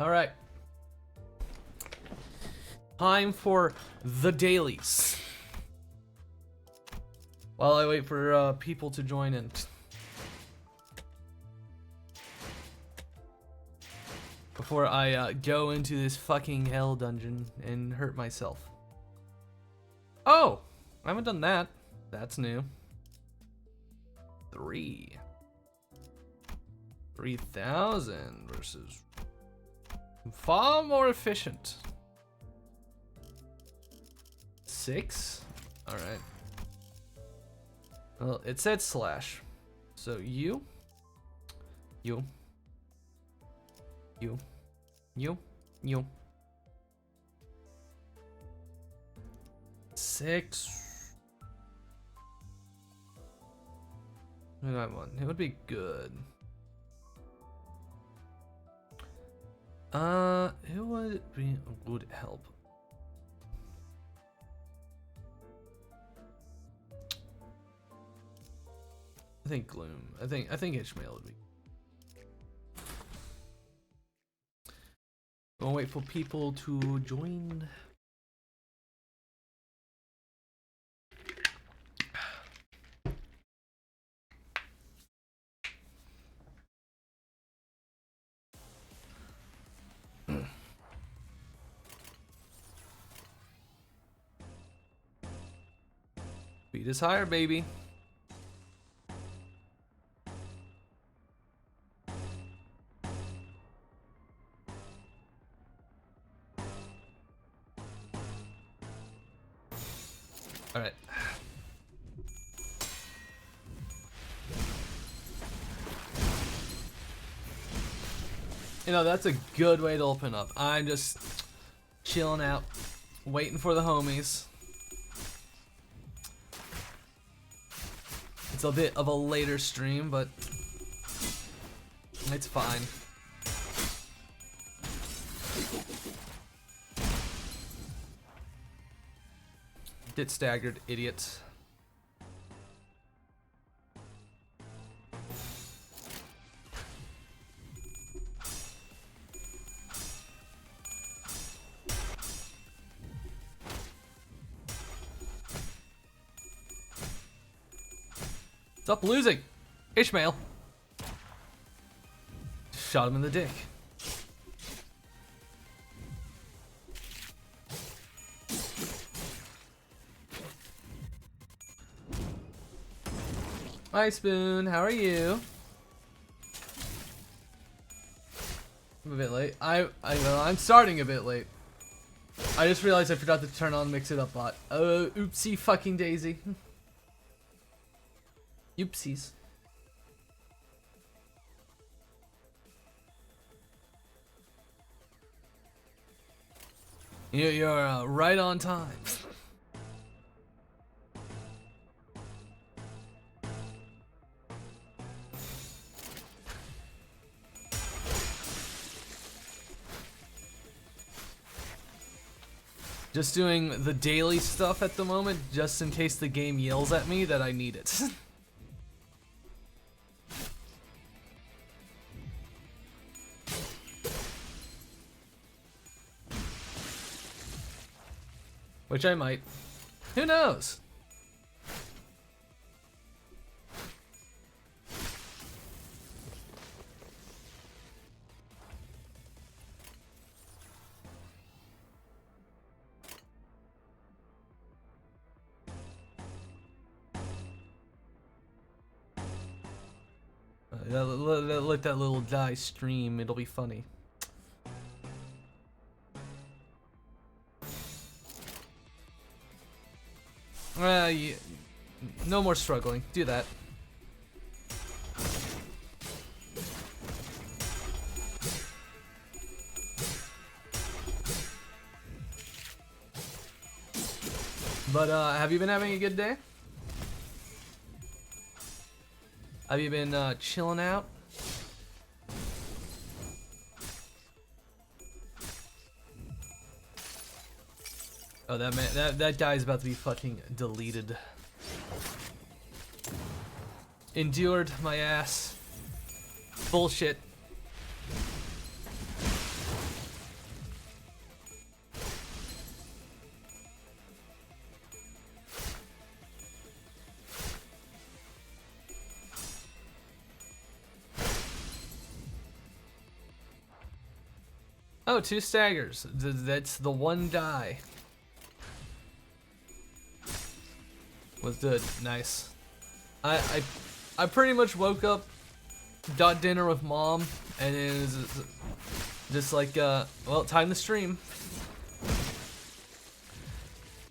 Alright. Time for the dailies. While I wait for people to join in. Before I go into this fucking hell dungeon and hurt myself. Oh! I haven't done that. That's new. 3,000 versus far more efficient. 6? Alright. Well, it said slash. So you. 6. That one. It would be good. It would be a good help. I think Gloom. I think Ishmael would be. I'll wait for people to join. Speed is higher, baby. All right. You know, that's a good way to open up. I'm just chilling out, waiting for the homies. It's a bit of a later stream, but it's fine. Get staggered, idiots. Stop losing! Ishmael! Shot him in the dick. Hi Spoon, how are you? I'm a bit late. I'm starting a bit late. I just realized I forgot to turn on Mix It Up bot. Oopsie fucking daisy. Oopsies. You're right on time. Just doing the daily stuff at the moment, just in case the game yells at me that I need it. Which I might. Who knows? Let that little guy stream, it'll be funny. Yeah, no more struggling. Do that. But have you been having a good day? Have you been chilling out? Oh, that guy's about to be fucking deleted. Endured my ass. Bullshit. Oh, 2 staggers. That's the 1 die. Was good. Nice. I pretty much woke up, got dinner with mom, and it was just like, well, time to stream.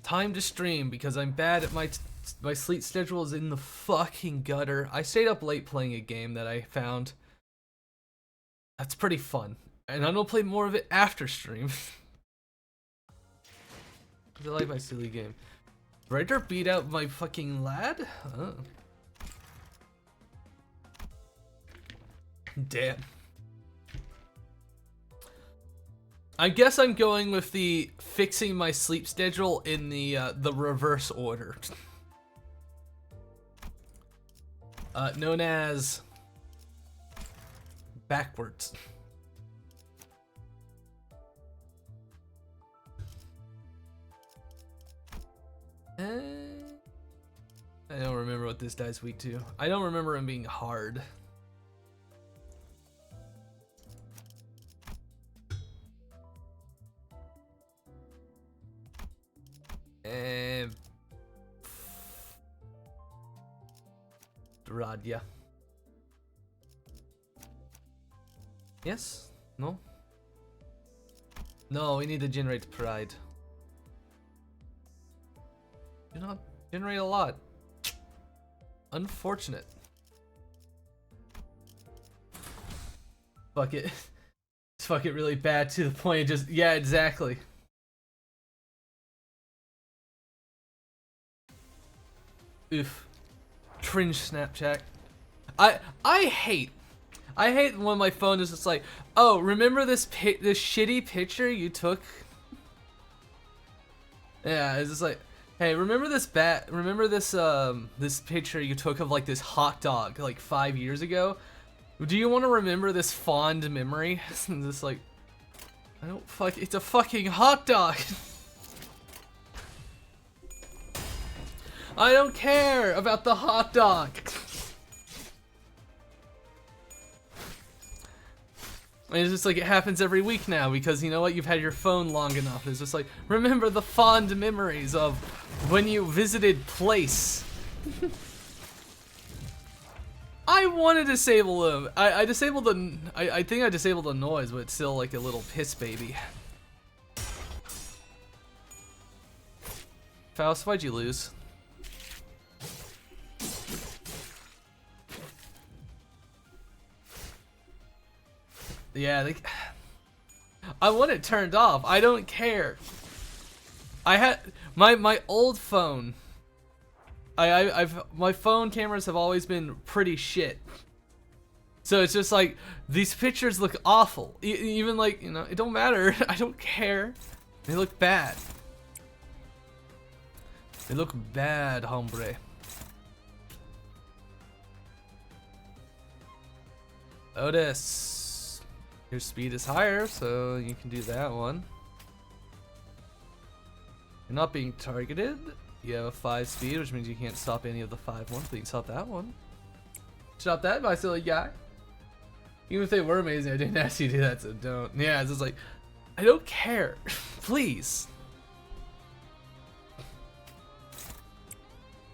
Time to stream because I'm bad at my sleep schedule is in the fucking gutter. I stayed up late playing a game that I found. That's pretty fun. And I'm gonna play more of it after stream. I like my silly game. Rider beat out my fucking lad? Oh. Damn. I guess I'm going with the fixing my sleep schedule in the reverse order. Known as backwards. I don't remember what this guy's weak to. I don't remember him being hard. Radya. Yes? No? No, we need to generate pride. Do not generate a lot. Unfortunate. Fuck it. Fuck it really bad to the point of just, yeah, exactly. Oof. Cringe Snapchat. I hate when my phone is just like, oh, remember this shitty picture you took? Yeah, it's just like, hey, remember this this picture you took of like this hot dog like 5 years ago? Do you want to remember this fond memory? And just like, I don't it's a fucking hot dog. I don't care about the hot dog. It's just like it happens every week now because you know what? You've had your phone long enough. It's just like, remember the fond memories of when you visited place. I want to disable them. I disabled the. I think I disabled the noise, but it's still like a little piss baby. Faust, why'd you lose? Yeah, I want it turned off. I don't care. I had my old phone. My phone cameras have always been pretty shit. So it's just like these pictures look awful. Even like, you know, it don't matter. I don't care. They look bad. They look bad, hombre. Otis. Your speed is higher, so you can do that one. You're not being targeted. You have a 5 speed, which means you can't stop any of the 5 ones, but you can stop that one. Stop that, my silly guy. Even if they were amazing, I didn't ask you to do that, so don't. Yeah, it's just like, I don't care. Please.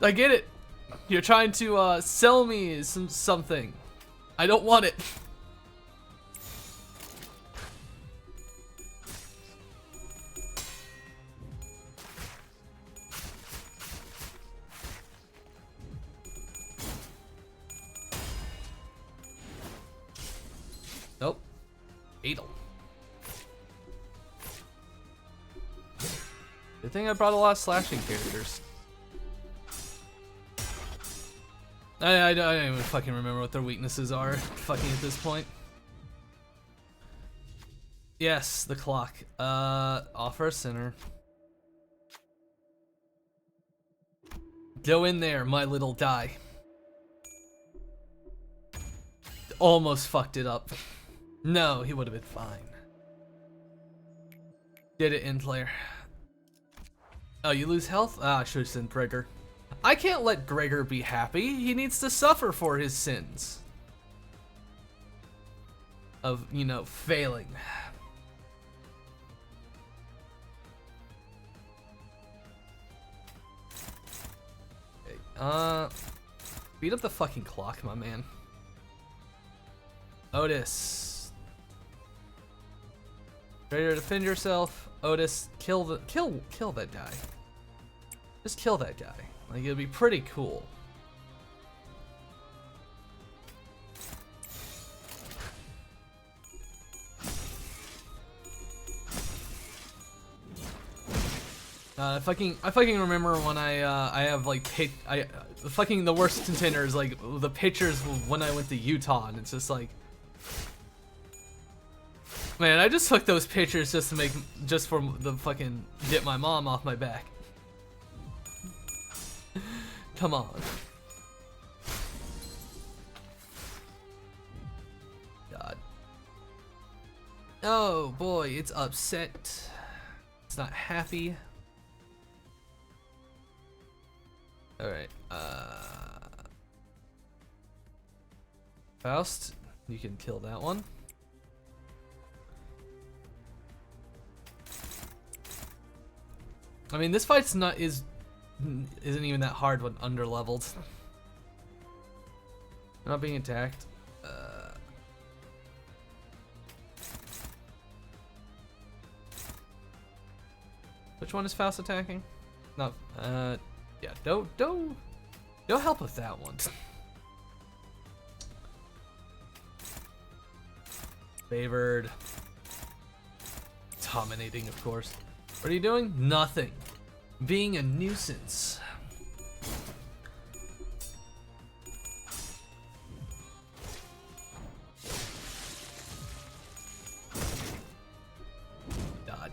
I get it. You're trying to sell me something. I don't want it. Nope. Adel. Good thing I brought a lot of slashing characters. I don't even fucking remember what their weaknesses are fucking at this point. Yes, the clock. Offer a center. Go in there, my little die. Almost fucked it up. No, he would have been fine. Did it in player. Oh, you lose health? Ah, I should have sent Gregor. I can't let Gregor be happy. He needs to suffer for his sins. Of, you know, failing. Beat up the fucking clock, my man. Otis. Ready to defend yourself. Otis, kill that guy. Just kill that guy. Like, it'd be pretty cool. I fucking remember when I have like the worst contenders, like the pictures when I went to Utah, and it's just like, man, I just took those pictures just for the fucking get my mom off my back. Come on. God. Oh boy, it's upset. It's not happy. Alright, Faust, you can kill that one. I mean, this fight's isn't even that hard when underleveled. I'm not being attacked. Which one is Faust attacking? No, yeah, don't help with that one. Favored. Dominating, of course. What are you doing? Nothing. Being a nuisance. God.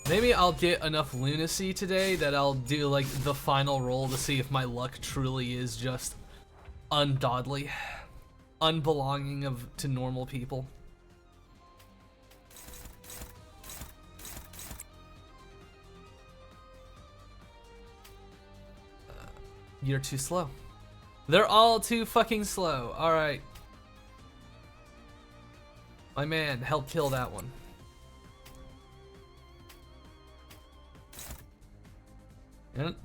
Maybe I'll get enough lunacy today that I'll do like the final roll to see if my luck truly is just ungodly, unbelonging to normal people. You're too slow. They're all too fucking slow. All right, my man, help kill that one.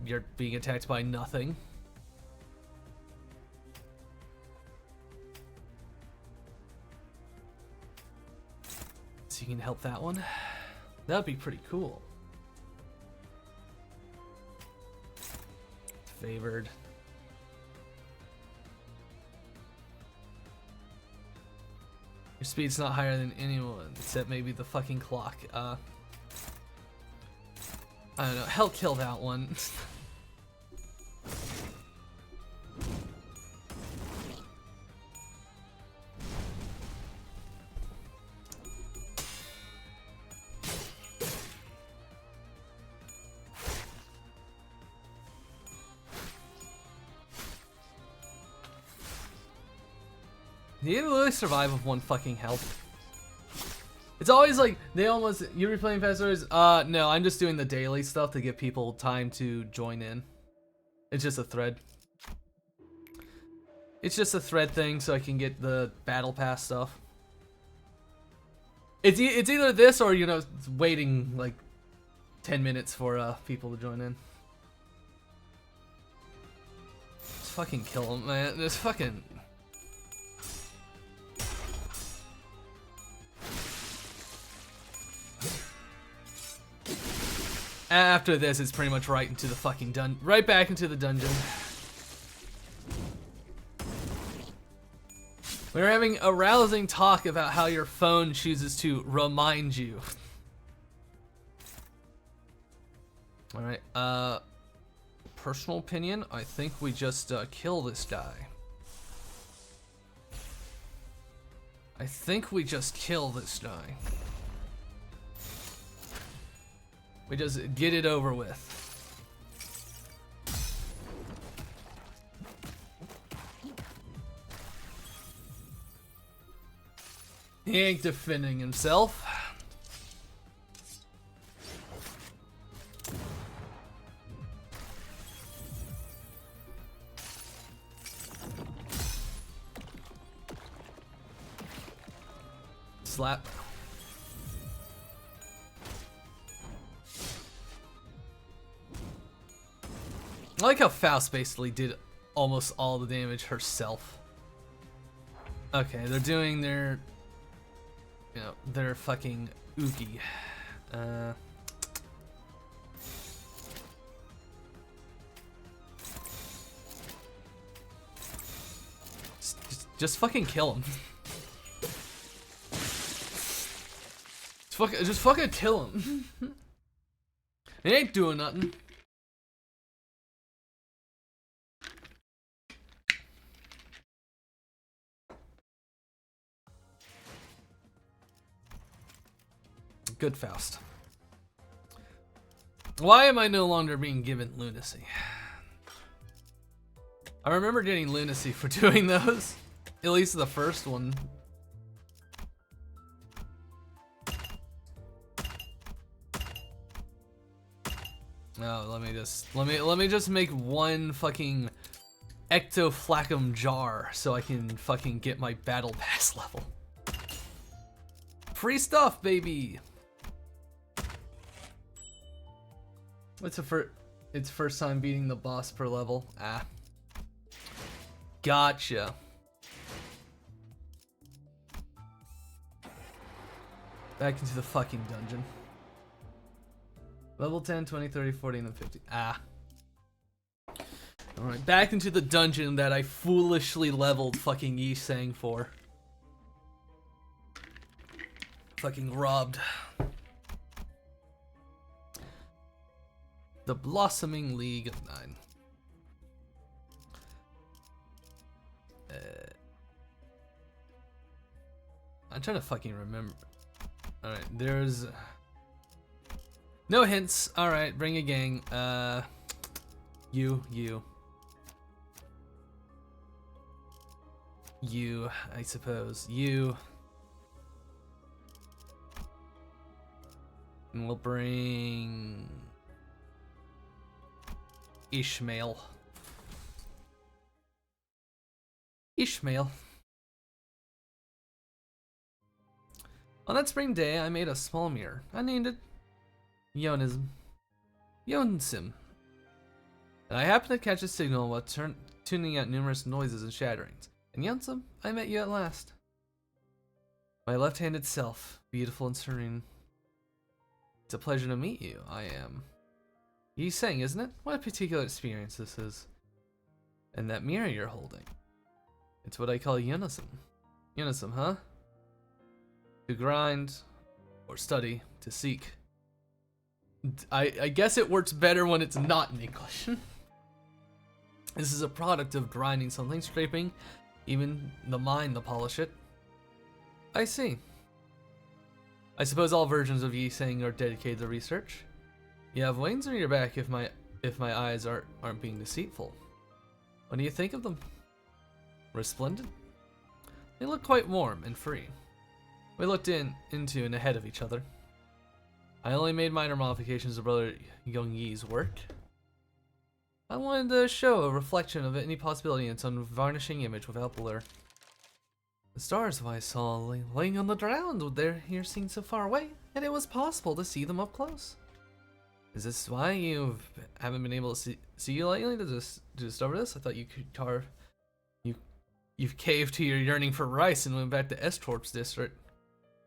You're being attacked by nothing. So you can help that one. That would be pretty cool. Favored. Your speed's not higher than anyone, except maybe the fucking clock. I don't know, hell kill that one. Do you really survive with one fucking health? It's always like, you replaying past stories? No, I'm just doing the daily stuff to give people time to join in. It's just a thread. It's just a thread thing so I can get the battle pass stuff. It's either this or, you know, waiting like 10 minutes for people to join in. Just fucking kill them, man. Just fucking... After this, it's pretty much right into the fucking right back into the dungeon. We're having a rousing talk about how your phone chooses to remind you. Alright, personal opinion, I think we just kill this guy. I think we just kill this guy. We just get it over with. He ain't defending himself. Slap. I like how Faust basically did almost all the damage herself. Okay, they're doing their, you know, their fucking oogie. Just fucking kill him. Just fucking kill him. He ain't doing nothing. Good Faust. Why am I no longer being given lunacy? I remember getting lunacy for doing those. At least the first one. Oh, let me just make one fucking ectoflacum jar so I can fucking get my battle pass level. Free stuff, baby. It's first time beating the boss per level. Ah. Gotcha. Back into the fucking dungeon. Level 10, 20, 30, 40, and then 50. Ah. Alright, back into the dungeon that I foolishly leveled fucking Yi Sang for. Fucking robbed. The Blossoming League of Nine. I'm trying to fucking remember. Alright, there's no hints. Alright, bring a gang. You, I suppose. You. And we'll bring Ishmael. On that spring day, I made a small mirror. I named it Yonsim. And I happened to catch a signal while tuning out numerous noises and shatterings. And Yonsim, I met you at last. My left-handed self, beautiful and serene. It's a pleasure to meet you. I am Yi Sang, isn't it? What a particular experience this is. And that mirror you're holding. It's what I call Yonsim. Yonsim, huh? To grind, or study, to seek. I guess it works better when it's not in English. This is a product of grinding something, scraping, even the mind to polish it. I see. I suppose all versions of Yi Sang are dedicated to research. You have wings on your back if my eyes aren't being deceitful. What do you think of them? Resplendent? They look quite warm and free. We looked into and ahead of each other. I only made minor modifications to Brother Young Yi's work. I wanted to show a reflection of any possibility in its own varnishing image without blur. The stars I saw laying on the ground there here seemed so far away, and it was possible to see them up close. Is this why you haven't been able to see you lately to discover this? I thought you could carve. You've caved to your yearning for rice and went back to Estorp's district.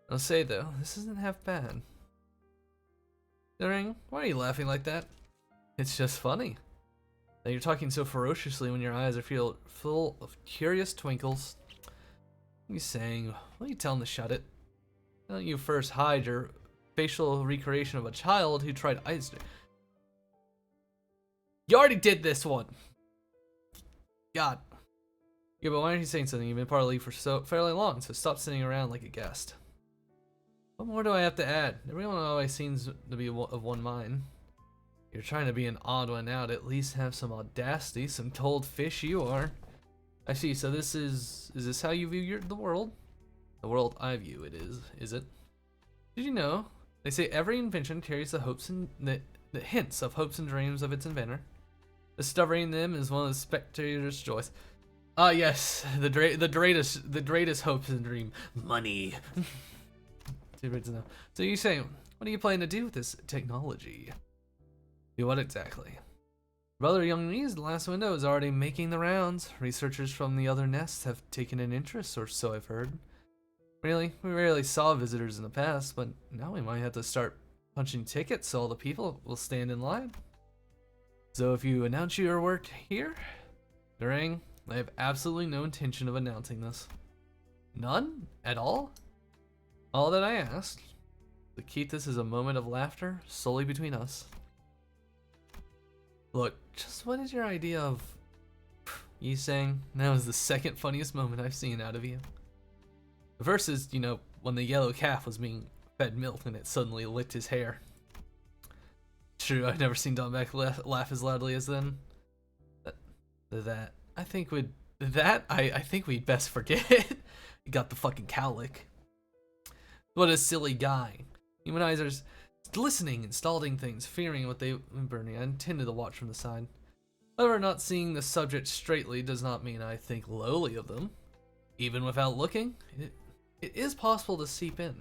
I'll say though, this isn't half bad. Ring, why are you laughing like that? It's just funny. That you're talking so ferociously when your eyes are full of curious twinkles. What are you saying? What are you telling to shut it? Why don't you first hide your facial recreation of a child who tried ice? You already did this one. God. Yeah, but why aren't you saying something? You've been part of the league for so fairly long, so stop sitting around like a guest. What more do I have to add? Everyone always seems to be of one mind. You're trying to be an odd one out. At least have some audacity. Some cold fish you are. I see. So this is this how you view the world? The world I view it is it? Did you know? They say every invention carries the hopes and the hints of hopes and dreams of its inventor. Discovering them is one of the spectator's joys. Ah, yes, the greatest hopes and dream, money. Too good to know. So you say, what are you planning to do with this technology? Do what exactly? Brother Youngmi's the last window is already making the rounds. Researchers from the other nests have taken an interest, or so I've heard. Really, we rarely saw visitors in the past, but now we might have to start punching tickets so all the people will stand in line. So if you announce your work here, Durang, I have absolutely no intention of announcing this. None? At all? All that I asked, to keep this as a moment of laughter solely between us. Look, just what is your idea of you saying that was the second funniest moment I've seen out of you? The first is, you know, when the yellow calf was being fed milk and it suddenly licked his hair. True, I've never seen Donback laugh as loudly as then. I think we'd best forget. He got the fucking cow lick. What a silly guy. Humanizers listening, installing things, fearing what they burning. I intended to watch from the side. However, not seeing the subject straightly does not mean I think lowly of them. Even without looking, it is possible to seep in.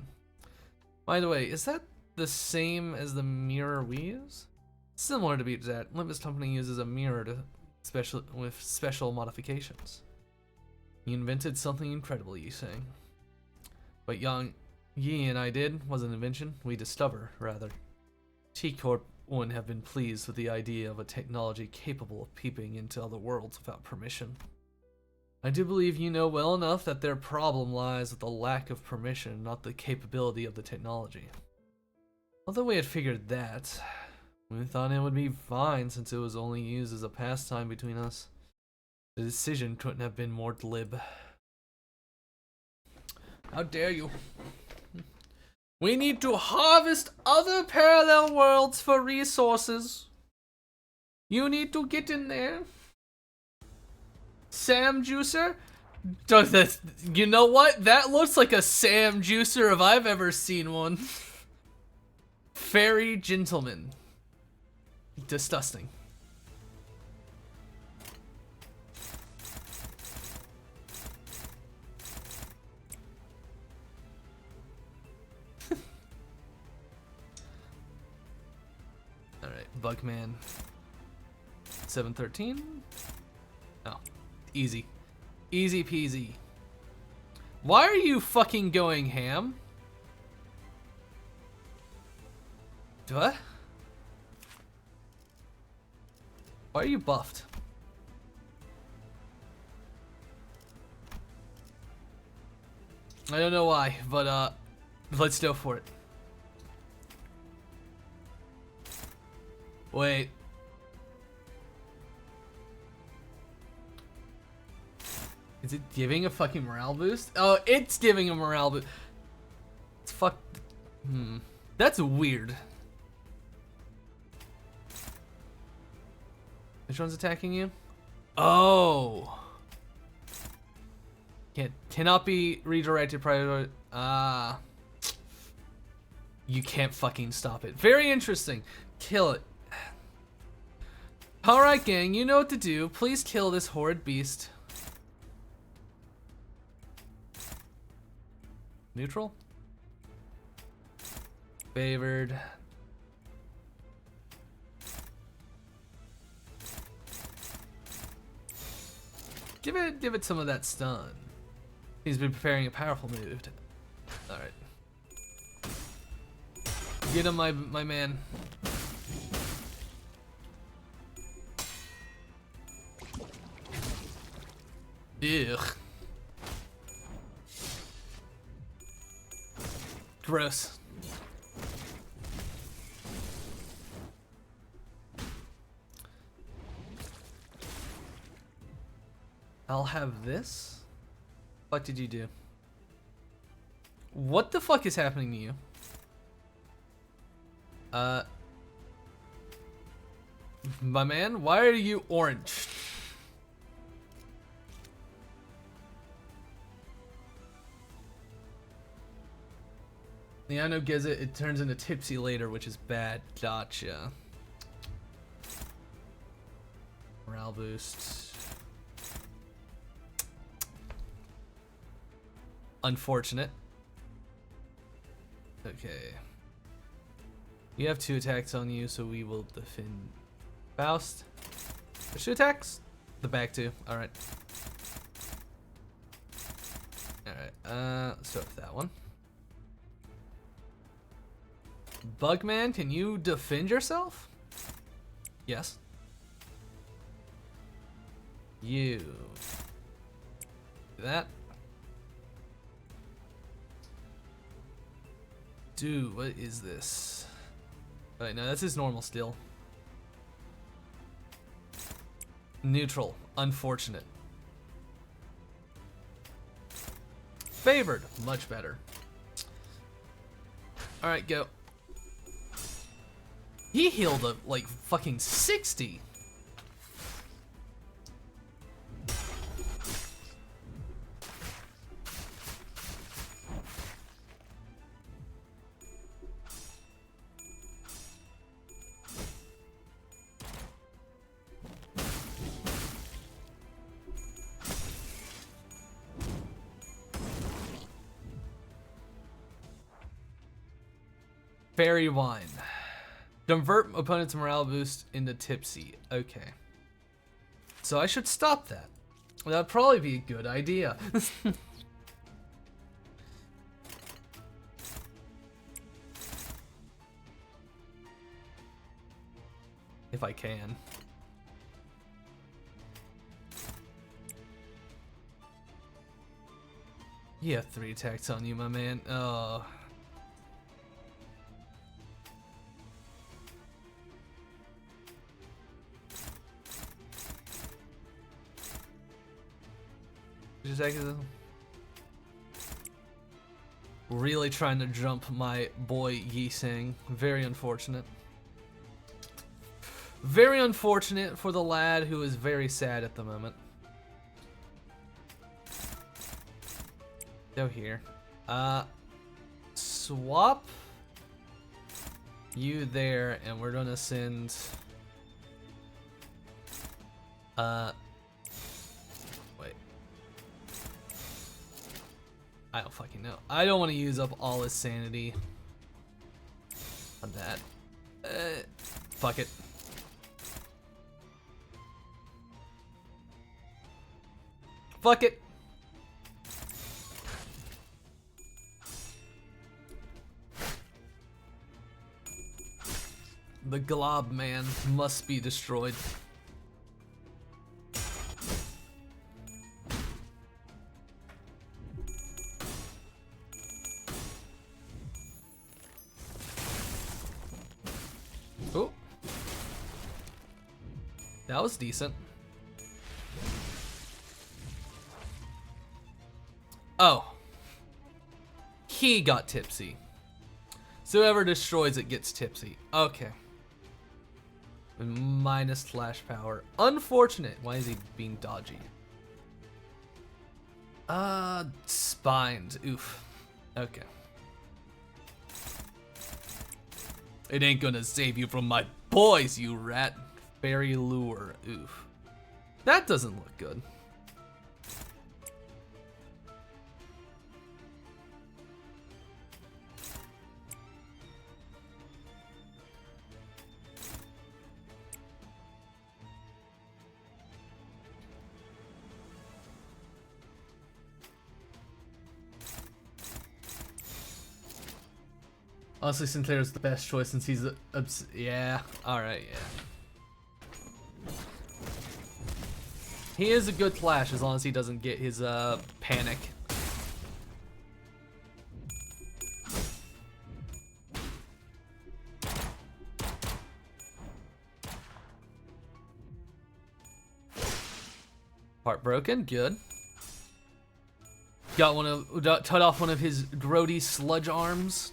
By the way, is that the same as the mirror we use? Similar to be exact, Limbus Company uses a mirror with special modifications. He invented something incredible, you say. What Yang Yi and I did was an invention we discover, rather. T-Corp wouldn't have been pleased with the idea of a technology capable of peeping into other worlds without permission. I do believe you know well enough that their problem lies with the lack of permission, not the capability of the technology. Although we had figured that, we thought it would be fine since it was only used as a pastime between us. The decision couldn't have been more glib. How dare you? We need to harvest other parallel worlds for resources. You need to get in there. Sam Juicer? Does that, you know what? That looks like a Sam Juicer if I've ever seen one. Fairy Gentleman. Disgusting. Alright, Bugman. 713. Oh, easy. Easy peasy. Why are you fucking going ham? What? Why are you buffed? I don't know why, but let's go for it. Wait. Is it giving a fucking morale boost? Oh, it's giving a morale boost. It's fuck. That's weird. Which one's attacking you? Oh. Cannot be redirected prior to... Ah. You can't fucking stop it. Very interesting. Kill it. Alright, gang, you know what to do. Please kill this horrid beast. Neutral? Favored. Give it some of that stun. He's been preparing a powerful move. Alright. Get him, my man. Ugh. Gross. I'll have this. What did you do? What the fuck is happening to you? My man, why are you orange? Yeah, I know Geza, it turns into tipsy later, which is bad. Gotcha. Morale boost. Unfortunate. Okay. You have 2 attacks on you, so we will defend Faust. She attacks the back too. All right. All right. Let's start with that one. Bugman, can you defend yourself? Yes. You. Do that. Dude, what is this? Wait, no, that's his normal still. Neutral. Unfortunate. Favored. Much better. Alright, go. He healed a, like, fucking 60. Fairy wine. Convert opponent's morale boost into tipsy. Okay. So I should stop that. That'd probably be a good idea. If I can. You have 3 attacks on you, my man. Oh. Really trying to jump my boy Yi Sang. Very unfortunate. Very unfortunate for the lad who is very sad at the moment. Go here. Swap you there, and we're gonna send wait. I don't fucking know. I don't want to use up all his sanity on that. Fuck it. Fuck it. The glob man must be destroyed. Oh. That was decent. Oh. He got tipsy. So whoever destroys it gets tipsy. Okay. Minus flash power. Unfortunate. Why is he being dodgy? Spined. Oof. Okay. It ain't gonna save you from my boys, you rat. Fairy lure. Oof. That doesn't look good. Honestly, Sinclair's the best choice since he's yeah. Alright, yeah. He is a good Flash as long as he doesn't get his panic. Heartbroken, good. Got cut off one of his grody sludge arms.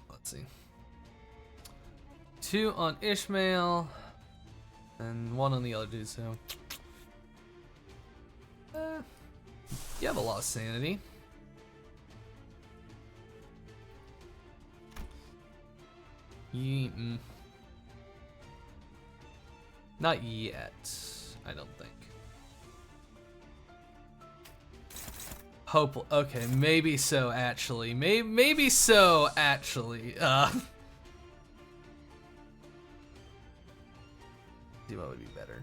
Let's see. 2 on Ishmael, and 1 on the other dude, so. You have a lot of sanity. Not yet, I don't think. Hope. Okay, maybe so. Actually, maybe so. Actually, see what would be better.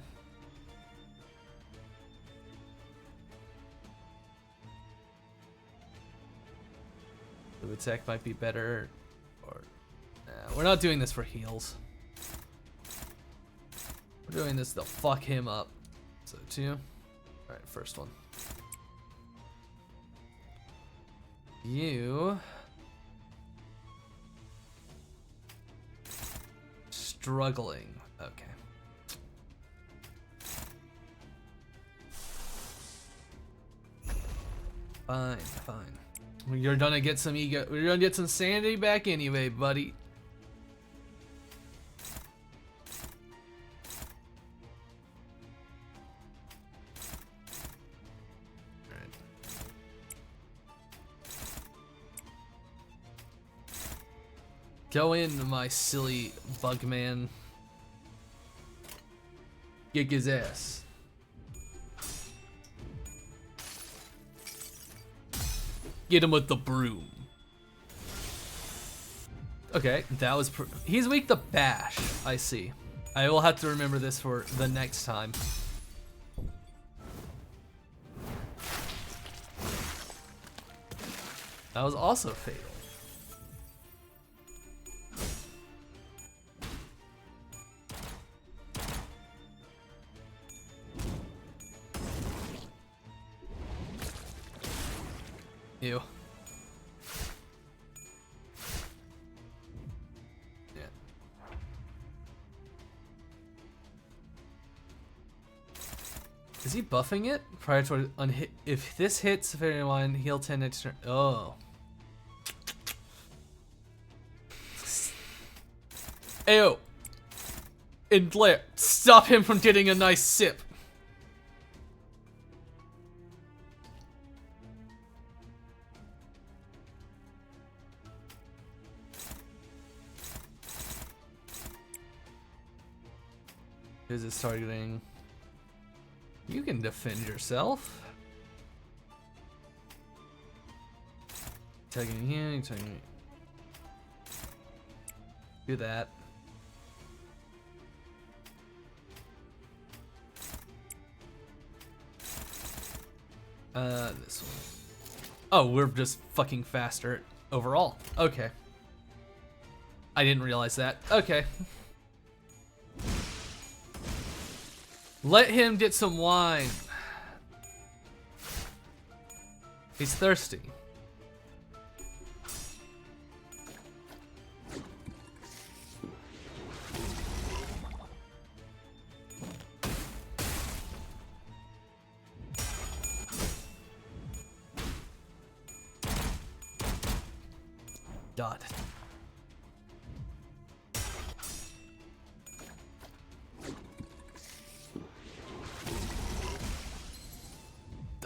The attack might be better, or nah, we're not doing this for heals. We're doing this to fuck him up. So 2. All right, first one. You struggling. Okay. Fine, fine. You're gonna get some ego. You're gonna get some sanity back anyway, buddy. Alright. Go in, my silly bug man. Kick his ass. Get him with the broom. Okay, that was. He's weak to bash. I see. I will have to remember this for the next time. That was also fatal. Ew. Yeah. Is he buffing it? Prior to unhit. If this hits very one, heal 10 next turn. Oh. Ayo. And Blair, stop him from getting a nice sip. Is it targeting? You can defend yourself. Tagging here, tagging. Do that. This one. Oh, we're just fucking faster overall. Okay. I didn't realize that. Okay. Let him get some wine. He's thirsty. God.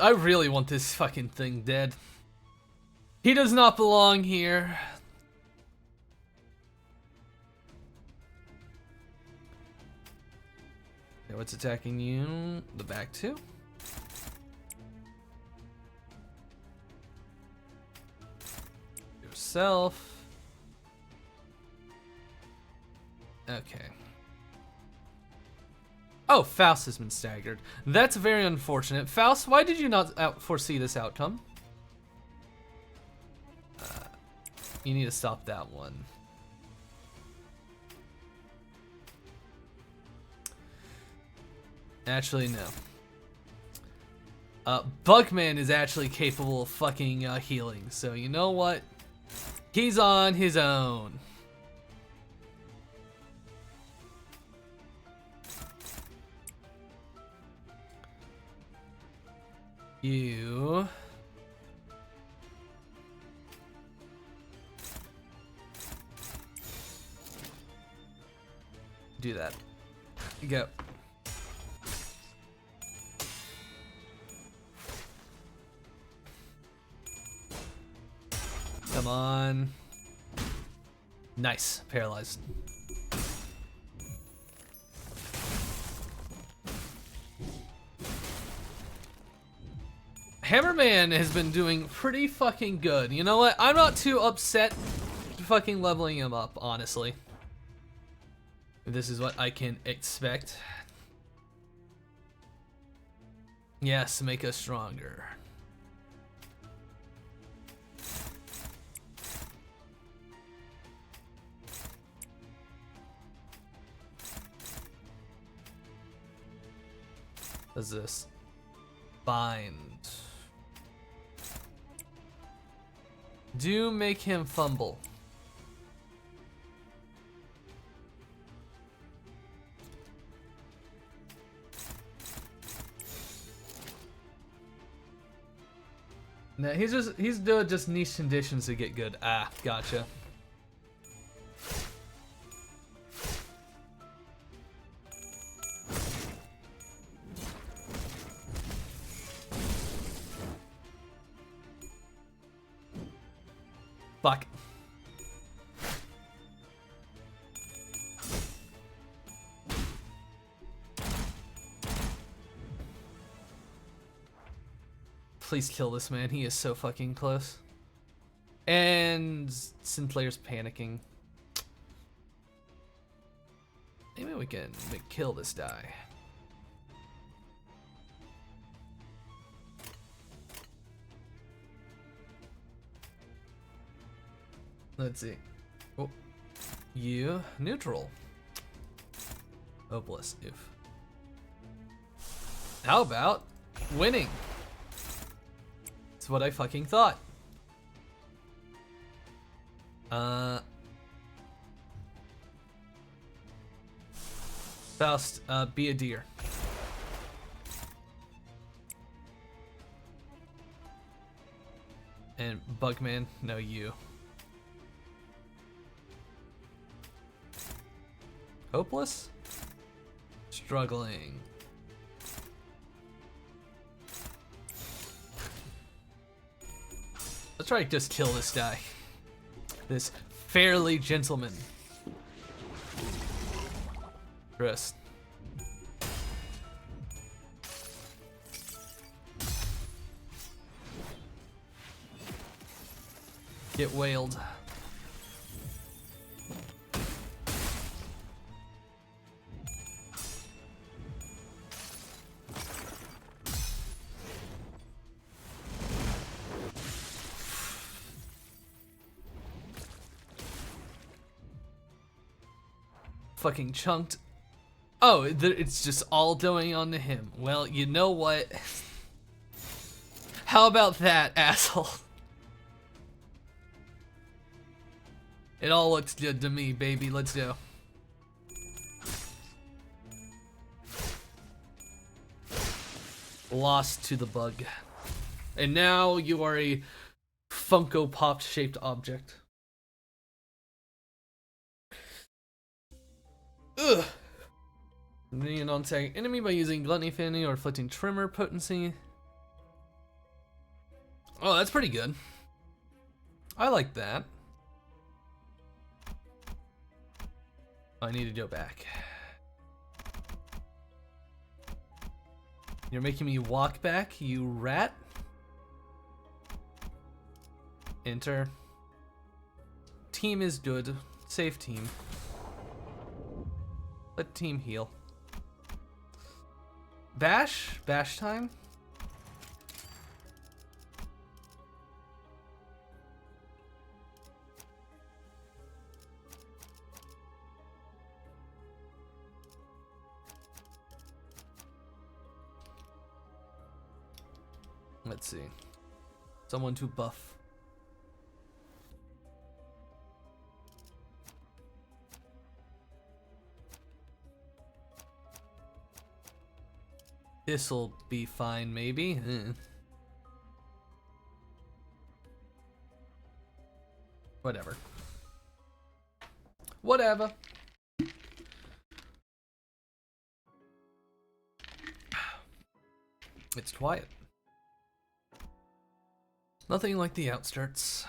I really want this fucking thing dead. He does not belong here. Okay, what's attacking you? The back two? Yourself. Okay. Oh, Faust has been staggered. That's very unfortunate. Faust, why did you not foresee this outcome? You need to stop that one. Actually, no. Bugman is actually capable of fucking healing, so you know what? He's on his own. You... do that. Go. Come on. Nice. Paralyzed. Hammerman has been doing pretty fucking good. You know what? I'm not too upset fucking leveling him up, honestly. This is what I can expect. Yes, make us stronger. What's this? Bind. Do make him fumble. No, he's doing just niche conditions to get good. Ah, gotcha. Fuck. Please kill this man. He is so fucking close. And Sinclair's panicking. Maybe we can kill this guy. Let's see. Oh, you neutral. Hopeless. If. How about winning? That's what I fucking thought. Faust, be a deer. And Bugman, no you. Hopeless? Struggling. Let's try to just kill this guy. This fairly gentleman. Chris. Get whaled. Fucking chunked. Oh, it's just all going on to him. Well, you know what? How about that, asshole? It all looks good to me, baby. Let's go. Lost to the bug. And now you are a Funko Pop shaped object. Ugh. Being an on-tag enemy by using Gluttony Fanny or inflicting Tremor Potency. Oh, that's pretty good. I like that. I need to go back. You're making me walk back, you rat. Enter. Team is good. Safe team. Let team heal. Bash? Bash time? Let's see. Someone to buff. This'll be fine, maybe. Whatever. Whatever. It's quiet. Nothing like the outskirts.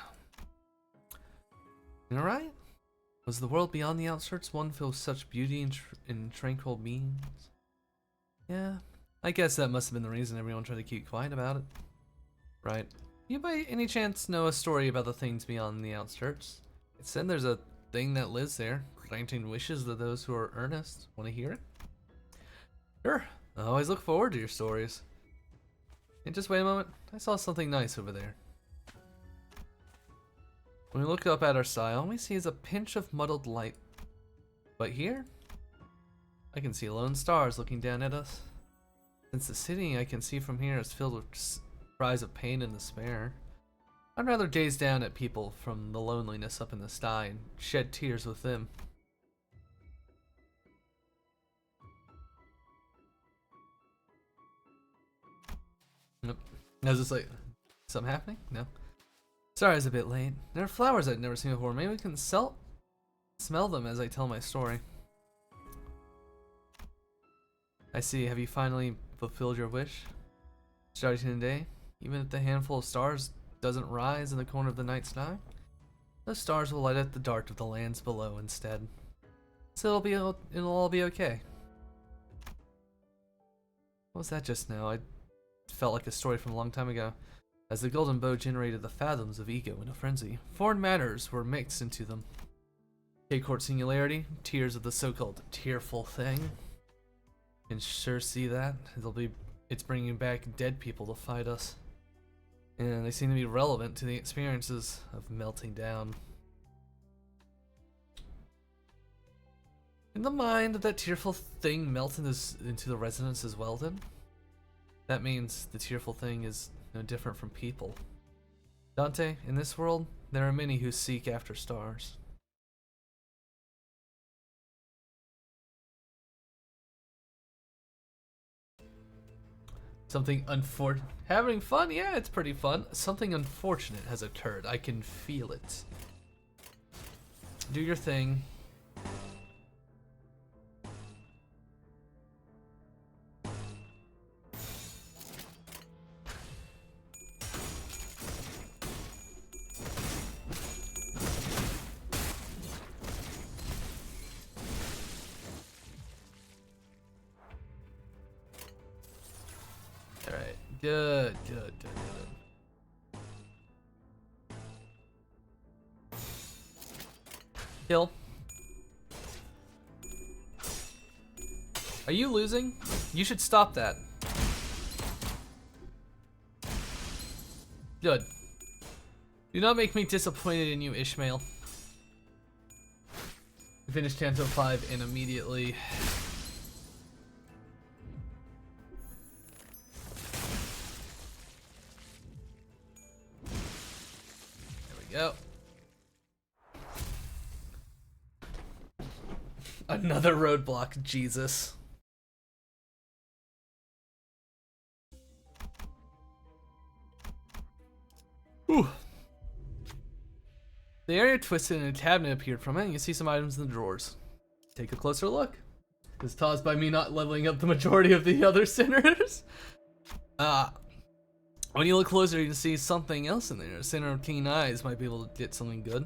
Alright? Was the world beyond the outskirts one filled with such beauty and tranquil beings? Yeah. I guess that must have been the reason everyone tried to keep quiet about it. Right. You by any chance know a story about the things beyond the outskirts? It said there's a thing that lives there, granting wishes to those who are earnest. Want to hear it? Sure. I always look forward to your stories. And just wait a moment. I saw something nice over there. When we look up at our sky, all we see is a pinch of muddled light. But here, I can see lone stars looking down at us. Since the city I can see from here is filled with cries of pain and despair, I'd rather gaze down at people from the loneliness up in the sky and shed tears with them. Nope. I was just like, something happening? No. Sorry I was a bit late. There are flowers I'd never seen before. Maybe we can smell them as I tell my story. I see. Have you finally fulfilled your wish? Starting today, even if the handful of stars doesn't rise in the corner of the night sky, those stars will light up the dark of the lands below instead. So it'll all be okay. What was that just now? I felt like a story from a long time ago. As the golden bow generated the fathoms of ego in a frenzy, foreign matters were mixed into them. K-Court singularity, tears of the so-called tearful thing. You can sure see that. It's bringing back dead people to fight us. And they seem to be relevant to the experiences of melting down. In the mind of that tearful thing melt into the resonance as well then? That means the tearful thing is no different from people. Dante, in this world, there are many who seek after stars. Something unfortunate. Having fun? Yeah, it's pretty fun. Something unfortunate has occurred. I can feel it. Do your thing. Alright, good. Kill. Are you losing? You should stop that. Good. Do not make me disappointed in you, Ishmael. Finish Canto 5 and immediately. Go. Another roadblock, Jesus. Whew. The area twisted and a cabinet appeared from it, and you see some items in the drawers. Take a closer look. It was caused by me not leveling up the majority of the other sinners. When you look closer, you can see something else in there. A sinner of keen eyes might be able to get something good.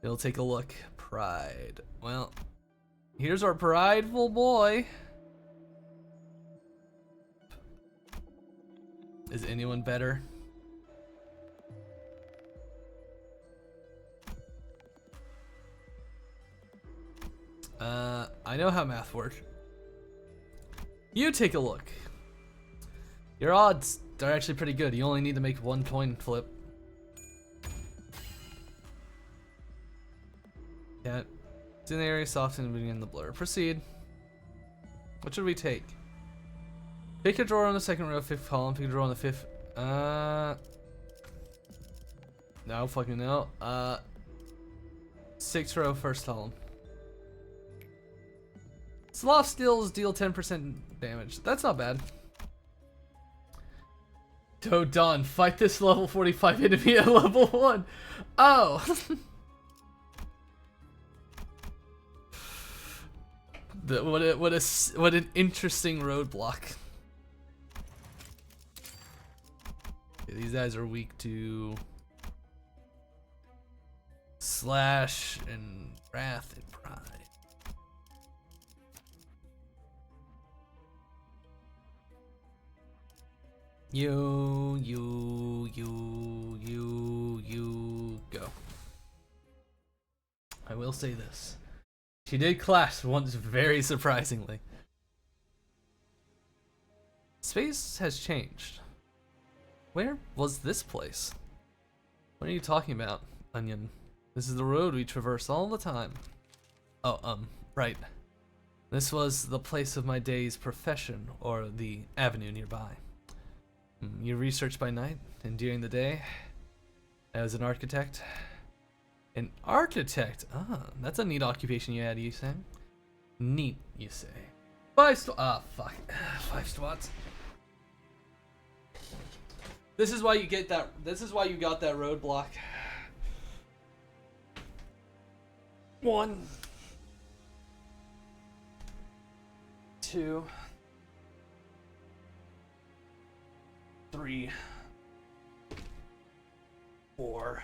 It'll take a look. Pride. Well, here's our prideful boy. Is anyone better? I know how math works. You take a look. Your odds are actually pretty good. You only need to make one coin flip. Yeah. It's in the area, soft and moving in the blur. Proceed. What should we take? Pick a drawer on the second row, fifth column. Pick a drawer on the fifth. No, fucking no. Sixth row, first column. Sloth skills deal 10% damage. That's not bad. Dodon, fight this level 45 enemy at level 1. Oh. What an interesting roadblock. Okay, these guys are weak to slash and wrath and pride. You you go. I will say this. She did clash once very surprisingly. Space has changed. Where was this place? What are you talking about, Onion? This is the road we traverse all the time. Oh, right. This was the place of my day's profession, or the avenue nearby. You research by night, and during the day, I was an architect. An architect? Ah, that's a neat occupation you had, you say? Neat, you say. 5 squats. This is why you get that. This is why you got that roadblock. 1, 2, 3, 4,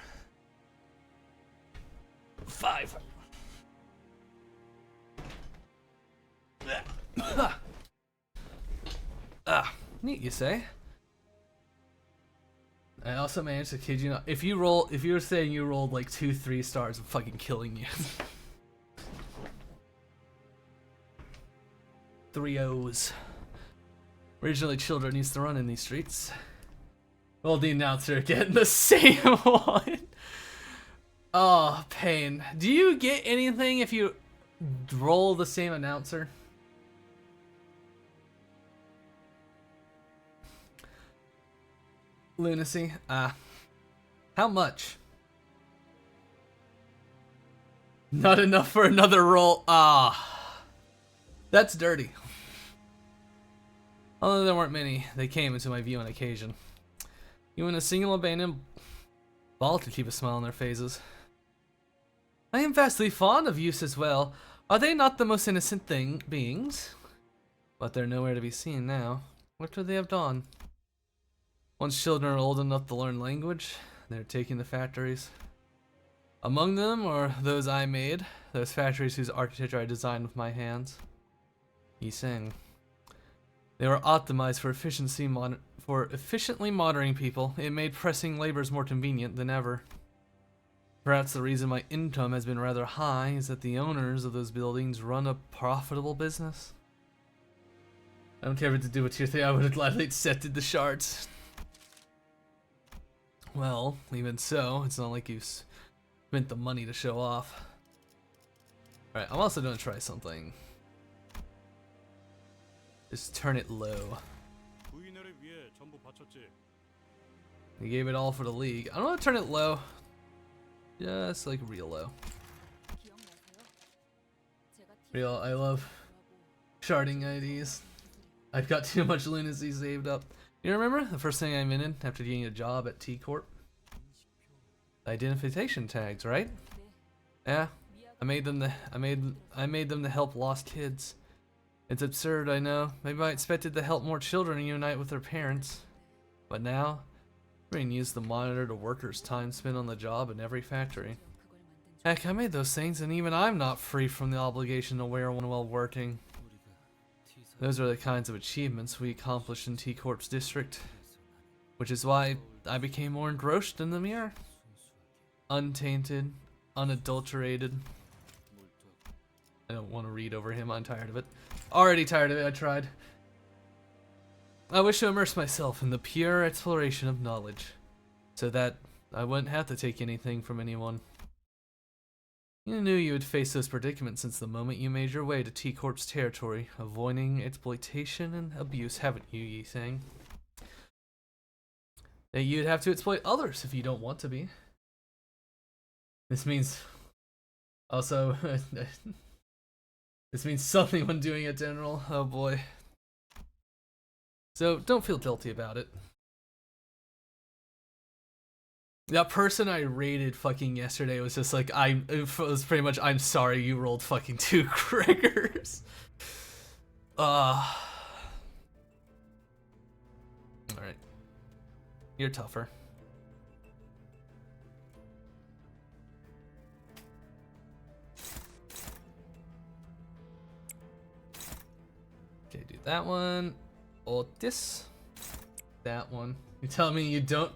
5. Neat, you say? I also managed to kid you not. If you were saying you rolled like 2 3 stars, I'm fucking killing you. 3 O's. Originally, children used to run in these streets. Well, the announcer getting the same one. Oh, pain. Do you get anything if you roll the same announcer? Lunacy. How much? Not enough for another roll. That's dirty. Although there weren't many, they came into my view on occasion. You and a single abandoned ball to keep a smile on their faces. I am vastly fond of youths as well. Are they not the most innocent beings? But they're nowhere to be seen now. Where could they have gone? Once children are old enough to learn language, they're taking the factories. Among them are those I made, those factories whose architecture I designed with my hands. Yi sang. They were optimized for efficiently monitoring people. It made pressing labors more convenient than ever. Perhaps the reason my income has been rather high is that the owners of those buildings run a profitable business. I don't care what to do with your thing. I would have gladly accepted the shards. Well, even so, it's not like you've spent the money to show off. Alright, I'm also gonna try something. Just turn it low. You gave it all for the league. I don't want to turn it low. Just like real low. Real, I love sharding IDs. I've got too much lunacy saved up. You remember the first thing I invented after getting a job at T Corp? Identification tags, right? Yeah, I made them to help lost kids. It's absurd, I know. Maybe I expected to help more children unite with their parents. But now, we're being used to monitor the workers' time spent on the job in every factory. Heck, I made those things and even I'm not free from the obligation to wear one while working. Those are the kinds of achievements we accomplished in T Corp's district. Which is why I became more engrossed in the mirror. Untainted, unadulterated. I don't want to read over him, I'm tired of it. Already tired of it, I tried. I wish to immerse myself in the pure exploration of knowledge, so that I wouldn't have to take anything from anyone. You knew you would face those predicaments since the moment you made your way to T Corp's territory, avoiding exploitation and abuse, haven't you, Yi sang? That you'd have to exploit others if you don't want to be. This means also this means something when doing it, General. Oh boy. So don't feel guilty about it. That person I rated fucking yesterday was just like, it was pretty much, I'm sorry you rolled fucking 2 crickers. Alright. You're tougher. Okay, do that one. Or this. That one. You tell me you don't.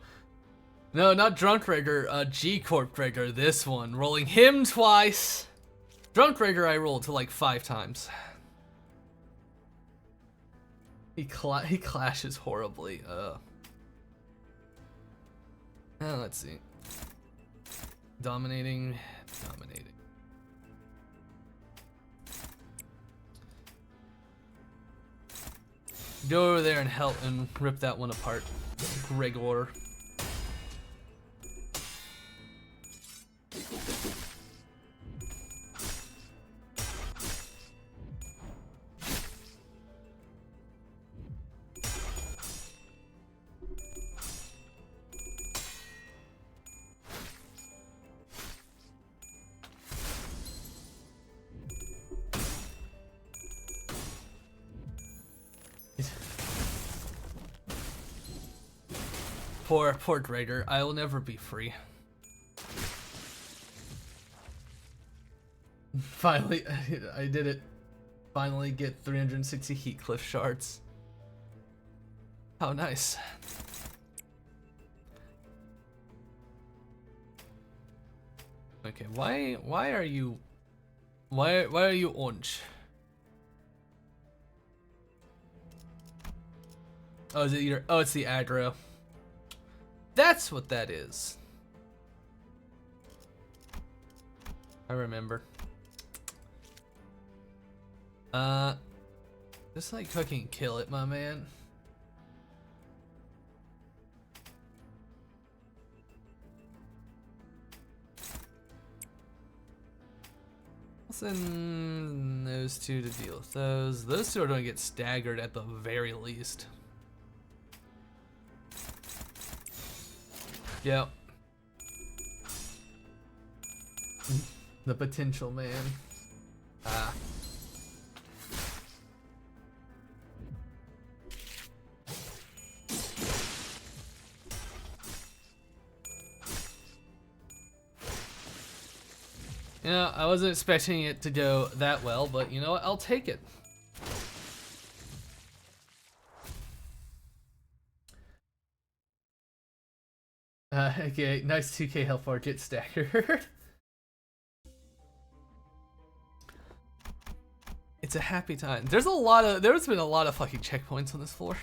No, not Drunk Rigger, G-Corp Rigger, this one. Rolling him twice. Drunk Rigger I rolled to like 5 times. He clashes horribly. Let's see. Dominating. Go over there and help and rip that one apart. Gregor. Poor Gregor. I will never be free. Finally, I did it. Finally get 360 Heatcliff shards. How nice. Okay, why are you orange? Oh, is it your, oh, it's the aggro. That's what that is. I remember. Just like fucking kill it, my man. I'll send those two to deal with those. Those two are going to get staggered at the very least. Yep. The potential, man. Ah. You know, I wasn't expecting it to go that well, but you know what? I'll take it. Okay, nice 2k health bar, get staggered. It's a happy time. There's been a lot of fucking checkpoints on this floor.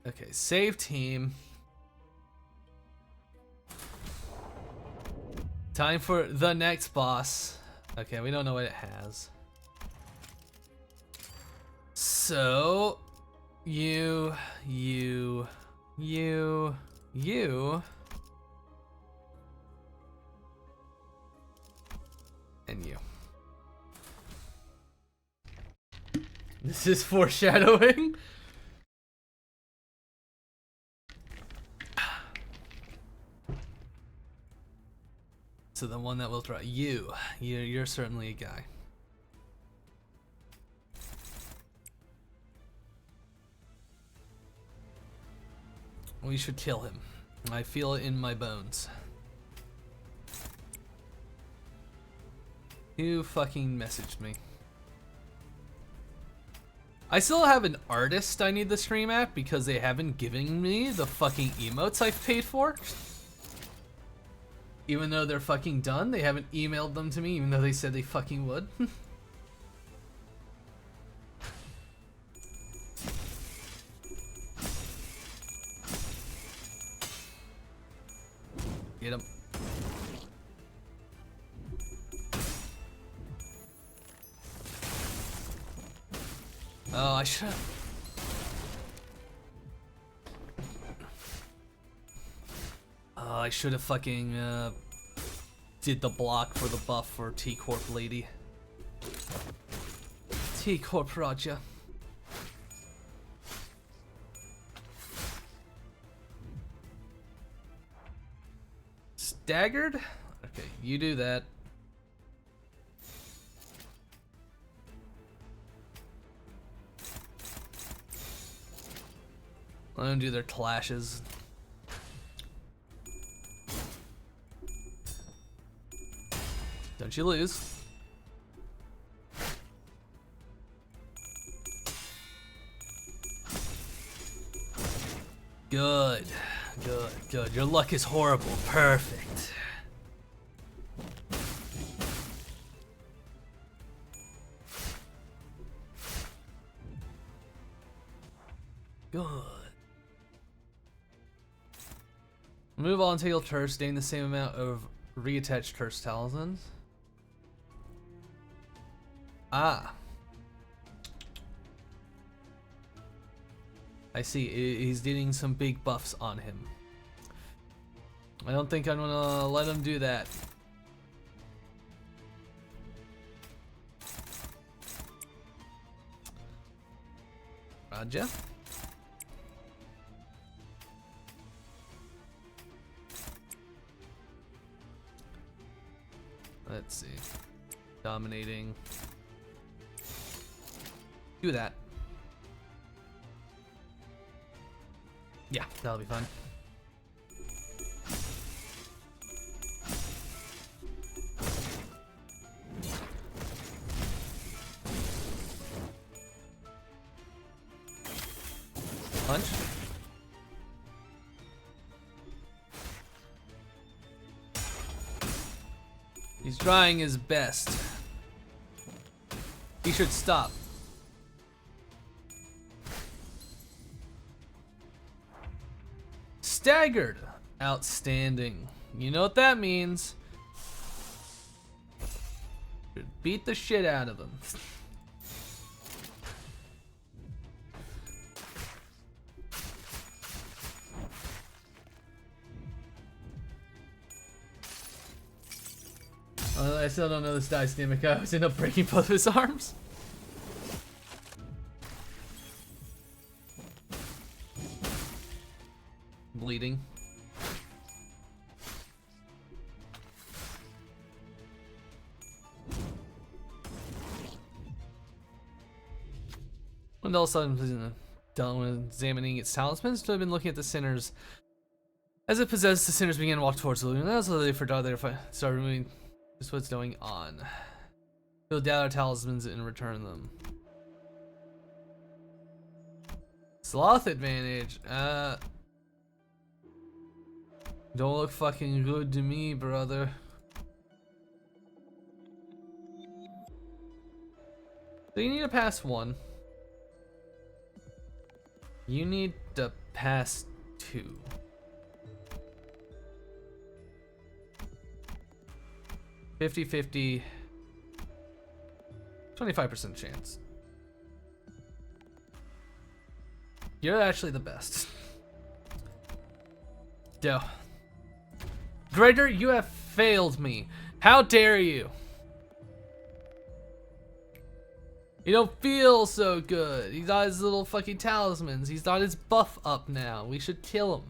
Okay, save team. Time for the next boss. Okay, we don't know what it has. So, you, and you. This is foreshadowing. So the one that will try you're certainly a guy. We should kill him. I feel it in my bones. Who fucking messaged me? I still have an artist I need to stream at because they haven't given me the fucking emotes I've paid for. Even though they're fucking done, they haven't emailed them to me even though they said they fucking would. Get him. Oh, I should. Oh, I should have fucking did the block for the buff for T-Corp lady. T-Corp Raja. Staggered? Okay, you do that. Let them do their clashes. Don't you lose. Good. Good, good. Your luck is horrible. Perfect. Good. Move on until you'll turf, gain the same amount of reattached turf talismans. Ah. I see. He's getting some big buffs on him. I don't think I'm gonna let him do that. Raja. Let's see. Dominating. Do that. Yeah, that'll be fun. Punch. He's trying his best. He should stop. Staggered. Outstanding. You know what that means. Should beat the shit out of him. I still don't know this dice gimmick. I was end up breaking both of his arms. Bleeding. And all of a sudden, done with examining its talismans, so I've been looking at the sinners. As it possessed, the sinners began to walk towards the lumen. That's what they forgot their fight. Started removing. This is what's going on. Build down our talismans and return them. Sloth advantage. Don't look fucking good to me, brother. So you need to pass 1. You need to pass 2. 50-50. 25% chance. You're actually the best. Duh. Gregor, you have failed me. How dare you? You don't feel so good. He got his little fucking talismans. He's got his buff up now. We should kill him.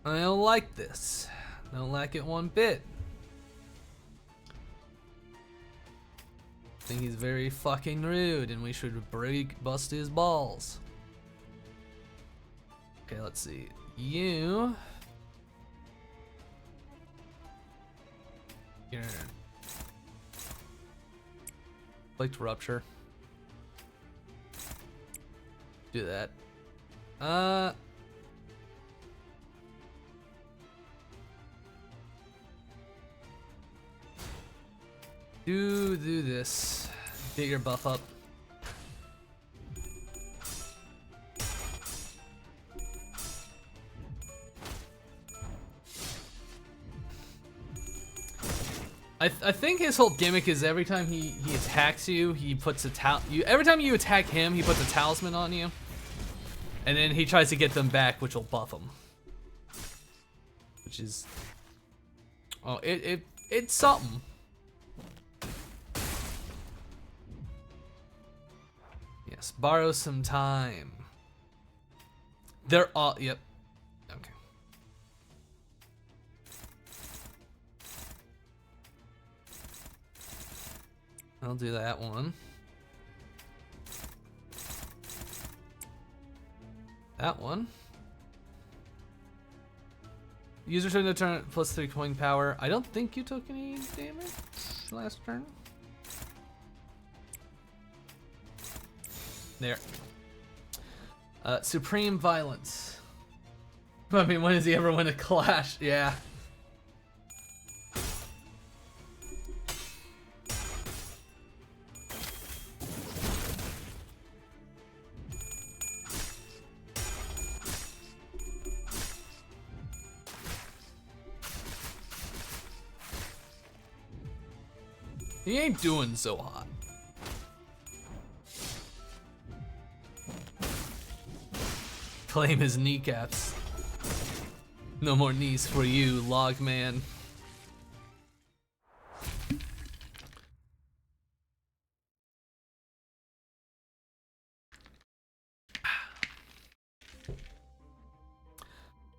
I don't like this. I don't like it one bit. I think he's very fucking rude and we should bust his balls. Okay, let's see. You... Like to rupture. Do that. Do this. Get your buff up. I think his whole gimmick is every time he attacks you, he puts a every time you attack him, he puts a talisman on you. And then he tries to get them back, which will buff him. Which is... Oh, it's something. Yes, borrow some time. They're all... Yep. Okay. I'll do that one. That one. User turn to turn +3 coin power. I don't think you took any damage last turn. There. Supreme Violence. I mean, when does he ever win a clash? Yeah. He ain't doing so hot. Claim his kneecaps. No more knees for you, Logman.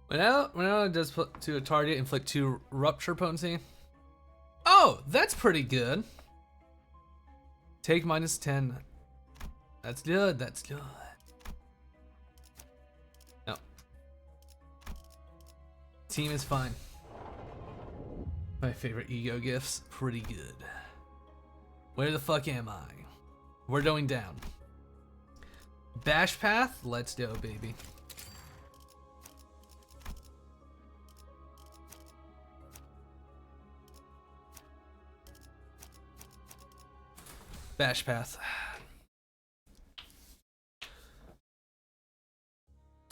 When out does put to a target, inflict 2 rupture potency. Oh, that's pretty good. Take -10. That's good, that's good. No. Team is fine. My favorite ego gifts, pretty good. Where the fuck am I? We're going down. Bash path, let's go, baby. Bash path.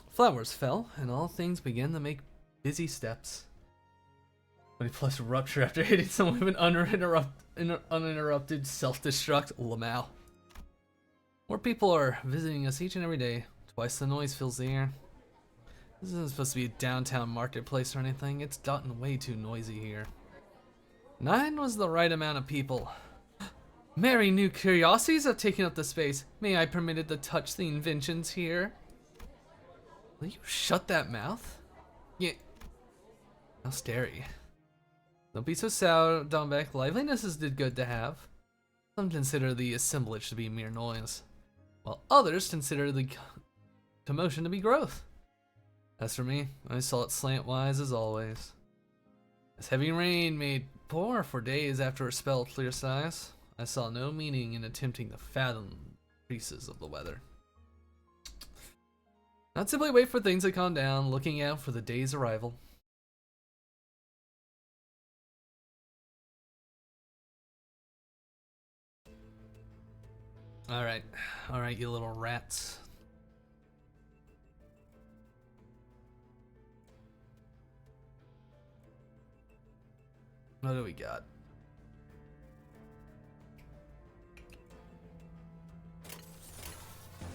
Flowers fell, and all things began to make busy steps. 20+ rupture after hitting someone with an uninterrupted self-destruct. Lamau. More people are visiting us each and every day. Twice the noise fills the air. This isn't supposed to be a downtown marketplace or anything. It's gotten way too noisy here. 9 was the right amount of people. Merry new curiosities have taken up the space. May I permitted to touch the inventions here? Will you shut that mouth? Yeah. How scary. Don't be so sour, Dombeck. Liveliness is good to have. Some consider the assemblage to be mere noise, while others consider the commotion to be growth. As for me, I saw it slantwise as always. As heavy rain made pour for days after a spell of clear skies, I saw no meaning in attempting to fathom the creases of the weather. Not simply wait for things to calm down, looking out for the day's arrival. Alright, you little rats. What do we got?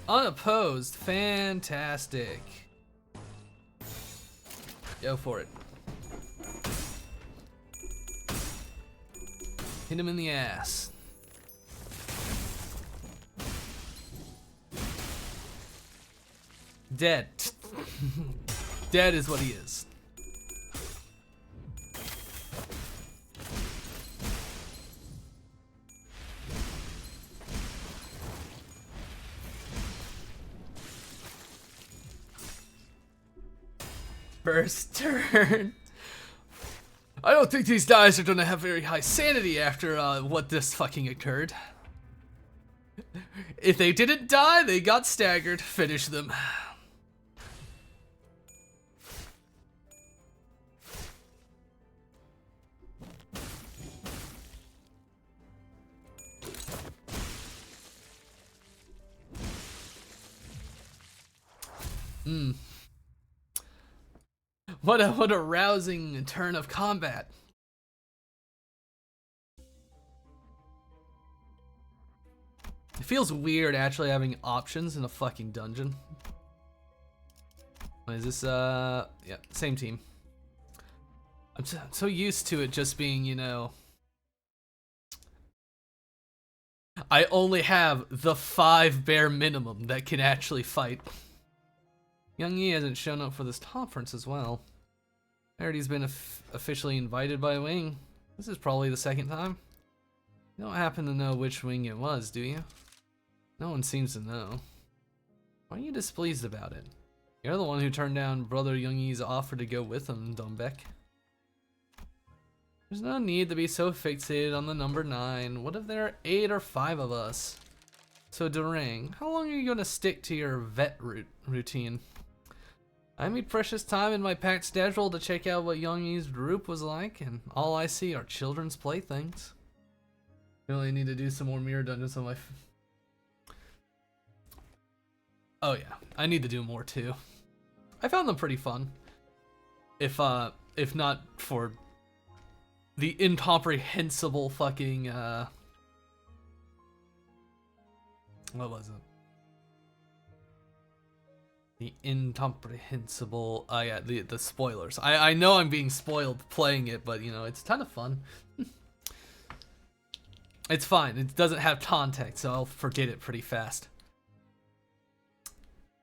Unopposed, fantastic. Go for it. Hit him in the ass. Dead. Dead is what he is. First turn. I don't think these guys are gonna have very high sanity after what this fucking occurred. If they didn't die, they got staggered. Finish them. What a rousing turn of combat. It feels weird actually having options in a fucking dungeon. What is this? Yeah, same team. I'm so used to it just being, you know, I only have the 5 bare minimum that can actually fight. Young Yi hasn't shown up for this conference as well. I heard he's been officially invited by Wing. This is probably the 2nd time. You don't happen to know which Wing it was, do you? No one seems to know. Why are you displeased about it? You're the one who turned down Brother Young Yi's offer to go with him, Dombeck. There's no need to be so fixated on the number 9. What if there are 8 or 5 of us? So Durang, how long are you gonna stick to your vet routine? I made precious time in my packed schedule to check out what Youngi's group was like, and all I see are children's playthings. Really need to do some more mirror dungeons on my. Oh yeah, I need to do more too. I found them pretty fun. If not for the incomprehensible fucking what was it? The incomprehensible yeah, the spoilers. I know I'm being spoiled playing it, but you know, it's kind of fun. It's fine. It doesn't have context, so I'll forget it pretty fast.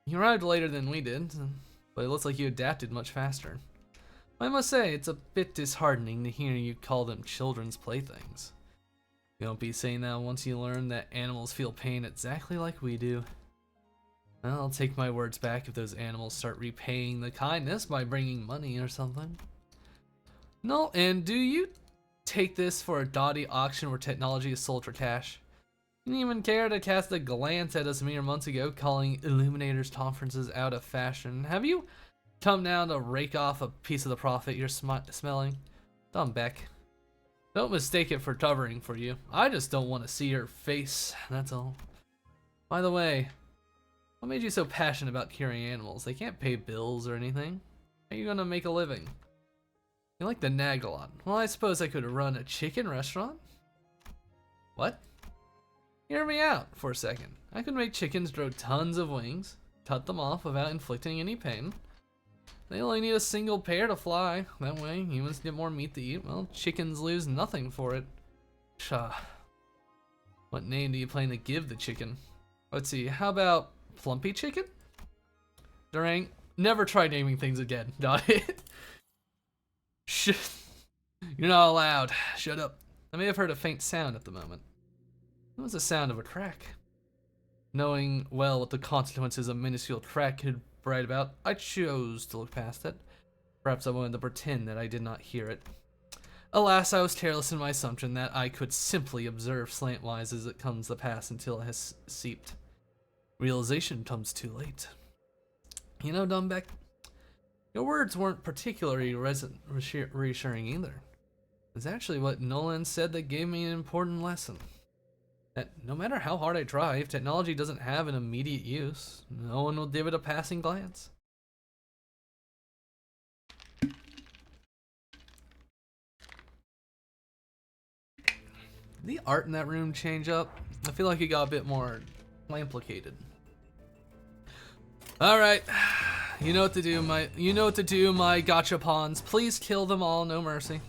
You arrived later than we did, but it looks like you adapted much faster. I must say, it's a bit disheartening to hear you call them children's playthings. You won't be saying that once you learn that animals feel pain exactly like we do. Well, I'll take my words back if those animals start repaying the kindness by bringing money or something. No, and do you take this for a dotty auction where technology is sold for cash? You didn't even care to cast a glance at us mere months ago, calling Illuminators conferences out of fashion. Have you come down to rake off a piece of the profit you're smelling? Dumb Beck. Don't mistake it for covering for you. I just don't want to see your face, that's all. By the way, what made you so passionate about curing animals? They can't pay bills or anything. How are you gonna make a living? You like to nag a lot. Well, I suppose I could run a chicken restaurant? What? Hear me out for a second. I could make chickens grow tons of wings, cut them off without inflicting any pain. They only need a single pair to fly. That way, humans get more meat to eat. Well, chickens lose nothing for it. Pshaw. What name do you plan to give the chicken? Let's see, how about Plumpy Chicken? Durang, never try naming things again. Got it? Shh. You're not allowed. Shut up. I may have heard a faint sound at the moment. It was the sound of a crack. Knowing well what the consequences a minuscule crack could write about, I chose to look past it. Perhaps I wanted to pretend that I did not hear it. Alas, I was careless in my assumption that I could simply observe slantwise as it comes to pass until it has seeped. Realization comes too late. You know, Dumbeck, your words weren't particularly reassuring either. It's actually what Nolan said that gave me an important lesson. That no matter how hard I try, if technology doesn't have an immediate use, no one will give it a passing glance. The art in that room change up? I feel like it got a bit more complicated. All right, you know what to do, my gotcha pawns. Please kill them all, no mercy.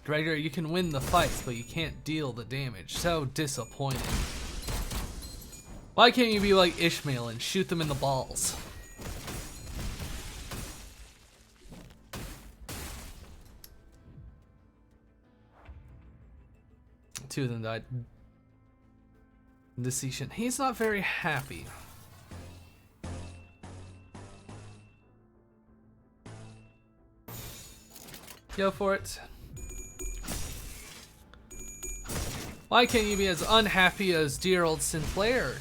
Gregor, you can win the fights, but you can't deal the damage. So disappointing. Why can't you be like Ishmael and shoot them in the balls? Two of them died. Decision. He's not very happy. Go for it. Why can't you be as unhappy as dear old Sinclair?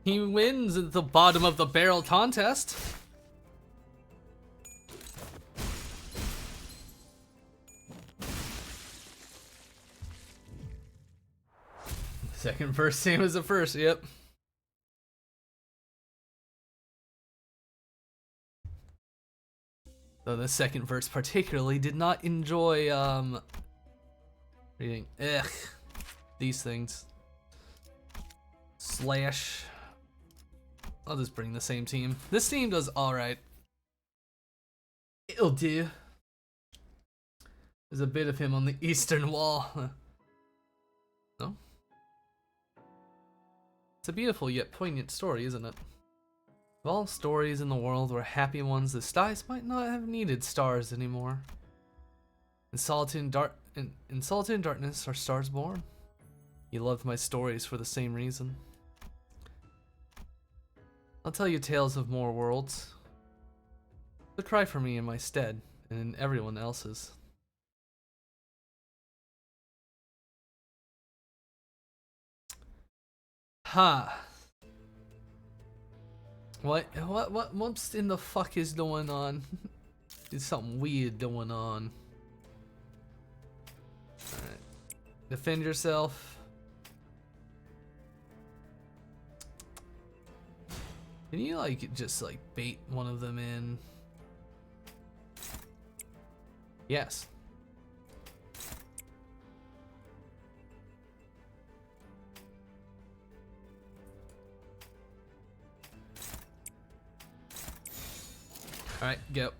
He wins at the bottom of the barrel contest. Second verse, same as the first, yep. Though the second verse particularly did not enjoy reading these things. Slash. I'll just bring the same team. This team does alright. It'll do. There's a bit of him on the eastern wall. No? It's a beautiful yet poignant story, isn't it? Of all stories in the world where happy ones, the skies might not have needed stars anymore. In solitude and darkness are stars born. You loved my stories for the same reason. I'll tell you tales of more worlds. So cry for me in my stead, and in everyone else's. Ha! What in the fuck is going on? There's something weird going on. Alright. Defend yourself. Can you like just like bait one of them in? Yes. Alright, go.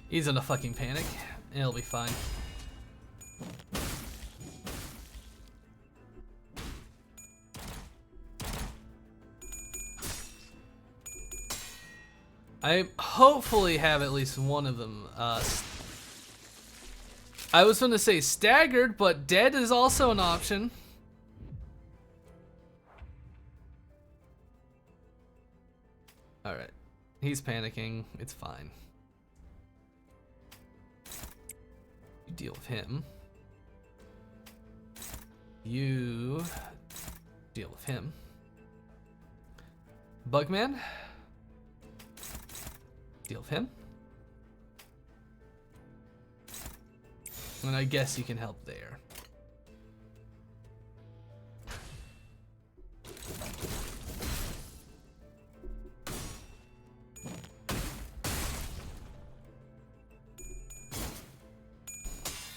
He's in a fucking panic. It'll be fine. I hopefully have at least one of them. I was going to say staggered, but dead is also an option. Alright. He's panicking. It's fine. You deal with him. You deal with him. Bugman. Deal with him. And I guess you can help there.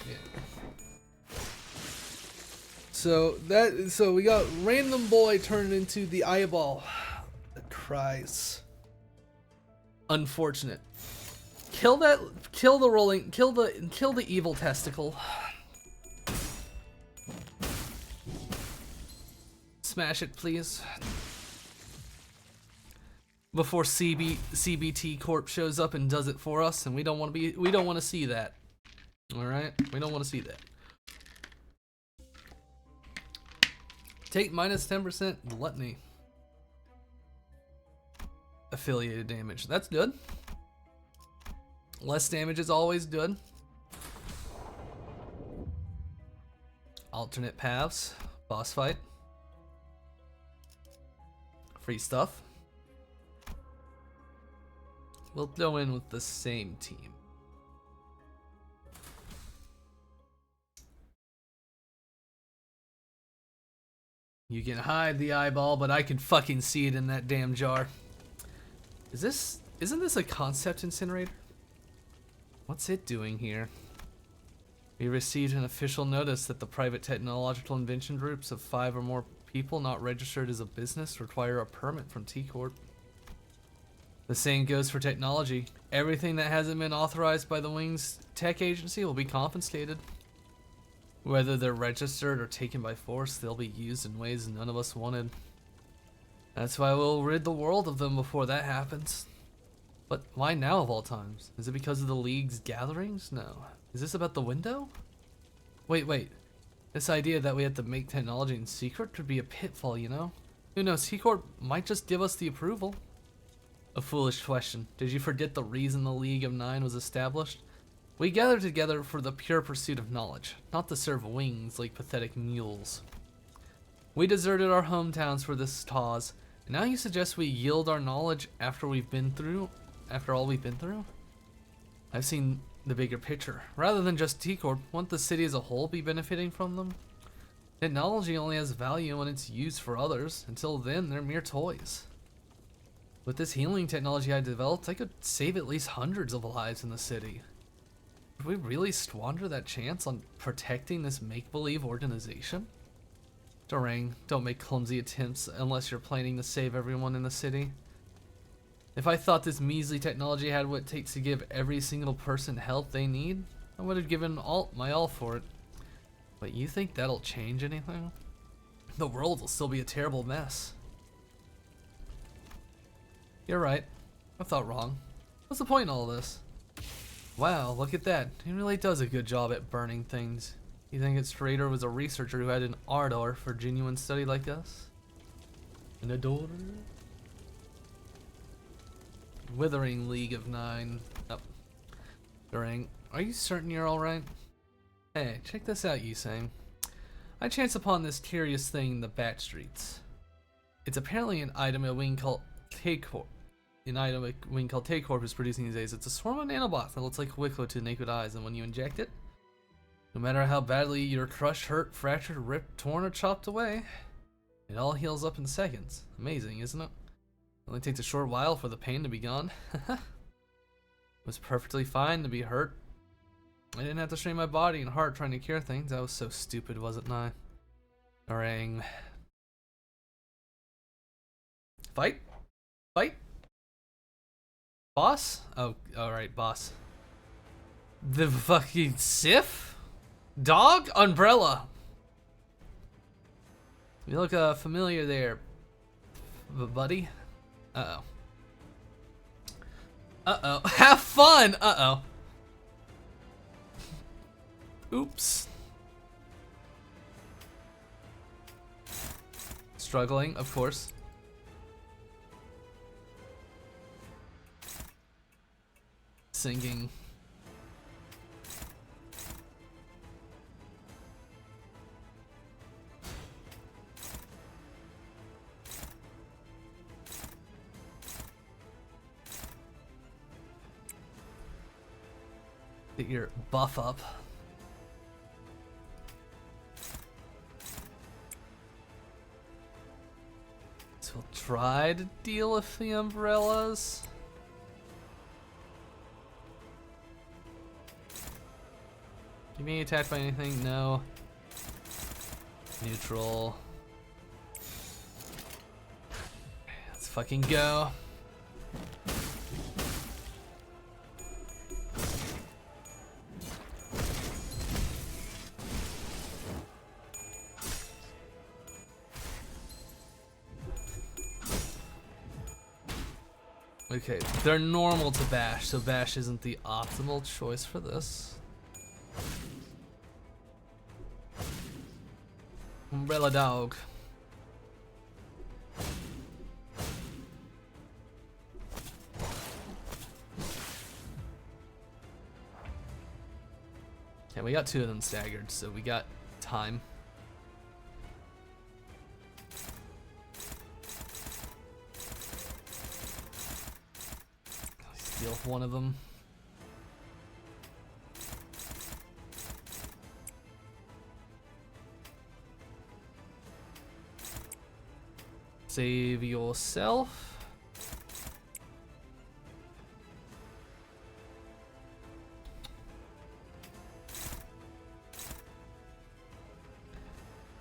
Yeah. So we got random boy turned into the eyeball that cries. Unfortunate. Kill the evil testicle. Smash it, please. Before CBT Corp shows up and does it for us, and we don't want to see that. All right, we don't want to see that. Take minus 10% gluttony. Affiliated damage. That's good. Less damage is always good. Alternate paths. Boss fight. Free stuff. We'll throw in with the same team. You can hide the eyeball, but I can fucking see it in that damn jar. Isn't this a concept incinerator? What's it doing here? We received an official notice that the private technological invention groups of 5 or more people not registered as a business require a permit from T-Corp. The same goes for technology. Everything that hasn't been authorized by the Wings Tech Agency will be confiscated. Whether they're registered or taken by force, they'll be used in ways none of us wanted. That's why we'll rid the world of them before that happens. But why now of all times? Is it because of the League's gatherings? No. Is this about the window? Wait. This idea that we have to make technology in secret could be a pitfall, you know? Who knows, T-Corp might just give us the approval. A foolish question. Did you forget the reason the League of Nine was established? We gathered together for the pure pursuit of knowledge, not to serve wings like pathetic mules. We deserted our hometowns for this cause, and now you suggest we yield our knowledge after all we've been through? I've seen the bigger picture. Rather than just T-Corp, won't the city as a whole be benefiting from them? Technology only has value when it's used for others. Until then, they're mere toys. With this healing technology I developed, I could save at least hundreds of lives in the city. Would we really squander that chance on protecting this make-believe organization? Dorang, don't make clumsy attempts unless you're planning to save everyone in the city. If I thought this measly technology had what it takes to give every single person help they need, I would have given my all for it. But you think that'll change anything? The world will still be a terrible mess. You're right. I thought wrong. What's the point in all this? Wow, look at that. He really does a good job at burning things. You think its creator was a researcher who had an ardor for genuine study like us? An adorer? Withering League of Nine. Oh. During. Are you certain you're alright? Hey, check this out, Yusang. I chanced upon this curious thing in the back streets. It's apparently an item a wing called K-Corp. An item a wing called K-Corp is producing these days. It's a swarm of nanobots that looks like Wicklow to naked eyes, and when you inject it, no matter how badly you're crushed, hurt, fractured, ripped, torn, or chopped away, it all heals up in seconds. Amazing, isn't it? It only takes a short while for the pain to be gone. It was perfectly fine to be hurt. I didn't have to strain my body and heart trying to cure things. I was so stupid, wasn't I? Orang. Fight? Fight? Boss? Oh, alright, boss. The fucking Sif? Dog? Umbrella. You look familiar there, buddy. Uh-oh. Uh-oh. Have fun! Uh-oh. Oops. Struggling, of course. Singing. Get your buff up. So we'll try to deal with the umbrellas. You being attacked by anything? No. Neutral. Let's fucking go. Okay, they're normal to bash, so bash isn't the optimal choice for this. Umbrella dog. Yeah, we got two of them staggered, so we got time. Steal one of them. Save yourself.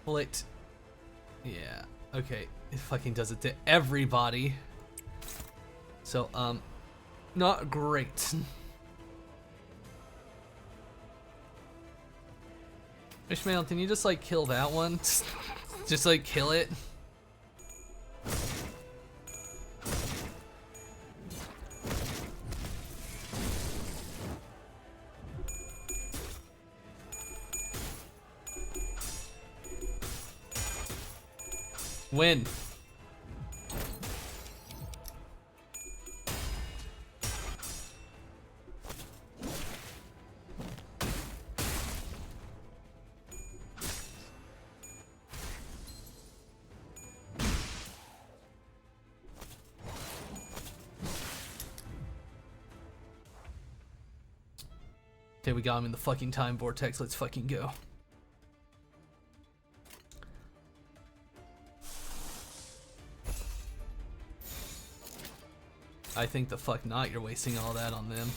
Well, it... Yeah, okay. It fucking does it to everybody. So, not great. Ishmael, can you just, like, kill that one? Just, like, kill it? Win. Okay, we got him in the fucking time vortex. Let's fucking go. I think the fuck not, you're wasting all that on them.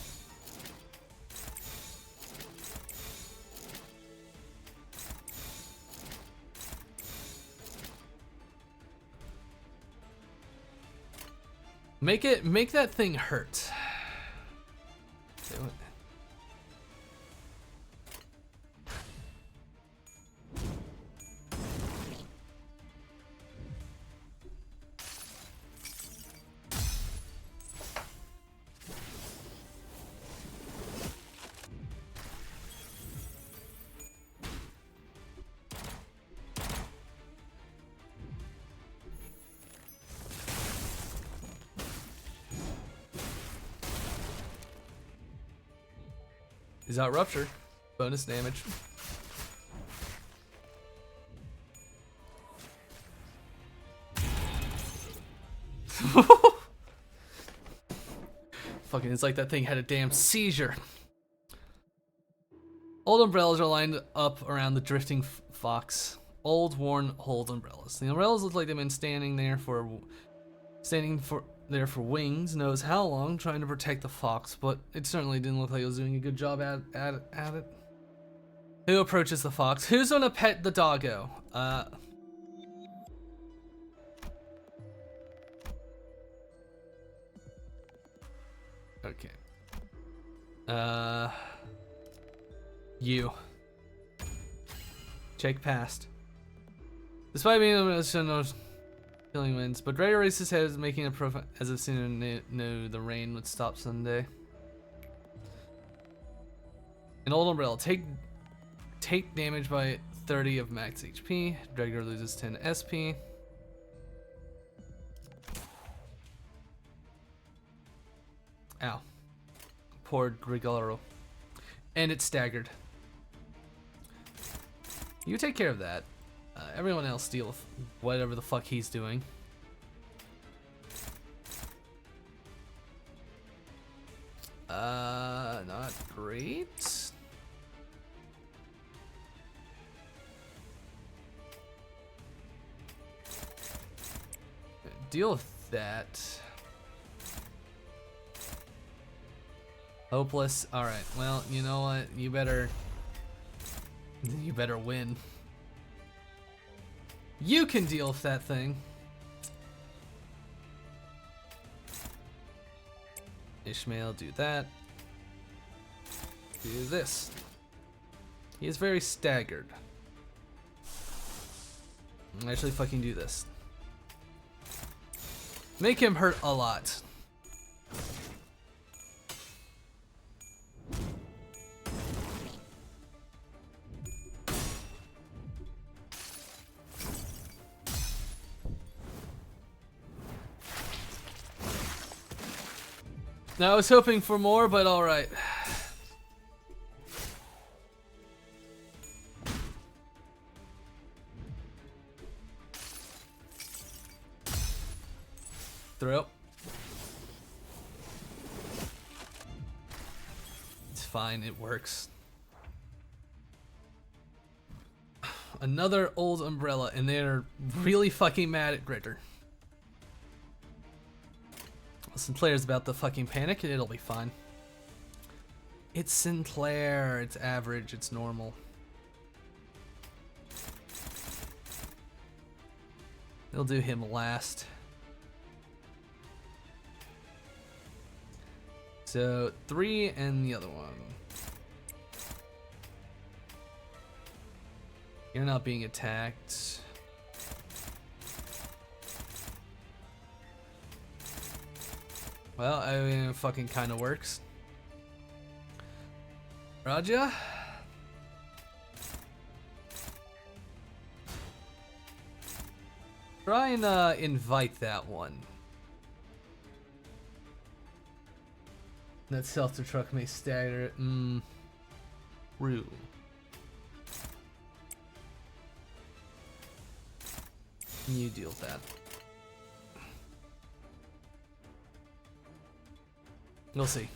Make that thing hurt. Do it. He's out rupture. Bonus damage. Fucking, it's like that thing had a damn seizure. Old umbrellas are lined up around the drifting fox. Old, worn, old umbrellas. The umbrellas look like they've been standing there for wings, knows how long, trying to protect the fox, but it certainly didn't look like it was doing a good job at it. Who approaches the fox? Who's gonna pet the doggo? Okay. You. Check past. Despite being able to know killing winds, but Ray raised his head, making a profile as if soon knew the rain would stop someday. An old umbrella. Take damage by 30 of max HP. Dregger loses 10 SP. Ow. Poor Grigaro. And it's staggered. You take care of that. Everyone else deal with whatever the fuck he's doing. Not great. Deal with that. Hopeless. Alright, well, you know what? You better win. You can deal with that thing. Ishmael, do that. Do this. He is very staggered. Actually, fucking do this. Make him hurt a lot. Now I was hoping for more, but alright. Throw. It's fine, it works. Another old umbrella, and they're really fucking mad at Gritter. Sinclair's about to fucking panic and it'll be fine. It's Sinclair, it's average, it's normal. They'll do him last. So 3 and the other one. You're not being attacked. Well, I mean, it fucking kind of works. Raja? Try and invite that one. That self-destruct may stagger it. Rude. You deal with that. We'll see.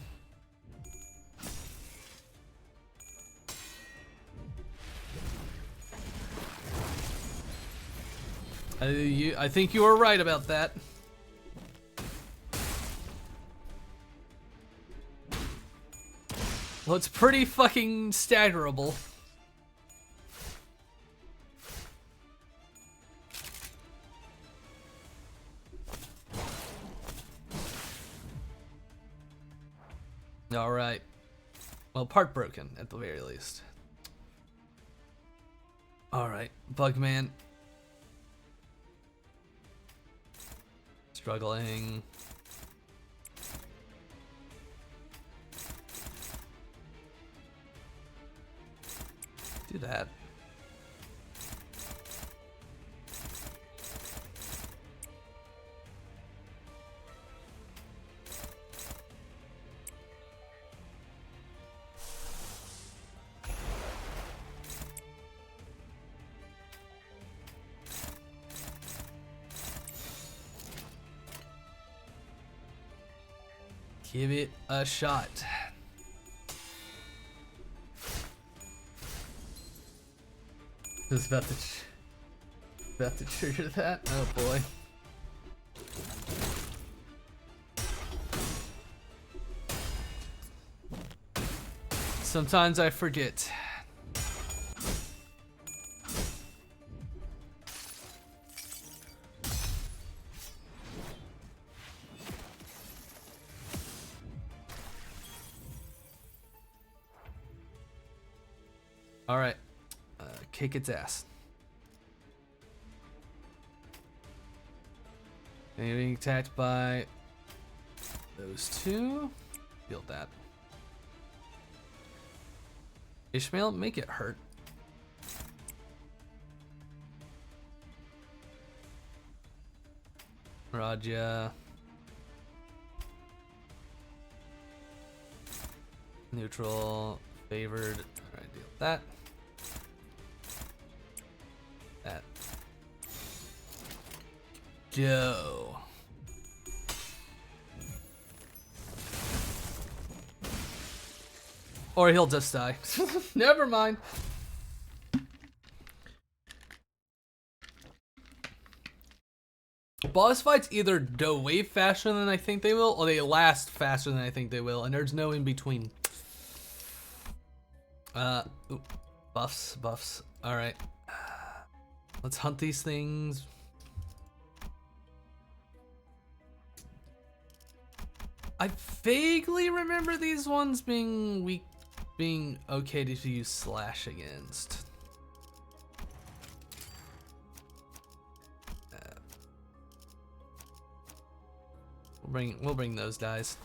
I think you were right about that. Well, it's pretty fucking staggerable. Alright. Well, part broken, at the very least. Alright, Bugman. Struggling. Do that. Give it a shot. Just about to trigger that. Oh boy. Sometimes I forget. All right, kick its ass. And you're being attacked by those two. Feel that. Ishmael, make it hurt. Raja. Neutral, favored. Alright, deal with that. That. Go. Or he'll just die. Never mind. Boss fights either go way faster than I think they will, or they last faster than I think they will, and there's no in between. Ooh, buffs. Alright. Let's hunt these things. I vaguely remember these ones being weak, being okay to use slash against. We'll bring those guys.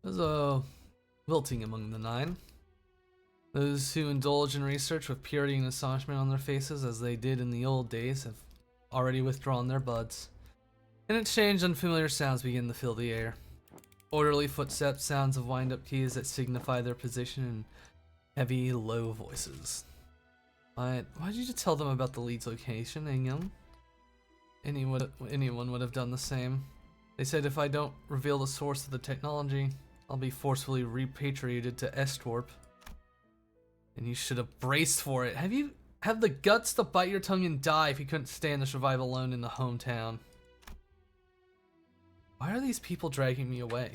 There's a wilting among the nine. Those who indulge in research with purity and astonishment on their faces, as they did in the old days, have already withdrawn their buds. In exchange, unfamiliar sounds begin to fill the air. Orderly footsteps, sounds of wind-up keys that signify their position, and heavy, low voices. Why did you tell them about the lead's location, Ingham? Anyone would have done the same. They said if I don't reveal the source of the technology, I'll be forcefully repatriated to Estorp. And you should have braced for it. Have the guts to bite your tongue and die if you couldn't stand to survive alone in the hometown. Why are these people dragging me away?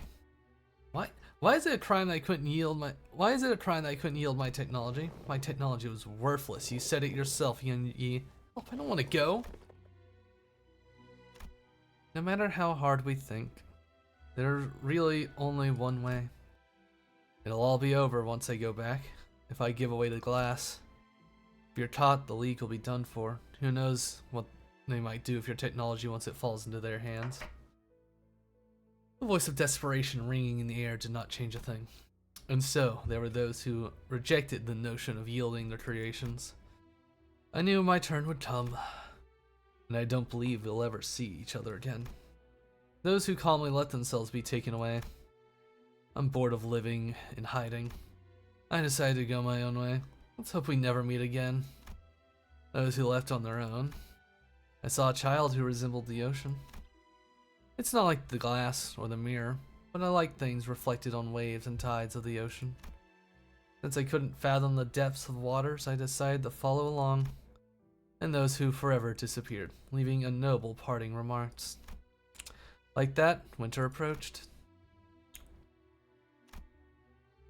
Why is it a crime that I couldn't yield my technology? My technology was worthless. You said it yourself, Yin Yi. Oh, I don't want to go. No matter how hard we think, there's really only one way. It'll all be over once I go back, if I give away the glass. If you're caught, the League will be done for. Who knows what they might do if your technology once it falls into their hands. The voice of desperation ringing in the air did not change a thing. And so, there were those who rejected the notion of yielding their creations. I knew my turn would come, and I don't believe we'll ever see each other again. Those who calmly let themselves be taken away. I'm bored of living in hiding. I decided to go my own way. Let's hope we never meet again. Those who left on their own. I saw a child who resembled the ocean. It's not like the glass or the mirror, but I like things reflected on waves and tides of the ocean. Since I couldn't fathom the depths of waters, I decided to follow along, and those who forever disappeared, leaving a noble parting remarks. Like that, winter approached.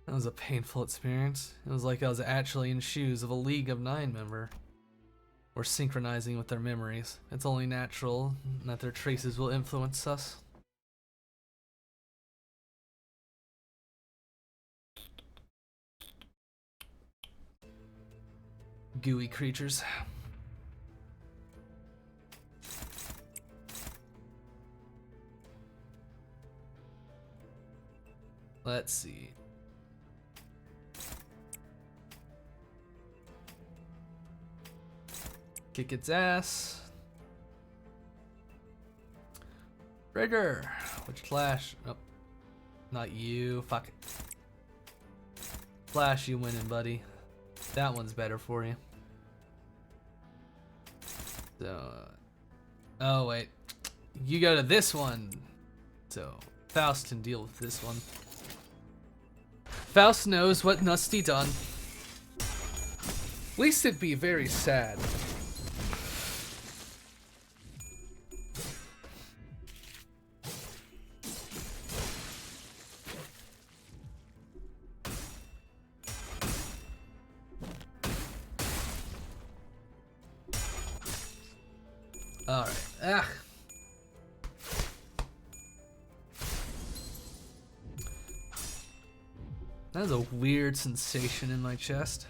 That was a painful experience. It was like I was actually in shoes of a League of Nine member. We're synchronizing with their memories. It's only natural that their traces will influence us. Gooey creatures. Let's see. Kick its ass. Rigger. Which Flash? Oh, not you. Fuck it. Flash, you winning, buddy. That one's better for you. So, Oh wait, you go to this one. So Faust can deal with this one. Faust knows what must be done. At least it'd be very sad. Alright. Ah. That was a weird sensation in my chest.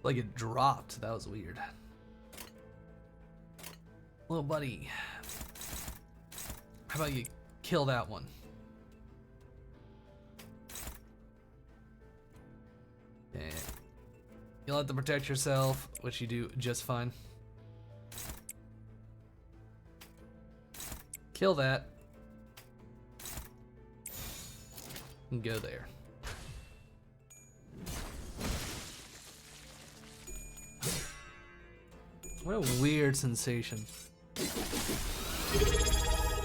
Like it dropped. That was weird. Little buddy. How about you kill that one? Okay. You'll have to protect yourself, which you do just fine. Kill that. And go there. What a weird sensation.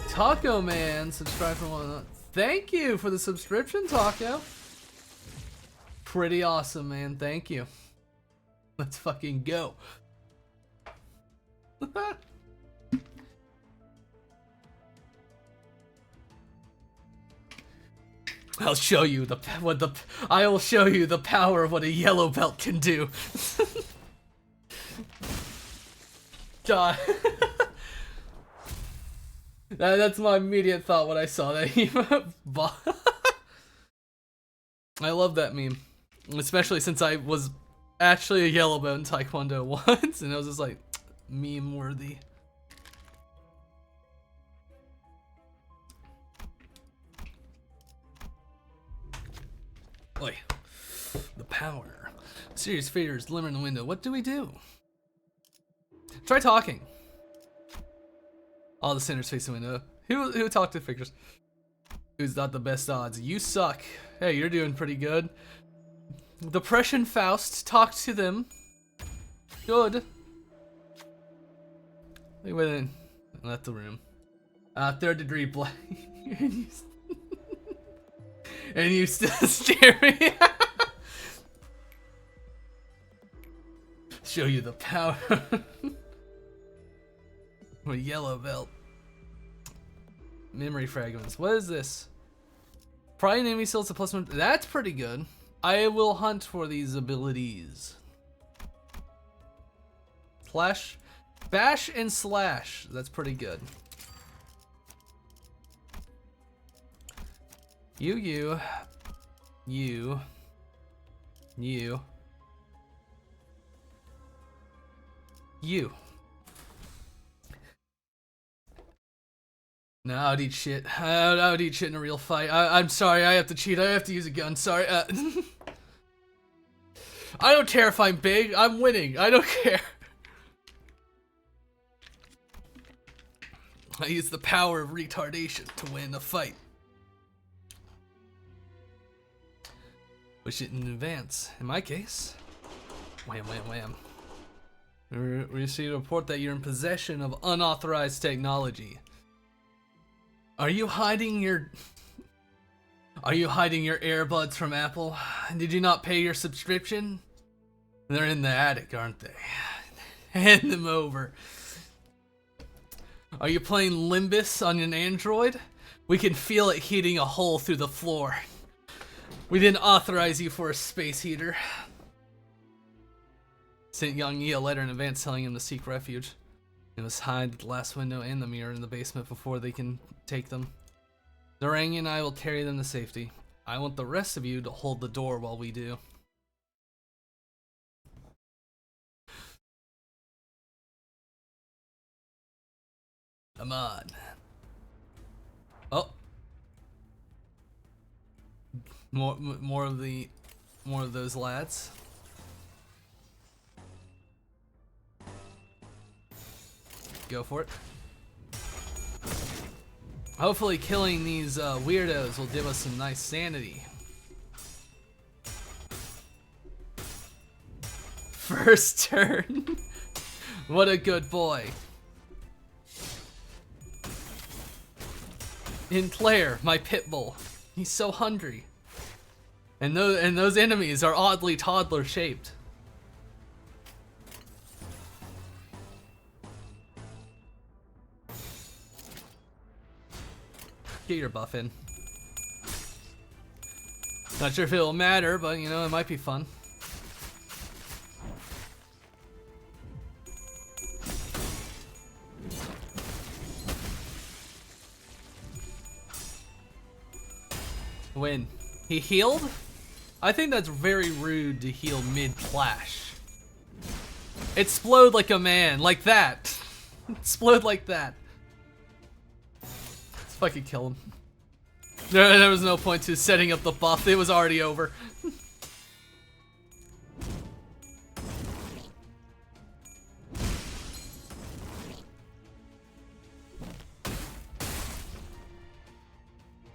Taco Man, subscribe for 1 month. Thank you for the subscription, Taco. Pretty awesome, man. Thank you. Let's fucking go. I'll show you I will show you the power of what a yellow belt can do. God. That's my immediate thought when I saw that emote. I love that meme, especially since I was actually a yellow belt in Taekwondo once, and it was just like meme worthy. Oi. The power. Serious figures limit in the window. What do we do? Try talking. All the sinners face the window. Who talked to figures? Who's got the best odds? You suck. Hey, you're doing pretty good. Depression Faust, talk to them. Good. Wait, wait, left the room. Third degree black. And you still stare me. Show you the power. A yellow belt. Memory fragments. What is this? Pry an enemy still to +1. That's pretty good. I will hunt for these abilities. Slash, bash, and slash. That's pretty good. You. No, I would eat shit. I would eat shit in a real fight. I'm sorry, I have to cheat. I have to use a gun. Sorry. I don't care if I'm big. I'm winning. I don't care. I use the power of retardation to win a fight. Wish it in advance. In my case, wham, wham, wham. We received a report that you're in possession of unauthorized technology. Are you hiding your earbuds from Apple? Did you not pay your subscription? They're in the attic, aren't they? Hand them over. Are you playing Limbus on an Android? We can feel it heating a hole through the floor. We didn't authorize you for a space heater. Sent Young Yi a letter in advance telling him to seek refuge. You must hide the glass window and the mirror in the basement before they can take them. Durangi and I will carry them to safety. I want the rest of you to hold the door while we do. Come on. Oh. More of those lads. Go for it. Hopefully killing these weirdos will give us some nice sanity. First turn. What a good boy. In Claire, my pit bull. He's so hungry. And those enemies are oddly toddler shaped. Get your buff in. Not sure if it'll matter, but you know, it might be fun. Win. He healed? I think that's very rude to heal mid-clash. Explode like a man, like that. Explode like that. Let's fucking kill him. There was no point to setting up the buff, it was already over.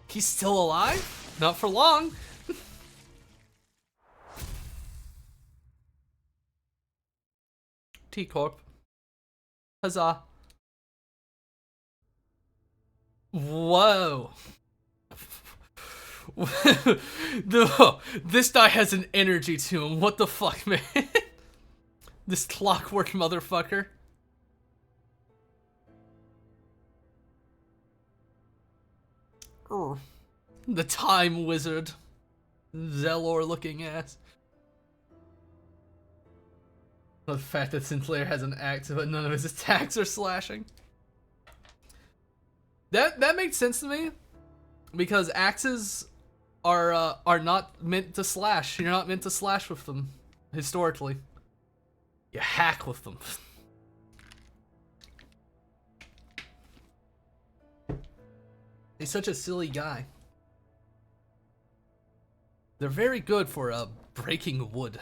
He's still alive? Not for long. T-Corp. Huzzah. Whoa. No, this guy has an energy to him. What the fuck, man? This clockwork motherfucker. The time wizard. Zelor looking ass. The fact that Sinclair has an axe but none of his attacks are slashing. That makes sense to me. Because axes are not meant to slash. You're not meant to slash with them, historically. You hack with them. He's such a silly guy. They're very good for breaking wood.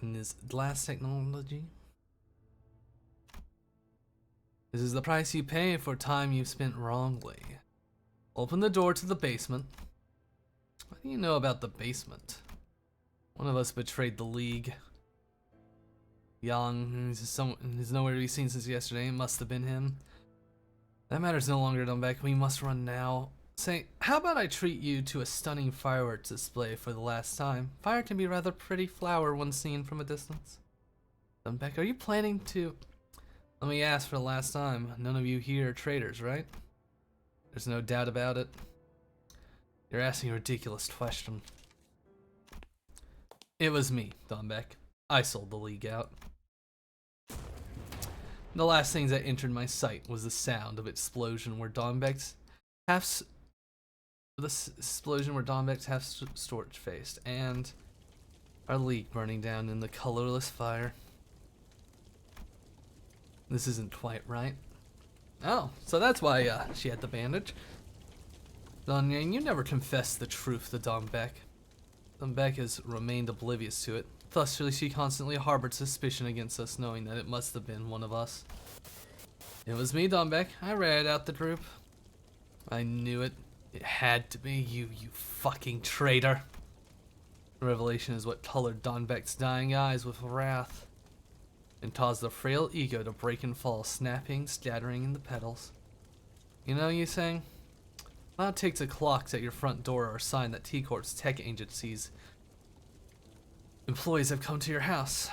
And this glass technology. This is the price you pay for time you've spent wrongly. Open the door to the basement. What do you know about the basement? One of us betrayed the League. Young, he's nowhere to be seen since yesterday. It must have been him. That matter's no longer done back. We must run now. Say, how about I treat you to a stunning fireworks display for the last time? Fire can be a rather pretty flower when seen from a distance. Dunbeck, are you planning to... Let me ask for the last time. None of you here are traitors, right? There's no doubt about it. You're asking a ridiculous question. It was me, Dunbeck. I sold the League out. The last things that entered my sight was the sound of explosion where Donbeck's half storage faced, and our League burning down in the colorless fire. This isn't quite right. Oh, so that's why she had the bandage. Donyan, you never confessed the truth to Donbeck. Donbeck has remained oblivious to it. Thus, she constantly harbored suspicion against us, knowing that it must have been one of us. It was me, Donbeck. I ratted out the group. I knew it. It had to be you fucking traitor. The revelation is what colored Donbeck's dying eyes with wrath, and caused the frail ego to break and fall, snapping, scattering in the petals. You know, you saying? I'll take the clocks at your front door are a sign that T-Corp's tech agency's employees have come to your house.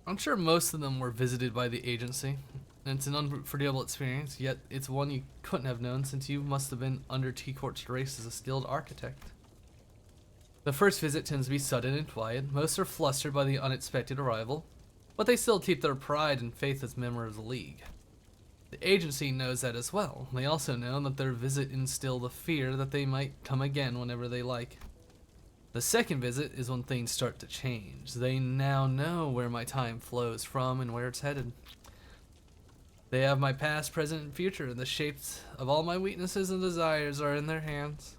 I'm sure most of them were visited by the agency, and it's an unforgettable experience, yet it's one you couldn't have known since you must have been under T-Corp's grace as a skilled architect. The first visit tends to be sudden and quiet. Most are flustered by the unexpected arrival, but they still keep their pride and faith as members of the League. The agency knows that as well. They also know that their visit instilled the fear that they might come again whenever they like. The second visit is when things start to change. They now know where my time flows from and where it's headed. They have my past, present, and future, and the shapes of all my weaknesses and desires are in their hands.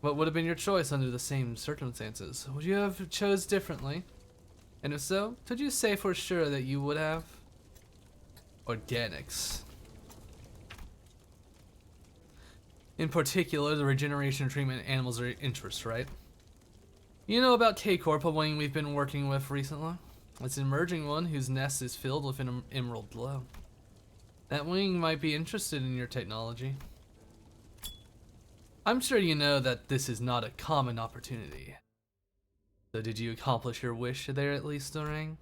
What would have been your choice under the same circumstances? Would you have chose differently? And if so, could you say for sure that you would have? Organics. In particular, the regeneration treatment animals are interest, right? You know about K-Corp, a wing we've been working with recently? It's an emerging one whose nest is filled with an emerald glow. That wing might be interested in your technology. I'm sure you know that this is not a common opportunity. So did you accomplish your wish there at least, Orang?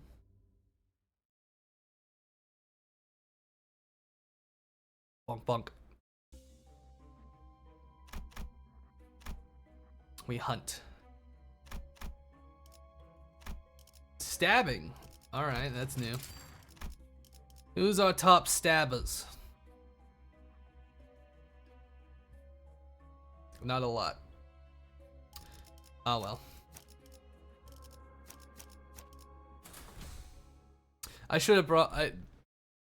Bonk bonk. We hunt. Stabbing. Alright, that's new. Who's our top stabbers? Not a lot. Oh well. I should have brought...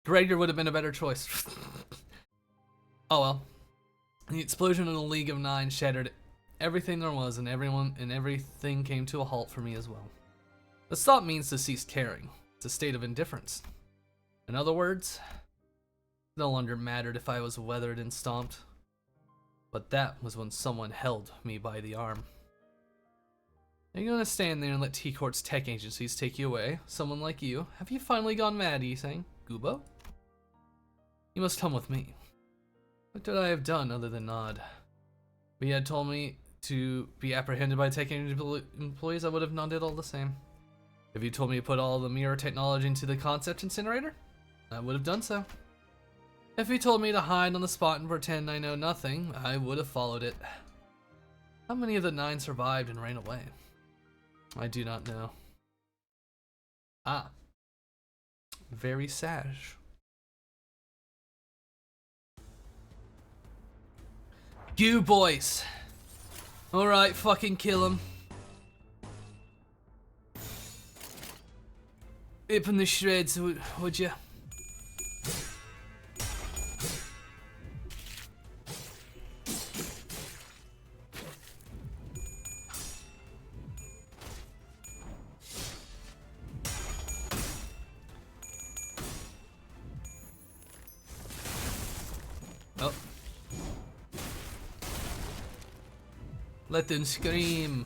Gregor would have been a better choice. Oh well. The explosion in the League of Nine shattered everything there was, and everything came to a halt for me as well. The stop means to cease caring. It's a state of indifference. In other words, it no longer mattered if I was weathered and stomped. But that was when someone held me by the arm. Are you gonna stand there and let T-Court's tech agencies take you away? Someone like you? Have you finally gone mad, Isang? Gubo? You must come with me. What did I have done other than nod? If you had told me to be apprehended by tech agency employees, I would have nodded all the same. If you told me to put all the mirror technology into the concept incinerator, I would have done so. If you told me to hide on the spot and pretend I know nothing, I would have followed it. How many of the 9 survived and ran away? I do not know. Ah. Very sage. You boys. Alright, fucking kill him. Rip him to shreds, would you? Oh. Let them scream.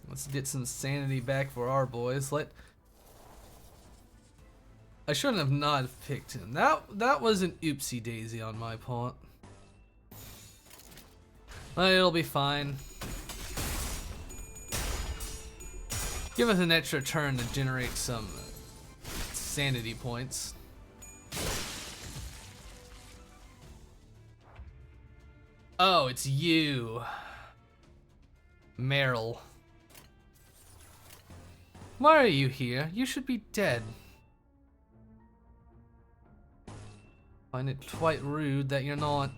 Let's get some sanity back for our boys. I shouldn't have not picked him. That was an oopsie daisy on my part. But it'll be fine. Give us an extra turn to generate some sanity points. Oh, it's you, Meryl. Why are you here? You should be dead. Find it quite rude that you're not.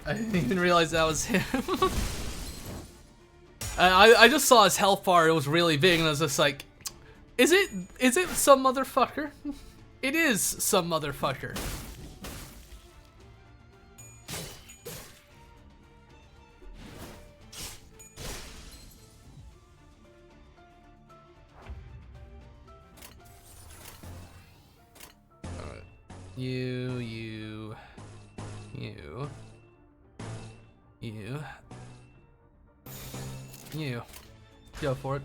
I didn't even realize that was him. I just saw his health bar, it was really big, and I was just like, is it some motherfucker? It is some motherfucker. Alright. You. Go for it.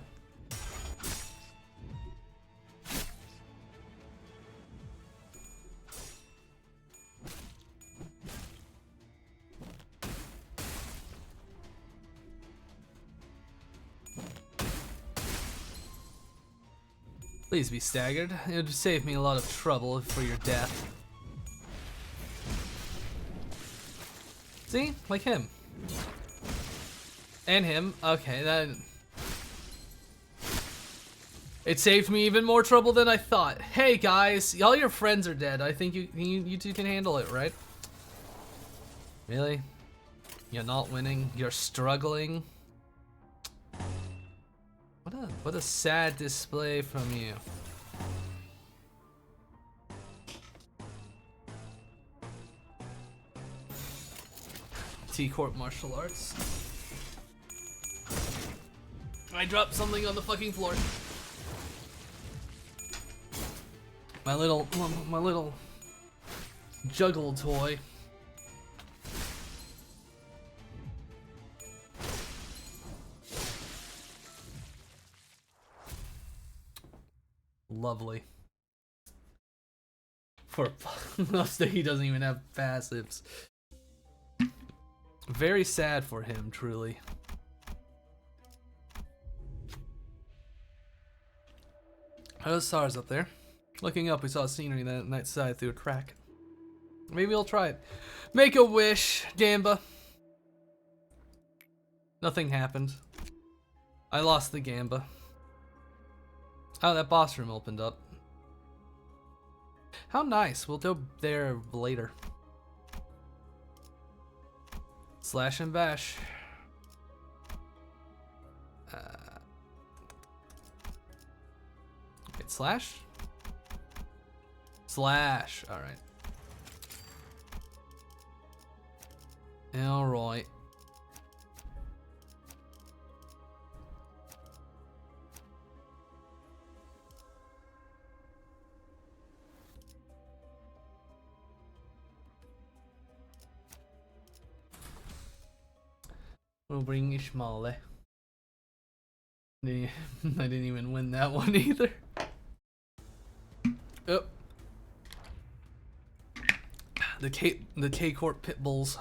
Please be staggered. It would save me a lot of trouble for your death. See? Like him. And him. Okay, that... It saved me even more trouble than I thought. Hey guys, all your friends are dead. I think you two can handle it, right? Really? You're not winning? You're struggling? What a sad display from you. T-Corp martial arts. I dropped something on the fucking floor. My little juggle toy. Lovely. For us that he doesn't even have passives. Very sad for him, truly. Those stars up there. Looking up, we saw scenery that night side through a crack. Maybe we'll try it. Make a wish, Gamba. Nothing happened. I lost the Gamba. Oh, that boss room opened up. How nice. We'll go there later. Slash and bash. Wait, slash? Slash. Alright. Alright. We'll bring Ishmael. I didn't even win that one either. Oh. The K-Corp pit bulls.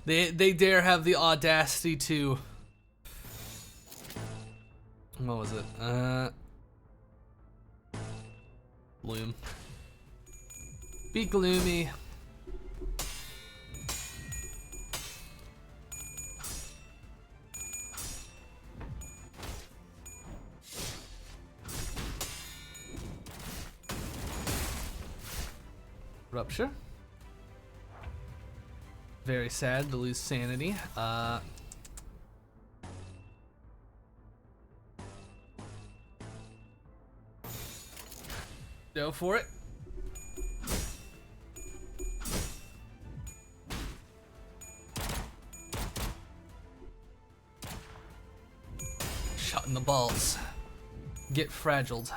They dare have the audacity to. What was it? Bloom. Be gloomy. Rupture. Very sad to lose sanity. Go for it. Shot in the balls. Get fragiled.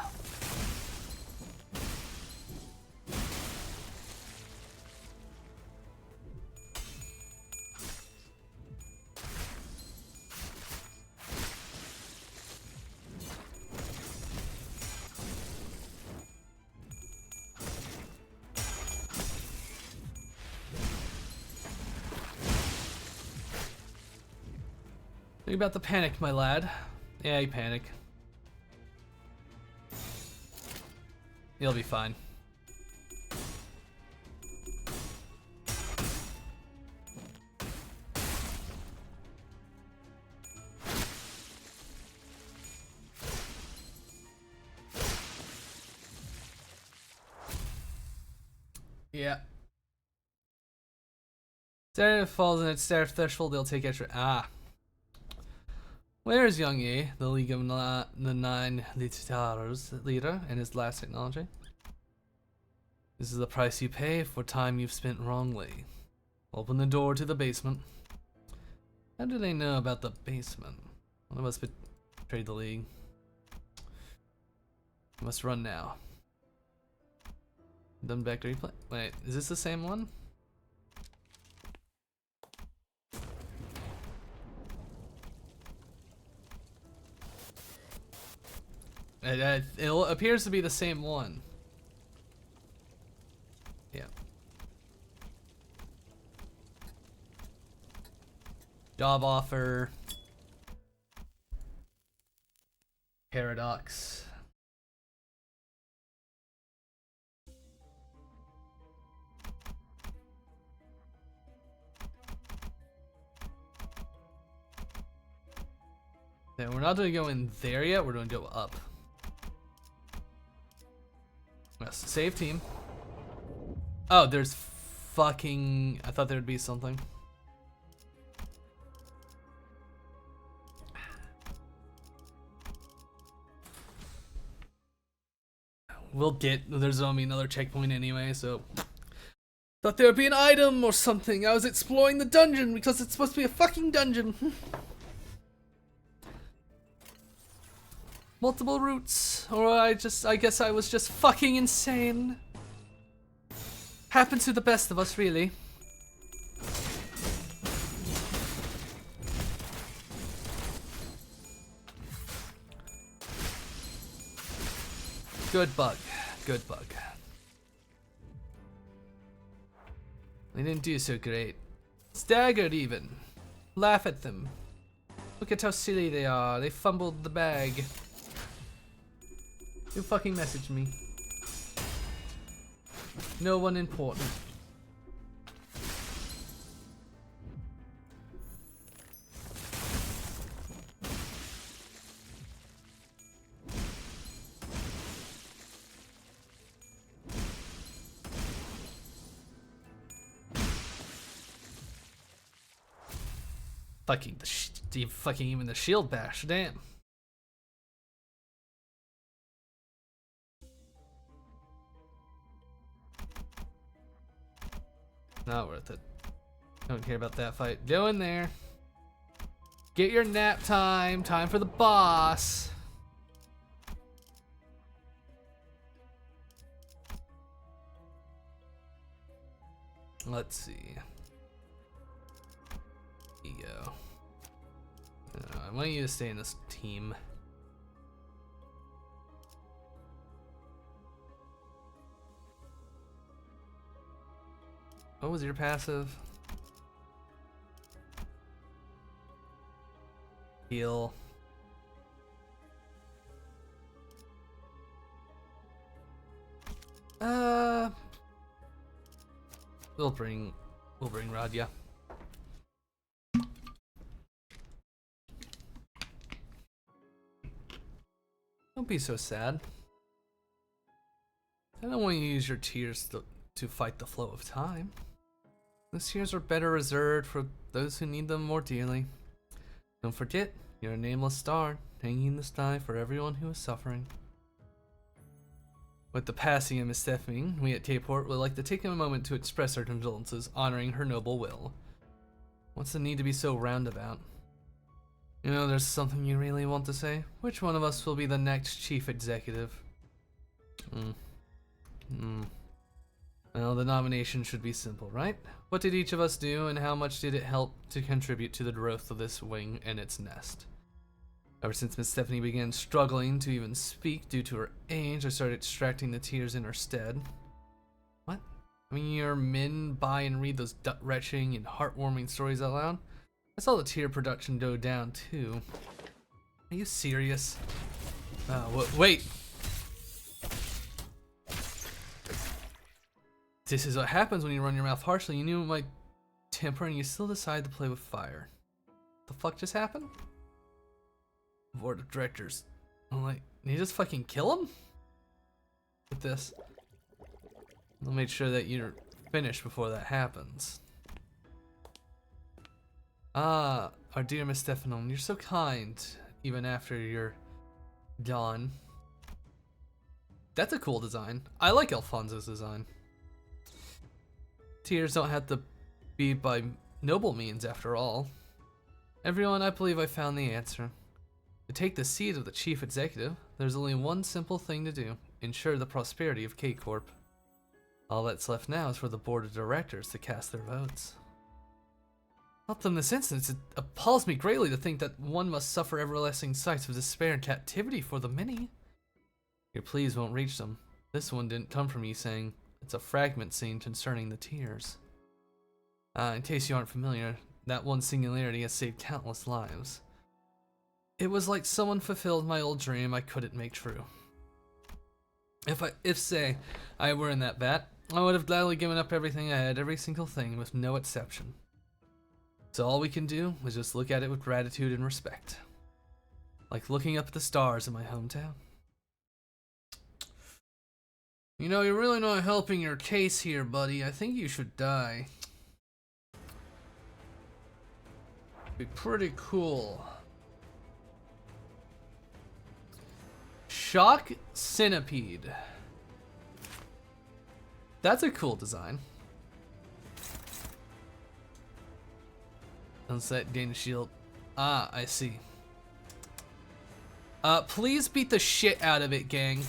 Think about the panic, my lad. Yeah, you panic. You'll be fine. Yeah. If falls in its stair threshold, they'll take extra. Ah. Where's Young Ye, the League of the Nine Litars leader, and his last technology? This is the price you pay for time you've spent wrongly. Open the door to the basement. How do they know about the basement? One of us betrayed the League. We must run now. Done back to replay. Wait, is this the same one? It appears to be the same one. Yeah. Job offer. Paradox. Yeah, we're not going to go in there yet. We're going to go up. Yes, save team. Oh, there's fucking. I thought there'd be something. We'll get. There's only another checkpoint anyway, so Thought there would be an item or something. I was exploring the dungeon because it's supposed to be a fucking dungeon. Multiple routes. Or I guess I was just fucking insane. Happens to the best of us, really. Good bug. Good bug. They didn't do so great. Staggered even. Laugh at them. Look at how silly they are. They fumbled the bag. Who fucking messaged me? No one important. Fucking fucking even the shield bash, damn. Not worth it. Don't care about that fight. Go in there. Get your nap time. Time for the boss. Let's see. Here you go. I want you to stay in this team. What was your passive? Heal. We'll bring Radya. Don't be so sad. I don't want you to use your tears to fight the flow of time. Those tears are better reserved for those who need them more dearly. Don't forget, you're a nameless star, hanging in the sky for everyone who is suffering. With the passing of Miss Stephanie, we at K-Port would like to take a moment to express our condolences, honoring her noble will. What's the need to be so roundabout? You know, there's something you really want to say? Which one of us will be the next chief executive? Well, the nomination should be simple, right? What did each of us do, and how much did it help to contribute to the growth of this wing and its nest? Ever since Miss Stephanie began struggling to even speak due to her age, I started extracting the tears in her stead. What? I mean, your men buy and read those gut-wrenching and heartwarming stories out loud? I saw the tear production go down, too. Are you serious? Wait! This is what happens when you run your mouth harshly. You knew my temper and you still decide to play with fire. The fuck just happened? Board of directors. I'm like, did you just fucking kill him? With this. I'll make sure that you're finished before that happens. Ah, our dear Miss Stefano, you're so kind, even after you're gone. That's a cool design. I like Alfonso's design. Tears don't have to be by noble means, after all. Everyone, I believe I found the answer. To take the seat of the chief executive, there's only one simple thing to do: ensure the prosperity of K-Corp. All that's left now is for the board of directors to cast their votes. Not in this instance, it appalls me greatly to think that one must suffer everlasting sights of despair and captivity for the many. Your pleas won't reach them. This one didn't come from me saying, it's a fragment scene concerning the tears. In case you aren't familiar, that one singularity has saved countless lives. It was like someone fulfilled my old dream I couldn't make true. If say, I were in that bat, I would have gladly given up everything I had, every single thing, with no exception. So all we can do is just look at it with gratitude and respect. Like looking up at the stars in my hometown. You know, you're really not helping your case here, buddy. I think you should die. Be pretty cool. Shock Centipede. That's a cool design. Unset, gain a shield. Ah, I see. Please beat the shit out of it, gang.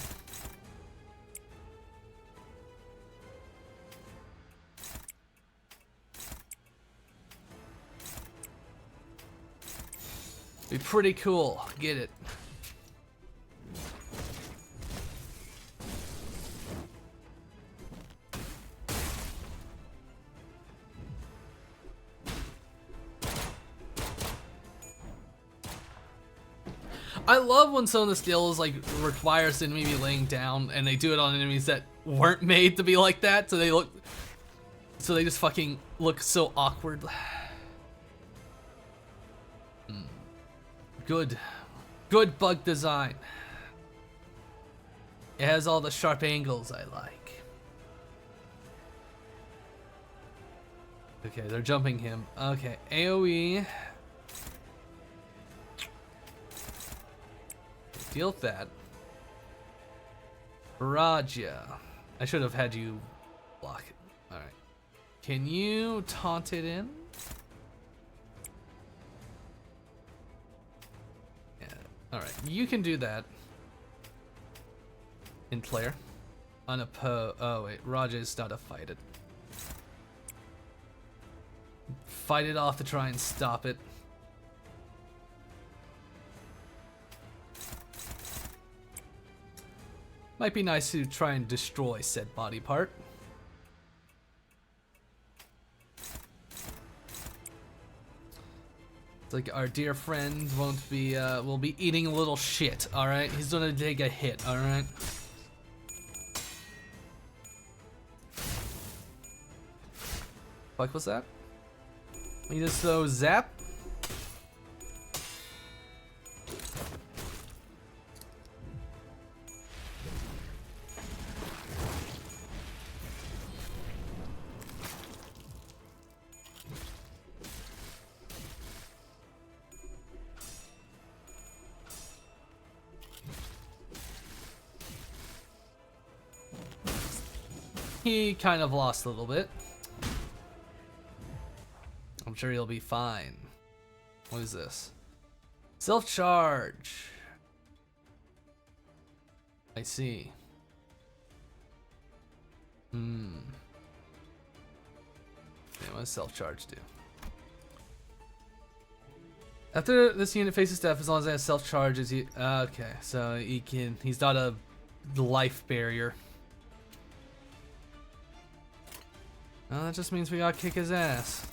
Be pretty cool. Get it. I love when some of the skills like requires the enemy to be laying down, and they do it on enemies that weren't made to be like that, so they just fucking look so awkward. Good bug design. It has all the sharp angles I like. Okay, they're jumping him. Okay, AoE. Deal with that. Raja. I should have had you block it. Alright. Can you taunt it in? Yeah. Alright, you can do that. In player. Unopposed. Oh wait, Raja is not to fight it. Fight it off to try and stop it. Might be nice to try and destroy said body part. It's like our dear friend won't be, will be eating a little shit, alright? He's gonna take a hit, alright? Fuck was that? He just so zap? He kind of lost a little bit. I'm sure he'll be fine. What is this? Self-charge. I see. Yeah, what does self-charge do? After this unit faces death, as long as it has self-charge, okay, so he's not a life barrier. Well, that just means we gotta kick his ass.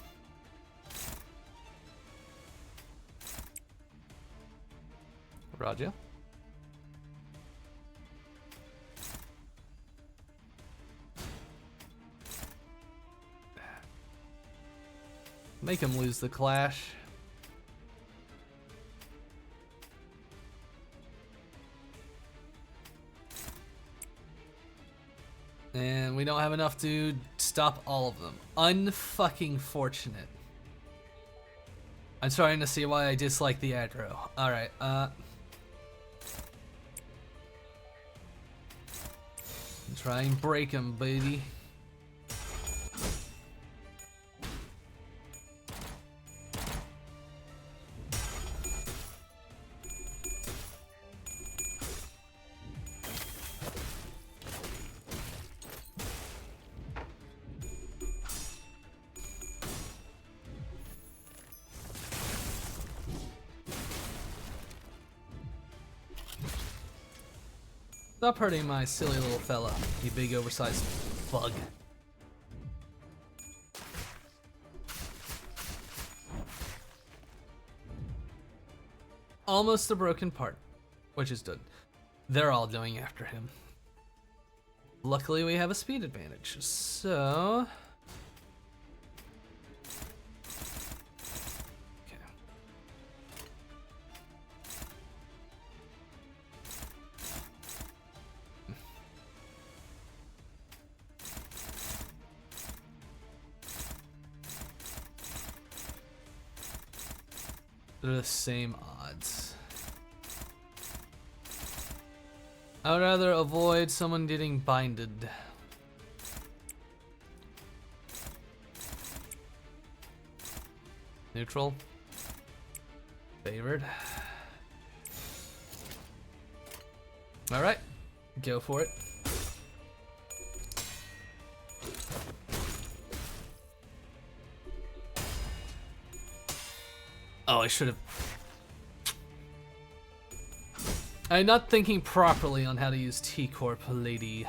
Raja. Make him lose the clash. And we don't have enough to stop all of them. Unfucking fortunate. I'm starting to see why I dislike the aggro. Alright, try and break him, baby. Stop hurting my silly little fella, you big oversized bug. Almost a broken part, which is good. They're all going after him. Luckily we have a speed advantage, so... They're the same odds. I would rather avoid someone getting binded. Neutral. Favored. Alright. Go for it. Oh, I should have. I'm not thinking properly on how to use T-Corp, lady.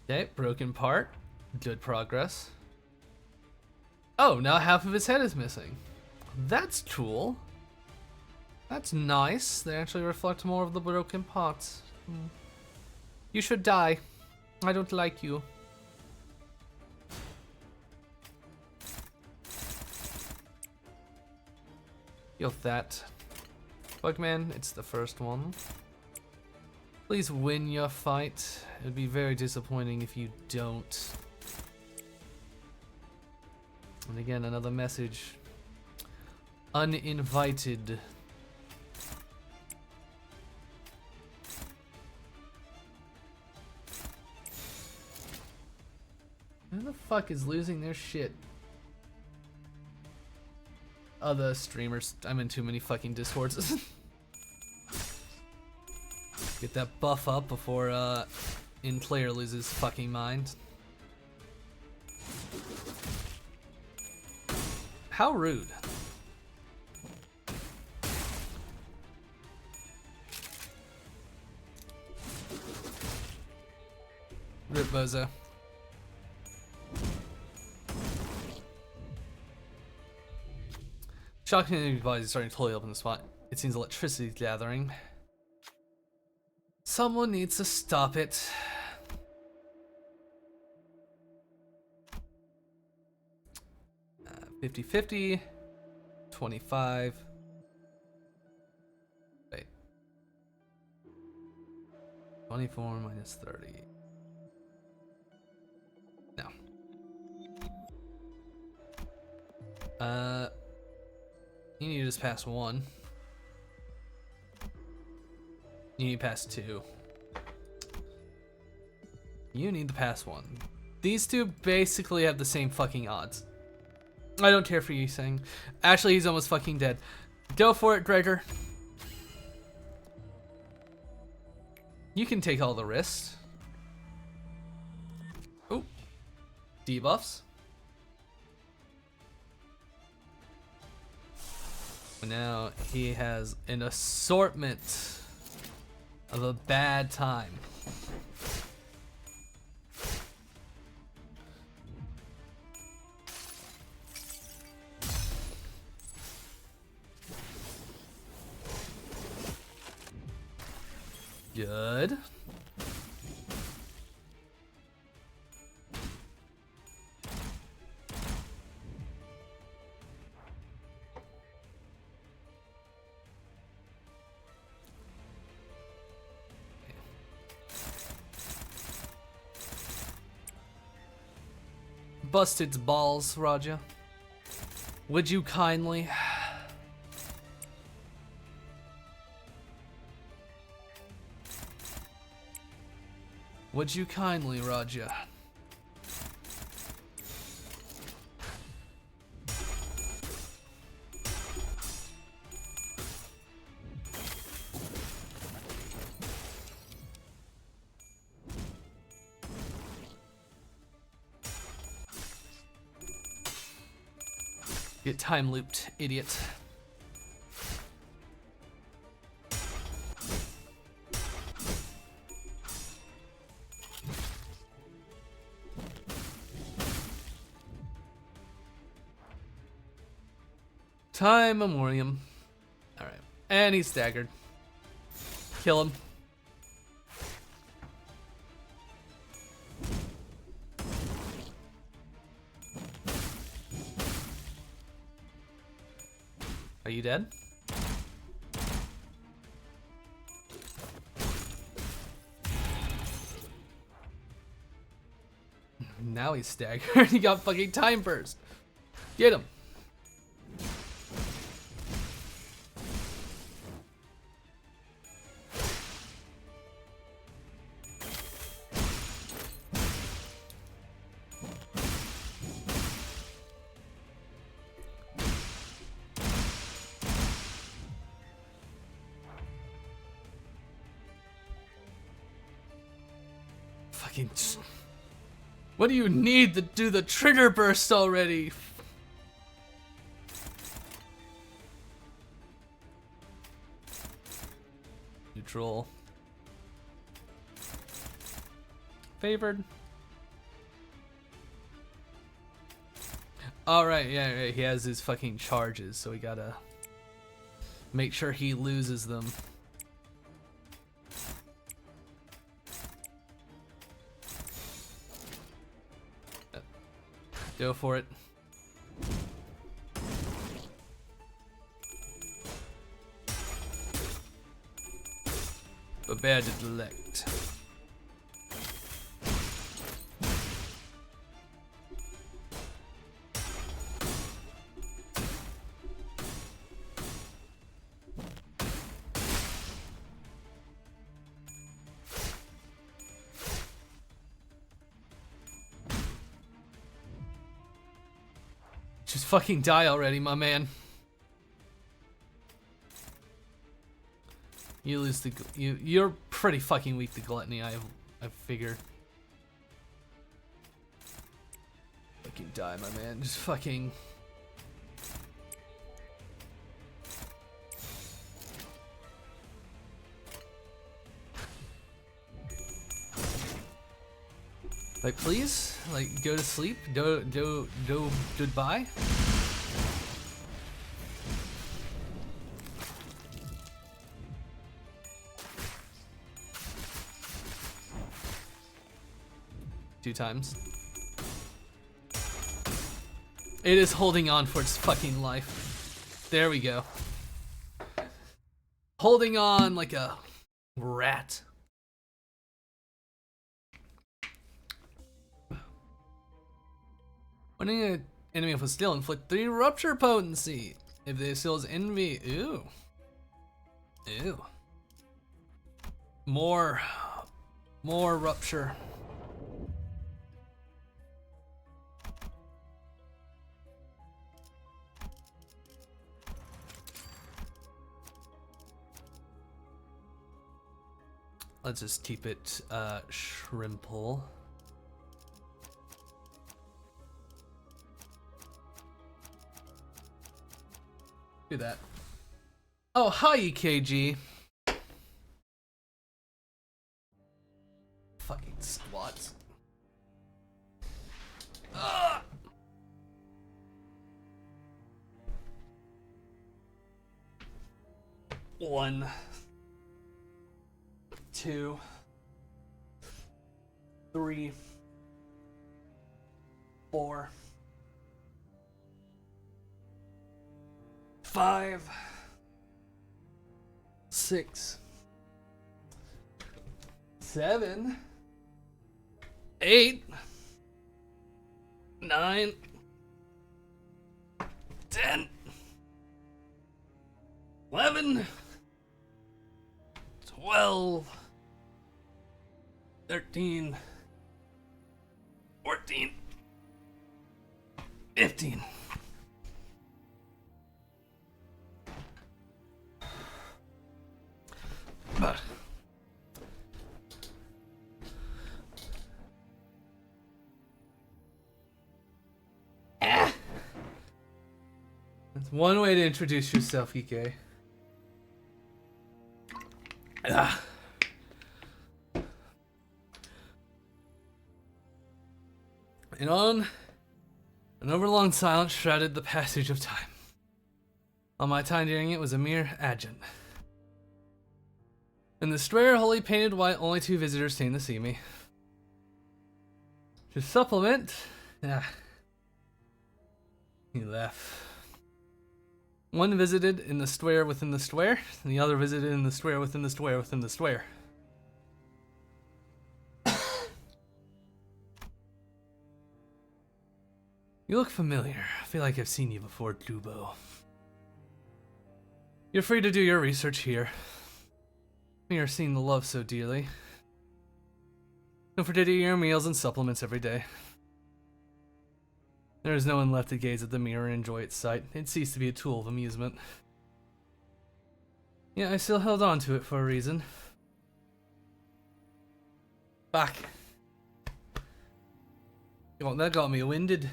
Okay, broken part. Good progress. Oh, now half of his head is missing. That's cool. That's nice. They actually reflect more of the broken parts. You should die. I don't like you. Heal that. Bugman, it's the first one. Please win your fight. It would be very disappointing if you don't. And again, another message. Uninvited. Who the fuck is losing their shit? Other streamers. I'm in too many fucking discords. Get that buff up before in-player loses fucking mind. How rude. Rip Bozo. Shocking bodies starting to totally open the spot. It seems electricity is gathering. Someone needs to stop it. Uh, 50-50. 25. Wait. 24 minus 30. No. You need to just pass 1. You need to pass 2. You need to pass 1. These two basically have the same fucking odds. I don't care for you saying. Actually, he's almost fucking dead. Go for it, Gregor. You can take all the risks. Oh. Debuffs. Now he has an assortment of a bad time. Good. Bust its balls, Raja. Would you kindly? Would you kindly, Raja? Get time looped, idiot. Time memoriam. Alright. And he's staggered. Kill him. Are you dead? Now he's staggered. He got fucking time burst. Get him. fucking... What do you need to do the trigger burst already? Neutral. Favored. Alright, yeah, right. He has his fucking charges, so we gotta make sure he loses them. Go for it. Prepare to delect. Just fucking die already, my man. You lose the you're pretty fucking weak to gluttony. I figure. Fucking die, my man. Just fucking. Like, please, like, go to sleep. Do goodbye. Two times. It is holding on for its fucking life. There we go. Holding on like a rat. When an enemy was still inflict 3 rupture potency. If they still envy, ooh. Ew. More rupture. Let's just keep it shrimple. Do that. Oh, hi, EKG. Fucking squats. Ugh. One. 2, 3, 4, 5, 6, 7, 8, 9, 10, 11, 12, 13, 14, 15. That's one way to introduce yourself, EK. And on an overlong silence shrouded the passage of time. All my time during it was a mere adjunct. In the square, wholly painted white, only 2 visitors came to see me. To supplement, he left. One visited in the square within the square, and the other visited in the square within the square within the square. You look familiar. I feel like I've seen you before, Kubo. You're free to do your research here. We are seeing the love so dearly. Don't forget to eat your meals and supplements every day. There is no one left to gaze at the mirror and enjoy its sight. It ceased to be a tool of amusement. Yeah, I still held on to it for a reason. Back. Oh, that got me winded.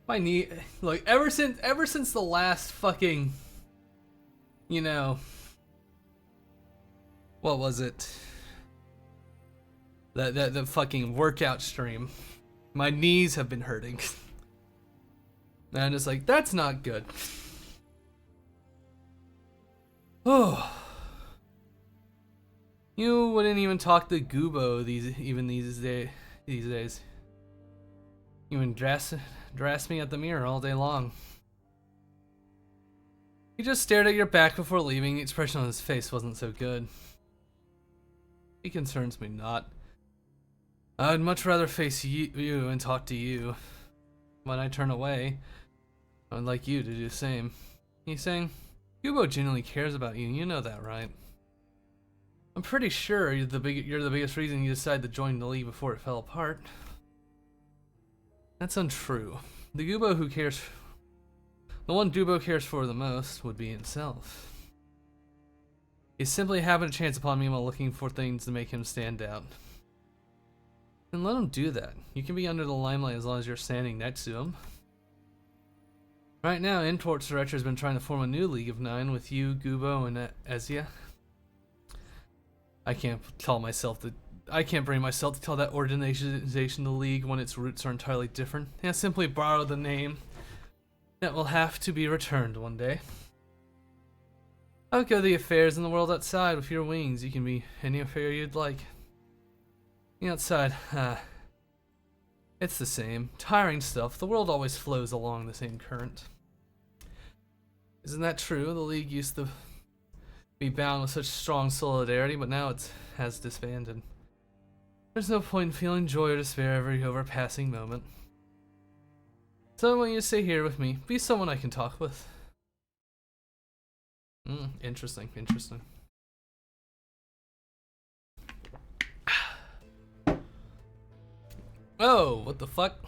My knee, like ever since the last fucking, you know, what was it? The fucking workout stream. My knees have been hurting. And I'm just like, that's not good. Oh. You wouldn't even talk to Gubo these days. You would dress me at the mirror all day long. He just stared at your back before leaving. The expression on his face wasn't so good. He concerns me not. I'd much rather face you and talk to you. When I turn away, I'd like you to do the same. He's saying, Gubo genuinely cares about you, you know that, right? I'm pretty sure you're the biggest reason you decided to join the league before it fell apart. That's untrue. The one Dubo cares for the most would be himself. He simply happened to chance upon me while looking for things to make him stand out. Then let him do that. You can be under the limelight as long as you're standing next to him. Right now, Import's director has been trying to form a new League of Nine with you, Gubo, and Ezia. I can't bring myself to tell that organization the League when its roots are entirely different. I simply borrowed the name that will have to be returned one day. I'll go to the affairs in the world outside with your wings. You can be any affair you'd like. The outside, it's the same. Tiring stuff. The world always flows along the same current. Isn't that true? The League used to be bound with such strong solidarity, but now it has disbanded. There's no point in feeling joy or despair every overpassing moment. So I want you to stay here with me. Be someone I can talk with. Interesting. Oh, what the fuck?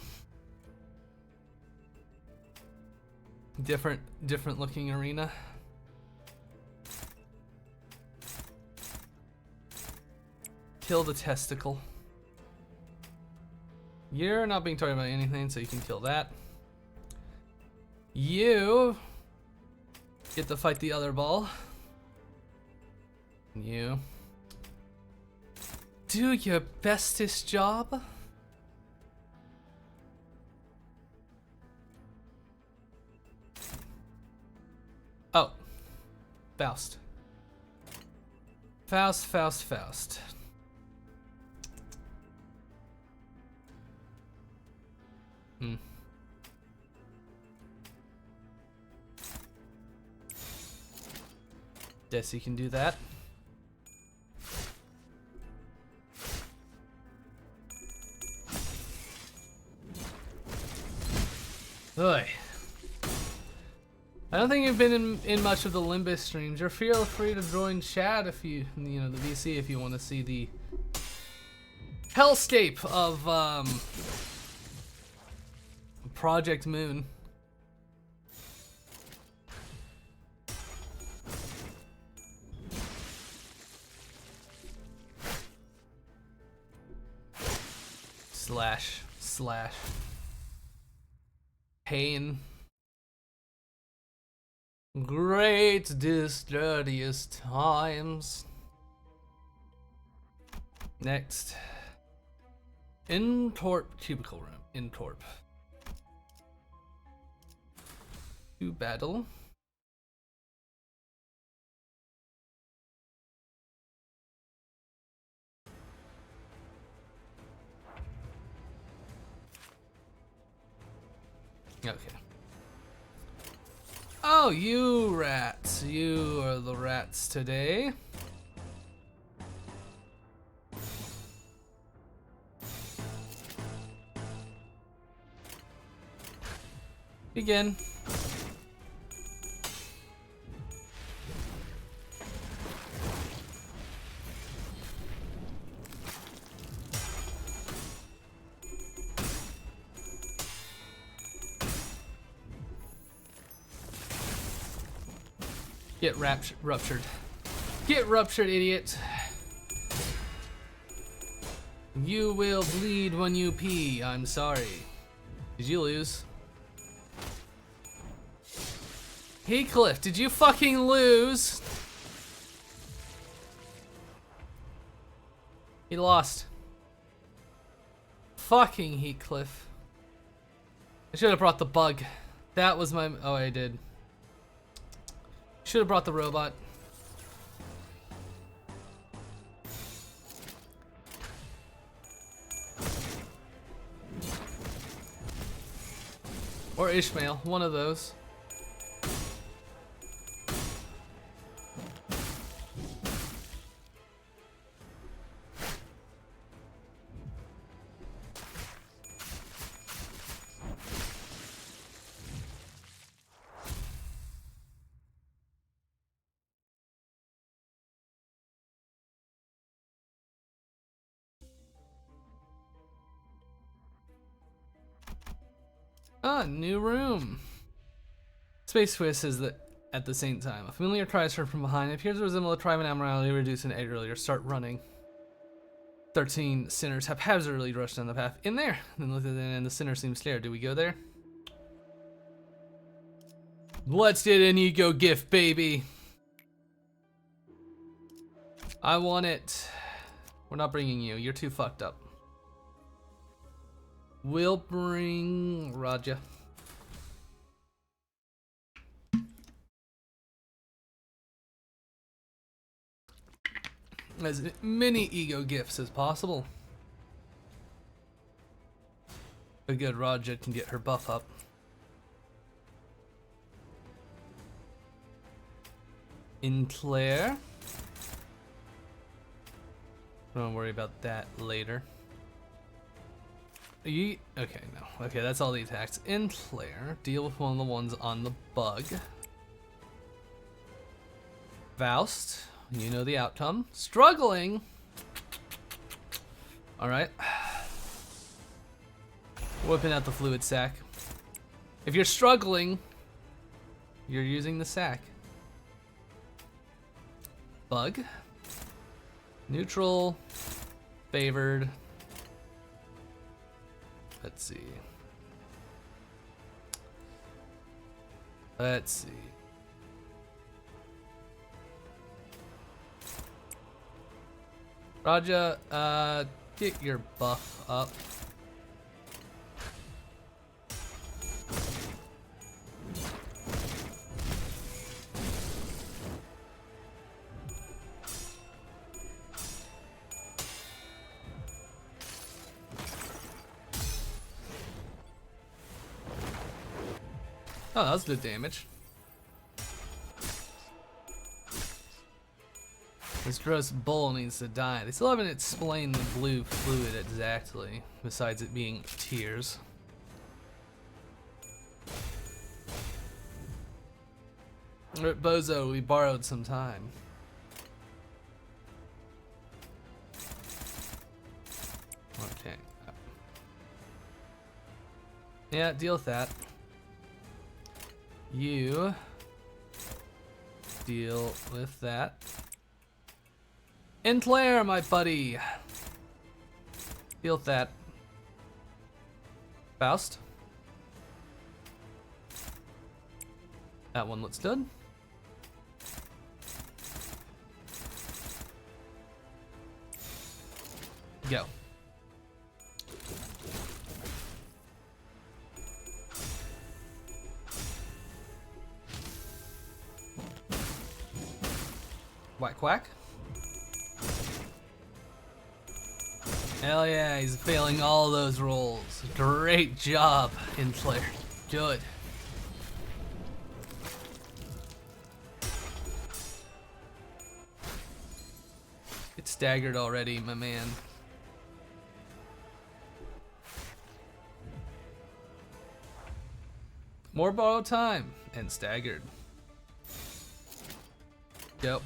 Different looking arena. Kill the testicle. You're not being talked about anything, so you can kill that. You get to fight the other ball. You do your bestest job. Oh, Faust. Faust. Guess you can do that. Oy. I don't think you've been in much of the Limbus streams. You're feel free to join chat if you know, the VC, if you want to see the hellscape of Project Moon. Slash pain. Great discourteous times. Next. Intorp cubicle room. Intorp. To battle. Okay. Oh, you rats. You are the rats today. Begin. Get ruptured. Get ruptured, idiot. You will bleed when you pee. I'm sorry. Did you lose? Heathcliff, did you fucking lose? He lost. Fucking Heathcliff. I should have brought the bug. That was my... Oh, I did. Should have brought the robot. Or Ishmael, one of those. Ah, new room. Space Twist is that at the same time. A familiar tries her from behind. It appears to resemble a tribe in abnormality reduced in 8 earlier. Start running. 13 sinners haphazardly rushed down the path. In there! Then looked at it and the sinner seemed scared. Do we go there? Let's get an ego gift, baby! I want it. We're not bringing you. You're too fucked up. We'll bring Raja. As many ego gifts as possible. A good Raja can get her buff up. In Claire. Don't worry about that later. Okay, no. Okay, that's all the attacks. In Claire, deal with one of the ones on the bug. Faust, you know the outcome. Struggling! Alright. Whipping out the fluid sac. If you're struggling, you're using the sac. Bug. Neutral. Favored. Let's see. Let's see. Raja, get your buff up. Oh, that was good damage. This gross bull needs to die. They still haven't explained the blue fluid exactly, besides it being tears. Bozo, we borrowed some time. Okay. Yeah, deal with that. You deal with that. And Claire, my buddy. Deal with that. Faust. That one looks good. Go. Whack whack. Hell yeah, he's failing all those rolls. Great job, Inflair. Good. It's staggered already, my man. More borrowed time and staggered. Yep.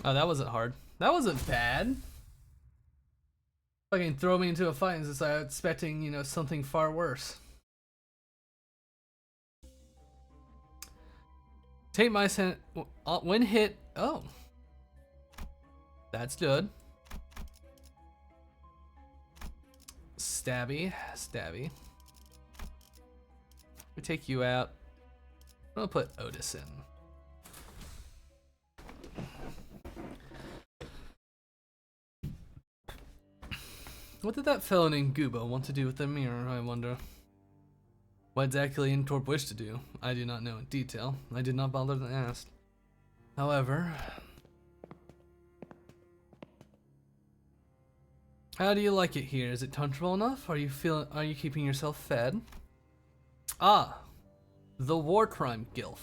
Oh, that wasn't hard. That wasn't bad. Fucking throw me into a fight since I was expecting, you know, something far worse. Take my when hit. Oh. That's good. Stabby, stabby. We take you out. I'm gonna put Otis in. What did that fellow named Goobo want to do with the mirror, I wonder? What exactly Intorp wished to do, I do not know in detail. I did not bother to ask. However, how do you like it here? Is it comfortable enough? Are you keeping yourself fed? Ah, the war crime gilf.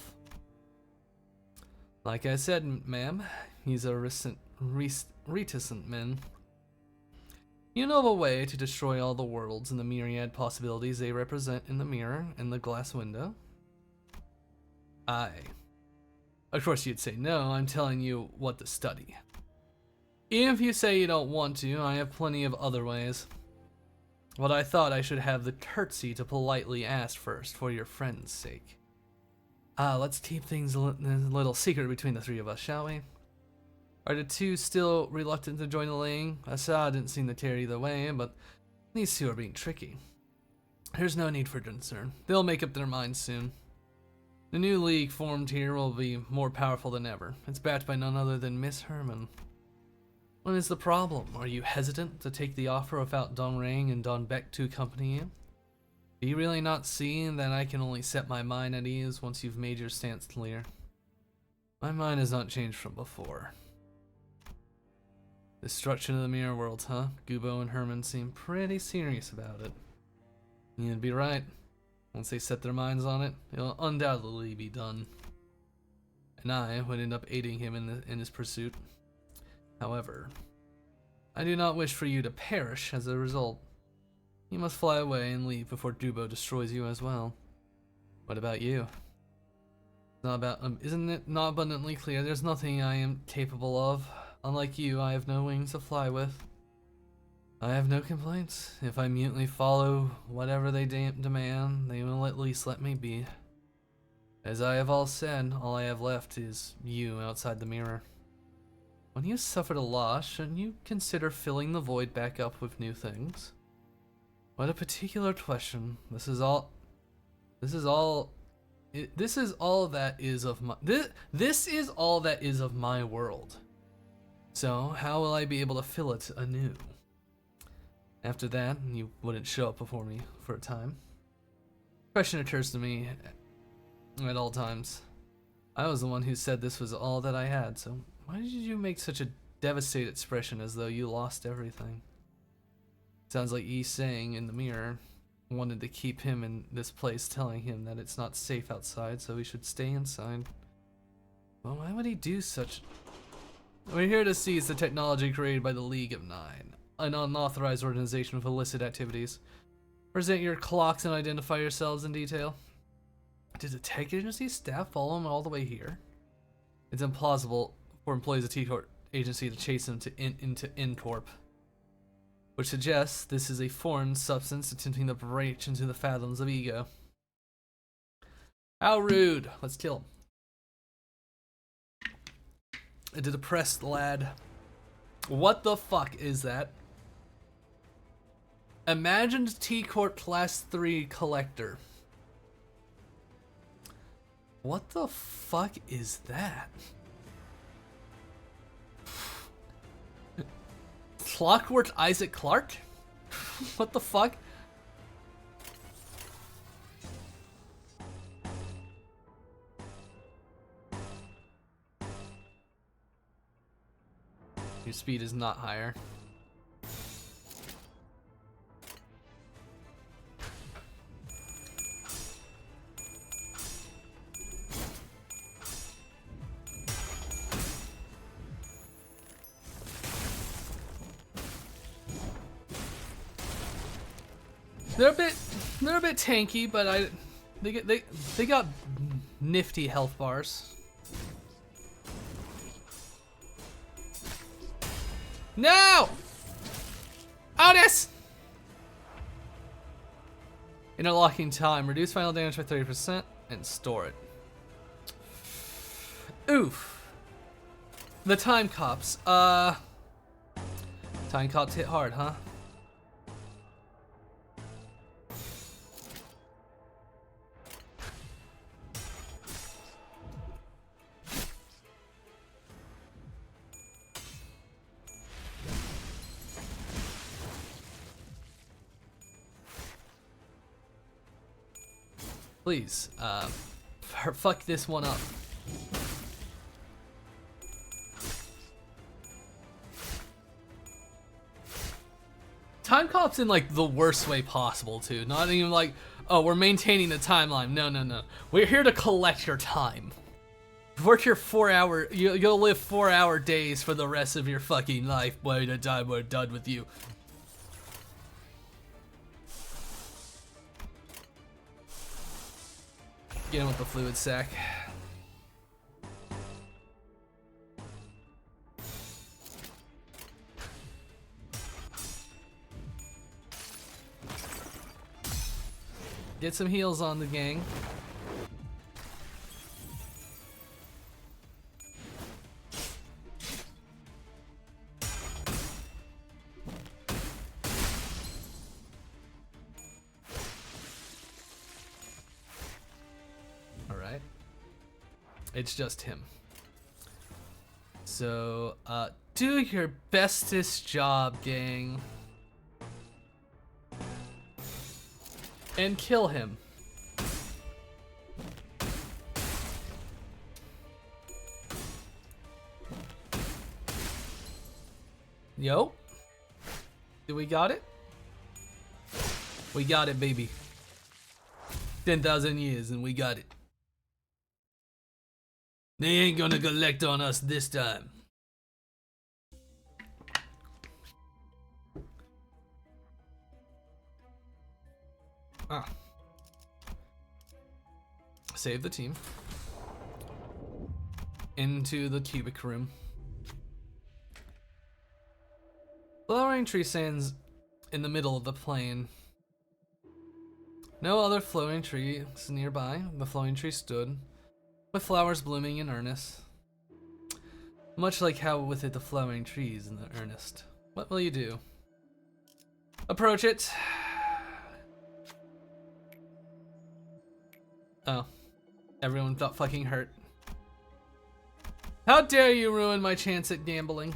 Like I said, ma'am, he's a reticent man. You know of a way to destroy all the worlds and the myriad possibilities they represent in the mirror and the glass window? Aye. Of course you'd say no, I'm telling you what to study. Even if you say you don't want to, I have plenty of other ways. But I thought I should have the courtesy to politely ask first, for your friend's sake. Let's keep things a little secret between the three of us, shall we? Are the two still reluctant to join the League? Assad didn't seem to care either way, but these two are being tricky. There's no need for concern. They'll make up their minds soon. The new League formed here will be more powerful than ever. It's backed by none other than Miss Herman. What is the problem? Are you hesitant to take the offer without Don Rang and Don Beck to accompany you? Do you really not see that I can only set my mind at ease once you've made your stance clear? My mind has not changed from before. Destruction of the mirror worlds, huh? Goobo and Herman seem pretty serious about it. You'd be right. Once they set their minds on it, it'll undoubtedly be done. And I would end up aiding him in his pursuit. However, I do not wish for you to perish as a result. You must fly away and leave before Goobo destroys you as well. What about you? Isn't it not abundantly clear there's nothing I am capable of? Unlike you, I have no wings to fly with. I have no complaints. If I mutely follow whatever they demand, they will at least let me be. As I have all said, all I have left is you outside the mirror. When you suffered a loss, shouldn't you consider filling the void back up with new things? What a particular question. This is all that is of my world. So, how will I be able to fill it anew? After that, you wouldn't show up before me for a time. The question occurs to me at all times. I was the one who said this was all that I had, so why did you make such a devastated expression as though you lost everything? Sounds like Yi saying in the mirror wanted to keep him in this place, telling him that it's not safe outside, so he should stay inside. Well, why would he do such... We're here to seize the technology created by the League of Nine, an unauthorized organization with illicit activities. Present your clocks and identify yourselves in detail. Did the tech agency staff follow him all the way here? It's implausible for employees of T-Corp agency to chase him into Incorp, which suggests this is a foreign substance attempting to breach into the fathoms of ego. How rude! Let's kill him. A depressed lad. What the fuck is that? Imagined T-Corp Class 3 Collector. What the fuck is that? Clockwork Isaac Clarke? What the fuck? Your speed is not higher. They're a bit tanky, but they got nifty health bars. No! Otis! Interlocking time. Reduce final damage by 30% and store it. Oof. The time cops. Time cops hit hard, huh? Please, fuck this one up. Time cop's in like the worst way possible too. Not even like, oh, we're maintaining the timeline. No, no, no. We're here to collect your time. Work your 4 hour, you'll live 4-hour days for the rest of your fucking life by the time we're done with you. Get in with the fluid sack. Get some heals on the gang. Alright. It's just him. So, do your bestest job, gang. And kill him. Yo. Do we got it? We got it, baby. 10,000 years and we got it. They ain't gonna collect on us this time. Ah. Save the team. Into the cubic room. Flowering tree stands in the middle of the plain. No other flowering trees nearby. The flowering tree stood, with flowers blooming in earnest. Much like how with it the flowering trees in the earnest. What will you do? Approach it. Oh. Everyone felt fucking hurt. How dare you ruin my chance at gambling?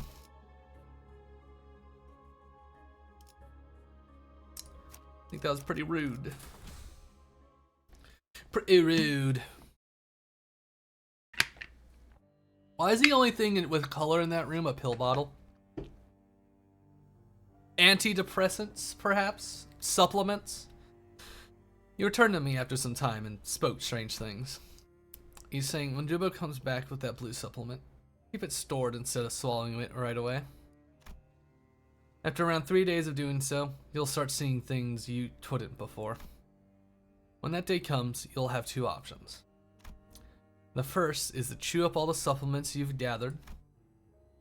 I think that was pretty rude. Pretty rude. Why is the only thing with color in that room a pill bottle? Antidepressants, perhaps? Supplements? He returned to me after some time and spoke strange things. He's saying when Jumbo comes back with that blue supplement, keep it stored instead of swallowing it right away. After around 3 days of doing so, you'll start seeing things you couldn't before. When that day comes, you'll have two options. The first is to chew up all the supplements you've gathered.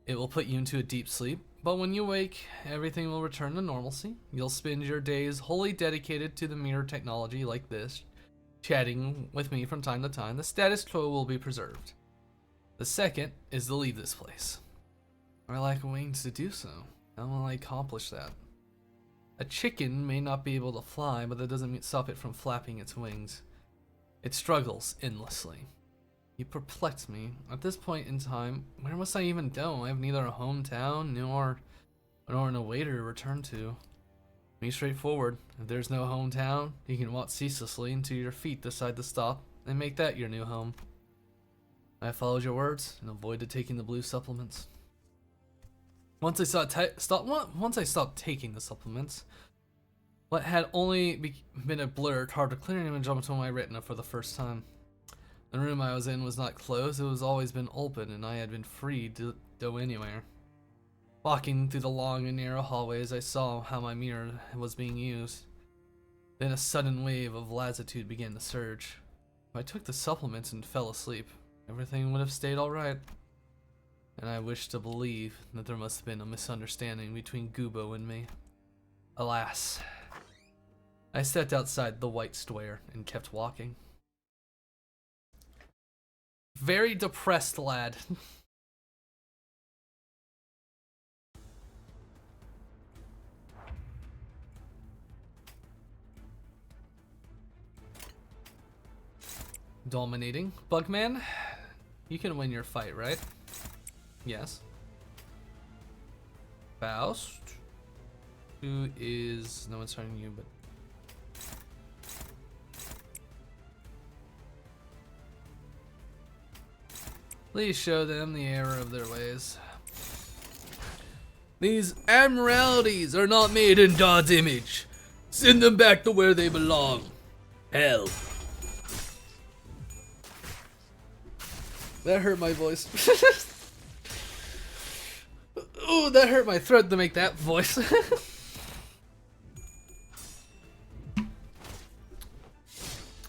It will put you into a deep sleep, but when you wake, everything will return to normalcy. You'll spend your days wholly dedicated to the mirror technology like this, chatting with me from time to time. The status quo will be preserved. The second is to leave this place. I lack wings to do so. How will I accomplish that? A chicken may not be able to fly, but that doesn't stop it from flapping its wings. It struggles endlessly. You perplex me. At this point in time, where must I even go? I have neither a hometown nor a way to return to. Be straightforward. If there's no hometown, you can walk ceaselessly until your feet decide to stop and make that your new home. I followed your words and avoided taking the blue supplements. Once I stopped taking the supplements, what had only been a blur carved a clear image onto my retina for the first time. The room I was in was not closed, it was always been open, and I had been free to go anywhere. Walking through the long and narrow hallways, I saw how my mirror was being used. Then a sudden wave of lassitude began to surge. If I took the supplements and fell asleep, everything would have stayed alright. And I wished to believe that there must have been a misunderstanding between Gubo and me. Alas. I stepped outside the white square and kept walking. Very depressed lad. dominating. Bugman, you can win your fight, right? Yes. Faust, who is... No one's hurting you, but... Please show them the error of their ways. These admiralities are not made in God's image. Send them back to where they belong. Hell. That hurt my voice. Ooh, that hurt my throat to make that voice.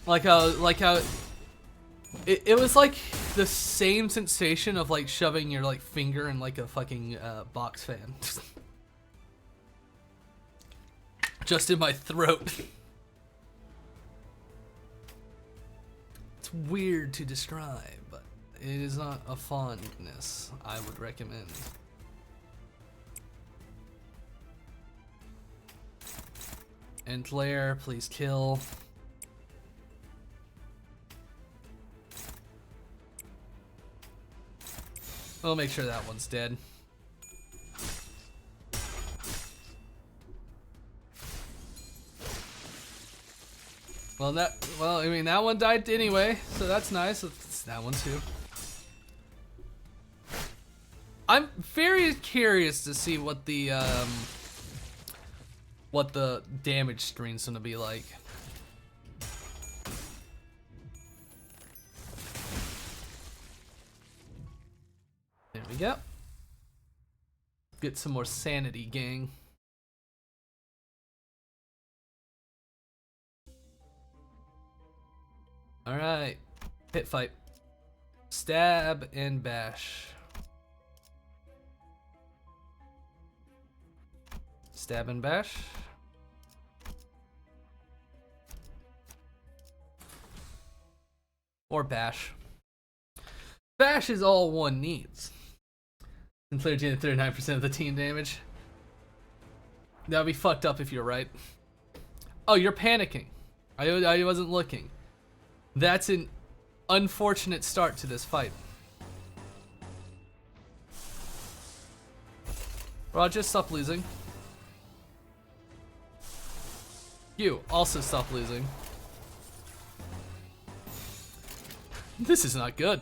like how it was like the same sensation of like shoving your like finger in like a fucking box fan. Just in my throat. It's weird to describe, but it is not a fondness I would recommend. End layer, please kill. We'll make sure that one's dead. Well, I mean, that one died anyway, so that's nice. It's that one too. I'm very curious to see what the damage screen's gonna be like. There we go. Get some more sanity, gang. Alright. Pit fight. Stab and bash. Stab and bash. Or bash. Bash is all one needs. Sinclair Jane 39% of the team damage. That would be fucked up if you're right. Oh, you're panicking. I wasn't looking. That's an unfortunate start to this fight. Roger, stop losing. You also stop losing. This is not good.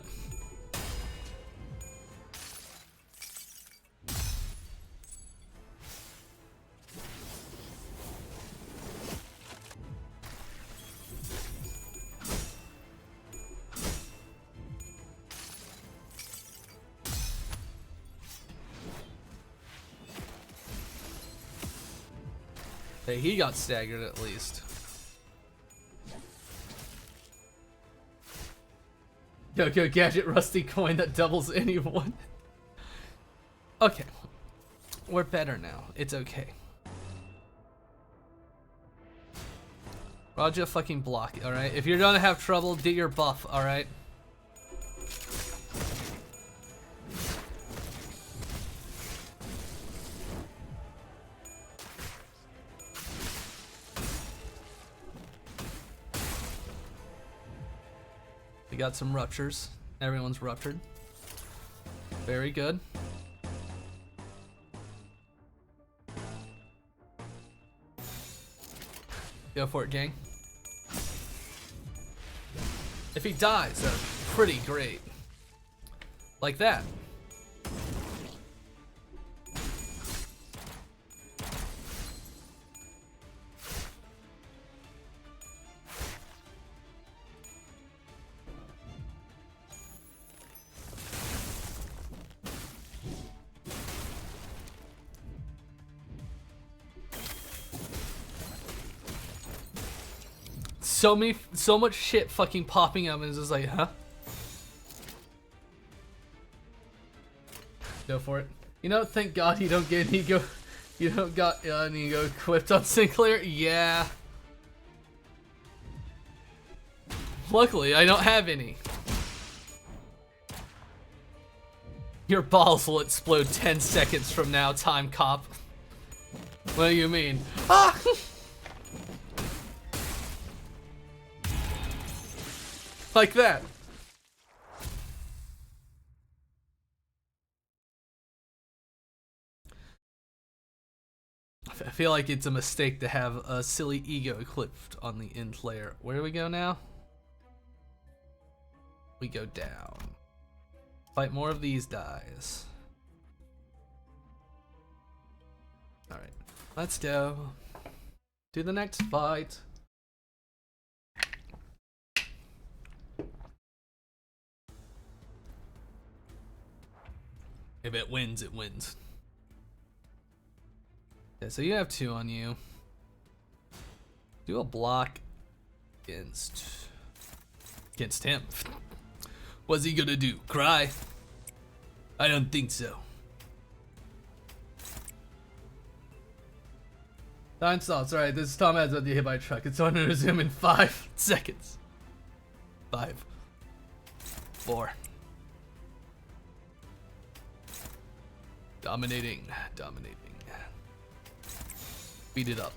Hey, he got staggered at least. Yo, gadget rusty coin that doubles anyone. Okay. We're better now. It's okay. Roger, fucking block it, alright? If you're gonna have trouble, get your buff, alright? We got some ruptures. Everyone's ruptured. Very good. Go for it, gang. If he dies, that's pretty great. Like that. So much shit fucking popping up and it's just like, huh? Go for it. You know, thank God you don't get an ego. You don't got an ego equipped on Sinclair. Yeah. Luckily, I don't have any. Your balls will explode 10 seconds from now, time cop. What do you mean? Ah! Like that. I feel like it's a mistake to have a silly ego equipped on the end layer. Where do we go now? We go down. Fight more of these guys. Alright, let's go to the next fight. If it wins, it wins. Yeah, so you have 2 on you. Do a block against him. What's he gonna do? Cry? I don't think so. Time stops. Alright, this is Tom Adds about to get hit by a truck. It's on to resume in 5 seconds. 5. 4. Dominating. Beat it up.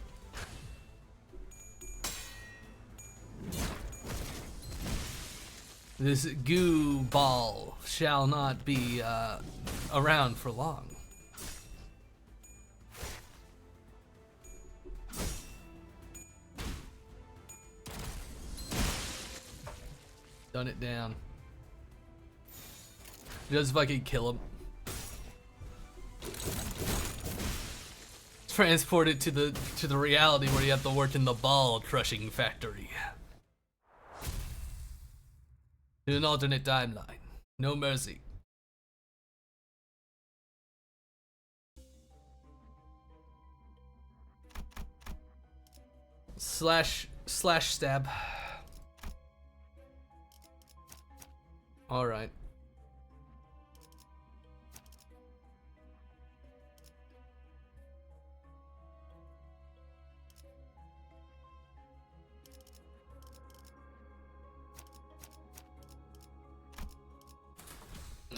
This goo ball shall not be around for long. Done it down. Just fucking kill him. Transport it to the reality where you have to work in the ball crushing factory. In an alternate timeline. No mercy. Slash stab. Alright.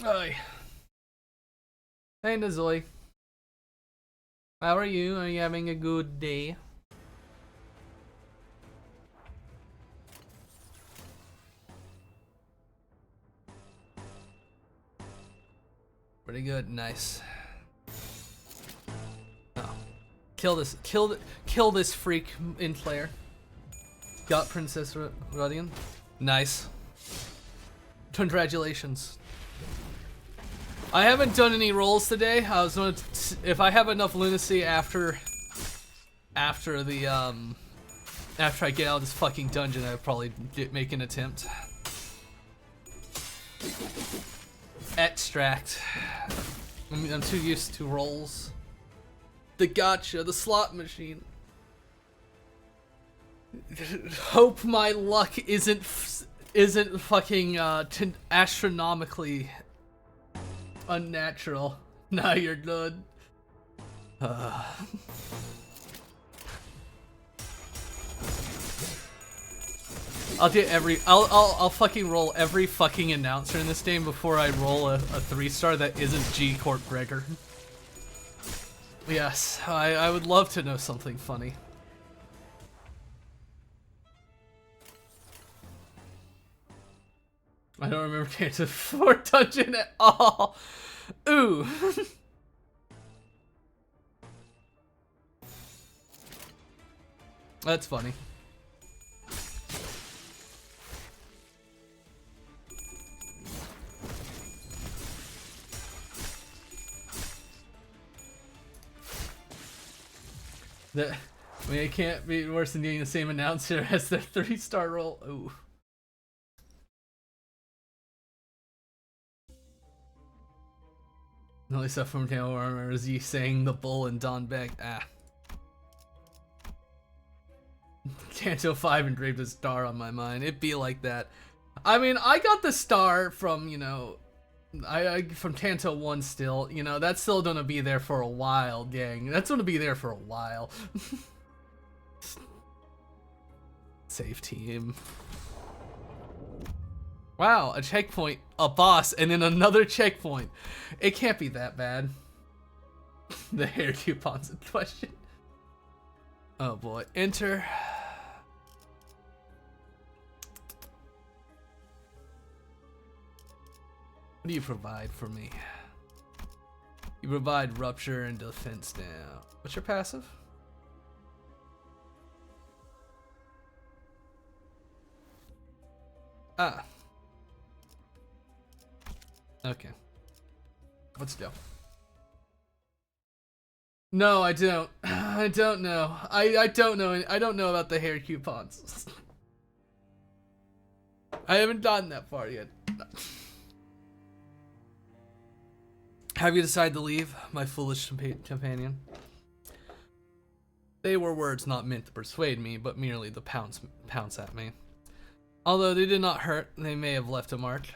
Hi. Hey Nazoy. How are you? Are you having a good day? Pretty good, nice. Oh. Kill this freak in player. Got Princess Radian. Nice. Congratulations. I haven't done any rolls today. I was gonna if I have enough lunacy after I get out of this fucking dungeon, I'll probably make an attempt. Extract. I'm too used to rolls. The gotcha, the slot machine. Hope my luck isn't fucking astronomically unnatural. Nah, you're good. I'll fucking roll every fucking announcer in this game before I roll a 3-star that isn't G Corp Gregor. Yes, I would love to know something funny. I don't remember Canto 4 dungeon at all. Ooh. That's funny. I mean, it can't be worse than getting the same announcer as their 3-star roll. Ooh. The only stuff from Canto I remember is you saying the bull and Don Beck. Ah. Canto 5 engraved a star on my mind. It'd be like that. I mean, I got the star from, you know, from Canto 1 still. You know, that's still gonna be there for a while, gang. That's gonna be there for a while. Save team. Wow, a checkpoint, a boss, and then another checkpoint. It can't be that bad. The hair coupons in question. Oh boy, enter. What do you provide for me? You provide rupture and defense now. What's your passive? Ah. Okay. Let's go. No, I don't. I don't know. I don't know. I don't know about the hair coupons. I haven't gotten that far yet. Have you decided to leave, my foolish companion? They were words not meant to persuade me, but merely to pounce at me. Although they did not hurt, they may have left a mark.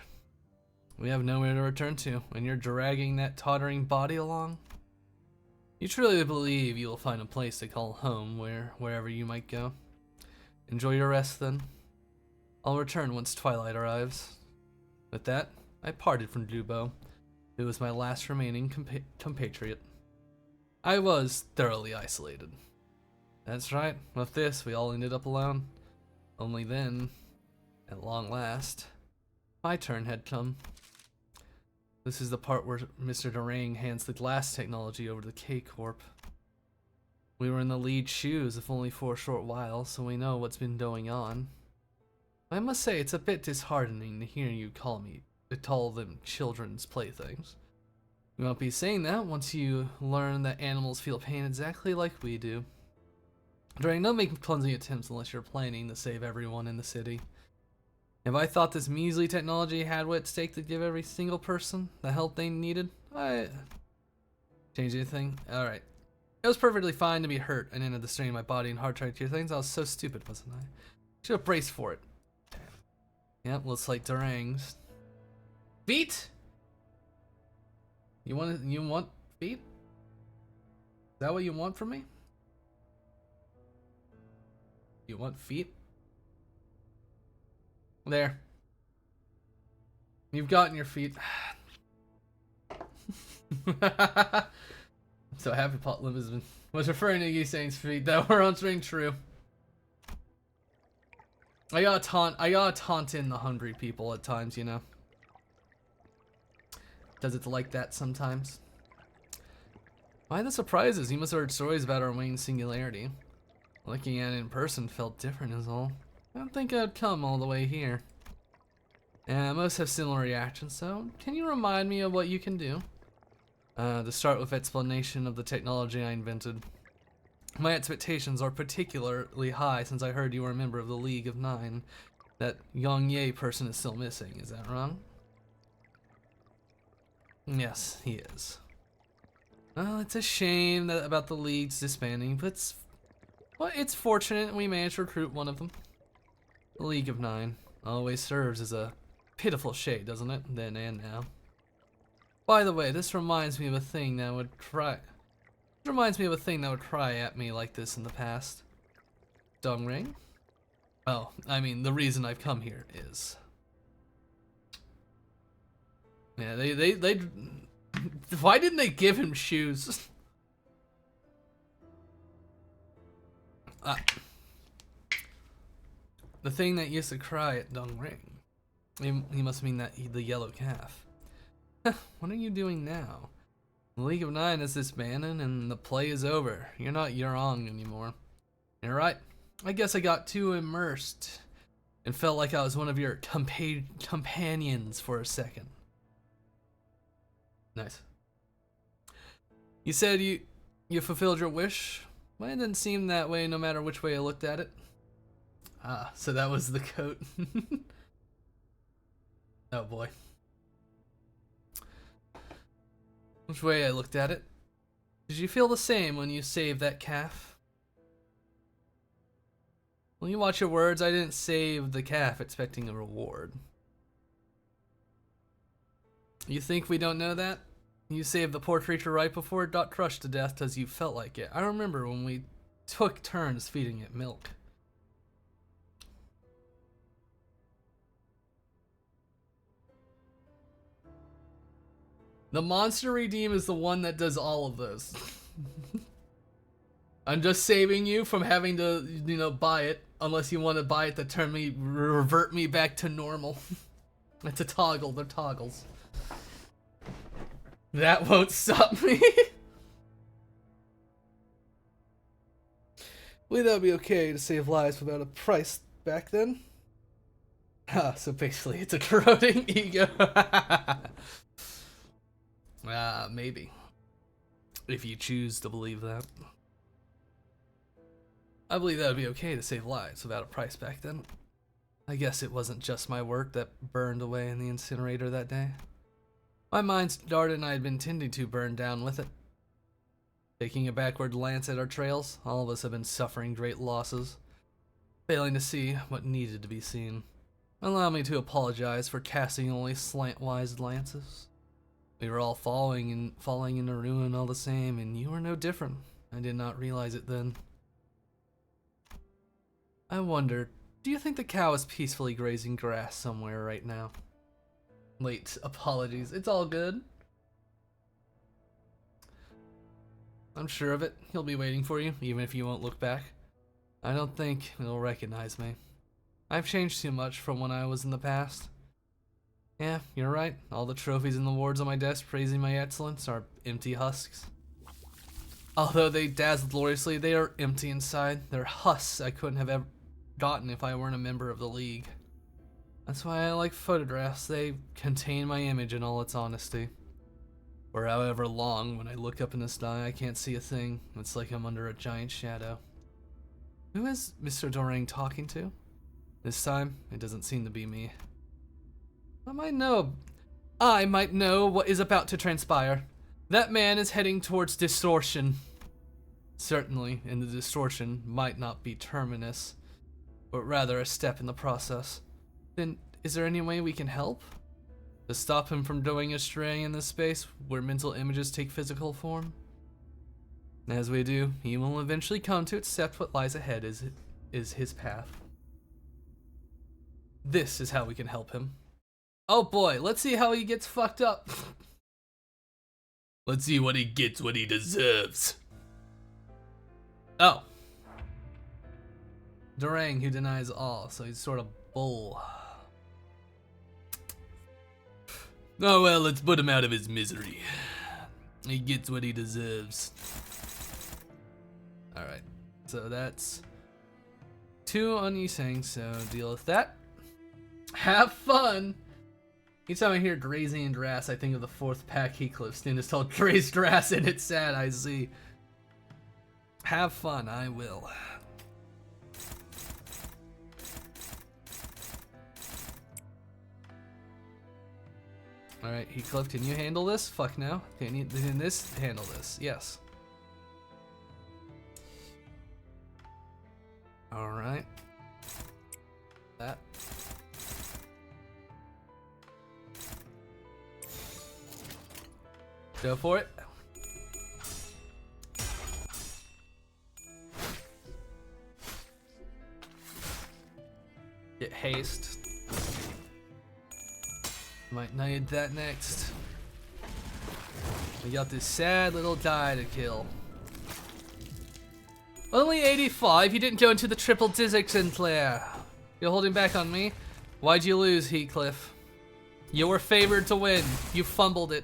We have nowhere to return to, and you're dragging that tottering body along? You truly believe you will find a place to call home wherever you might go? Enjoy your rest then. I'll return once twilight arrives. With that, I parted from Dubo, who was my last remaining compatriot. I was thoroughly isolated. That's right, with this we all ended up alone. Only then, at long last, my turn had come. This is the part where Mr. Durang hands the glass technology over to K-Corp. We were in the lead shoes, if only for a short while, so we know what's been going on. I must say it's a bit disheartening to hear you call them children's playthings. You won't be saying that once you learn that animals feel pain exactly like we do. Durang, don't make clumsy attempts unless you're planning to save everyone in the city. If I thought this measly technology had what at stake to give every single person the help they needed, I... Change anything? Alright. It was perfectly fine to be hurt and ended the strain in my body and hard trying to cure things. I was so stupid, wasn't I? Should have braced for it. Yep, looks like Durang's. Feet? You want feet? Is that what you want from me? You want feet? There. You've gotten your feet. I'm so happy Pot Limbus was referring to Yisane's feet that were answering true. I gotta taunt in the hungry people at times, you know. Does it like that sometimes? Why the surprises? You must have heard stories about our Wayne singularity. Looking at it in person felt different is all. I don't think I'd come all the way here. And most have similar reactions, so can you remind me of what you can do? To start with explanation of the technology I invented. My expectations are particularly high since I heard you were a member of the League of Nine. That Yang Ye person is still missing, is that wrong? Yes, he is. Well, it's a shame about the League's disbanding, but it's fortunate we managed to recruit one of them. The League of Nine always serves as a pitiful shade, doesn't it? Then and now. By the way, this reminds me of a thing that would try at me like this in the past. Dongring? Oh, I mean, the reason I've come here is... Yeah, they why didn't they give him shoes? The thing that used to cry at Dongring. He must mean that the yellow calf. What are you doing now? The League of Nine is disbanded and the play is over. You're not Yurong anymore. You're right. I guess I got too immersed and felt like I was one of your companions for a second. Nice. You said you fulfilled your wish? Well, it didn't seem that way no matter which way I looked at it. Ah, so that was the coat. Oh boy. Which way I looked at it? Did you feel the same when you saved that calf? Well, you watch your words. I didn't save the calf expecting a reward. You think we don't know that? You saved the poor creature right before it got crushed to death because you felt like it. I remember when we took turns feeding it milk. The monster redeem is the one that does all of those. I'm just saving you from having to, you know, buy it, unless you want to buy it to revert me back to normal. It's a toggle, they're toggles. That won't stop me. Believe that would be okay to save lives without a price back then? So basically it's a corroding ego. Maybe. If you choose to believe that. I believe that would be okay to save lives without a price back then. I guess it wasn't just my work that burned away in the incinerator that day. My mind started and I had been tending to burn down with it. Taking a backward glance at our trails, all of us have been suffering great losses, failing to see what needed to be seen. Allow me to apologize for casting only slantwise glances. We were all falling into ruin all the same, and you were no different. I did not realize it then. I wonder, do you think the cow is peacefully grazing grass somewhere right now? Late apologies, it's all good. I'm sure of it. He'll be waiting for you, even if you won't look back. I don't think he'll recognize me. I've changed too much from when I was in the past. Yeah, you're right. All the trophies and awards on my desk praising my excellence are empty husks. Although they dazzle gloriously, they are empty inside. They're husks I couldn't have ever gotten if I weren't a member of the League. That's why I like photographs. They contain my image in all its honesty. For however long, when I look up in the sky, I can't see a thing. It's like I'm under a giant shadow. Who is Mr. Dorang talking to? This time, it doesn't seem to be me. I might know what is about to transpire. That man is heading towards distortion. Certainly, and the distortion might not be terminus, but rather a step in the process. Then, is there any way we can help? To stop him from going astray in this space where mental images take physical form? As we do, he will eventually come to accept what lies ahead is his path. This is how we can help him. Oh boy, let's see how he gets fucked up. Let's see what he gets what he deserves. Oh. Dorang, who denies all, so he's sort of bull. Oh well, let's put him out of his misery. He gets what he deserves. Alright, so that's 2 on Yiseng, so deal with that. Have fun! Each time I hear grazing in grass, I think of the 4th pack Heathcliff stand is called Grazed Grass, and it's sad, I see. Have fun, I will. Alright, Heathcliff, can you handle this? Fuck no. Can this handle this? Yes. Alright. That. Go for it. Get haste. Might need that next. We got this sad little guy to kill. Only 85? You didn't go into the triple digits, Sinclair. You're holding back on me? Why'd you lose, Heathcliff? You were favored to win. You fumbled it.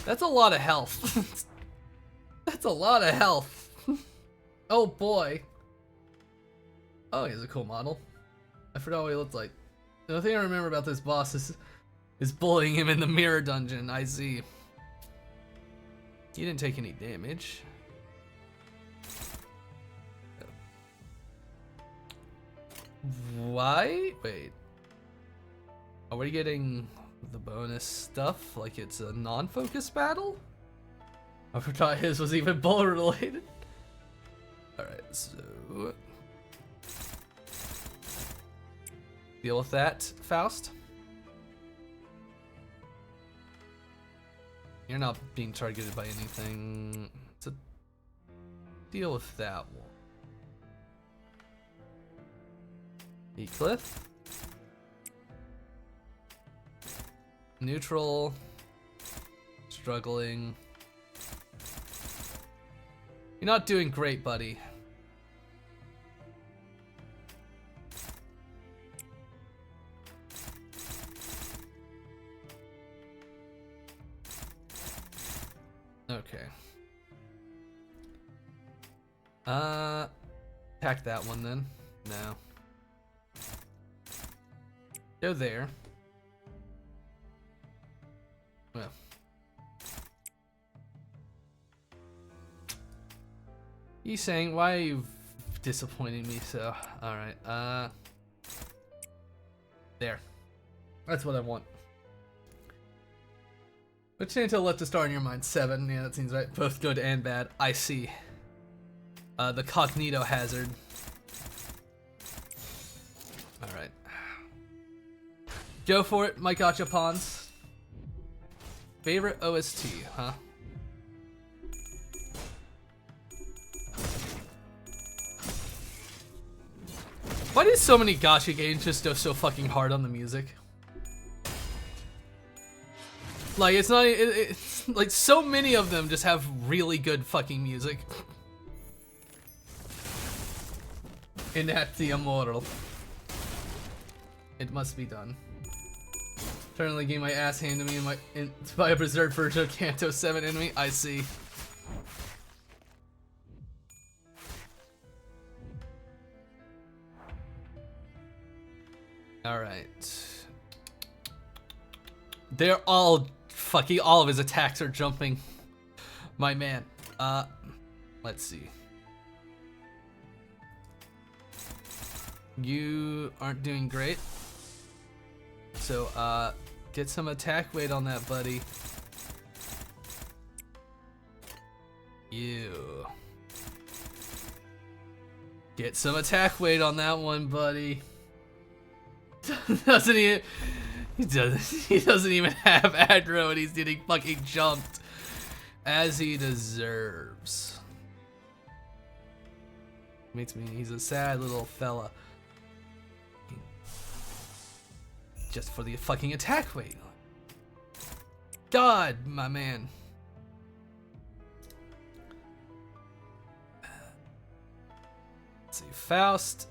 That's a lot of health. That's a lot of health. Oh boy. Oh, he's a cool model. I forgot what he looked like. The only thing I remember about this boss is bullying him in the mirror dungeon. I see. You didn't take any damage. Why? Wait. Are we getting the bonus stuff like it's a non-focus battle? I forgot his was even bullet related. Alright, so deal with that, Faust. You're not being targeted by anything. So deal with that one. Heathcliff. Neutral. Struggling. You're not doing great, buddy. Attack that one then. No. Go there. Well. He's saying, why are you disappointing me so? Alright, there. That's what I want. Which Canto left a star in your mind? 7. Yeah, that seems right. Both good and bad. I see. The cognito hazard. Alright. Go for it, my gachapons. Favorite OST, huh? Why do so many gacha games just go so fucking hard on the music? Like, it's not, it's like so many of them just have really good fucking music. Inati Immortal. It must be done. Eternally getting my ass handed to me by a berserk version of Canto 7 enemy. I see. Alright. They're all fucking, all of his attacks are jumping. My man. Let's see. You aren't doing great. So, get some attack weight on that, buddy. You. Get some attack weight on that one, buddy. Doesn't he? He doesn't even have aggro and he's getting fucking jumped. As he deserves. Makes me, he's a sad little fella. Just for the fucking attack weight. God, my man. Let's see, Faust.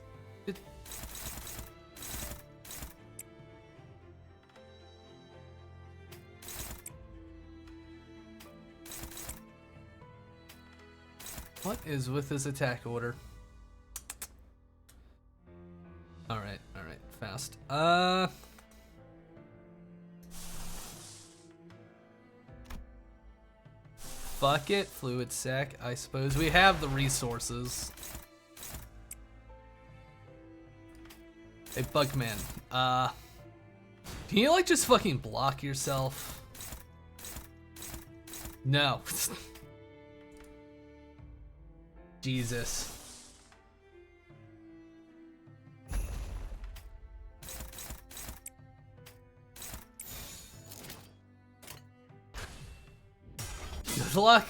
What is with this attack order? Alright, Faust. Fuck it, Fluid Sac. I suppose we have the resources. Hey, Bugman. Can you like just fucking block yourself? No. Jesus. Good luck.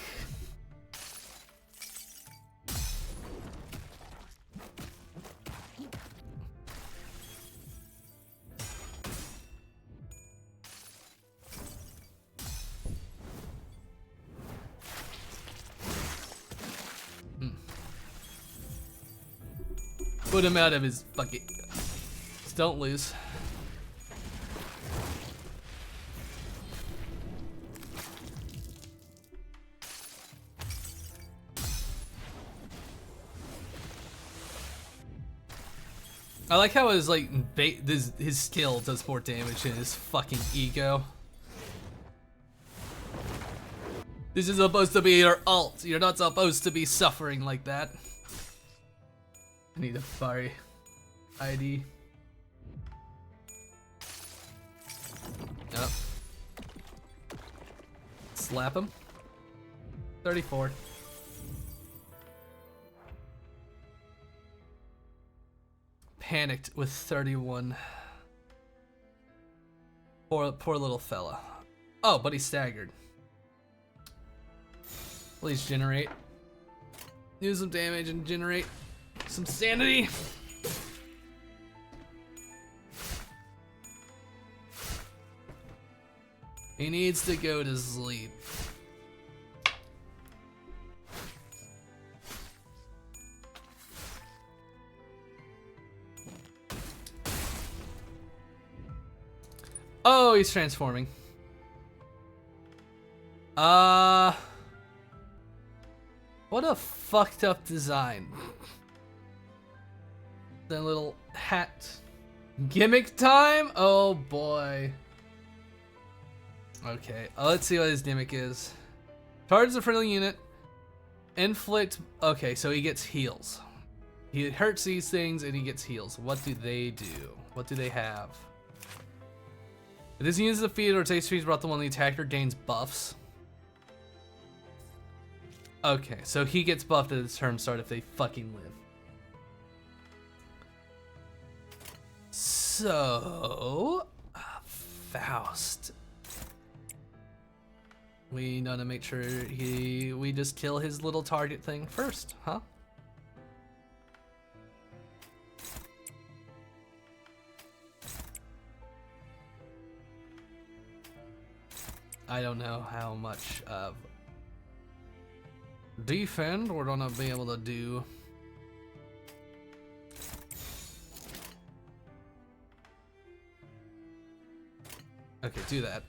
Put him out of his bucket. Just don't lose. I like how his like his skill does more damage than his fucking ego. This is supposed to be your ult. You're not supposed to be suffering like that. I need a fiery ID. Yep. Slap him. 34. Panicked with 31. Poor little fella. Oh, but he's staggered. Please generate. Do some damage and generate some sanity. He needs to go to sleep. Oh, he's transforming. What a fucked up design. The little hat. Gimmick time? Oh boy. Okay, let's see what his gimmick is. Targets a friendly unit. Inflict. Okay, so he gets heals. He hurts these things and he gets heals. What do they do? What do they have? If this unit is defeated or takes trees brought to one, the attacker gains buffs. Okay, so he gets buffed at his turn start if they fucking live. So, Faust. We need to make sure we just kill his little target thing first, huh? I don't know how much of defend we're gonna be able to do. Okay, do that.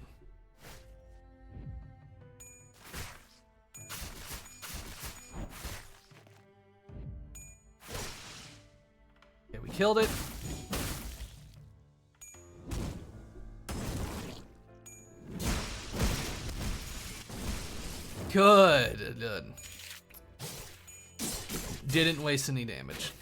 Okay, we killed it. Good, good. Didn't waste any damage.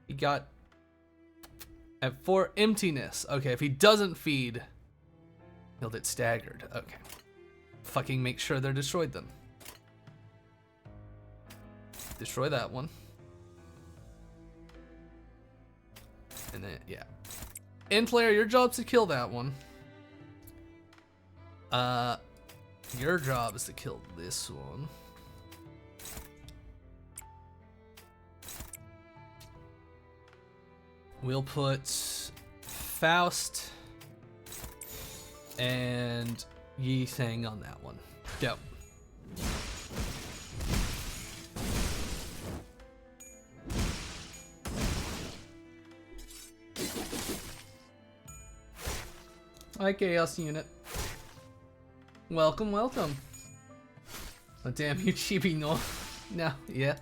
He got at 4 emptiness. Okay, if he doesn't feed, he'll get staggered. Okay. Fucking make sure they're destroyed then. Destroy that one. And then, yeah. End player, your job's to kill that one. Your job is to kill this one. We'll put Faust and Yi Thing on that one. Go. Hi, Chaos Unit. Welcome, welcome. Oh, damn you, Chibi no. No, yeah.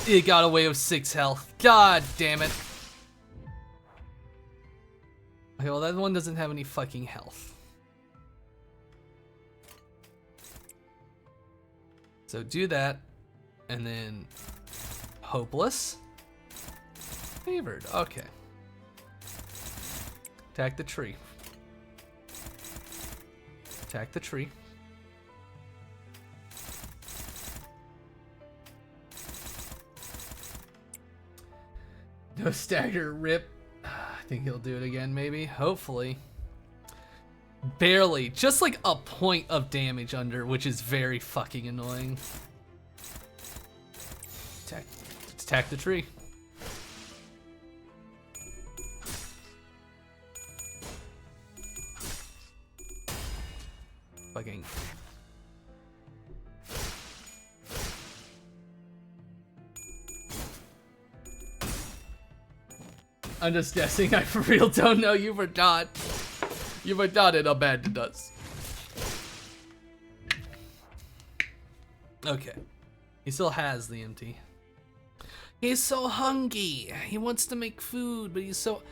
It got away with 6 health. God damn it. Okay, well, that one doesn't have any fucking health. So do that, and then hopeless. Favored, okay. Attack the tree. Attack the tree. No stagger, rip. I think he'll do it again, maybe. Hopefully. Barely. Just like a point of damage under, which is very fucking annoying. Attack the tree. Fucking. I'm just guessing. I for real don't know. You forgot. You forgot it. How bad it does. Okay. He still has the empty. He's so hungry. He wants to make food, but he's so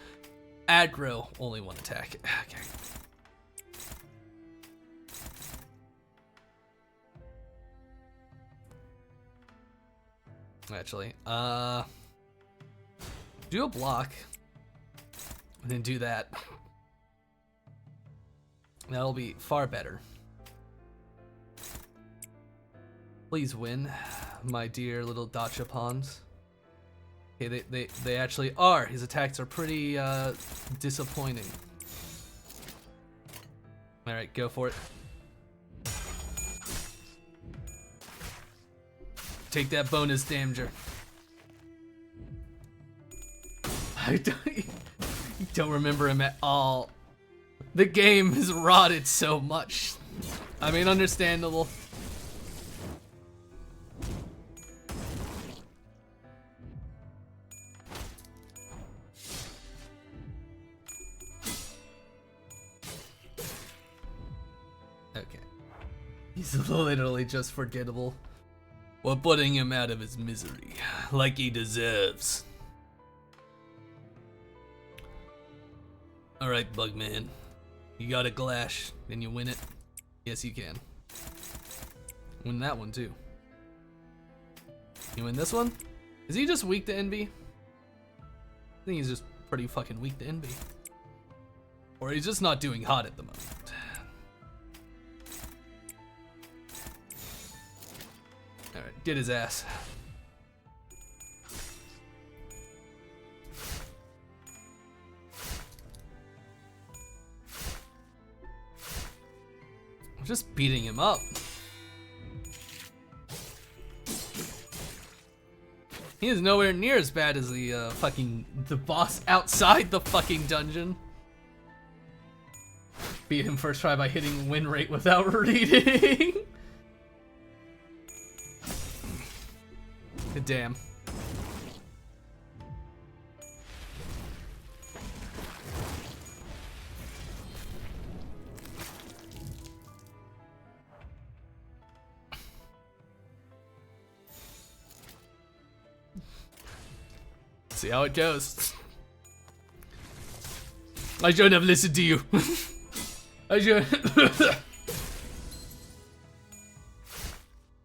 aggro. Only one attack. Okay. Actually, do a block, and then do that. That'll be far better. Please win, my dear little dacha pawns. Okay, they actually are. His attacks are pretty disappointing. All right, go for it. Take that bonus damager. I don't remember him at all. The game has rotted so much. I mean, understandable. Okay. He's literally just forgettable. We're putting him out of his misery, like he deserves. Alright, Bugman. You got a glash, and you win it? Yes, you can. Win that one, too. You win this one? Is he just weak to envy? I think he's just pretty fucking weak to envy. Or he's just not doing hot at the moment. Alright, get his ass. I'm just beating him up. He is nowhere near as bad as the boss outside the fucking dungeon. Beat him first try by hitting win rate without reading. Damn. See how it goes. I shouldn't have listened to you. I should.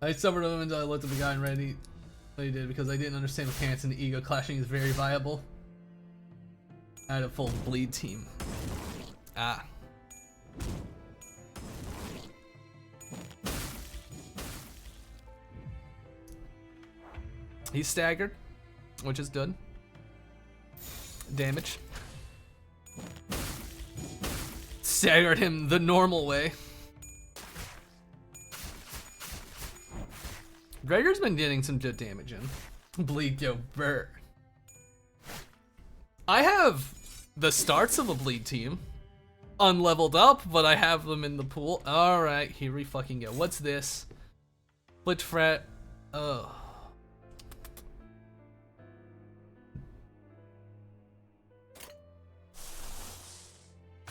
I suffered a moment until I looked at the guy and read what he did because I didn't understand mechanics and the ego clashing is very viable. I had a full bleed team. Ah. He's staggered, which is good. Damage. Staggered him the normal way. Gregor's been getting some good damage in. Bleed yo burr. I have the starts of a bleed team. Unleveled up, but I have them in the pool. Alright, here we fucking go. What's this? Flitch fret. Oh.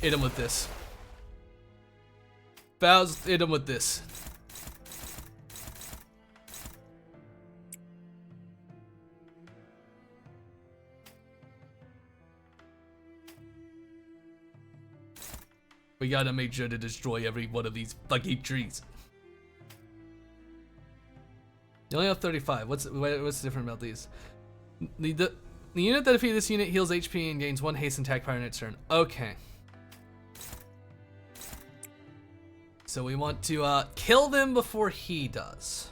Hit him with this. Bow's hit him with this. We gotta make sure to destroy every one of these fucking trees. You only have 35. What's different about these? The unit that defeats this unit heals HP and gains 1 haste attack power in its turn. Okay. So we want to kill them before he does.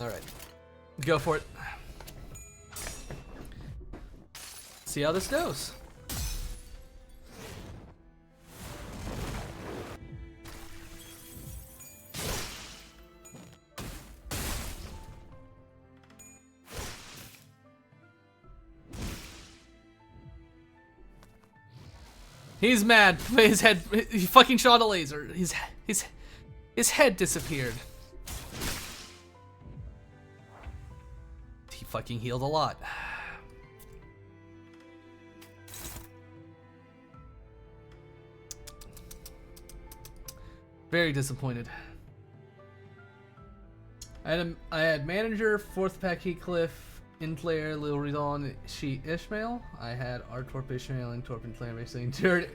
All right, go for it. See how this goes. He's mad. His head, he fucking shot a laser. His head disappeared. He fucking healed a lot. Very disappointed. I had manager, 4th pack Heathcliff, in-player, Lil Rizon, She Ishmael. I had R-Torp Ishmael and Torp in-player, basically.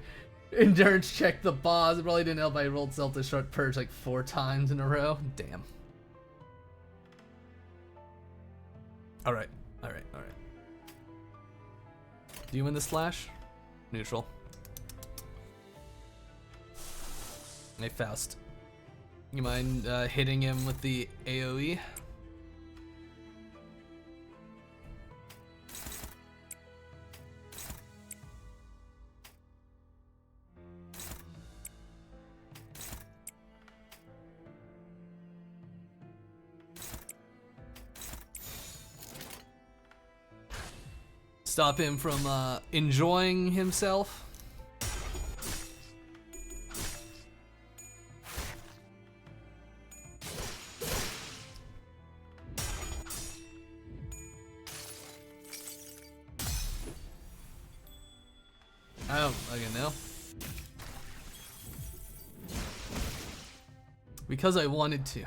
Endurance check the boss. It probably didn't help I rolled self-destruct purge like 4 times in a row. Damn. Alright. Do you win the slash? Neutral. Hey, Faust. You mind hitting him with the AoE? Stop him from enjoying himself. I don't fucking know. Because I wanted to.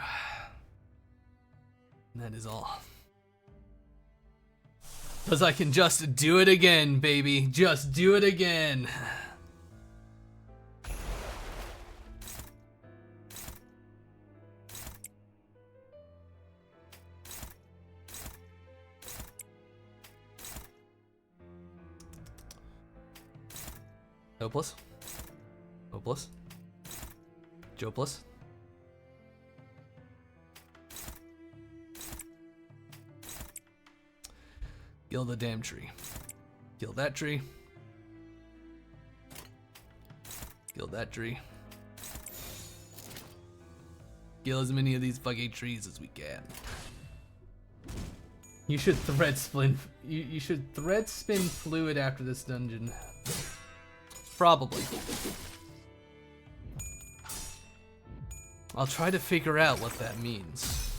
That is all. Because I can just do it again, baby. Just do it again. Hopeless. Hopeless. Jopeless. Kill the damn tree. Kill that tree. Kill that tree. Kill as many of these fucking trees as we can. You should thread spin. You should thread spin fluid after this dungeon. Probably. I'll try to figure out what that means.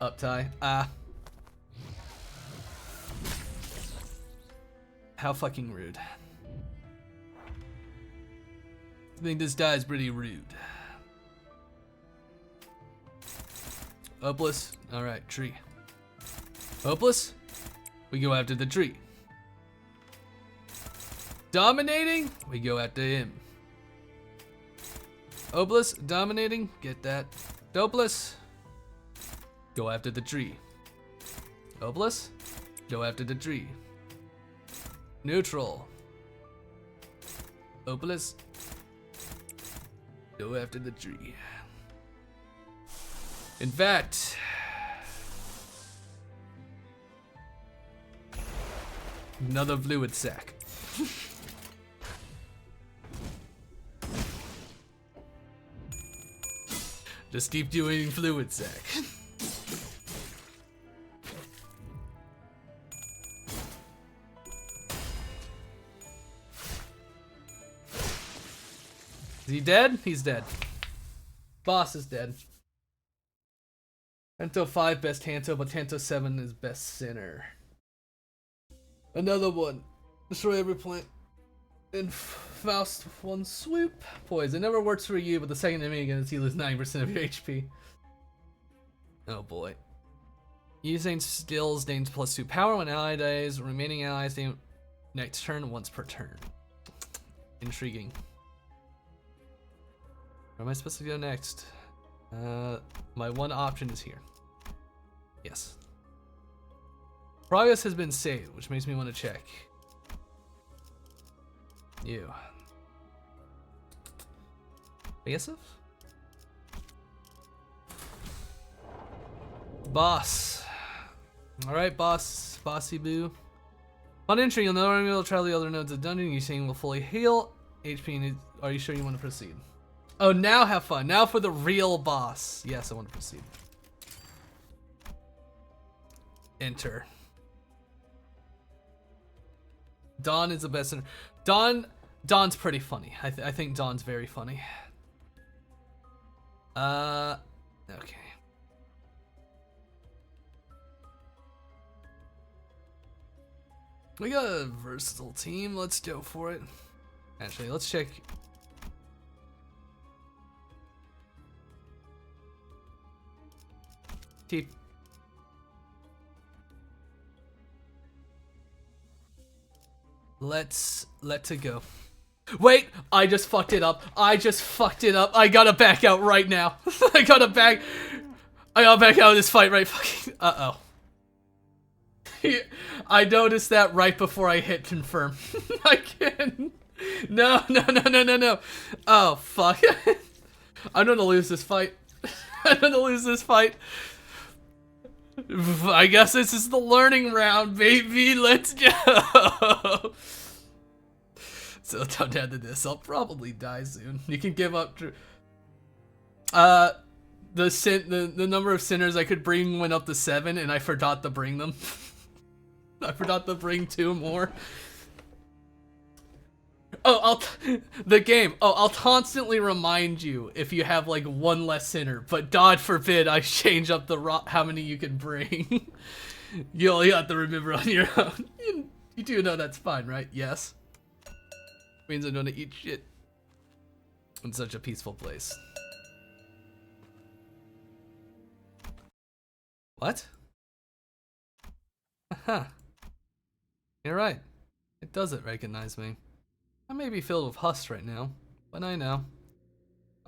Up tie. Ah. How fucking rude. I think this die is pretty rude. Hopeless. Alright, tree. Hopeless. We go after the tree. Dominating. We go after him. Hopeless. Dominating. Get that. Dopeless. Go after the tree. Hopeless. Go after the tree. Neutral. Hopeless. Go after the tree. In fact, another fluid sack. Just keep doing fluid sack. Is he dead? He's dead. Boss is dead. Canto 5 best Canto, but Canto 7 is best Sinner. Another one. Destroy every plant in Faust one swoop. Poison never works for you, but the second enemy against you lose 9% of your HP. Oh boy. Using skills gains +2 power when ally dies. Remaining allies gain next turn once per turn. Intriguing. Where am I supposed to go next? My one option is here. Yes. Progress has been saved, which makes me want to check. You. Aggressive? Boss. Alright, boss. Bossy boo. On entry, you'll know you'll try the other nodes of dungeon. You saying will fully heal HP. Are you sure you want to proceed? Oh, now have fun. Now for the real boss. Yes, I want to proceed. Enter. Dawn is the best. Dawn's pretty funny. I think Dawn's very funny. Okay. We got a versatile team. Let's go for it. Actually, let's check. Keep. Let's it go. Wait, I just fucked it up. I gotta back out right now. I gotta back out of this fight right fucking. Uh oh. I noticed that right before I hit confirm. I can't. No. Oh fuck. I'm gonna lose this fight. I guess this is the learning round, baby. Let's go. So down to this, I'll probably die soon. You can give up. The number of sinners I could bring went up to 7, and I forgot to bring them. I forgot to bring 2 more. The game. Oh, I'll constantly remind you if you have like one less sinner, but God forbid I change up how many you can bring. You only have to remember on your own. You do know that's fine, right? Yes. Means I'm gonna eat shit in such a peaceful place. What? Huh. You're right. It doesn't recognize me. I may be filled with husk right now, but I know.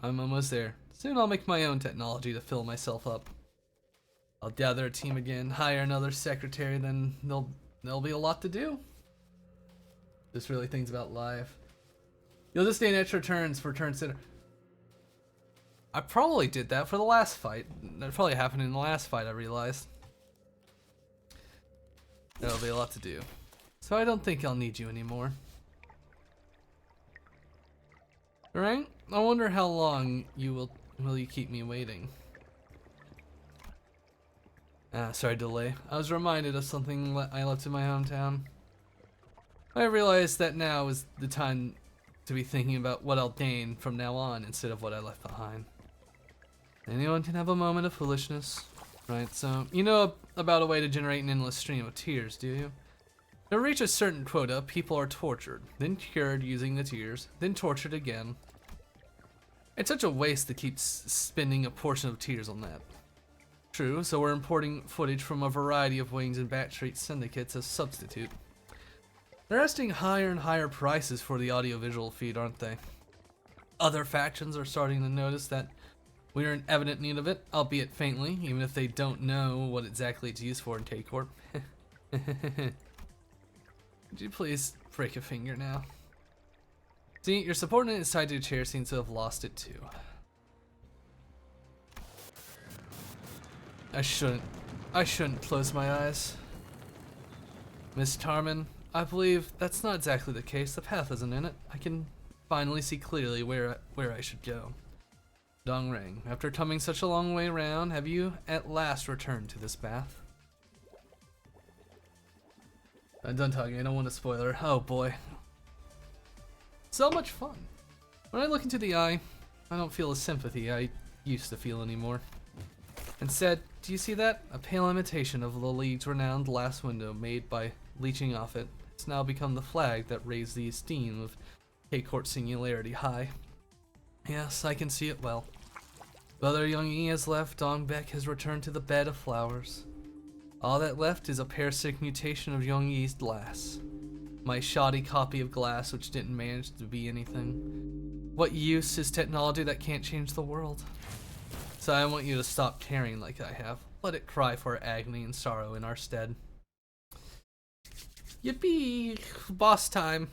I'm almost there. Soon I'll make my own technology to fill myself up. I'll gather a team again, hire another secretary, then there'll be a lot to do. Just really things about life. You'll just gain extra turns for turn center. I probably did that for the last fight. That probably happened in the last fight, I realized. There'll be a lot to do. So I don't think I'll need you anymore. Alright? I wonder how long will you keep me waiting. Sorry delay. I was reminded of something I left in my hometown. I realized that now is the time to be thinking about what I'll gain from now on instead of what I left behind. Anyone can have a moment of foolishness. Right, so you know about a way to generate an endless stream of tears, do you? To reach a certain quota, people are tortured, then cured using the tears, then tortured again. It's such a waste to keep spending a portion of tears on that. True, so we're importing footage from a variety of wings and backstreet syndicates as substitute. They're asking higher and higher prices for the audiovisual feed, aren't they? Other factions are starting to notice that we are in evident need of it, albeit faintly, even if they don't know what exactly it's used for in K-Corp. Could you please break a finger now? See, your subordinate inside your chair seems to have lost it too. I shouldn't close my eyes. Miss Tarman, I believe that's not exactly the case. The path isn't in it. I can finally see clearly where I should go. Dong Rang, after coming such a long way around, have you at last returned to this path? I'm done talking, I don't want a spoiler. Oh boy. So much fun. When I look into the eye, I don't feel the sympathy I used to feel anymore. Instead, do you see that? A pale imitation of the League's renowned glass window made by leeching off it. It's now become the flag that raised the esteem of K-Court Singularity high. Yes, I can see it well. Brother Young-yi has left, Dong Beck has returned to the bed of flowers. All that left is a parasitic mutation of Young-yi's glass. My shoddy copy of glass which didn't manage to be anything. What use is technology that can't change the world? So I want you to stop caring like I have. Let it cry for agony and sorrow in our stead. Yippee! Boss time.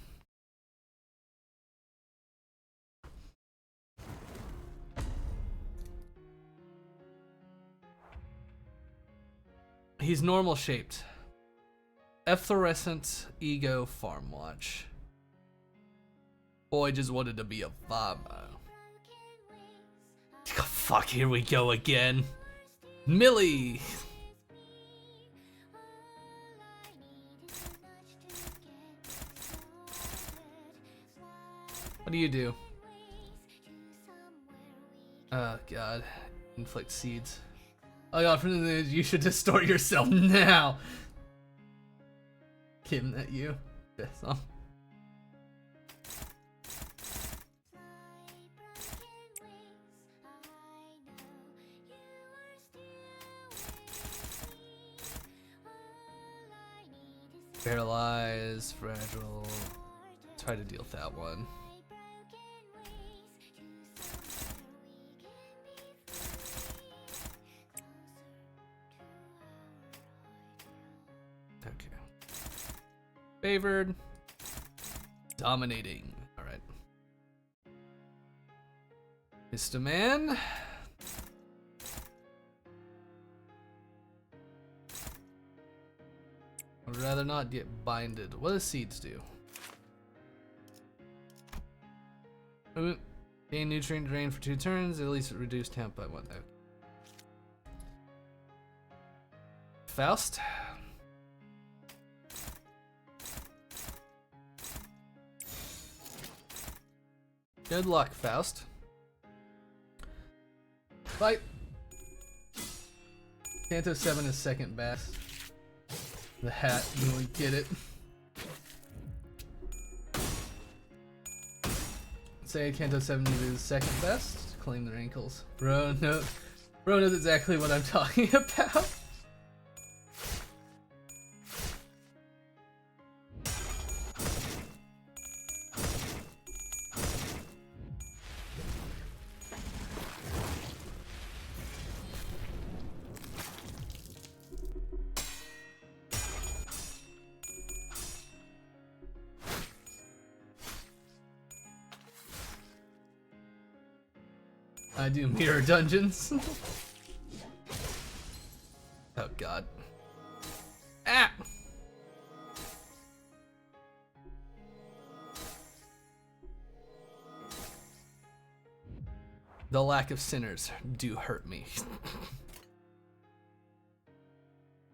He's normal shaped. Efflorescent ego farm watch. Boy just wanted to be a farmer. Fuck, here we go again. Millie! What do you do? Oh god. Inflict seeds. Oh god, you should distort yourself now! Kim, that you? Yes, Paralyzed, fragile. Try to deal with that one. Okay. Favored. Dominating. Alright. Mr. Man. I'd rather not get binded. What does seeds do? Gain nutrient drain for 2 turns, at least reduce temp by 1. Okay. Faust. Good luck, Faust. Fight. Canto 7 is second best. The hat, you really get it. Say Canto 7 is second best. Claim their ankles. Bro knows exactly what I'm talking about. I do mirror dungeons. Oh god. Ah! The lack of sinners do hurt me.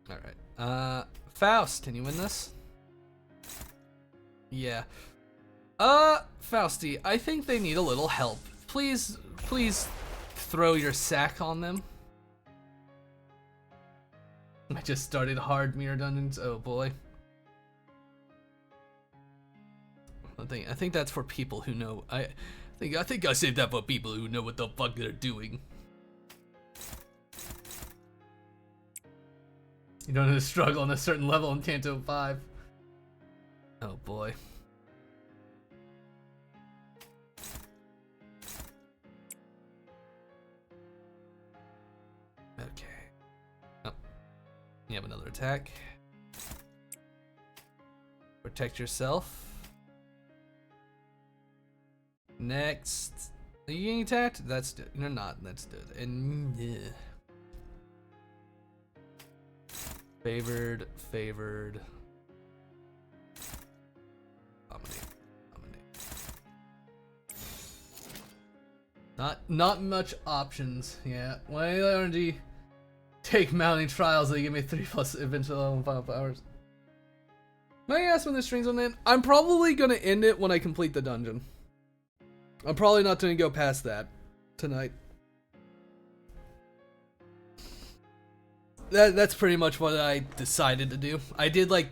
Alright. Faust, can you win this? Yeah. Fausty, I think they need a little help. Please throw your sack on them. I just started hard mirror dungeons. Oh boy. I think that's for people who know. I think I saved that for people who know what the fuck they're doing. You don't have to struggle on a certain level in Canto 5. Oh boy. Okay. Oh. You have another attack. Protect yourself. Next. Are you getting attacked? That's good. You're not. That's good. And yeah. Favored. Dominate. Not much options. Yeah. When I energy take mounting trials, they give me 3+ eventual level and final powers. May I ask when the streams will end? I'm probably gonna end it when I complete the dungeon. I'm probably not gonna go past that tonight. That's pretty much what I decided to do. I did like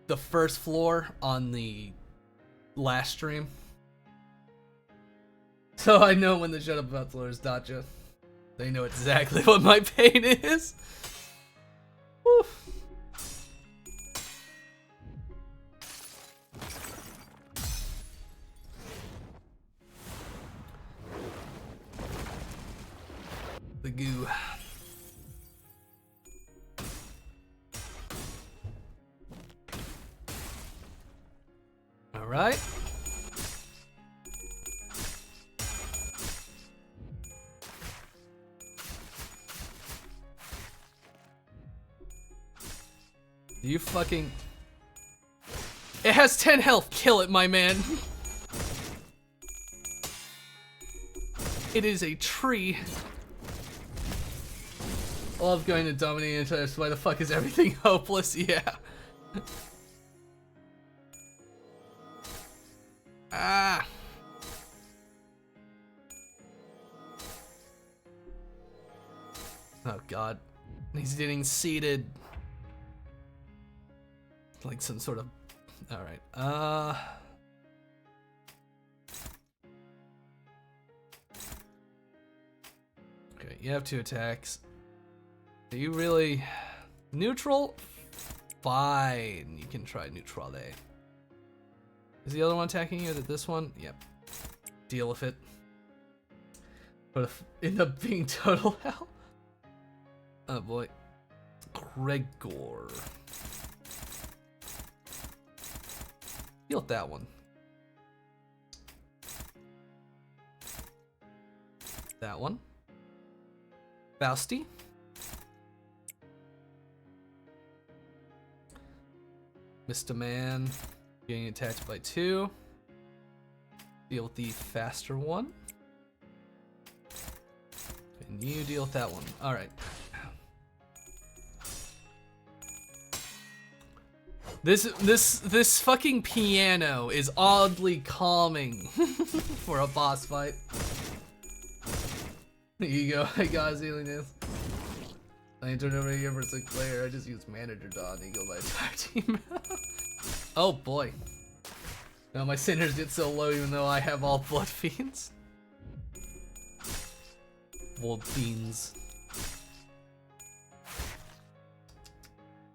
the first floor on the last stream. So I know when the shut up about floor is Dacha. They know exactly what my pain is. Woo. The goo. All right. You fucking... It has 10 health. Kill it, my man. It is a tree. I love going to dominate each other, so why the fuck is everything hopeless? Yeah. Ah. Oh god. He's getting seated. Like some sort of... Alright. Okay, you have 2 attacks. Do you really... Neutral? Fine. You can try neutral A. Is the other one attacking you? Is it this one? Yep. Deal with it. But if end up being total hell. Oh boy. Gregor. Deal with that one. That one. Fausty. Mr. Man. Getting attacked by 2. Deal with the faster one. And you deal with that one. Alright. This fucking piano is oddly calming for a boss fight. There you go. I got his healing dance. I ain't turned over here for Sinclair. I just used manager Don to heal my entire team. Oh boy. Now my sinners get so low even though I have all blood fiends. Blood fiends.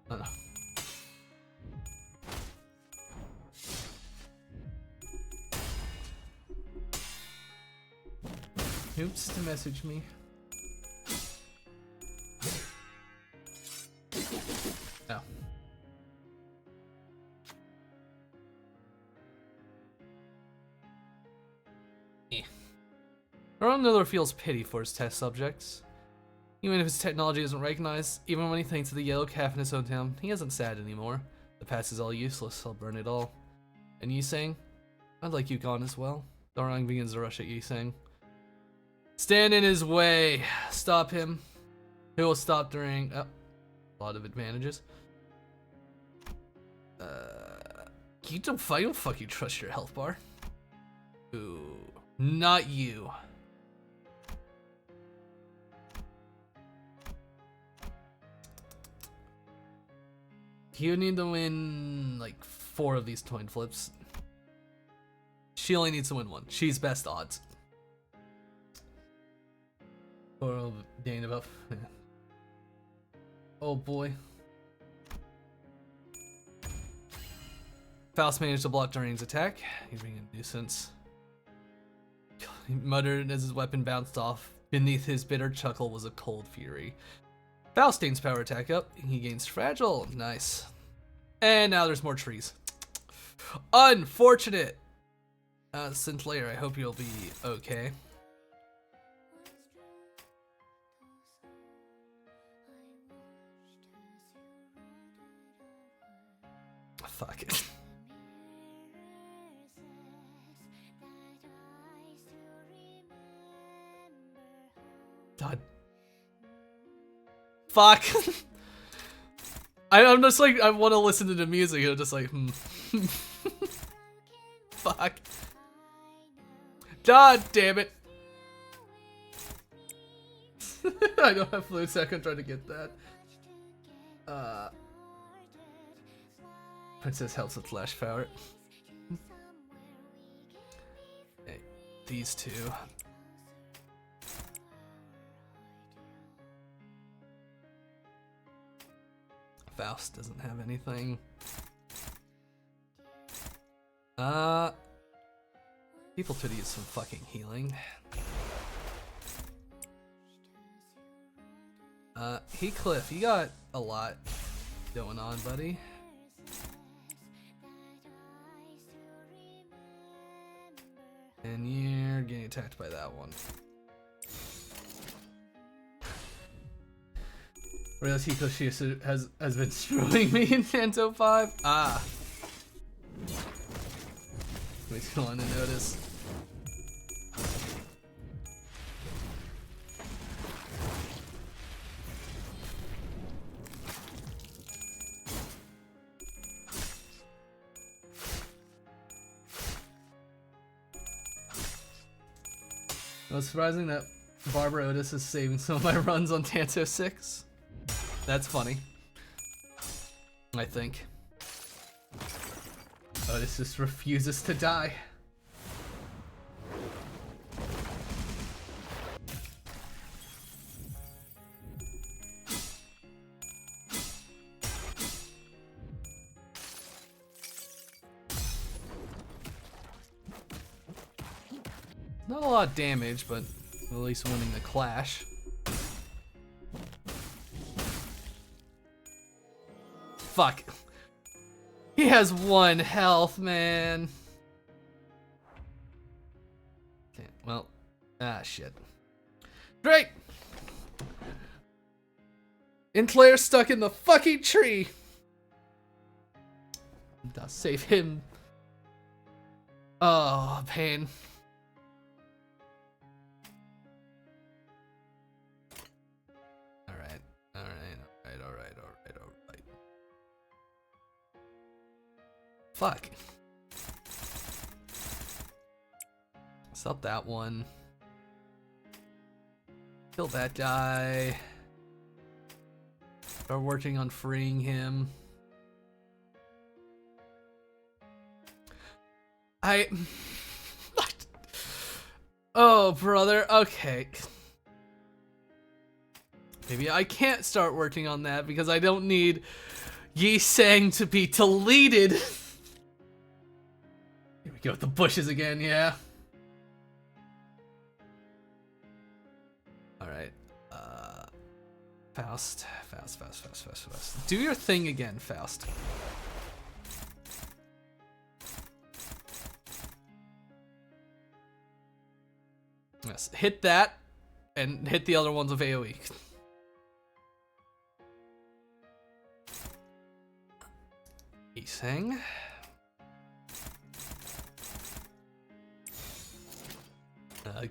Oh no. Oops, to message me. Oh. Ron Miller feels pity for his test subjects. Even if his technology isn't recognized, even when he thinks of the yellow calf in his hometown, he isn't sad anymore. The past is all useless, I'll burn it all. And Yiseng? I'd like you gone as well. Dorang begins to rush at Yiseng. Stand in his way. Stop him. Who will stop during... Oh, a lot of advantages. You don't fucking trust your health bar. Ooh, not you. You need to win like 4 of these coin flips. She only needs to win 1. She's best odds. Or Dane above. Yeah. Oh boy. Faust managed to block Doreen's attack. He's being a nuisance. He muttered as his weapon bounced off. Beneath his bitter chuckle was a cold fury. Faust gains power attack up. He gains fragile. Nice. And now there's more trees. Unfortunate. Sinclair, I hope you'll be okay. Fuck it. God. Fuck. I'm just like, I want to listen to the music. I'm just like, Fuck. God damn it. I don't have fluid, so I can try to get that. Princess helps with flash power. Hey, these two. Faust doesn't have anything. People could use some fucking healing. Heathcliff, you got a lot going on, buddy. And you're getting attacked by that one. Realize Heathcliff has been screwing me in Canto 5. Ah. Makes me want to notice. It was surprising that Barbara Otis is saving some of my runs on Canto 6. That's funny. I think. Otis just refuses to die. Not a lot of damage, but at least winning the clash. Fuck. He has 1 health, man. Okay, well, shit. Great! And Claire's stuck in the fucking tree. I'll save him. Oh, pain. Alright. fuck. Stop that one. Kill that guy. Start working on freeing him. Oh, brother. Okay. Maybe I can't start working on that because I don't need Yi Sang to be deleted. Here we go with the bushes again, yeah. Alright. Faust. Do your thing again, Faust. Yes, hit that, and hit the other ones with AoE. Yi Sang.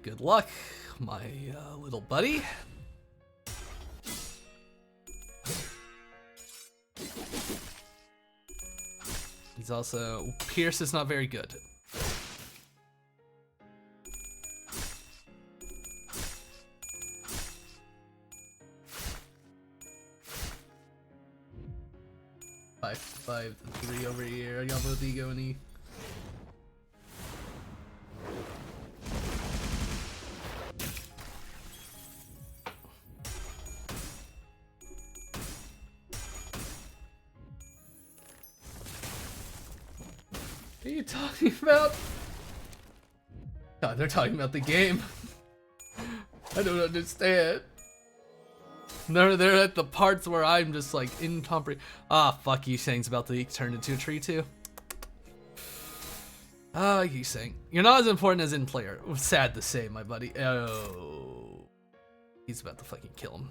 Good luck, my little buddy. He's also... Pierce is not very good. Five, 3 over here. I got both Ego and E. What are you talking about? God, they're talking about the game. I don't understand. They're at the parts where I'm just like incomprehensible. Ah, fuck, Yi Sang's about to turn into a tree too. Ah, Yi Sang. You're not as important as in player. Sad to say, my buddy. Oh. He's about to fucking kill him.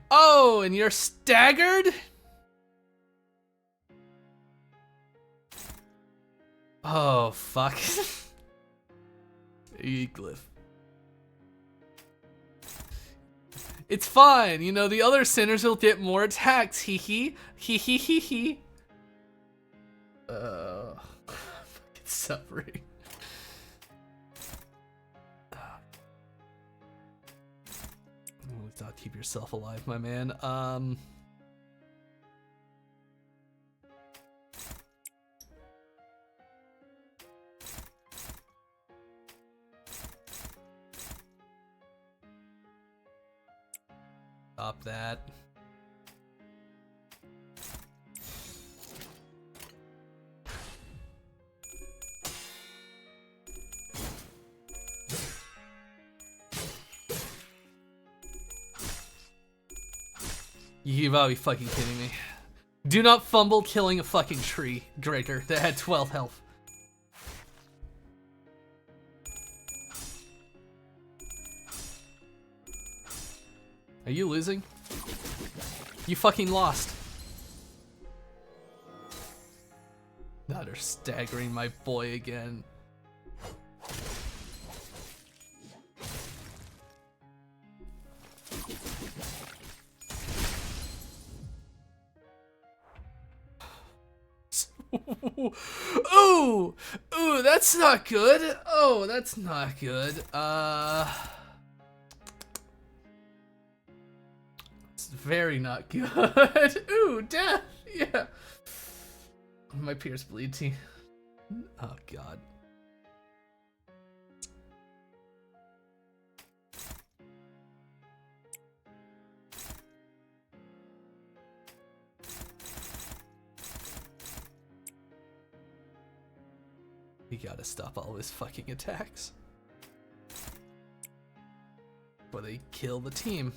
Oh, and you're staggered? Oh, fuck. Glyph. It's fine, you know, the other sinners will get more attacks, hee hee. Hee hee hee hee. Fucking suffering. Always keep yourself alive, my man. Stop that. You gotta be fucking kidding me. Do not fumble killing a fucking tree, Gregor, that had 12 health. Are you losing? You fucking lost. Now they're staggering my boy again. Ooh! Ooh, that's not good. Oh, that's not good. It's very not good. Ooh, death! Yeah. My Pierce bleed team. Oh, God. You gotta stop all his fucking attacks. Or they kill the team.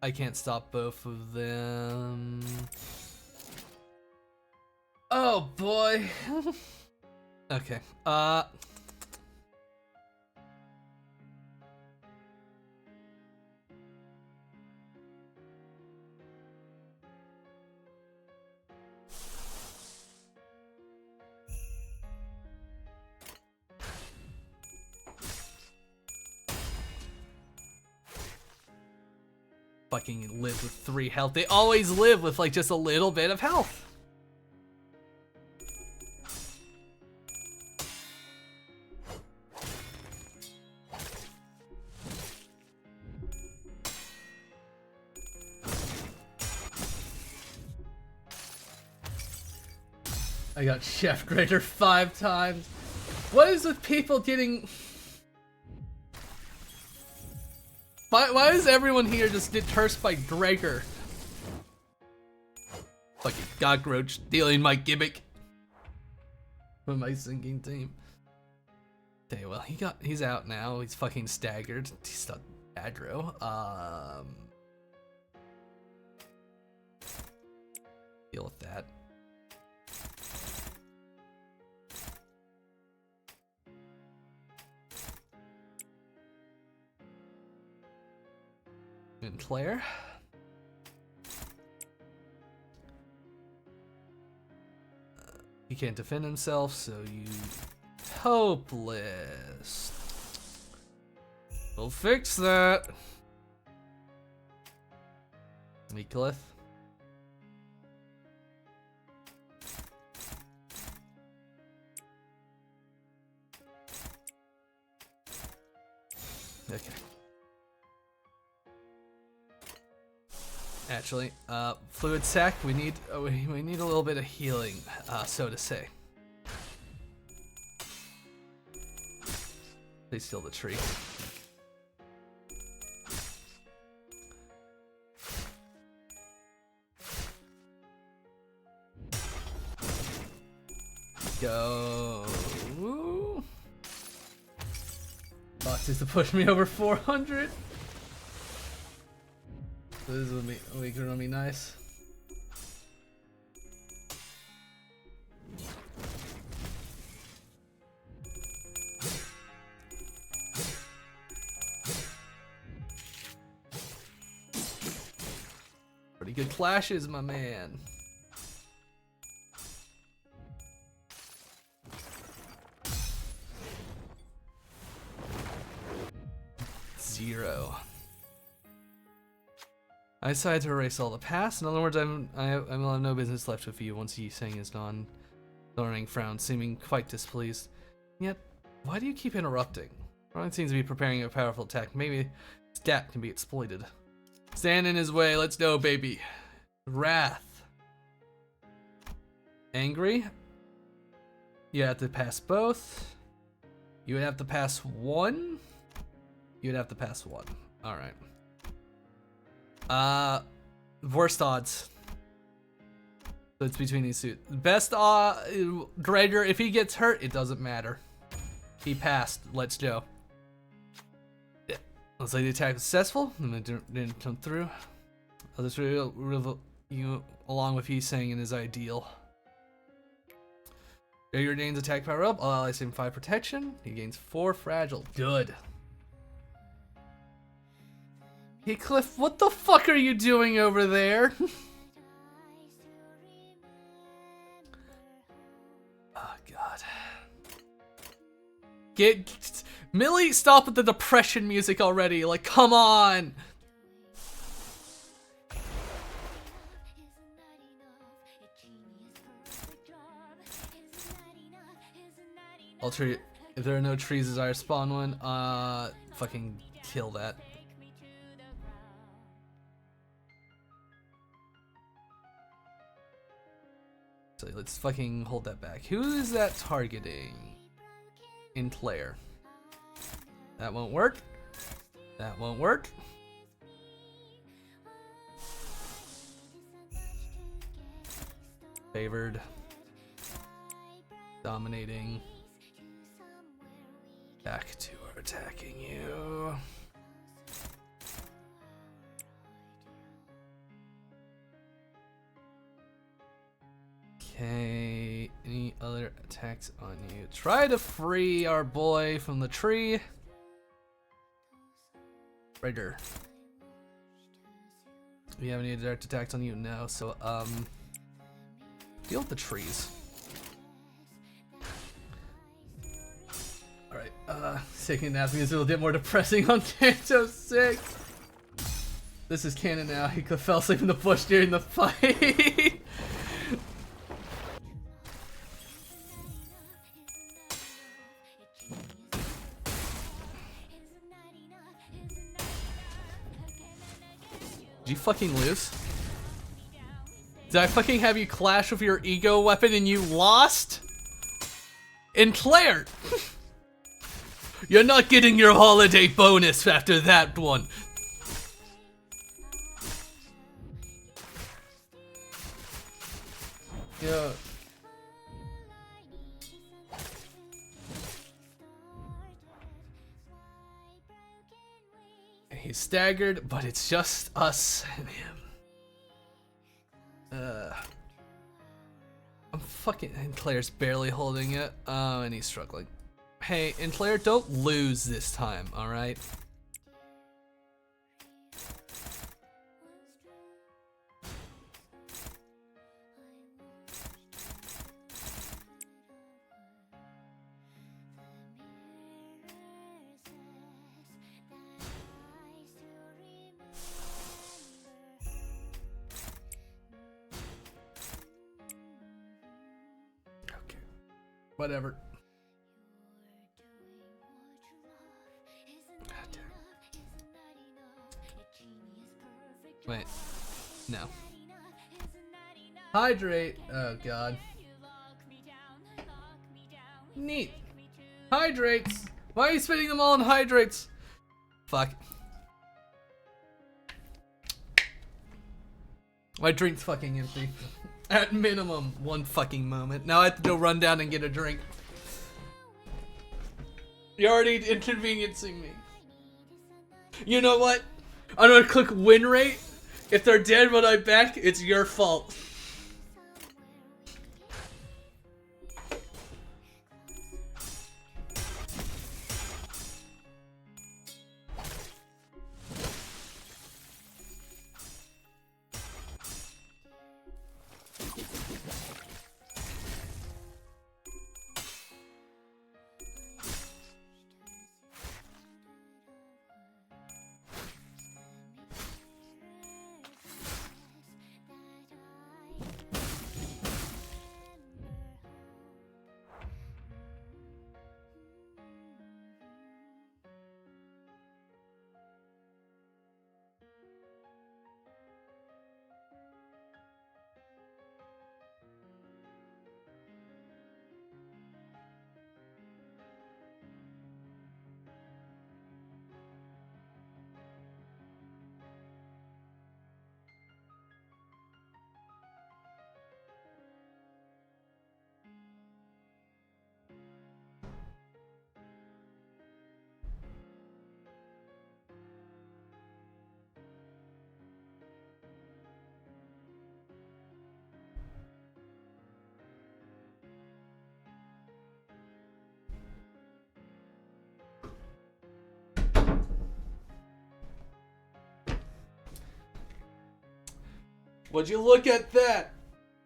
I can't stop both of them. Oh boy. Okay. fucking live with 3 health. They always live with like just a little bit of health. I got Chef Grader 5 times. What is with people getting... Why does everyone here just get cursed by Gregor? Fucking cockroach stealing my gimmick from my sinking team. Okay, well he's out now. He's fucking staggered. He's not aggro. Deal with that. And Claire. He can't defend himself, so you hopeless. We'll fix that. Meekliff. Okay. Actually, fluid sac. We need a little bit of healing, so to say. They steal the tree. Go. Woo. Boxes to push me over 400. This is gonna be nice. Pretty good clashes, my man. Zero. I decided to erase all the past. In other words, I will have no business left with you once Yi Sang is gone. Thorning frowned, seeming quite displeased. Yet, why do you keep interrupting? Ron seems to be preparing a powerful attack. Maybe his gap can be exploited. Stand in his way, let's go, baby. Wrath. Angry? You have to pass both. You would have to pass one? You would have to pass one. Alright. Worst odds. So it's between these two. Best Gregor, if he gets hurt, it doesn't matter. He passed. Let's go. Yeah. Looks like the attack was successful. And it didn't come through. Others you along with Yi Sang and his ideal. Gregor gains attack power up. All allies gain 5 protection. He gains 4 fragile. Good. Hey Cliff, what the fuck are you doing over there? Oh god. Millie, stop with the depression music already, like come on! If there are no trees, desire spawn one, fucking kill that. So let's fucking hold that back. Who is that targeting? In Claire. That won't work. That won't work. Favored. Dominating. Back to attacking you. Okay, any other attacks on you? Try to free our boy from the tree. Raider. Do we have any direct attacks on you? No, so deal with the trees. Alright, taking a nap is a little bit more depressing on Canto 6. This is canon now. He fell asleep in the bush during the fight. Did you fucking lose? Did I fucking have you clash with your ego weapon and you lost? And Claire! You're not getting your holiday bonus after that one. Yeah. He's staggered, but it's just us and him. I'm fucking... And Claire's barely holding it. Oh, and he's struggling. Hey, and Claire, don't lose this time, alright? Okay. Whatever. Wait. No. Hydrate. Oh god. Neat. Hydrates. Why are you spending them all on hydrates? Fuck. My drink's fucking empty. At minimum, one fucking moment. Now I have to go run down and get a drink. You're already inconveniencing me. You know what? I'm gonna click win rate. If they're dead when I'm back, it's your fault. Would you look at that?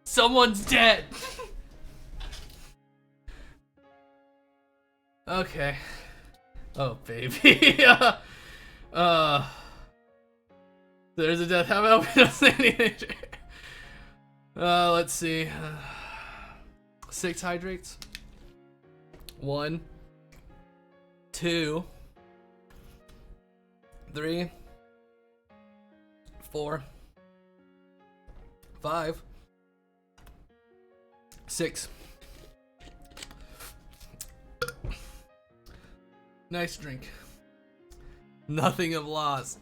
Someone's dead. Okay. Oh, baby. There's a death. How about we don't say anything? Let's see. 6 hydrates. 1, 2, 3, 4, 5, 6. Nice drink. Nothing of loss.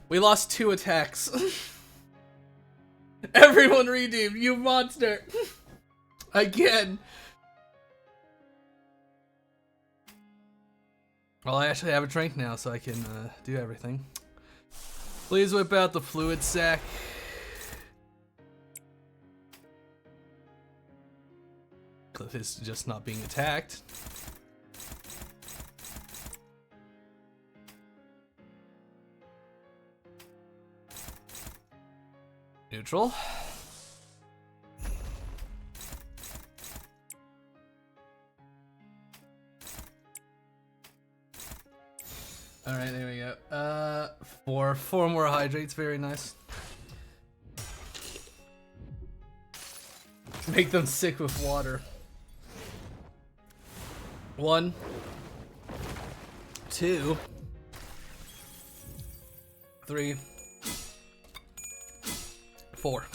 We lost 2 attacks. Everyone redeemed, you monster. Again. Well, I actually have a drink now, so I can do everything. Please whip out the fluid sack. Cliff is just not being attacked. Neutral. Alright, there we go. go. Four more hydrates. Very nice. Make them sick with water. 1, 2, 3, 4.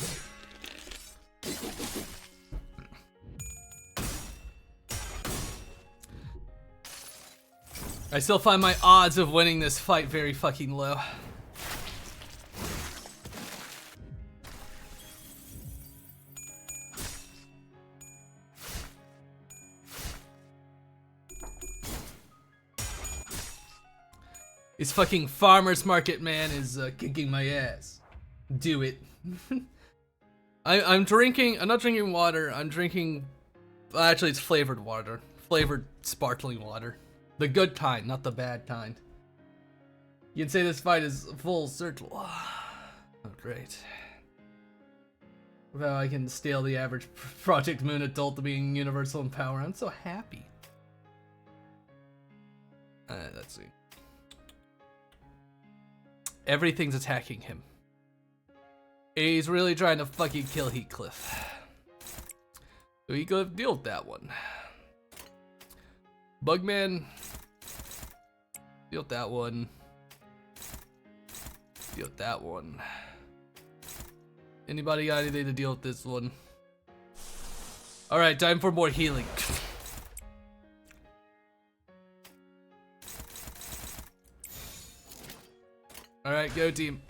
I still find my odds of winning this fight very fucking low. This fucking farmer's market man is kicking my ass. Do it. I'm drinking, I'm not drinking water, I'm drinking, well, actually it's flavored water. Flavored sparkling water. The good kind, not the bad kind. You can say this fight is full circle. Oh, great. Well, I can steal the average Project Moon adult to being universal in power. I'm so happy. Let's see. Everything's attacking him. He's really trying to fucking kill Heathcliff. So Heathcliff, deal with that one. Bugman, deal with that one. Deal with that one. Anybody got anything to deal with this one? Alright, time for more healing. Alright, go team.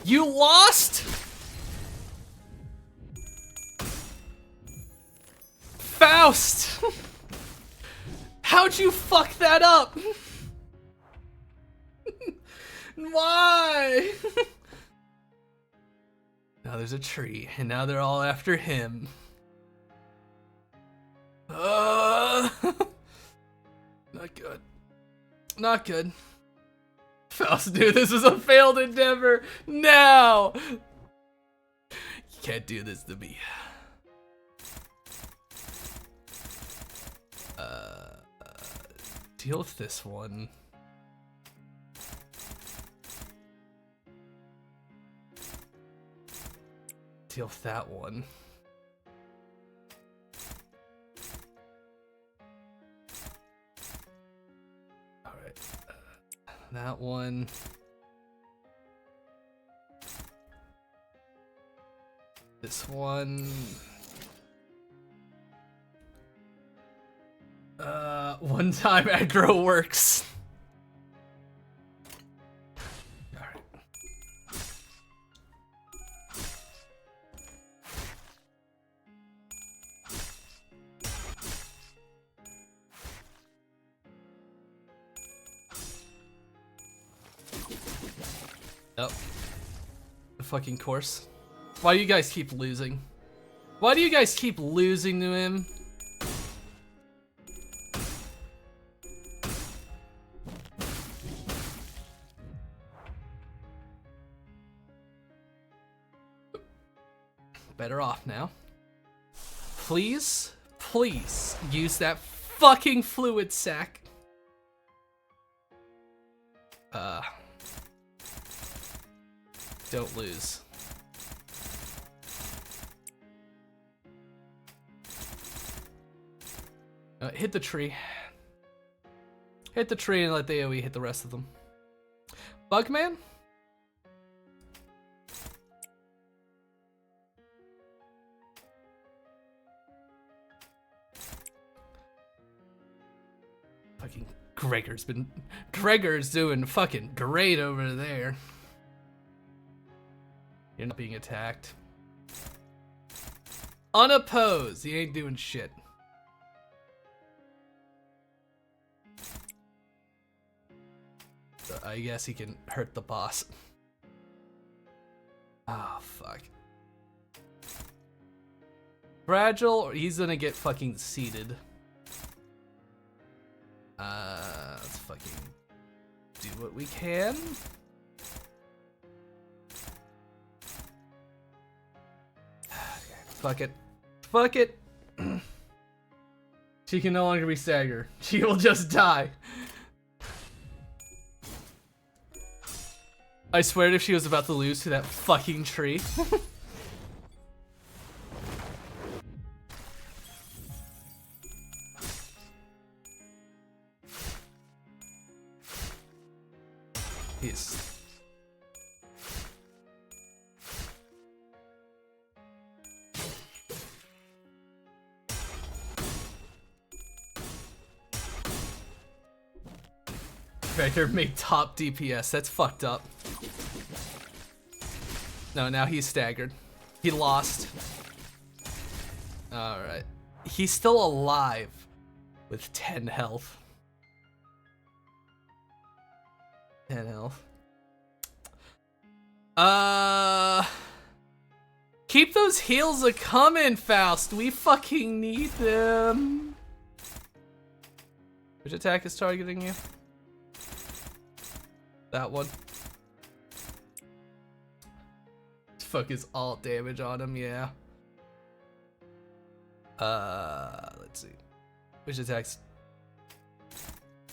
You lost? Faust! How'd you fuck that up? Why? Now there's a tree, and now they're all after him. Not good. Not good. Faust, dude, this is a failed endeavor. Now! You can't do this to me. Deal with this one. Deal with that one. Alright. That one. This one. One time aggro works. Alright. Oh. The fucking course. Why do you guys keep losing? Why do you guys keep losing to him? Better off now. Please, please use that fucking fluid sac. Don't lose. Hit the tree. Hit the tree and let the AoE hit the rest of them. Bugman? Fucking Gregor's doing fucking great over there. You're not being attacked. Unopposed, he ain't doing shit. So I guess he can hurt the boss. Oh, fuck. Fragile, or he's gonna get fucking seated. Let's fucking do what we can. Fuck it. Fuck it. She can no longer be staggered. She will just die. I swear if she was about to lose to that fucking tree. Yes. Vector made top DPS. That's fucked up. No, now he's staggered. He lost. Alright. He's still alive with 10 health. 10 health. Keep those heals a-coming, Faust. We fucking need them. Which attack is targeting you? That one. Focus all damage on him, yeah. Let's see. Which attacks?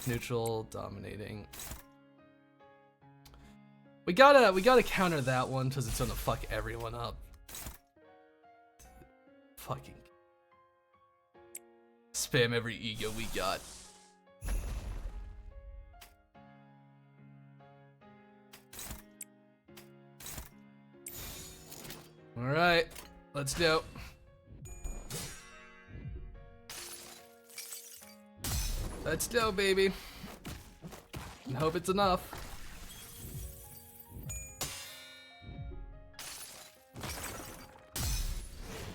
Neutral, dominating. We gotta counter that one because it's gonna fuck everyone up. Fucking spam every ego we got. Alright, let's go. Let's go, baby. And hope it's enough.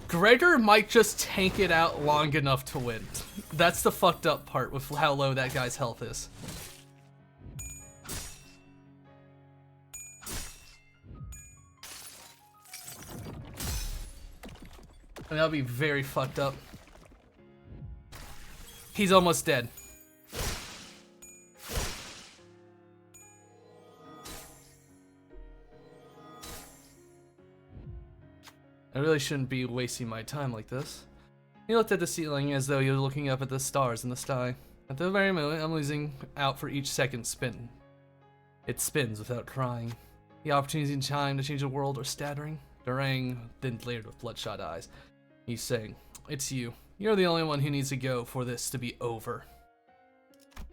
Gregor might just tank it out long enough to win. That's the fucked up part with how low that guy's health is. And that'll be very fucked up. He's almost dead. I really shouldn't be wasting my time like this. He looked at the ceiling as though he was looking up at the stars in the sky. At the very moment, I'm losing out for each second spin. It spins without trying. The opportunity in time to change the world are staggering. Durang then glared with bloodshot eyes. He's saying, "It's you. You're the only one who needs to go for this to be over."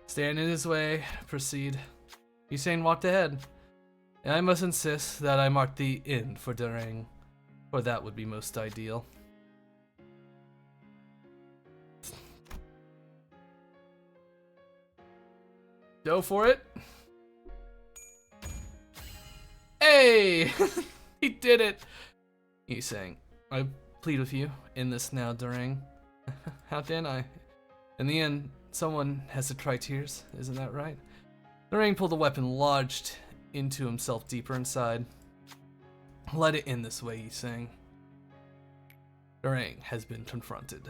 Stand in his way, proceed. Hussein walked ahead. And I must insist that I mark the end for Durang, for that would be most ideal. Go for it. Hey! He did it! He's saying, "I plead with you, in this now, Durang." How can I? In the end, someone has to try tears, isn't that right? Durang pulled the weapon, lodged into himself deeper inside. Let it end this way, he's saying. Durang has been confronted.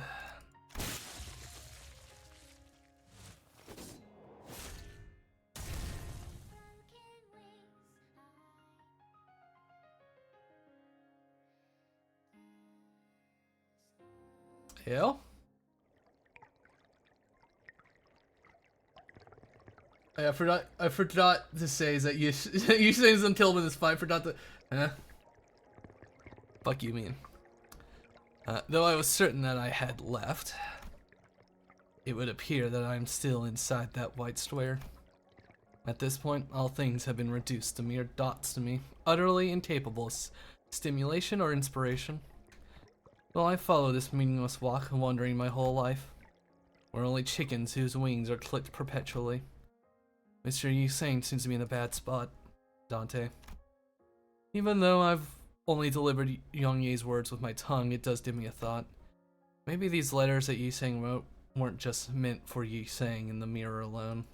Yeah? I forgot to say is that you say he's unkillable in this fight. Forgot to, fuck you mean. Though I was certain that I had left, it would appear that I'm still inside that white square. At this point, all things have been reduced to mere dots to me, utterly incapable of stimulation or inspiration. Will I follow this meaningless walk, wandering my whole life? We're only chickens whose wings are clipped perpetually. Mr. Yusane seems to be in a bad spot, Dante. Even though I've only delivered Young Ye's words with my tongue, it does give me a thought. Maybe these letters that Yusane wrote weren't just meant for Yusane in the mirror alone.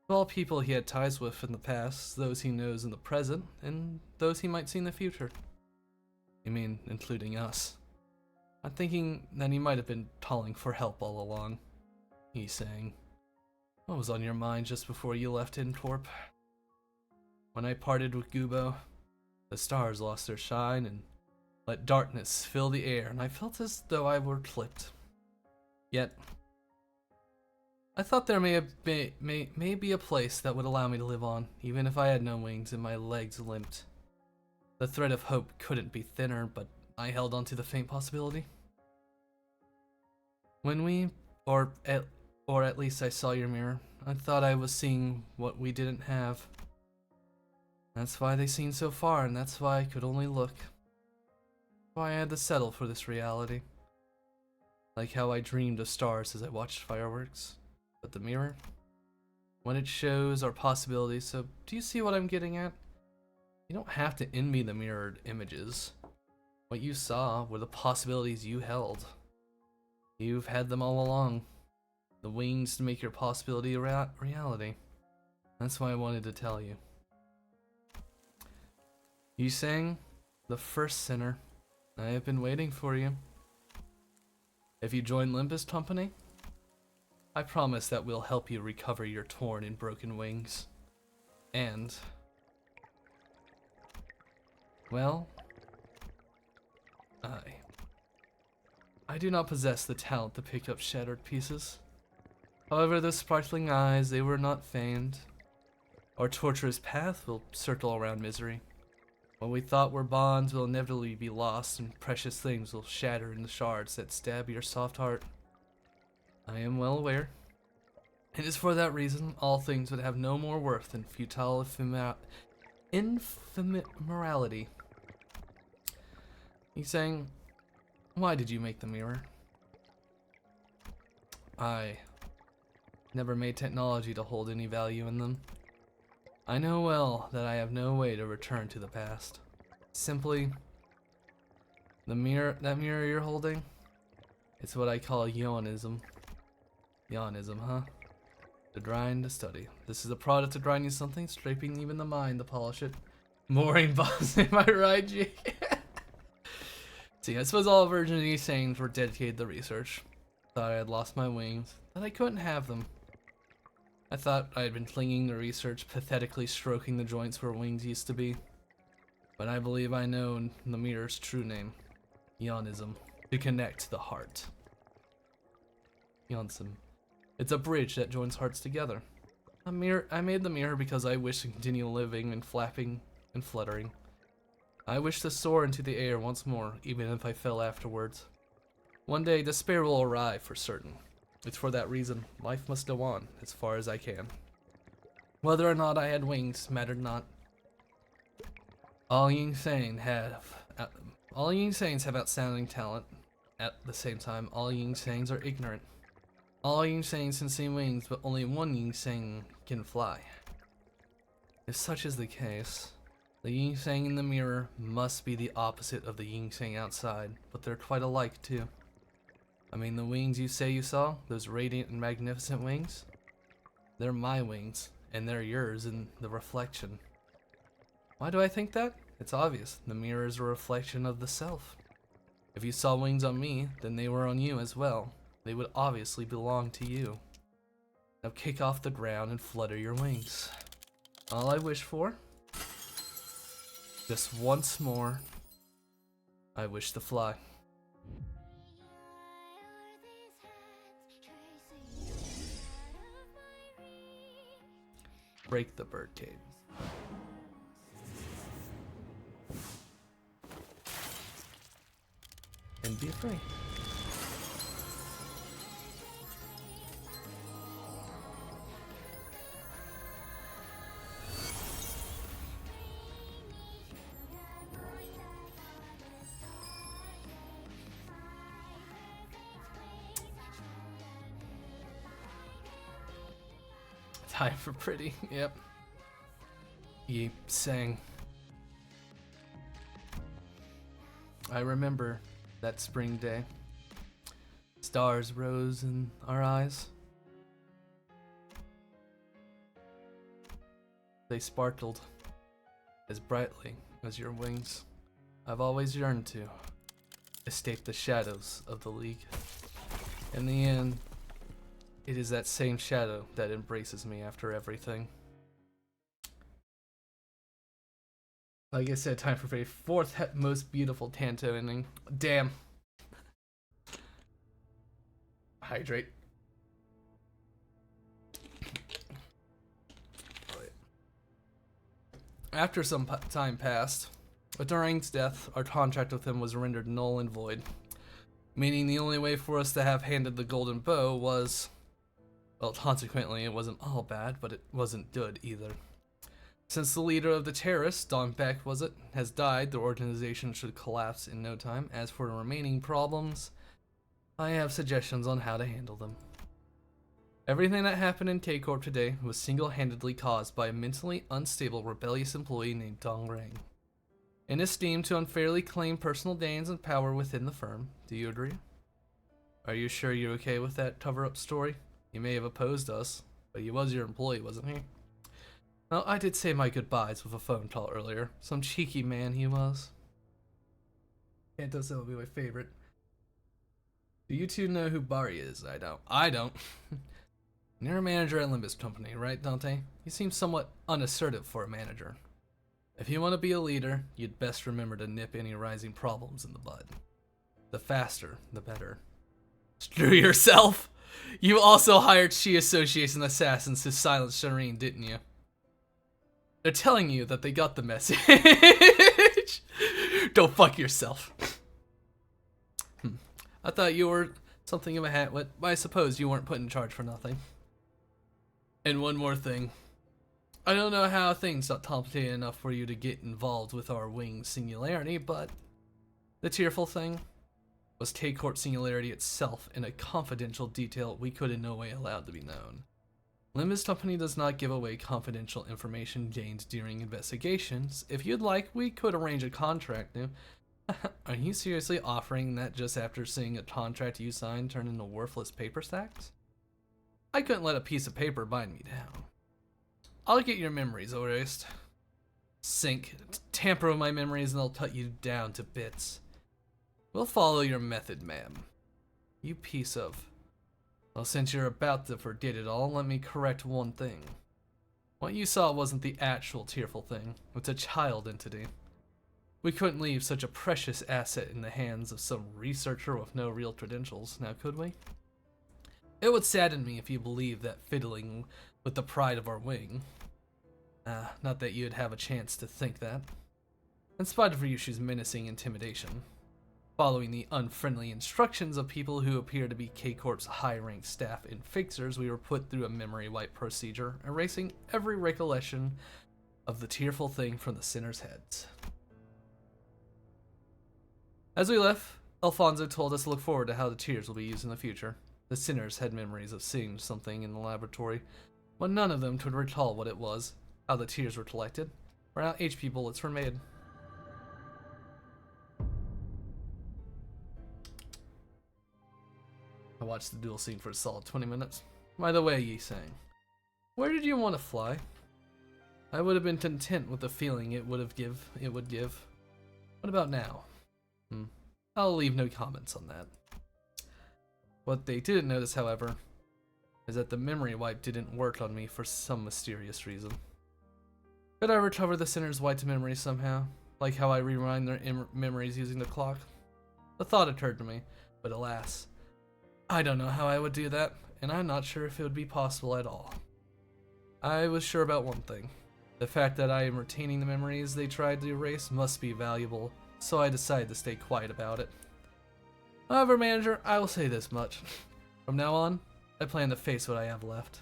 To all people he had ties with in the past, those he knows in the present, and those he might see in the future. You mean, including us. I'm thinking that he might have been calling for help all along, he's saying. What was on your mind just before you left Intorp? When I parted with Gubo, the stars lost their shine and let darkness fill the air, and I felt as though I were clipped. Yet, I thought there may be a place that would allow me to live on, even if I had no wings and my legs limped. The thread of hope couldn't be thinner, but I held on to the faint possibility. When we, or at least I saw your mirror, I thought I was seeing what we didn't have. That's why they seemed so far, and that's why I could only look. Why I had to settle for this reality. Like how I dreamed of stars as I watched fireworks. But the mirror, when it shows our possibilities, so do you see what I'm getting at? You don't have to envy the mirrored images. What you saw were the possibilities you held. You've had them all along. The wings to make your possibility a reality. That's why I wanted to tell you. You sang the first sinner. I have been waiting for you. If you join Limbus Company, I promise that we'll help you recover your torn and broken wings. And, well, I do not possess the talent to pick up shattered pieces. However, those sparkling eyes, they were not feigned. Our tortuous path will circle around misery. What we thought were bonds will inevitably be lost, and precious things will shatter in the shards that stab your soft heart. I am well aware. It is for that reason all things would have no more worth than futile ephemerality. He's saying, why did you make the mirror? I never made technology to hold any value in them. I know well that I have no way to return to the past. Simply, that mirror you're holding, it's what I call yanism. Yanism, huh? To grind, to study. This is a product of grinding something, scraping even the mind to polish it. Mooring boss, am I right, G? See, I suppose all versions of these sayings were dedicated to research. Thought I had lost my wings, that I couldn't have them. I thought I had been clinging to research, pathetically stroking the joints where wings used to be. But I believe I know the mirror's true name. Yanism. To connect the heart. Yanism. It's a bridge that joins hearts together. I made the mirror because I wish to continue living and flapping and fluttering. I wish to soar into the air once more, even if I fell afterwards. One day, despair will arrive for certain. It's for that reason, life must go on, as far as I can. Whether or not I had wings mattered not. All Yin Sains have outstanding talent. At the same time, all Yin Sains are ignorant. All Yin Sains can see wings, but only one Yin Sain can fly. If such is the case, the Yin Sain in the mirror must be the opposite of the Yin Sain outside, but they're quite alike too. I mean, the wings you say you saw, those radiant and magnificent wings, they're my wings, and they're yours in the reflection. Why do I think that? It's obvious. The mirror is a reflection of the self. If you saw wings on me, then they were on you as well. They would obviously belong to you. Now kick off the ground and flutter your wings. All I wish for, just once more, I wish to fly. Break the birdcage. And be free. Time for pretty, yep. He sang. I remember that spring day. Stars rose in our eyes. They sparkled as brightly as your wings. I've always yearned to escape the shadows of the League. In the end, It is that same shadow that embraces me after everything. Like I said, time for a fourth most beautiful Canto ending. Damn. Hydrate. After some time passed, with Durang's death, our contract with him was rendered null and void. Meaning the only way for us to have handed the golden bow was... Well, consequently, it wasn't all bad, but it wasn't good either. Since the leader of the terrorists, Don Beck was it, has died, the organization should collapse in no time. As for the remaining problems, I have suggestions on how to handle them. Everything that happened in K-Corp today was single-handedly caused by a mentally unstable, rebellious employee named Dong Rang. In his scheme to unfairly claim personal gains and power within the firm. Do you agree? Are you sure you're okay with that cover-up story? He may have opposed us, but he was your employee, wasn't he? Well, I did say my goodbyes with a phone call earlier. Some cheeky man he was. Canto will be my favorite. Do you two know who Barry is? I don't. You're a manager at Limbus Company, right, Dante? You seem somewhat unassertive for a manager. If you want to be a leader, you'd best remember to nip any rising problems in the bud. The faster, the better. Screw yourself! You also hired Shi Associates and Assassins to silence Shireen, didn't you? They're telling you that they got the message. Go fuck yourself. I thought you were something of a hatwit, but I suppose you weren't put in charge for nothing. And one more thing. I don't know how things got complicated enough for you to get involved with our wing singularity, but the tearful thing was K-Corp singularity itself in a confidential detail we could in no way allowed to be known. Limbus Company does not give away confidential information gained during investigations. If you'd like, we could arrange a contract now. Are you seriously offering that just after seeing a contract you signed turn into worthless paper stacks? I couldn't let a piece of paper bind me down. I'll get your memories erased. Tamper with my memories and they'll cut you down to bits. We'll follow your method, ma'am. You piece of... Well, since you're about to forget it all, let me correct one thing. What you saw wasn't the actual tearful thing. It's a child entity. We couldn't leave such a precious asset in the hands of some researcher with no real credentials, now could we? It would sadden me if you believed that fiddling with the pride of our wing. Not that you'd have a chance to think that. In spite of Ryushu's menacing intimidation, following the unfriendly instructions of people who appear to be K-Corp's high-ranked staff and fixers, we were put through a memory wipe procedure, erasing every recollection of the tearful thing from the sinners' heads. As we left, Alfonso told us to look forward to how the tears will be used in the future. The sinners had memories of seeing something in the laboratory, but none of them could recall what it was, how the tears were collected, or how HP bullets were made. I watched the duel scene for a solid 20 minutes. By the way, Yi sang, where did you want to fly? I would have been content with the feeling it would give. What about now? I'll leave no comments on that. What they didn't notice, however, is that the memory wipe didn't work on me for some mysterious reason. Could I recover the sinner's wiped memories somehow? Like how I rewind their memories using the clock? The thought occurred to me, but alas, I don't know how I would do that, and I'm not sure if it would be possible at all. I was sure about one thing. The fact that I am retaining the memories they tried to erase must be valuable, so I decided to stay quiet about it. However, manager, I will say this much. From now on, I plan to face what I have left.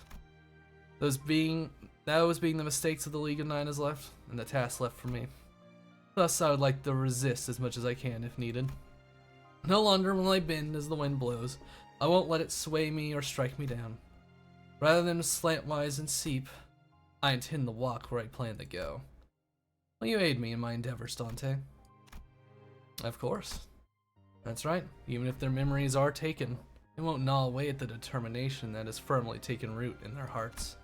Those being the mistakes of the League of Nine has left, and the task left for me. Thus, I would like to resist as much as I can if needed. No longer will I bend as the wind blows. I won't let it sway me or strike me down. Rather than slantwise and seep, I intend to walk where I plan to go. Will you aid me in my endeavors, Dante? Of course. That's right. Even if their memories are taken, it won't gnaw away at the determination that has firmly taken root in their hearts.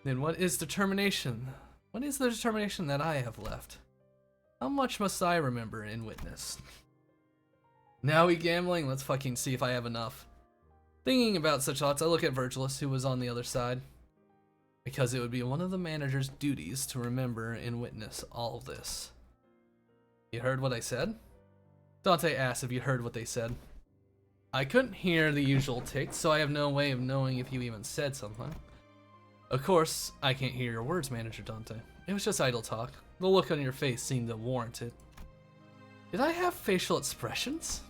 Then what is determination? What is the determination that I have left? How much must I remember and witness? Now we gambling? Let's fucking see if I have enough. Thinking about such thoughts, I look at Virgilus, who was on the other side, because it would be one of the manager's duties to remember and witness all of this. You heard what I said? Dante asked if you heard what they said. I couldn't hear the usual tick, so I have no way of knowing if you even said something. Of course, I can't hear your words, Manager Dante. It was just idle talk. The look on your face seemed to warrant it. Did I have facial expressions?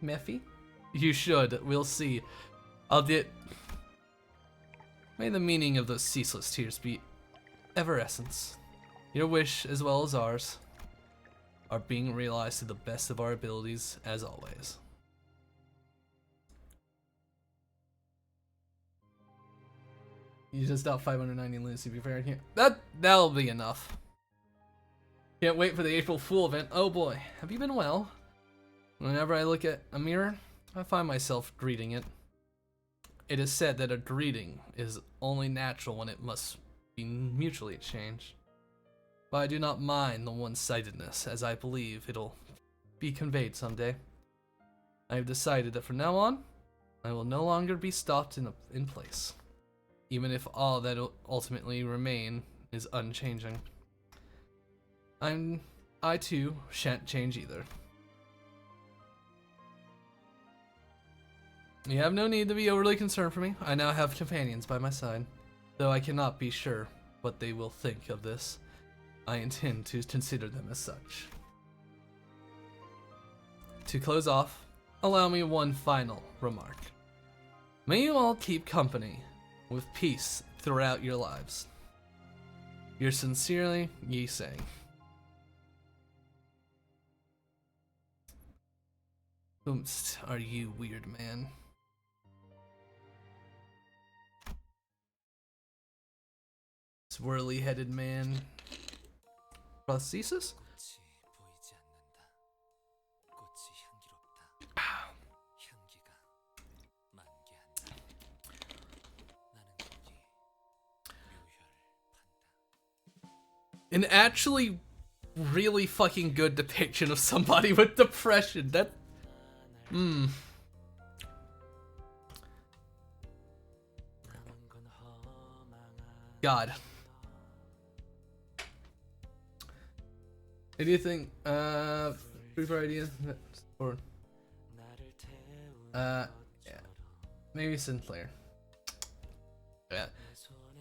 Mephi? You should. We'll see. May the meaning of those ceaseless tears be evanescence. Your wish, as well as ours, are being realized to the best of our abilities, as always. You just out 590 Lucy, to be fair. That'll be enough. Can't wait for the April Fool event. Oh boy, have you been well? Whenever I look at a mirror, I find myself greeting it. It is said that a greeting is only natural when it must be mutually exchanged. But I do not mind the one-sidedness, as I believe it'll be conveyed someday. I have decided that from now on, I will no longer be stopped in place, even if all that will ultimately remain is unchanging. I too shan't change either. You have no need to be overly concerned for me. I now have companions by my side. Though I cannot be sure what they will think of this, I intend to consider them as such. To close off, allow me one final remark. May you all keep company with peace throughout your lives. Yours sincerely, Yi Sang. Whomst are you, weird man? Swirly-headed man. Prosthesis? An actually really fucking good depiction of somebody with depression. God. Anything, free for ideas? Or, yeah. Maybe Sinclair. Yeah.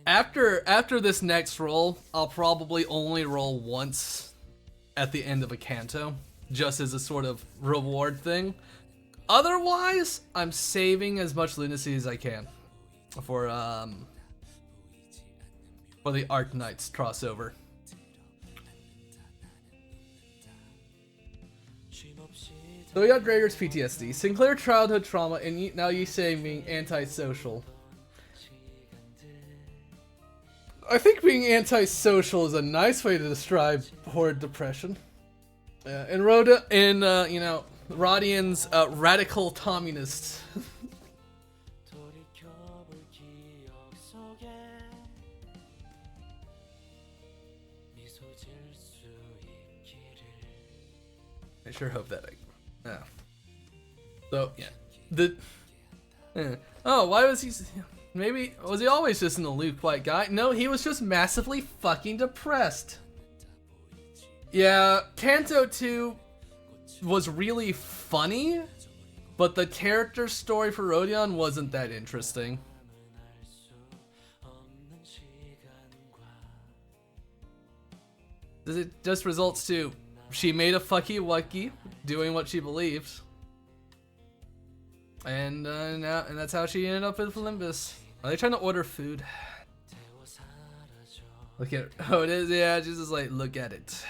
After this next roll, I'll probably only roll once at the end of a Canto, just as a sort of reward thing. Otherwise, I'm saving as much lunacy as I can for the Arc Knights crossover. So we got Gregor's PTSD, Sinclair childhood trauma, and now you say being antisocial. I think being antisocial is a nice way to describe horrid depression. And Rhoda, and you know, Rodian's radical communist. I sure hope that yeah. So yeah, oh, why was he? Maybe was he always just an aloof, quiet guy? No, he was just massively fucking depressed. Yeah, Canto 2 was really funny, but the character story for Rodion wasn't that interesting. It just results to she made a fucky wucky doing what she believes, and that's how she ended up with Limbus. Are they trying to order food? Look at oh it is, yeah, she's just like, look at it.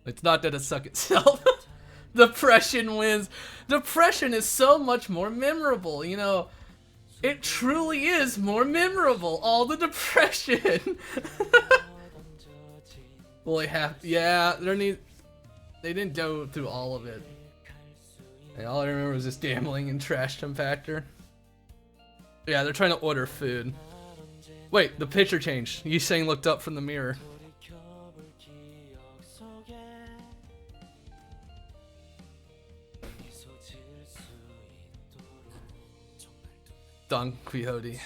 It's not gonna suck itself. Depression wins. Depression is so much more memorable, you know. It truly is more memorable. All the depression. Well, yeah, they didn't go through all of it. And all I remember was just gambling and trash compactor. Yeah, they're trying to order food. Wait, the picture changed. Yi Sang looked up from the mirror. Don Quixote.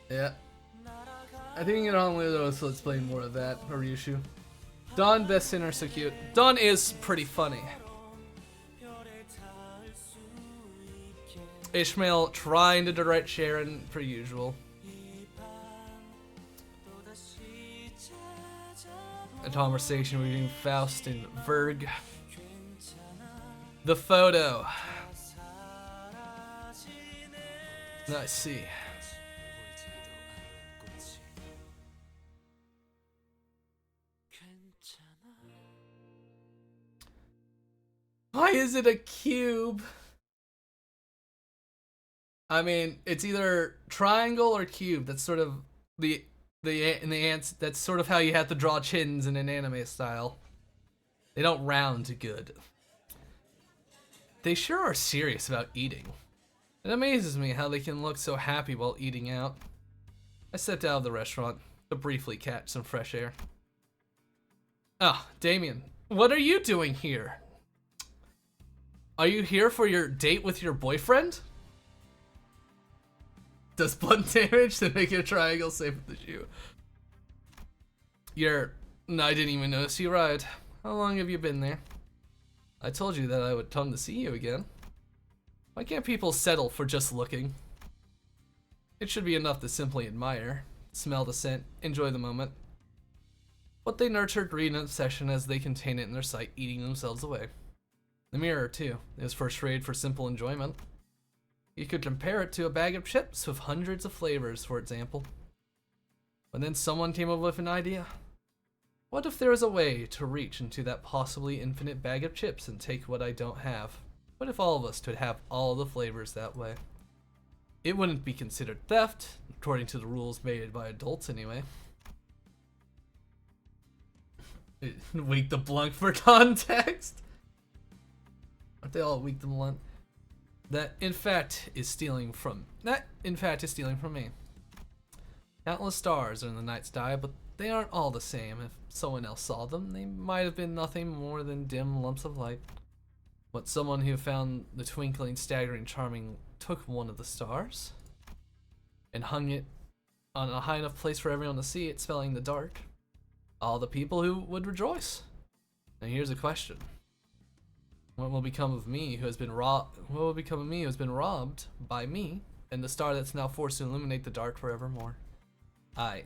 Yeah. I think in Honolulu, so let's play more of that. Or Ryushu. Don, best sinner, so cute. Don is pretty funny. Ishmael trying to direct Sharon per usual. A conversation between Faust and Verg. The photo. I see. Why is it a cube? I mean, it's either triangle or cube. That's sort of the ants. That's sort of how you have to draw chins in an anime style. They don't round good. They sure are serious about eating. It amazes me how they can look so happy while eating out. I stepped out of the restaurant to briefly catch some fresh air. Ah, Damien, what are you doing here? Are you here for your date with your boyfriend? Does blunt damage to make a triangle safe with the shoe? No, I didn't even notice you arrived. How long have you been there? I told you that I would come to see you again. Why can't people settle for just looking? It should be enough to simply admire, smell the scent, enjoy the moment. But they nurture greed and obsession as they contain it in their sight, eating themselves away. The mirror, too, is first rate for simple enjoyment. You could compare it to a bag of chips with hundreds of flavors, for example. But then someone came up with an idea. What if there was a way to reach into that possibly infinite bag of chips and take what I don't have? What if all of us could have all the flavors that way? It wouldn't be considered theft, according to the rules made by adults anyway. Weak the blunt for context? Aren't they all weak the blunt? That, in fact, is stealing from me. Countless stars are in the night sky, but they aren't all the same. If someone else saw them, they might have been nothing more than dim lumps of light. But someone who found the twinkling, staggering, charming took one of the stars and hung it on a high enough place for everyone to see it, spelling the dark. All the people who would rejoice. Now here's a question. What will become of me who has been robbed? What will become of me who has been robbed by me and the star that's now forced to illuminate the dark forevermore? The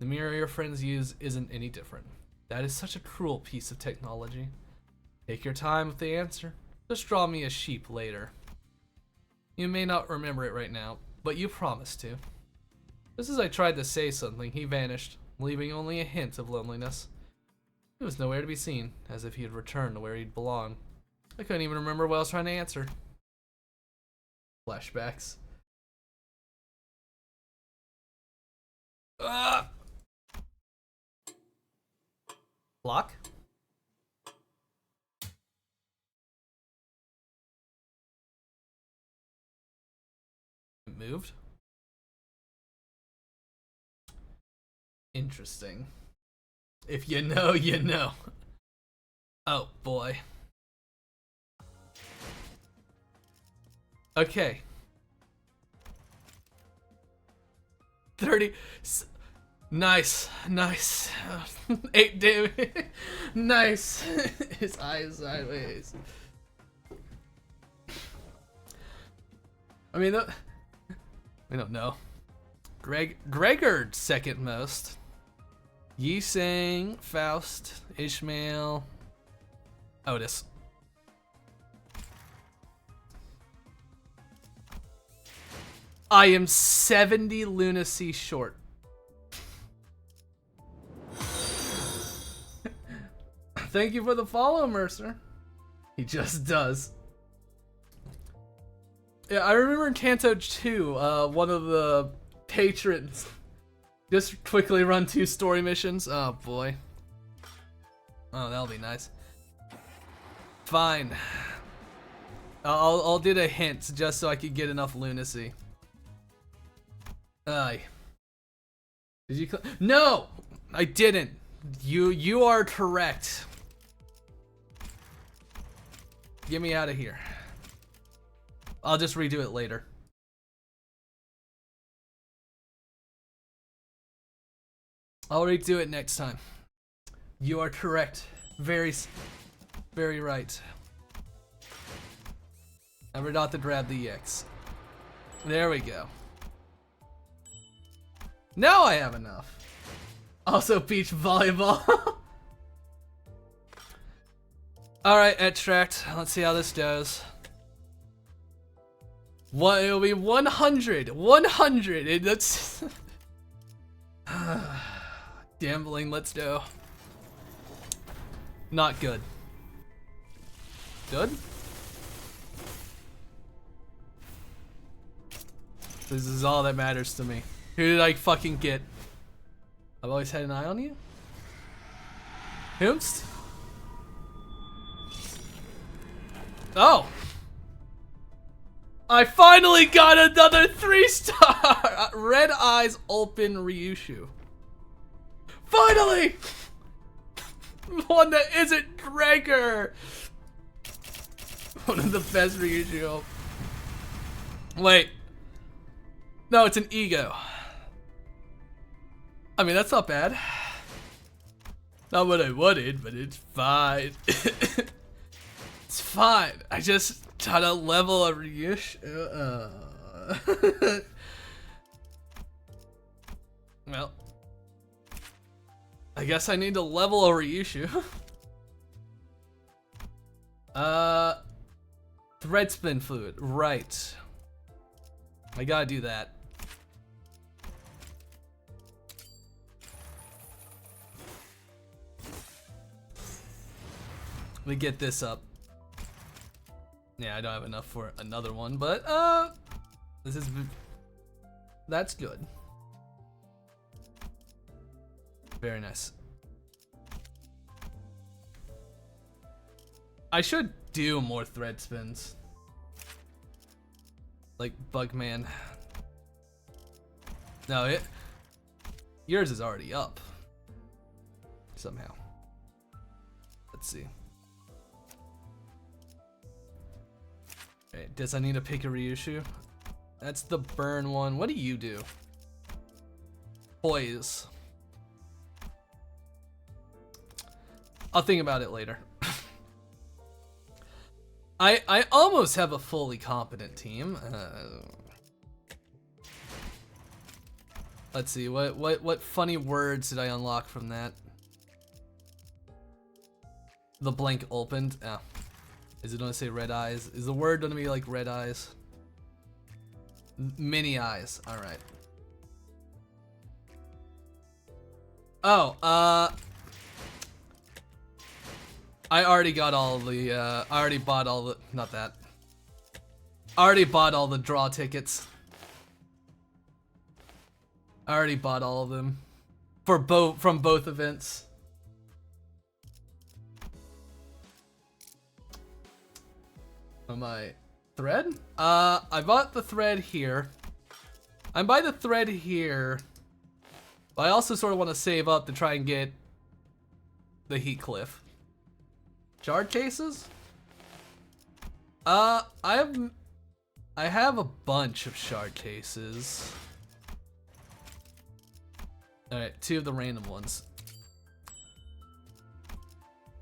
mirror your friends use isn't any different. That is such a cruel piece of technology. Take your time with the answer. Just draw me a sheep later. You may not remember it right now, but you promised to. Just as I tried to say something, he vanished, leaving only a hint of loneliness. He was nowhere to be seen, as if he had returned to where he'd belong. I couldn't even remember what I was trying to answer. Flashbacks. Ah! Block? It moved? Interesting. If you know, you know. Oh boy. Okay. 30. Nice. 8 damage. Nice. His eyes sideways. I mean, we don't know. Gregor second most. Yi Sang, Faust, Ishmael, Otis. I am 70 lunacy short. Thank you for the follow, Mercer. He just does. Yeah, I remember in Canto 2, one of the patrons just quickly run 2 story missions. Oh boy. Oh, that'll be nice. Fine. I'll do the hints just so I could get enough lunacy. Aye. Did you? No, I didn't. You are correct. Get me out of here. I'll just redo it later. I'll redo it next time. You are correct. Very right. I forgot to grab the EX. There we go. Now I have enough. Also beach volleyball. Alright, extract. Let's see how this goes. What, it'll be 100. 100. That's gambling, let's go. Not good. Good? This is all that matters to me. Who did I fucking get? I've always had an eye on you? Hoomst? Oh! I finally got another 3-star! Red Eyes Open Ryushu. Finally! One that isn't Gregor! One of the best Ryushu. Wait. No, it's an ego. I mean, that's not bad. Not what I wanted, but it's fine. It's fine. I just gotta level a Ryushu. Well, I guess I need to level a Ryushu. Thread spin fluid, right. I gotta do that. Let me get this up. Yeah, I don't have enough for another one, but this is, that's good. Very nice. I should do more thread spins. Like Bugman. No, yours is already up. Somehow. Let's see. Okay, does I need to pick a Ryushu? That's the burn one. What do you do? Poise. I'll think about it later. I almost have a fully competent team. Let's see, what funny words did I unlock from that? The blank opened. Oh. Is it gonna say red eyes? Is the word gonna be like red eyes? Mini eyes. All right. Oh, I already got all the, I already bought all the, not that. I already bought all the draw tickets. I already bought all of them. For from both events. On my thread? I bought the thread here. I'm by the thread here. But I also sort of want to save up to try and get the heat cliff. Shard cases? I have a bunch of shard cases. Alright, 2 of the random ones.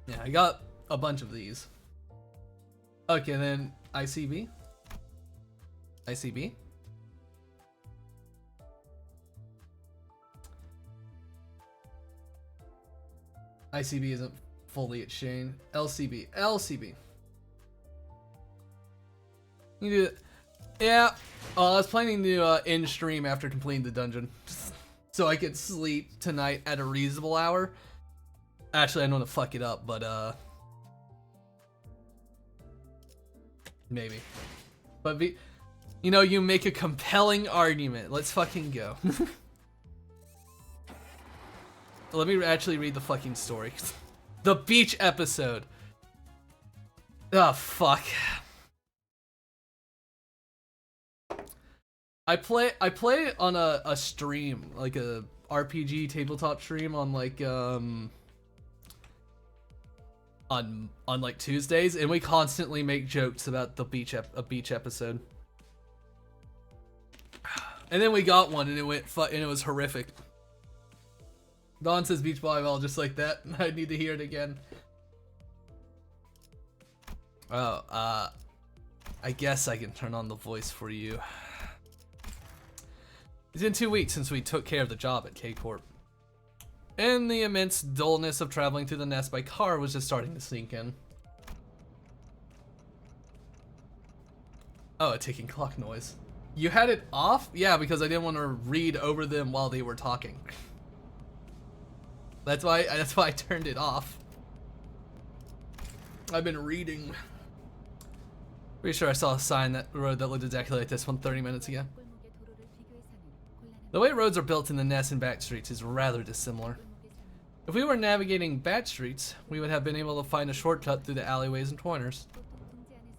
Yeah, I got a bunch of these. Okay, then ICB. ICB. ICB isn't fully at Shane. LCB. LCB. You do it. Yeah. I was planning to end stream after completing the dungeon. So I could sleep tonight at a reasonable hour. Actually, I don't want to fuck it up, but maybe. But you know, you make a compelling argument. Let's fucking go. Let me actually read the fucking story. The beach episode. Oh, fuck. I play on a stream, like a RPG tabletop stream on like on like Tuesdays, and we constantly make jokes about the beach episode. And then we got one, and it was horrific. Dawn says beach volleyball just like that. I need to hear it again. Oh, I guess I can turn on the voice for you. It's been 2 weeks since we took care of the job at K-Corp. And the immense dullness of traveling through the nest by car was just starting to sink in. Oh, a ticking clock noise. You had it off? Yeah, because I didn't want to read over them while they were talking. That's why I turned it off. I've been reading. Pretty sure I saw a sign that road that looked exactly like this one 30 minutes ago. The way roads are built in the nest and back streets is rather dissimilar. If we were navigating back streets, we would have been able to find a shortcut through the alleyways and corners.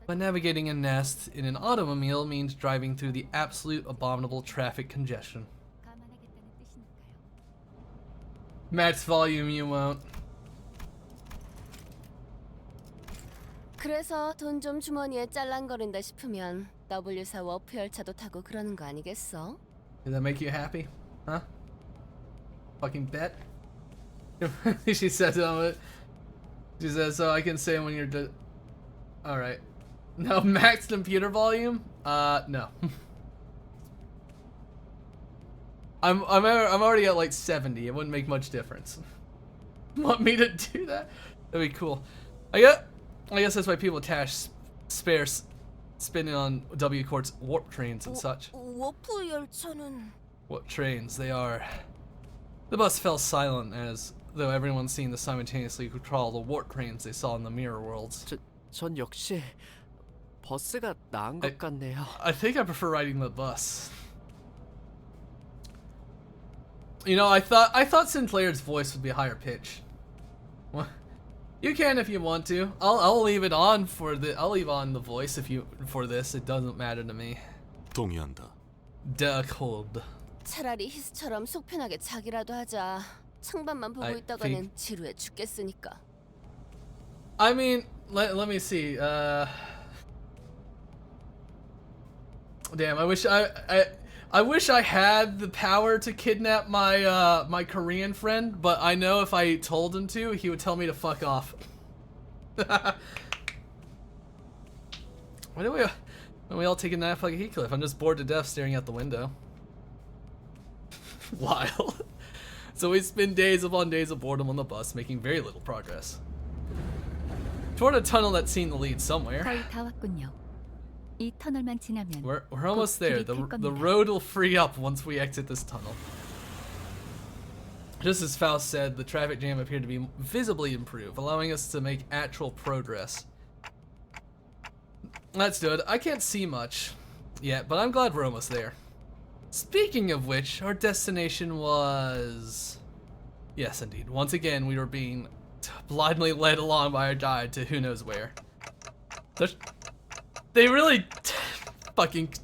But navigating a nest in an automobile means driving through the absolute abominable traffic congestion. Max volume, you won't. 그래서 돈 좀 주머니에 짤랑거린다 싶으면 W4 워프 열차도 타고 그러는 거 아니겠어? Does that make you happy? Huh? Fucking bet? She says it. She says, so I can say when you're alright. No, max computer volume? No. I'm already at like 70. It wouldn't make much difference. Want me to do that? That'd be cool. I guess that's why people attach spares spinning on W Court's warp trains and such. 워프 열차는 What trains they are. The bus fell silent as though everyone seemed to simultaneously control the warp trains they saw in the mirror worlds. 전 역시 버스가 나은 것 같네요. I think I prefer riding the bus. You know, I thought Sinclair's voice would be a higher pitch. Well, you can if you want to. I'll leave it on for the. I'll leave on the voice if you for this. It doesn't matter to me. 동의한다. Cold. 차라리 히스처럼 속 편하게 자기라도 하자. 창밖만 보고 있다가는 지루해 죽겠으니까. I mean, let me see. Damn, I wish I had the power to kidnap my my Korean friend, but I know if I told him to, he would tell me to fuck off. Why don't we all take a nap like a Heathcliff? I'm just bored to death staring out the window. Wild. So we spend days upon days of boredom on the bus, making very little progress. Toward a tunnel that seemed to lead somewhere. 거의 다 왔군요. 이 터널만 지나면 We're almost there. The road will free up once we exit this tunnel. Just as Faust said, the traffic jam appeared to be visibly improved, allowing us to make actual progress. Let's do it. I can't see much yet, but I'm glad we're almost there. Speaking of which, our destination was... Yes, indeed. Once again, we were being blindly led along by our guide to who knows where. They really fucking...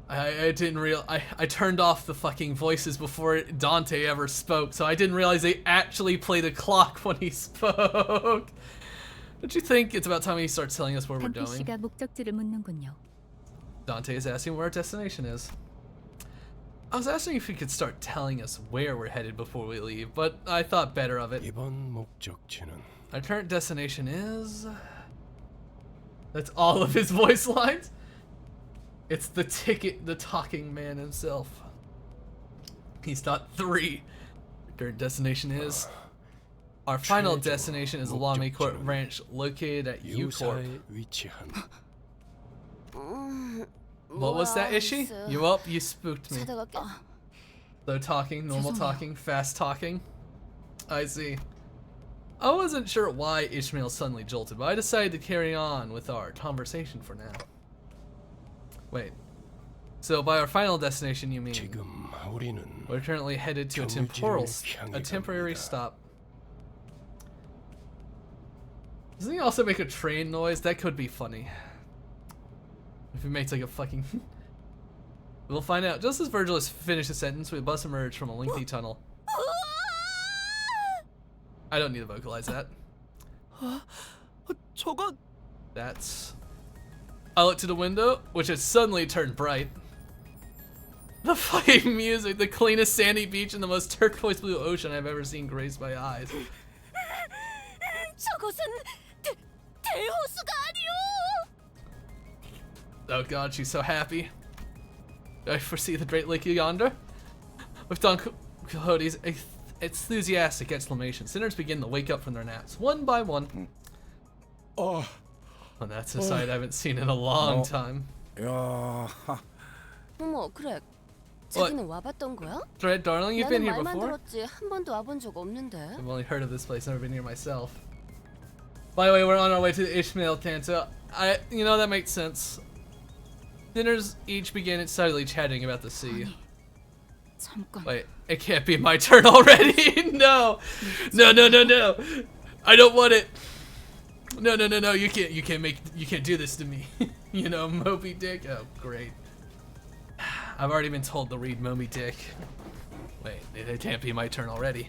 I didn't I turned off the fucking voices before Dante ever spoke, so I didn't realize they actually played a clock when he spoke. Don't you think it's about time he starts telling us where we're going? 씨가 목적지를 묻는군요. Dante is asking where our destination is. I was asking if he could start telling us where we're headed before we leave, but I thought better of it. 이번 목적지는 Our current destination is... That's all of his voice lines? It's the talking man himself. He's not 3. Our current destination is... Our final destination is along a court branch located at U-Corp. 유사에 위치한 What was that, Ishi? You spooked me. 자다가 깨. Slow talking, normal talking, fast talking. I see. I wasn't sure why Ishmael suddenly jolted, but I decided to carry on with our conversation for now. Wait. So by our final destination, you mean 지금 우리는 we're currently headed to a temporary stop. Doesn't he also make a train noise? That could be funny. If he makes like a fucking... We'll find out. Just as Virgil has finished the sentence, we bus emerge from a lengthy tunnel. I don't need to vocalize that. 저건 That's... I look to the window, which has suddenly turned bright. The fucking music, the cleanest sandy beach and the most turquoise blue ocean I've ever seen grace my eyes. 저것은 대호수가 아니오. Oh god, she's so happy. I foresee the Great Lake yonder. With Don Quixote's enthusiastic exclamation, sinners begin to wake up from their naps, one by one. Oh, And that's a sight I haven't seen in a long time. 야, 어머, 그래. 자기는 와봤던 거야? Dread, darling, you've been 나는 here 말만 before? 들었지 한 번도 와본 적 없는데. I've only heard of this place, never been here myself. By the way, we're on our way to the Ishmael Canto. You know, that makes sense. Sinners each began excitedly chatting about the sea. 잠깐. Wait, it can't be my turn already. No, no, no, no, no. I don't want it. No, no, no, no. You can't do this to me. You know, Moby Dick. Oh, great. I've already been told to read Moby Dick. Wait, it can't be my turn already.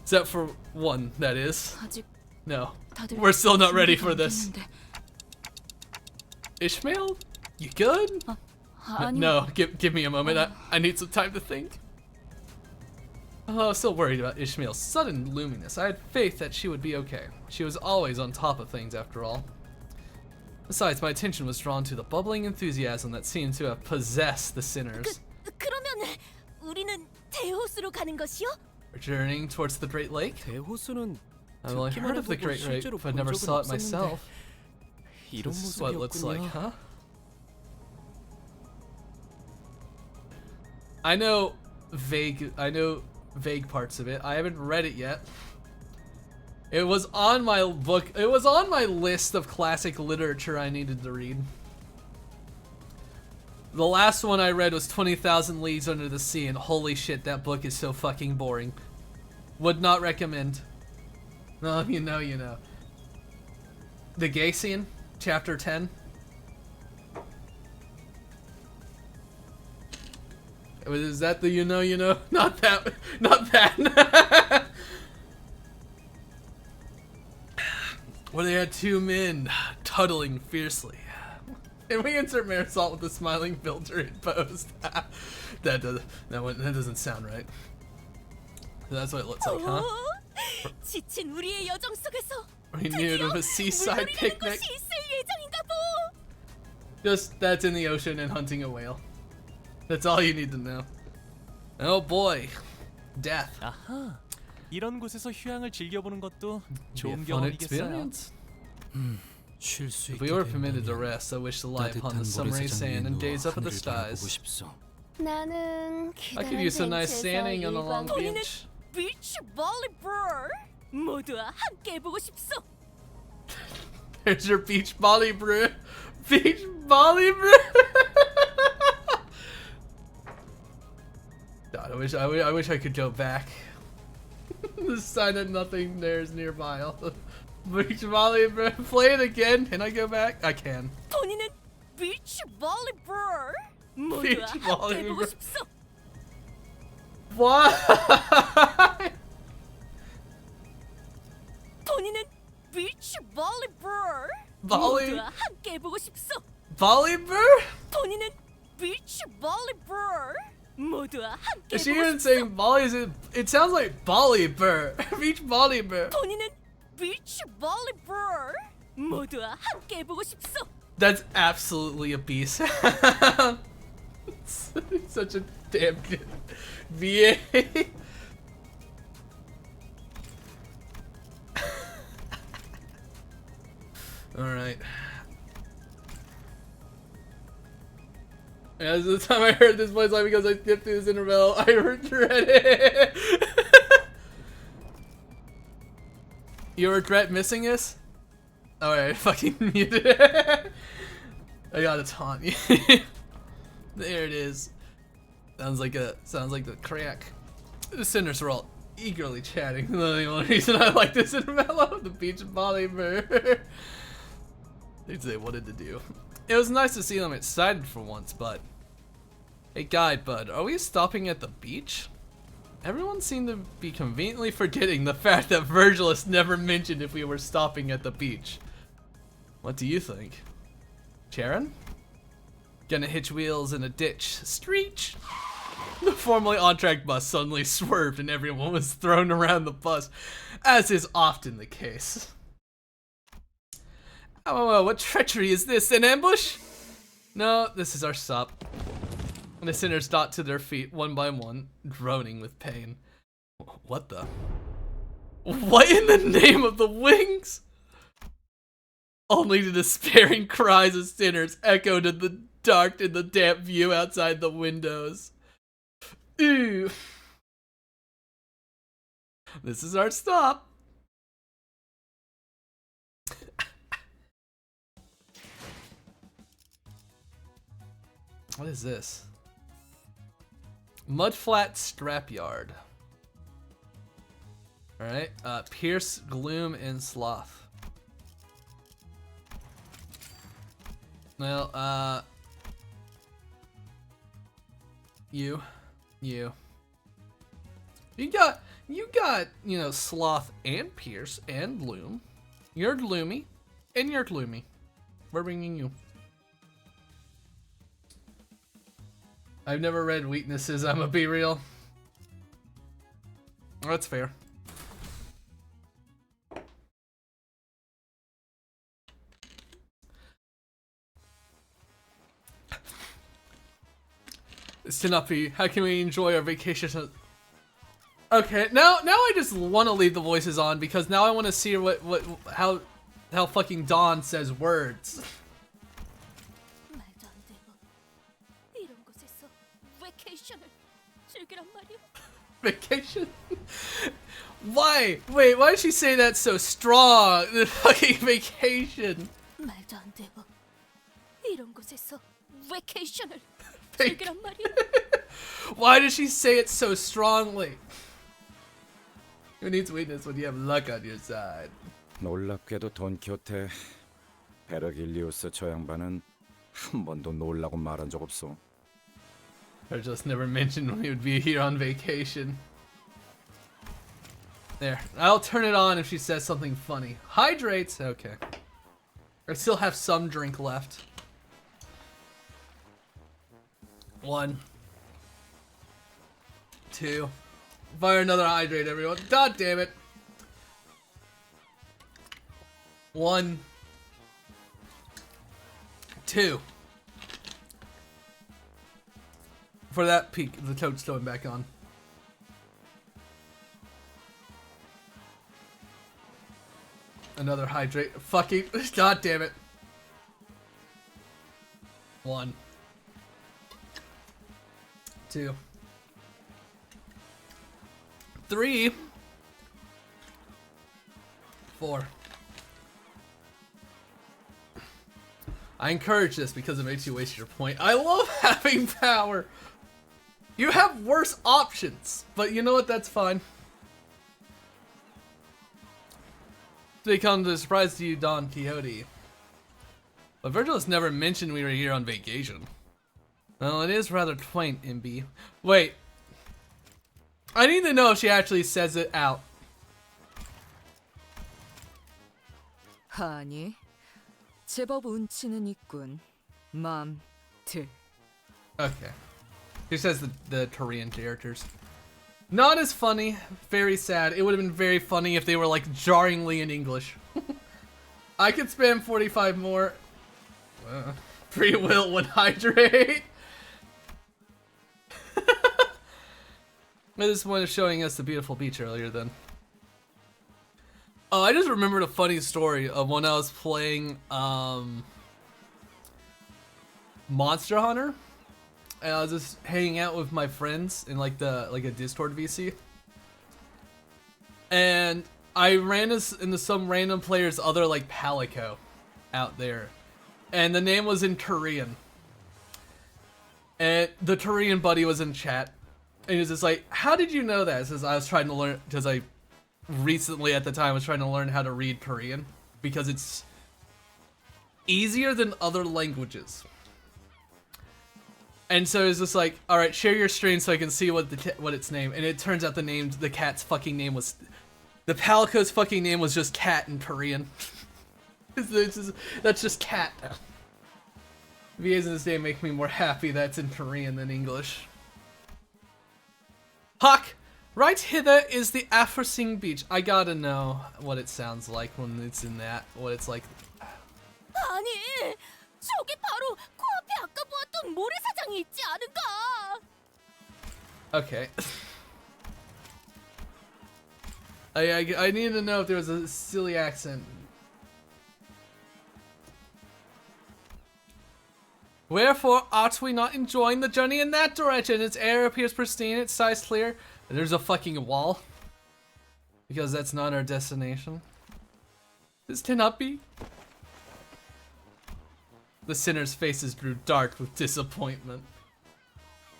Except for one, that is. 아직 No, 다들 we're still not ready 준비가 for 안 this. 됐는데. Ishmael, you good? 아니. No, give me a moment. I need some time to think. Oh, I was still worried about Ishmael's sudden loominess. I had faith that she would be okay. She was always on top of things, after all. Besides, my attention was drawn to the bubbling enthusiasm that seemed to have possessed the sinners. 그러면 우리는 대호수로 가는 것이요? We're journeying towards the Great Lake. 대호수는 I've only heard of the Great Lake, but never saw it myself. 이런 This is what it looks like, 모습이었군요. huh? I know vague parts of it. I haven't read it yet. It was on my list of classic literature I needed to read. The last one I read was 20,000 Leagues Under the Sea, and holy shit, that book is so fucking boring. Would not recommend. No, you know. The gay scene, chapter 10. Is that the you know? Not that. Where they had two men tuddling fiercely. And we insert Marisol with the smiling filter in post. that doesn't sound right. That's what it looks like, huh? 지친 우리의 여정 속에서 Renewed of a seaside 물놀이라는 picnic. 것이 있을 예정인가 보. Just that's in the ocean and hunting a whale. That's all you need to know. Oh boy, death. 아하, 이런 곳에서 휴양을 즐겨보는 것도 Be a 좋은 fun 경험이겠어요. experience. 쉴 수 If 있게 we were 된 permitted to 거니 rest, I wish to lie upon 따뜻한 the summery 모래사장 sand 위에 and 누워 gaze up at the 하늘을 바라보고 skies. 싶소. 나는 I could use a nice standing on the long 본인은 beach. 비치 볼리볼 모두와 함께 보고 싶소. There's your beach volley brew. Beach volley brew. God, I wish I could go back. The sign that nothing there is nearby. Beach volley brew. Play it again. Can I go back? I can. 본인은 비치 볼리볼 모두와 Beach 함께 volleyball. 보고 싶소. Why? 본인은 비치 볼리볼 Volley- 모두와 함께 보고 싶소. Volley brew? 본인은 비치 볼리볼 모두와 함께 Is she 보고 even 싶소. saying volley? It sounds like volley burr. Beach volley burr. 본인은 비치 볼리볼 모두와 함께 보고 싶소. That's absolutely a beast. Such a damn good VA. Alright. As the time I heard this voice line because I skipped through this interval, I regret it. You regret missing us? Alright, fucking muted it. I gotta taunt you. There it is. Sounds like the crack. The sinners were all eagerly chatting. The only reason I like this intermello, the beach volleyball. Things they wanted to do. It was nice to see them excited for once, but hey, guide bud, are we stopping at the beach? Everyone seemed to be conveniently forgetting the fact that Virgilus never mentioned if we were stopping at the beach. What do you think? Charon? Gonna hitch wheels in a ditch. Streech! The formerly on-track bus suddenly swerved and everyone was thrown around the bus, as is often the case. Oh, what treachery is this? An ambush? No, this is our stop. And the sinners dot to their feet one by one, groaning with pain. What the? What in the name of the wings? Only the despairing cries of sinners echoed in the dark and the damp view outside the windows. Ew. This is our stop. What is this? Mudflat Scrapyard. Alright, Pierce, Gloom, and Sloth. Well, you got, you know, Sloth and Pierce and Gloom. You're gloomy, and you're gloomy. We're bringing you. I've never read weaknesses, I'ma be real. That's fair. Sinapi, how can we enjoy our vacation? Okay, now I just want to leave the voices on because now I want to see how fucking Dawn says words. 말도 안 되고 이런 곳에서 vacation을 즐기란 말이야. Vacation? Why? Wait, why did she say that so strong? The fucking vacation. 말도 안 되고 이런 곳에서 vacation을 Vac- 즐기란 말이야. Why does she say it so strongly? Who needs weakness when you have luck on your side? 놀랍게도 돈키호테 베르길리우스 저 양반은 한 번도 놀라고 말한 적 없어. Or just never mentioned we would be here on vacation. There. I'll turn it on if she says something funny. Hydrates? Okay. I still have some drink left. 1, 2. Fire another hydrate, everyone. God damn it. 1, 2. For that peak, the toad's going back on. Another hydrate. Fucking. God damn it. 1, 2, 3, 4. I encourage this because it makes you waste your point. I love having power. You have worse options, but you know what? That's fine. They come to a surprise to you, Don Quixote. But Virgil has never mentioned we were here on vacation. Well, it is rather quaint, MB. Wait. I need to know if she actually says it out. 아니, 제법 운치는 있군. 맘들. Okay. She says the Korean characters. Not as funny. Very sad. It would have been very funny if they were like jarringly in English. I could spam 45 more. Free will would hydrate. This one is showing us the beautiful beach earlier then. Oh, I just remembered a funny story of when I was playing Monster Hunter. And I was just hanging out with my friends in like a Discord VC. And I ran into some random player's other like Palico out there. And the name was in Korean. And the Korean buddy was in chat. And he was just like, how did you know that? Says I was trying to learn, because I recently at the time was trying to learn how to read Korean. Because it's easier than other languages. And so it's just like, all right, share your screen so I can see what its name. And it turns out the cat's fucking name was, the Palico's fucking name was just cat in Korean. That's just cat. VAs in this day make me more happy that's in Korean than English. Hawk, right hither is the Afrosing Beach. I gotta know what it sounds like when it's in that. What it's like. 아니, 저게 바로 코앞에 아까 보았던 모래사장이 있지 않은가? Okay. I needed to know if there was a silly accent. Wherefore art we not enjoying the journey in that direction? Its air appears pristine, its size clear. There's a fucking wall. Because that's not our destination. This cannot be. The sinner's faces grew dark with disappointment.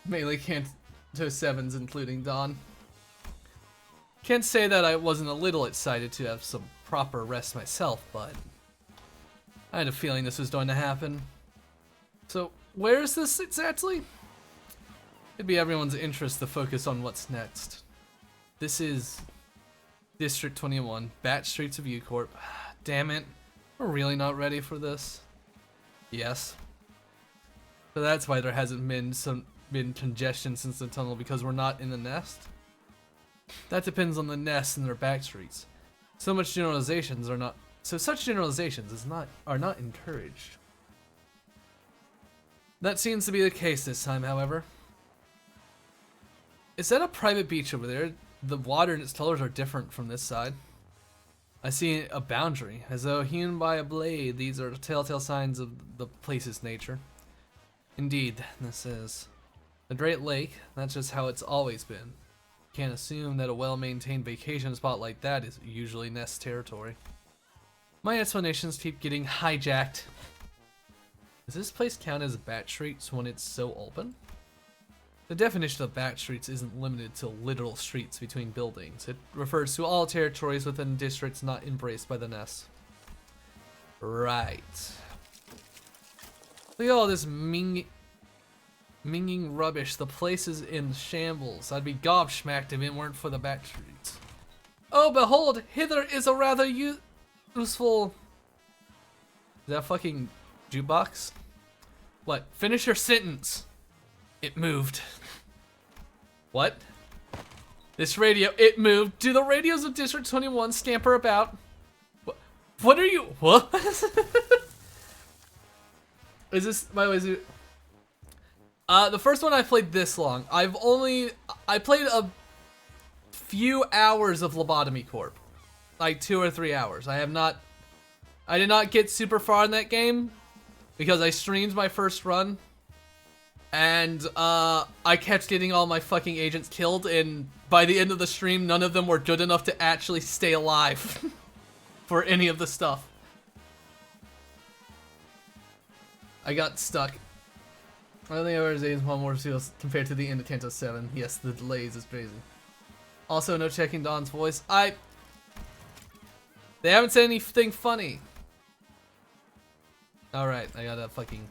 Mainly Canto 7s, including Dawn. Can't say that I wasn't a little excited to have some proper rest myself, but I had a feeling this was going to happen. So, where is this exactly? It'd be everyone's interest to focus on what's next. This is District 21, Bat Streets of U-Corp. Damn it, we're really not ready for this. Yes. So that's why there hasn't been congestion since the tunnel, because we're not in the nest. That depends on the nest and their back streets. Such generalizations are not encouraged. That seems to be the case this time, however. Is that a private beach over there? The water and its colors are different from this side. I see a boundary, as though hewn by a blade. These are telltale signs of the place's nature. Indeed, this is. The Great Lake, that's just how it's always been. Can't assume that a well-maintained vacation spot like that is usually Nest territory. My explanations keep getting hijacked. Does this place count as Bat Streets when it's so open? The definition of Bat Streets isn't limited to literal streets between buildings. It refers to all territories within districts not embraced by the Nest. Right. Look at all this minging rubbish. The place is in shambles. I'd be gobsmacked if it weren't for the Bat Streets. Oh, behold! Hither is a rather useful... Is that fucking jukebox? What? Finish your sentence. It moved. What? This radio, it moved. Do the radios of District 21 scamper about? What are you? What? Is this, by the way, is it... the first one I played this long. I played a few hours of Lobotomy Corp. Like 2 or 3 hours. I did not get super far in that game because I streamed my first run. And I kept getting all my fucking agents killed, and by the end of the stream, none of them were good enough to actually stay alive for any of the stuff. I got stuck. I don't think I was one more seals compared to the end of Canto 7. Yes, the delays is crazy. Also, no checking Dawn's voice. They haven't said anything funny. Alright, I gotta fucking...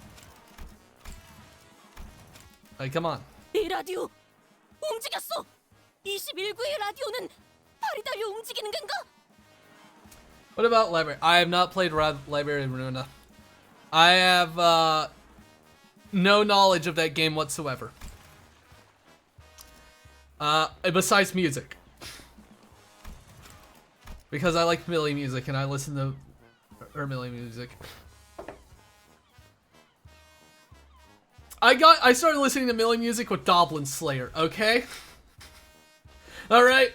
Alright, come on. 이 라디오 움직였어. 21구의 라디오는 발이 달려 움직이는 건가? What about Library? I have not played Library of Ruina. I have no knowledge of that game whatsoever. Besides music. Because I like Millie music and I listen to her Millie music. I started listening to Millie music with Goblin Slayer, okay? Alright?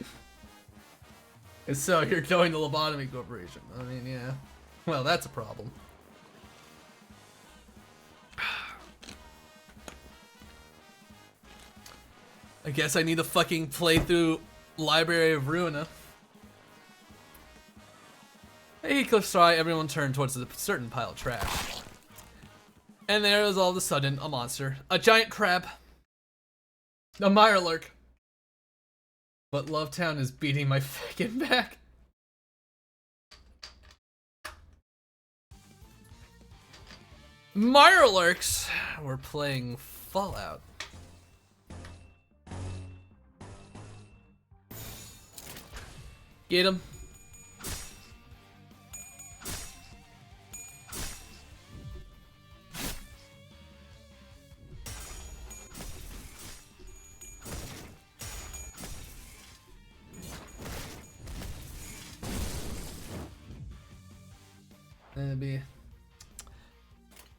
And so you're going to Lobotomy Corporation. I mean, yeah. Well, that's a problem. I guess I need to fucking play through Library of Ruina. Hey, Cliffstry, everyone turned towards a certain pile of trash. And there was all of a sudden a monster. A giant crab. A Mirelurk. But Lovetown is beating my fucking back. Mirelurks were playing Fallout. Get him. It'd be.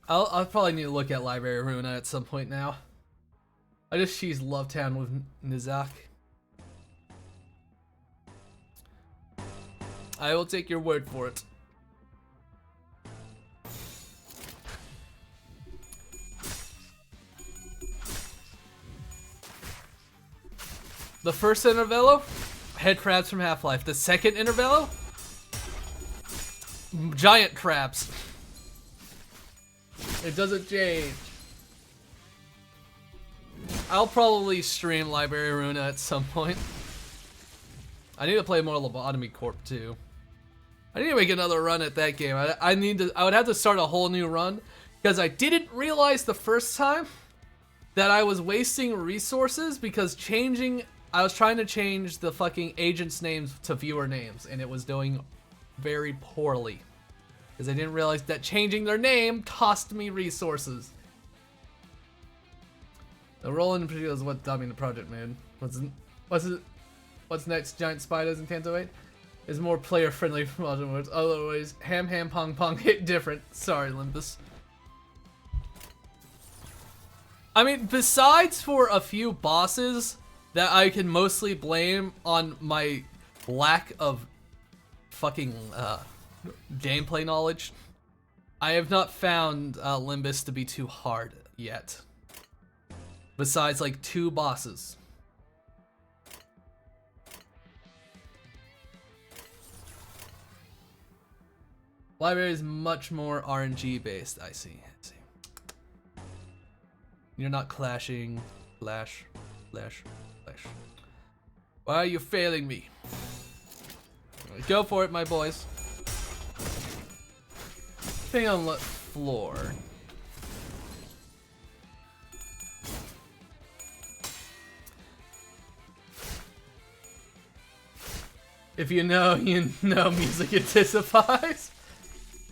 I'll probably need to look at Library Runa at some point now. I just cheese Love Town with Nizak. I will take your word for it. The first Intervello, head crabs from Half-Life. The second Intervello, giant crabs. It doesn't change. I'll probably stream Library Runa at some point. I need to play more Lobotomy Corp too. I need to make another run at that game. I would have to start a whole new run because I didn't realize the first time that I was wasting resources because I was trying to change the fucking agents' names to viewer names and it was doing very poorly. Because I didn't realize that changing their name cost me resources. The rolling video is what dumbing the project, man. What's next? Giant spiders in Canto 8? Is more player friendly for modern words. Otherwise, ham pong pong hit different. Sorry, Limbus. I mean, besides for a few bosses that I can mostly blame on my lack of fucking gameplay knowledge, I have not found Limbus to be too hard yet. Besides like 2 bosses. Library is much more RNG based. I see. You're not clashing. Flash. Why are you failing me? Go for it, my boys. Thing on the floor. If you know, you know music intensifies.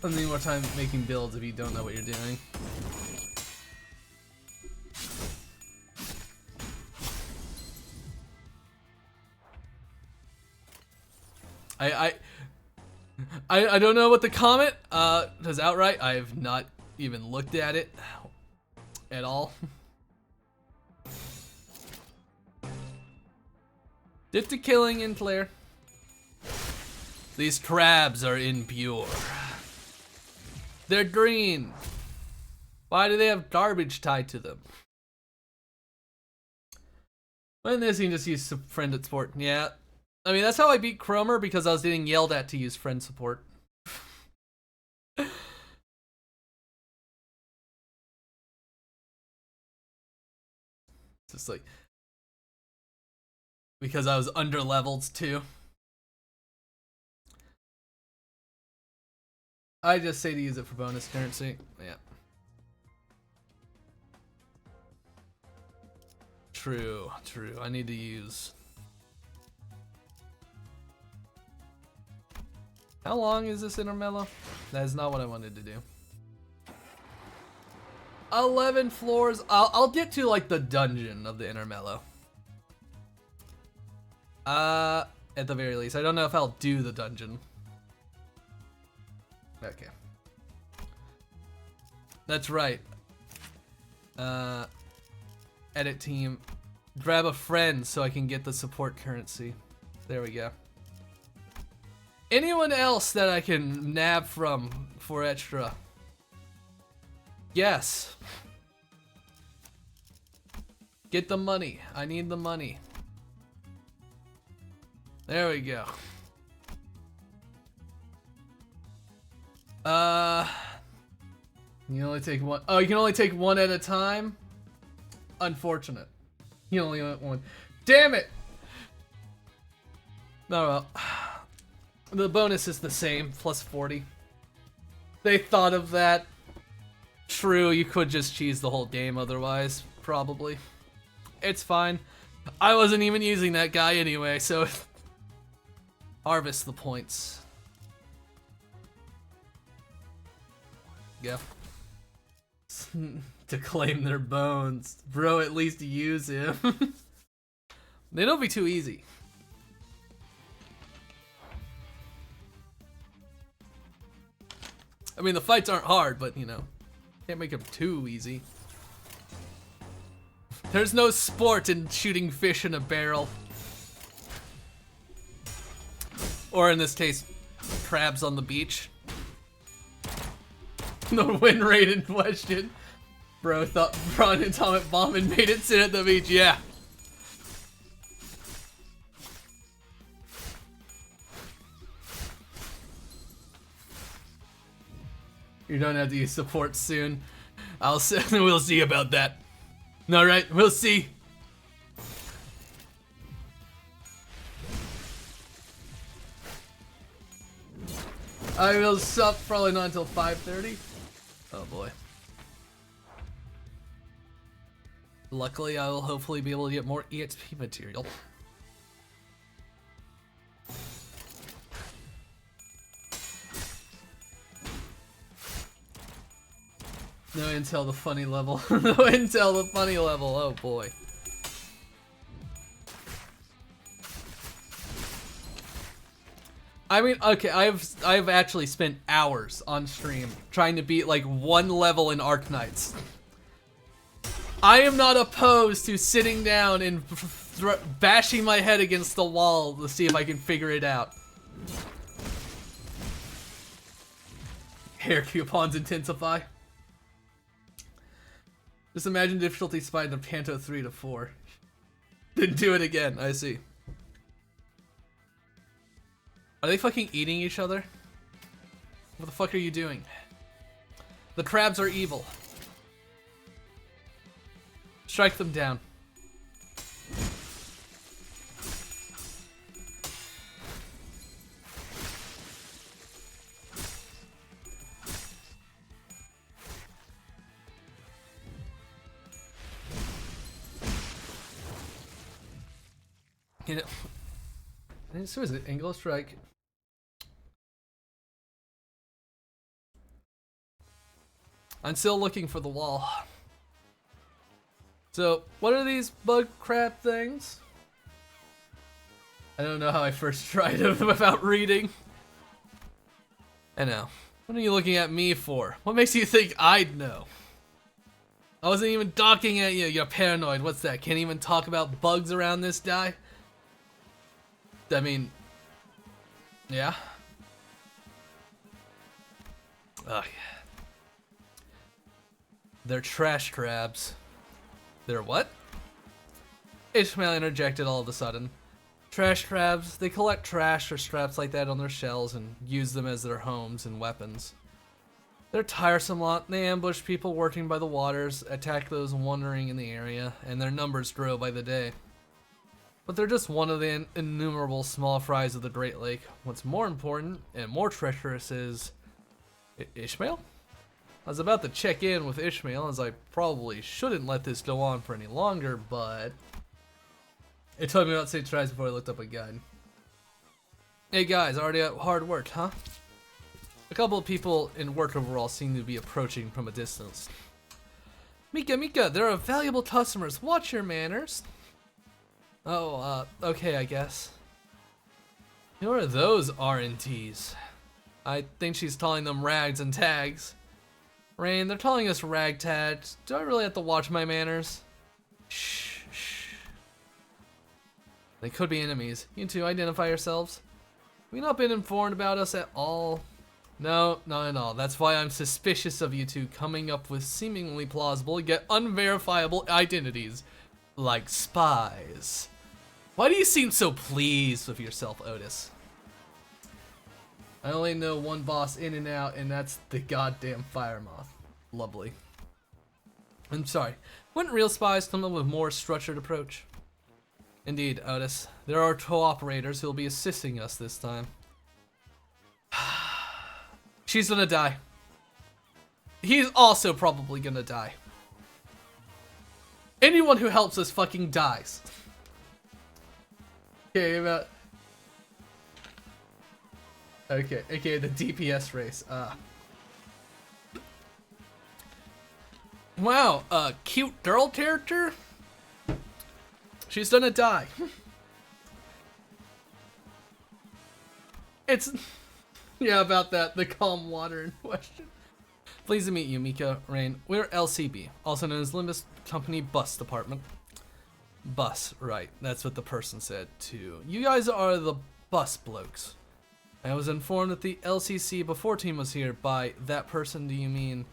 I'll need more time making builds if you don't know what you're doing. I don't know what the comment is outright. I have not even looked at it at all. 50 killing in Claire. These crabs are impure. They're green. Why do they have garbage tied to them? When this, you can just use friend at support. Yeah. I mean, that's how I beat Cromer, because I was getting yelled at to use friend support. Just like... because I was under-leveled, too. I just say to use it for bonus currency. Yeah. True. I need to use... How long is this intermello? That is not what I wanted to do. 11 floors. I'll get to like the dungeon of the intermello. At the very least. I don't know if I'll do the dungeon. Okay. That's right. Edit team. Grab a friend so I can get the support currency. There we go. Anyone else that I can nab from for extra? Yes. Get the money. I need the money. There we go. You can only take one. Oh, you can only take one at a time? Unfortunate. You only want one. Damn it! No, well. The bonus is the same, plus 40. They thought of that. True, you could just cheese the whole game otherwise, probably. It's fine. I wasn't even using that guy anyway, so... harvest the points. Go. To claim their bones. Bro, at least use him. They don't be too easy. I mean, the fights aren't hard, but you know, can't make them too easy. There's no sport in shooting fish in a barrel. Or in this case, crabs on the beach. The win rate in question. Bro thought brought an atomic bomb and made it sit at the beach. Yeah. You don't have to use support soon. We'll see about that. All right, we'll see. I will sup probably not until 5:30. Oh boy. Luckily, I will hopefully be able to get more EXP material. No intel the funny level. No intel the funny level. Oh boy. I mean, okay, I've actually spent hours on stream trying to beat like one level in Arknights. I am not opposed to sitting down and bashing my head against the wall to see if I can figure it out. Hair coupons intensify. Just imagine difficulty spike of Canto 3 to 4. Then do it again, I see. Are they fucking eating each other? What the fuck are you doing? The crabs are evil. Strike them down. You know, so is it angle strike? I'm still looking for the wall. So, what are these bug crab things? I don't know how I first tried them without reading. I know. What are you looking at me for? What makes you think I'd know? I wasn't even docking at you, you're paranoid. What's that? Can't even talk about bugs around this guy? I mean, yeah. Ugh. They're trash crabs. They're what? Ishmael interjected all of a sudden. Trash crabs, they collect trash or scraps like that on their shells and use them as their homes and weapons. They're a tiresome lot. They ambush people working by the waters, attack those wandering in the area, and their numbers grow by the day. But they're just one of the innumerable small fries of the Great Lake. What's more important and more treacherous is... Ishmael? I was about to check in with Ishmael, as I probably shouldn't let this go on for any longer, but... It told me about St. Tries before I looked up a guide. Hey guys, already at hard work, huh? A couple of people in work overall seem to be approaching from a distance. Mika, there are valuable customers. Watch your manners. Oh, okay, I guess. Who are those R&Ts? I think she's calling them rags and tags. Rain, they're calling us rag tags. Do I really have to watch my manners? Shh. They could be enemies. You two identify yourselves. Have you not been informed about us at all? No, not at all. That's why I'm suspicious of you two coming up with seemingly plausible yet unverifiable identities. Like spies. Why do you seem so pleased with yourself, Otis? I only know one boss in and out, and that's the goddamn fire moth. Lovely. I'm sorry. Wouldn't real spies come up with a more structured approach? Indeed, Otis. There are cooperators who will be assisting us this time. She's gonna die. He's also probably gonna die. Anyone who helps us fucking dies. Okay, okay, the DPS race. Wow, cute girl character? She's gonna die. It's... Yeah, about that, the calm water in question. Pleased to meet you, Mika, Rain. We're LCB, also known as Limbus Company Bus Department. Bus, right, that's what the person said too. You guys are the bus blokes. I was informed that the LCC before team was here by that person. Do you mean...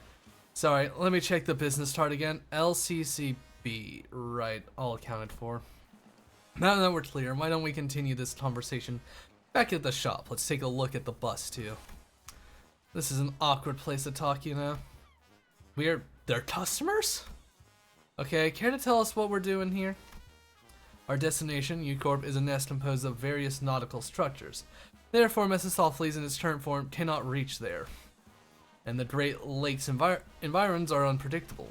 Sorry, let me check the business chart again. LCCB, right, all accounted for. Now that we're clear, why don't we continue this conversation back at the shop? Let's take a look at the bus too. This is an awkward place to talk, you know. We're their customers? Okay, care to tell us what we're doing here? Our destination, U-Corp, is a nest composed of various nautical structures. Therefore, Mephistopheles in its current form cannot reach there. And the Great Lakes environs are unpredictable.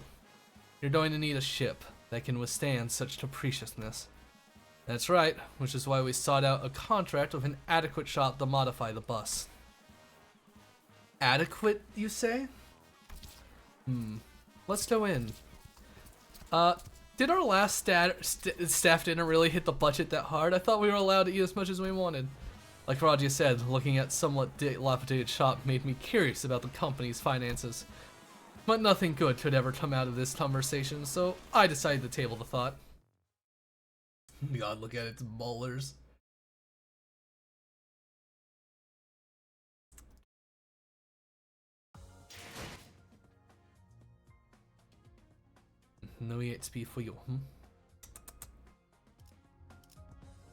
You're going to need a ship that can withstand such capriciousness. That's right, which is why we sought out a contract with an adequate shop to modify the bus. Adequate, you say? Let's go in. Did our last staff dinner really hit the budget that hard? I thought we were allowed to eat as much as we wanted. Like Raja said, looking at somewhat dilapidated shop made me curious about the company's finances. But nothing good could ever come out of this conversation, so I decided to table the thought. God, look at its molars. No EXP for you.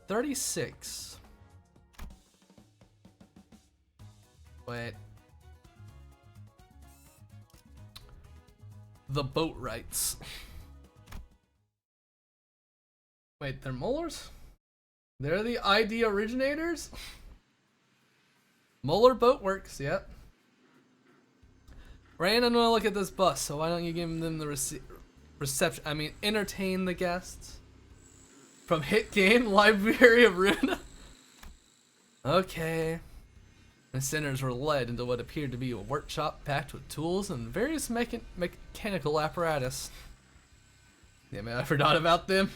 36. Wait. The boat rights. Wait, they're molars? They're the ID originators? Molar Boat Works, yep. Rain, I want to look at this bus, so why don't you give them the reception, entertain the guests? From hit game Library of Runa? Okay. The sinners were led into what appeared to be a workshop packed with tools and various mechanical apparatus. Damn it, I forgot about them.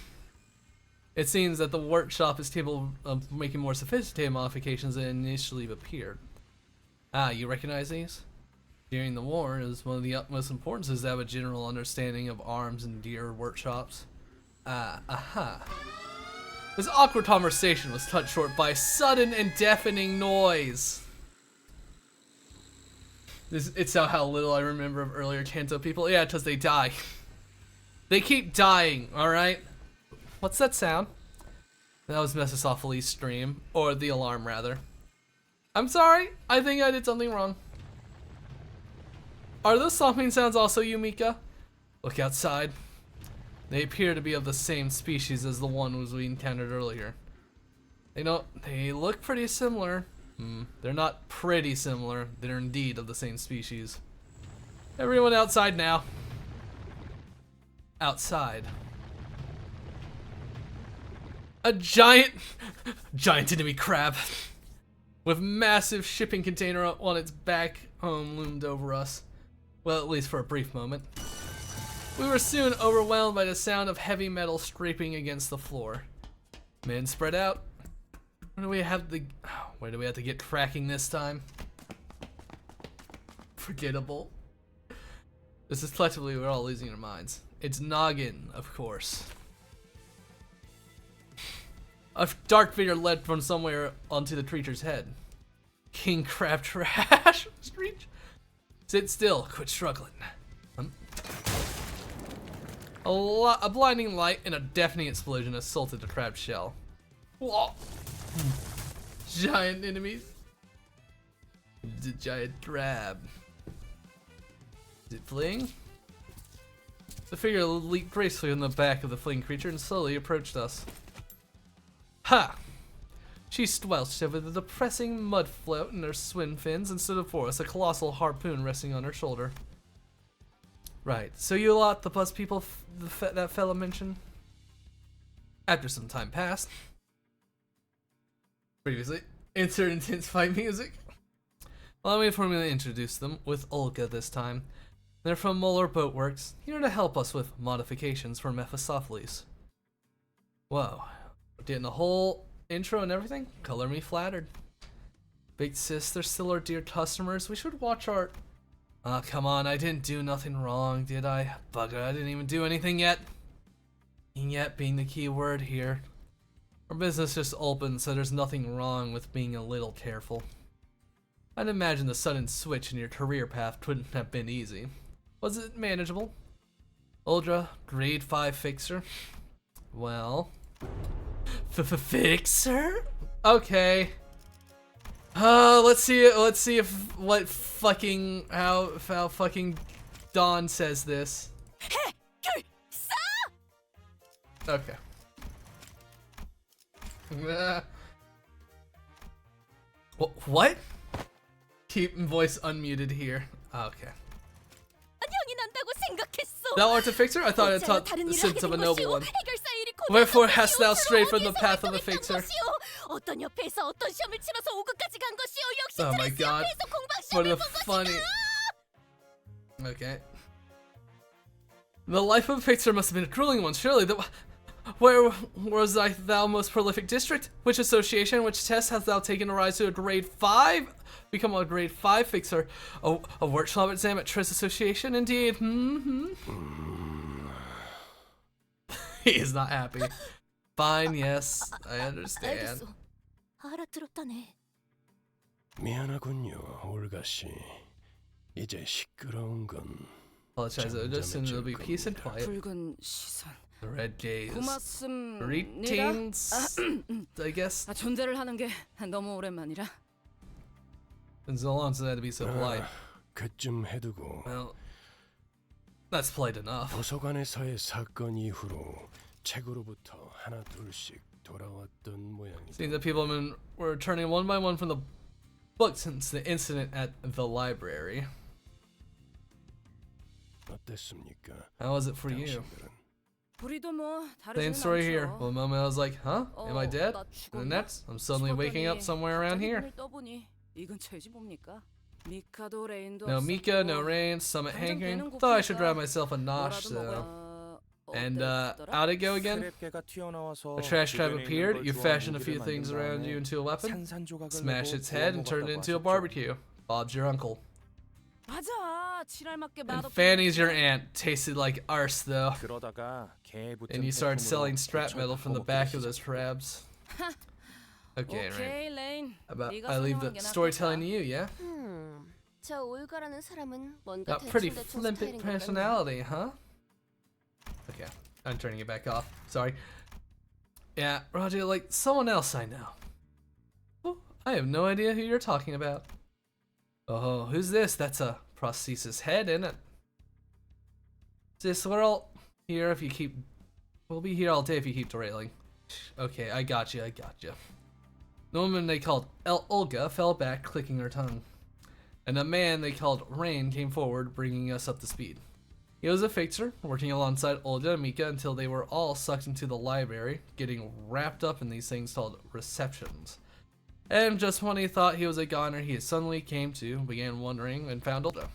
It seems that the workshop is capable of making more sophisticated modifications than initially appeared. Ah, you recognize these? During the war, it was one of the utmost importance is to have a general understanding of arms and gear workshops. Aha. This awkward conversation was cut short by a sudden and deafening noise. It's how little I remember of earlier Canto people. Yeah, because they die. They keep dying, alright? What's that sound? That was Mephistopheles' stream. Or the alarm, rather. I'm sorry. I think I did something wrong. Are those stomping sounds also you, Mika? Look outside. They appear to be of the same species as the ones we encountered earlier. They look pretty similar. They're not pretty similar. They're indeed of the same species. Everyone outside now. Outside. A giant enemy crab with massive shipping container on its back loomed over us. Well, at least for a brief moment. We were soon overwhelmed by the sound of heavy metal scraping against the floor. Men spread out. Where do we have to get cracking this time? Forgettable. This is collectively we're all losing our minds. It's Noggin, of course. A dark figure led from somewhere onto the creature's head. King Crab Trash. Screech. Sit still. Quit struggling. A blinding light and a deafening explosion assaulted the crab shell. Whoa. Giant enemies. The giant crab. Is it fleeing? The figure leaped gracefully on the back of the fleeing creature and slowly approached us. Ha! She squelched over the depressing mud float in her swim fins and stood before us, a colossal harpoon resting on her shoulder. Right, so you lot the bus people that fella mentioned? After some time passed. Previously, insert intense fight music. Allow me to formally introduce them, with Olga this time. They're from Molar Boat Works, here to help us with modifications for Mephistopheles. Whoa, getting a whole intro and everything? Color me flattered. Big sis, they're still our dear customers. We should watch our... Ah, come on, I didn't do nothing wrong, did I? Bugger, I didn't even do anything yet. Yet being the key word here. Our business just opened, so there's nothing wrong with being a little careful. I'd imagine the sudden switch in your career path couldn't have been easy. Was it manageable? Ultra, grade 5 fixer? Well... Fixer? Okay. Let's see if how fucking Dawn says this. Okay. What? Keep voice unmuted here. Okay. Thou art a fixer? I thought I taught the sense of a noble one. Wherefore hast thou strayed from the path of a fixer? Oh my god. For the funny. Okay. The life of a fixer must have been a grueling one, surely. Where was thou most prolific district? Which association, which test hast thou taken to rise to a grade 5? Become a grade 5 fixer. Oh, a workshop exam at Triss Association, indeed. He is not happy. Fine, yes, I understand. 미안하군요, 올가 씨. 이제 시끄러운 건 Apologize, listen, it'll be peace and quiet. 붉은 시선. The red gaze. 고맙습니다. Greetings, I guess. 존대를 하는 게 너무 오랜만이라. Been so long since I had to be so polite. 그쯤 해두고 Well, that's polite enough. 도서관에서의 사건 이후로 책으로부터 하나 둘씩 돌아왔던 모양이다. Seems that people were returning one by one from the book since the incident at the library. 어땠습니까? How was it for you? 당신들은? 우리도 뭐 Same 다르진 story here. 않죠. One moment I was like, huh? Am I dead? 나 And the 죽었나? next, I'm suddenly waking up somewhere around here. 눈을 떠보니 이 근처이지 뭡니까? 미카도 레인도 No Mika, no 없었고. rain, stomach 당장 hankering. 배는 Thought I should 고프니까 grab myself a nosh 뭐라도 though. 먹어. And 어땠더라? out it go again. 크랩개가 튀어나와서 A trash trap 주변에 있는 appeared. 걸 You 주워 fashioned a 무기를 few 만든 things around 다음에 you into a weapon. 산산조각을 Smashed 내고 its head and turned it into a 구워 먹었다고 barbecue. Bob's your uncle. 맞아. 지랄맞게 And 맛없게 Fanny's your 먹었지. aunt. Tasted like arse though. 그러다가 개 붙은 And you started 제품으로 selling strap 고쳐 metal from the 바꿔먹기 back of those 시작했다. crabs. Okay, right. 오케이, 레인. About 네가 I leave 설명하는 the 게 storytelling to 낫겠다. you, yeah? 저 올가라는 사람은 뭔가 Got pretty 대충대충 flippant 스타일인 것 같네. personality, huh? Okay, I'm turning it back off. Sorry. Yeah, Roger, like someone else I know. Oh, I have no idea who you're talking about. Oh, who's this? That's a prosthesis head, isn't it? Sis, we're all here if you keep... We'll be here all day if you keep derailing. Okay, I got you. The woman they called Olga fell back, clicking her tongue. And a man they called Rain came forward, bringing us up to speed. He was a fixer, working alongside Olga and Mika until they were all sucked into the library, getting wrapped up in these things called receptions. And just when he thought he was a goner, he suddenly came to, began wondering, and found Olga.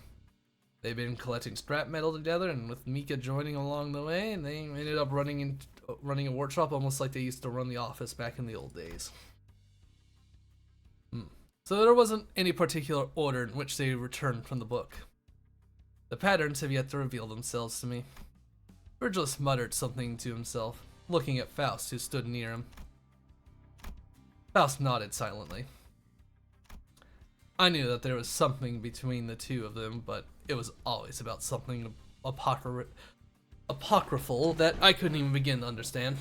They've been collecting scrap metal together, and with Mika joining along the way, and they ended up running a workshop almost like they used to run the office back in the old days. So there wasn't any particular order in which they returned from the book. The patterns have yet to reveal themselves to me. Virgilus muttered something to himself, looking at Faust, who stood near him. Faust nodded silently. I knew that there was something between the two of them, but it was always about something apocryphal that I couldn't even begin to understand.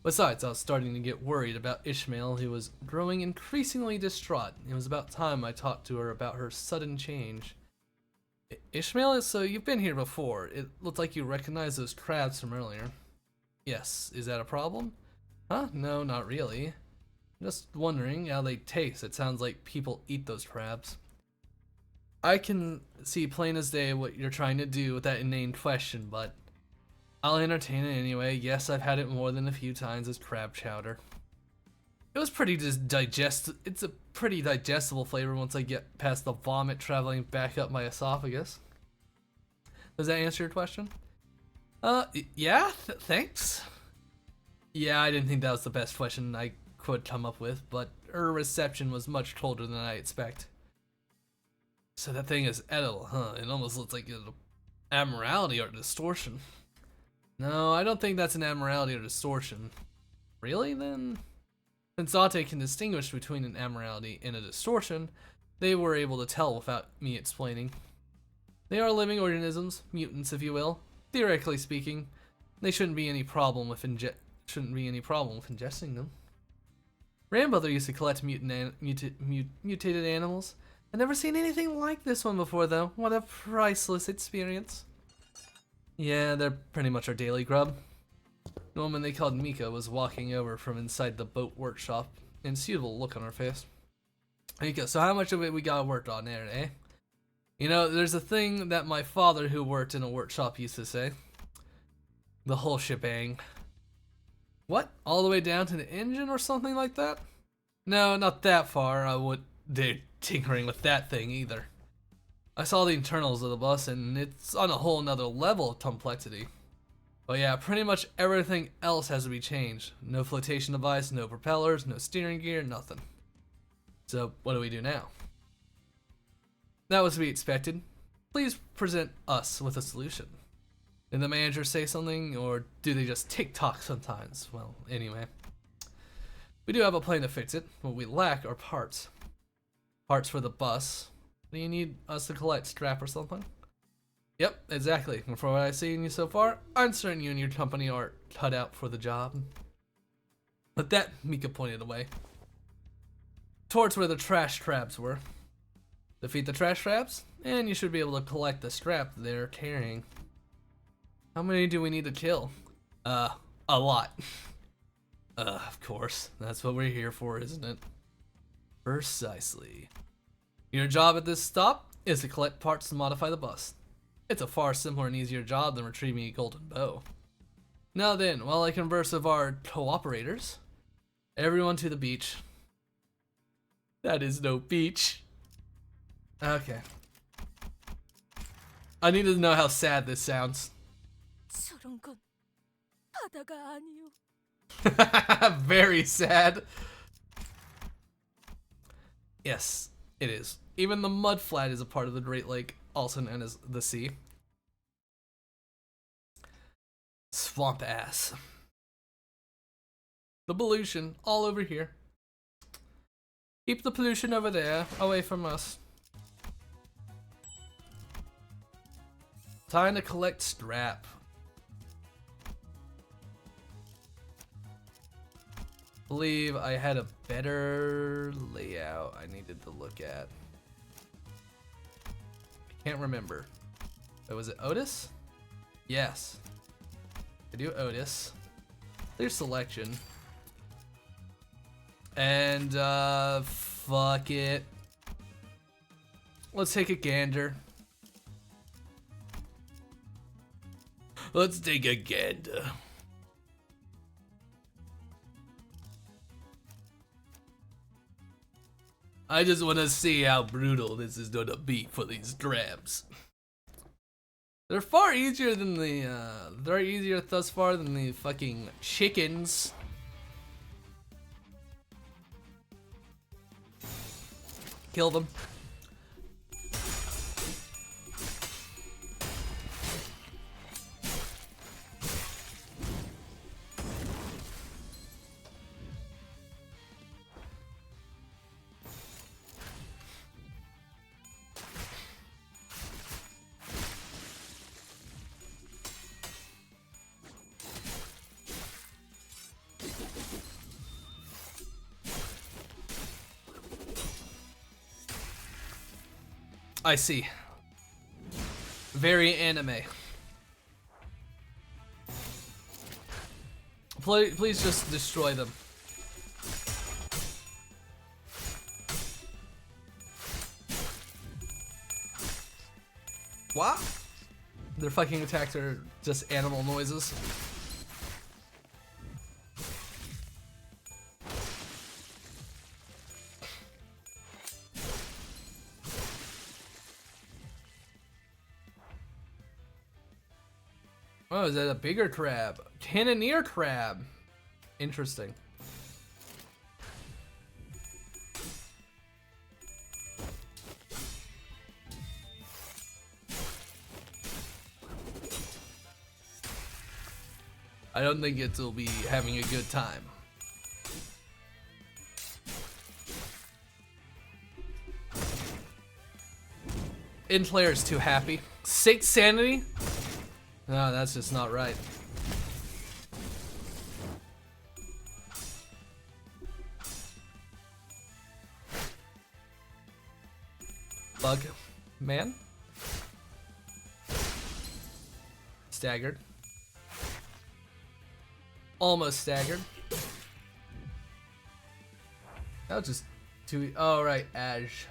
Besides, I was starting to get worried about Ishmael, who was growing increasingly distraught. It was about time I talked to her about her sudden change. Ishmael, so you've been here before. It looked like you recognized those crabs from earlier. Yes, is that a problem? Huh? No, not really. Just wondering how they taste. It sounds like people eat those crabs. I can see plain as day what you're trying to do with that inane question, but I'll entertain it anyway. Yes, I've had it more than a few times as crab chowder. It was pretty it's a pretty digestible flavor once I get past the vomit traveling back up my esophagus. Does that answer your question? Yeah, thanks. Yeah, I didn't think that was the best question I could come up with, but her reception was much colder than I expect. So that thing is edible, huh? It almost looks like an abnormality or distortion. No, I don't think that's an abnormality or distortion. Really, then? Since Zate can distinguish between an abnormality and a distortion, they were able to tell without me explaining. They are living organisms, mutants if you will. Theoretically speaking, they shouldn't be any problem with ingesting them. Grandmother used to collect mutated animals. I've never seen anything like this one before though. What a priceless experience. Yeah, they're pretty much our daily grub. The woman they called Mika was walking over from inside the boat workshop, and suitable look on her face. Mika, so how much of it we got worked on there, eh? You know, there's a thing that my father who worked in a workshop used to say. The whole shebang. What? All the way down to the engine or something like that? No, not that far. I would do tinkering with that thing either. I saw the internals of the bus and it's on a whole nother level of complexity. But yeah, pretty much everything else has to be changed. No flotation device, no propellers, no steering gear, nothing. So what do we do now? That was to be expected. Please present us with a solution. Did the manager say something, or do they just tick-tock sometimes? Well, anyway. We do have a plan to fix it. What we lack are parts. Parts for the bus. Do you need us to collect scrap or something? Yep, exactly. And from what I've seen you so far, I'm certain you and your company are cut out for the job. But that, Mika pointed away. Towards where the trash traps were. Defeat the trash traps, and you should be able to collect the scrap they're carrying. How many do we need to kill? A lot. Of course. That's what we're here for, isn't it? Precisely. Your job at this stop is to collect parts to modify the bus. It's a far simpler and easier job than retrieving a golden bow. Now then, while I converse with our cooperators, everyone to the beach. That is no beach. Okay. I need to know how sad this sounds. 저런 건 바다가 아니요. Very sad. Yes, it is. Even the mud flat is a part of the Great Lake, also known as the sea. Swamp ass. The pollution all over here. Keep the pollution over there, away from us. Time to collect scrap. Believe I had a better layout I needed to look at. I can't remember. Oh, was it Otis? Yes. I do Otis. Clear selection. And fuck it. Let's take a gander. Let's take a gander. I just want to see how brutal this is gonna be for these drabs. They're far easier than the, they're easier thus far than the fucking chickens. Kill them. I see. Very anime. Please just destroy them. What? Their fucking attacks are just animal noises. Oh, is that a bigger crab? Cannoneer crab. Interesting. I don't think it'll be having a good time. In player's too happy. 6 sanity? No, that's just not right. Bug man. Staggered. Almost staggered. That was just too. Oh, right, Ash.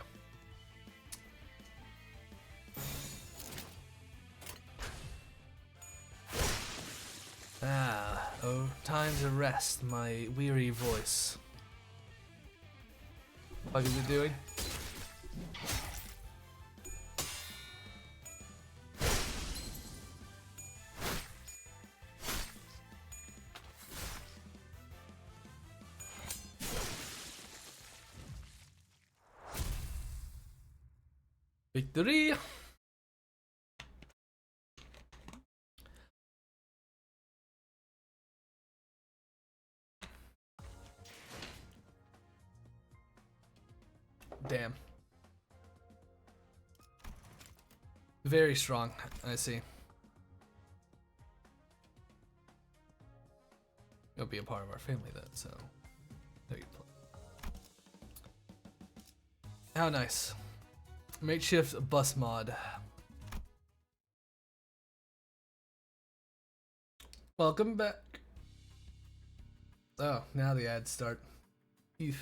Oh, time to rest my weary voice. What is it doing? Victory! Damn. Very strong, I see. You'll be a part of our family then, so there you play. How nice. Makeshift bus mod. Welcome back. Oh, now the ads start. Eef.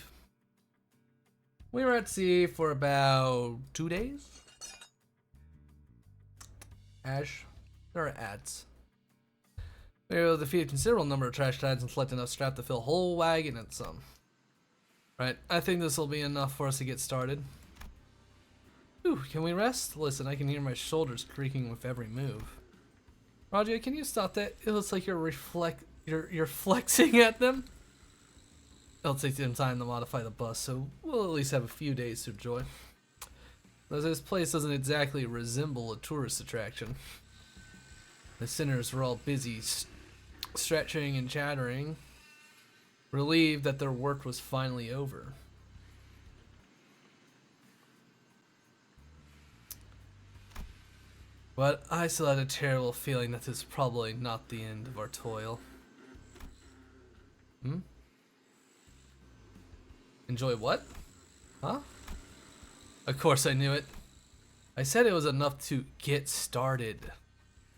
We were at sea for about 2 days. Ash, there are ads. We were able to defeat a considerable number of trash titans and collect enough scrap to fill a whole wagon and some. Right, I think this will be enough for us to get started. Ooh, can we rest? Listen, I can hear my shoulders creaking with every move. Roger, can you stop that? It looks like you're flexing at them. It'll take some time to modify the bus, so we'll at least have a few days to enjoy. Though this place doesn't exactly resemble a tourist attraction. The sinners were all busy stretching and chattering, relieved that their work was finally over. But I still had a terrible feeling that this is probably not the end of our toil. Enjoy what? Huh? Of course I knew it. I said it was enough to get started.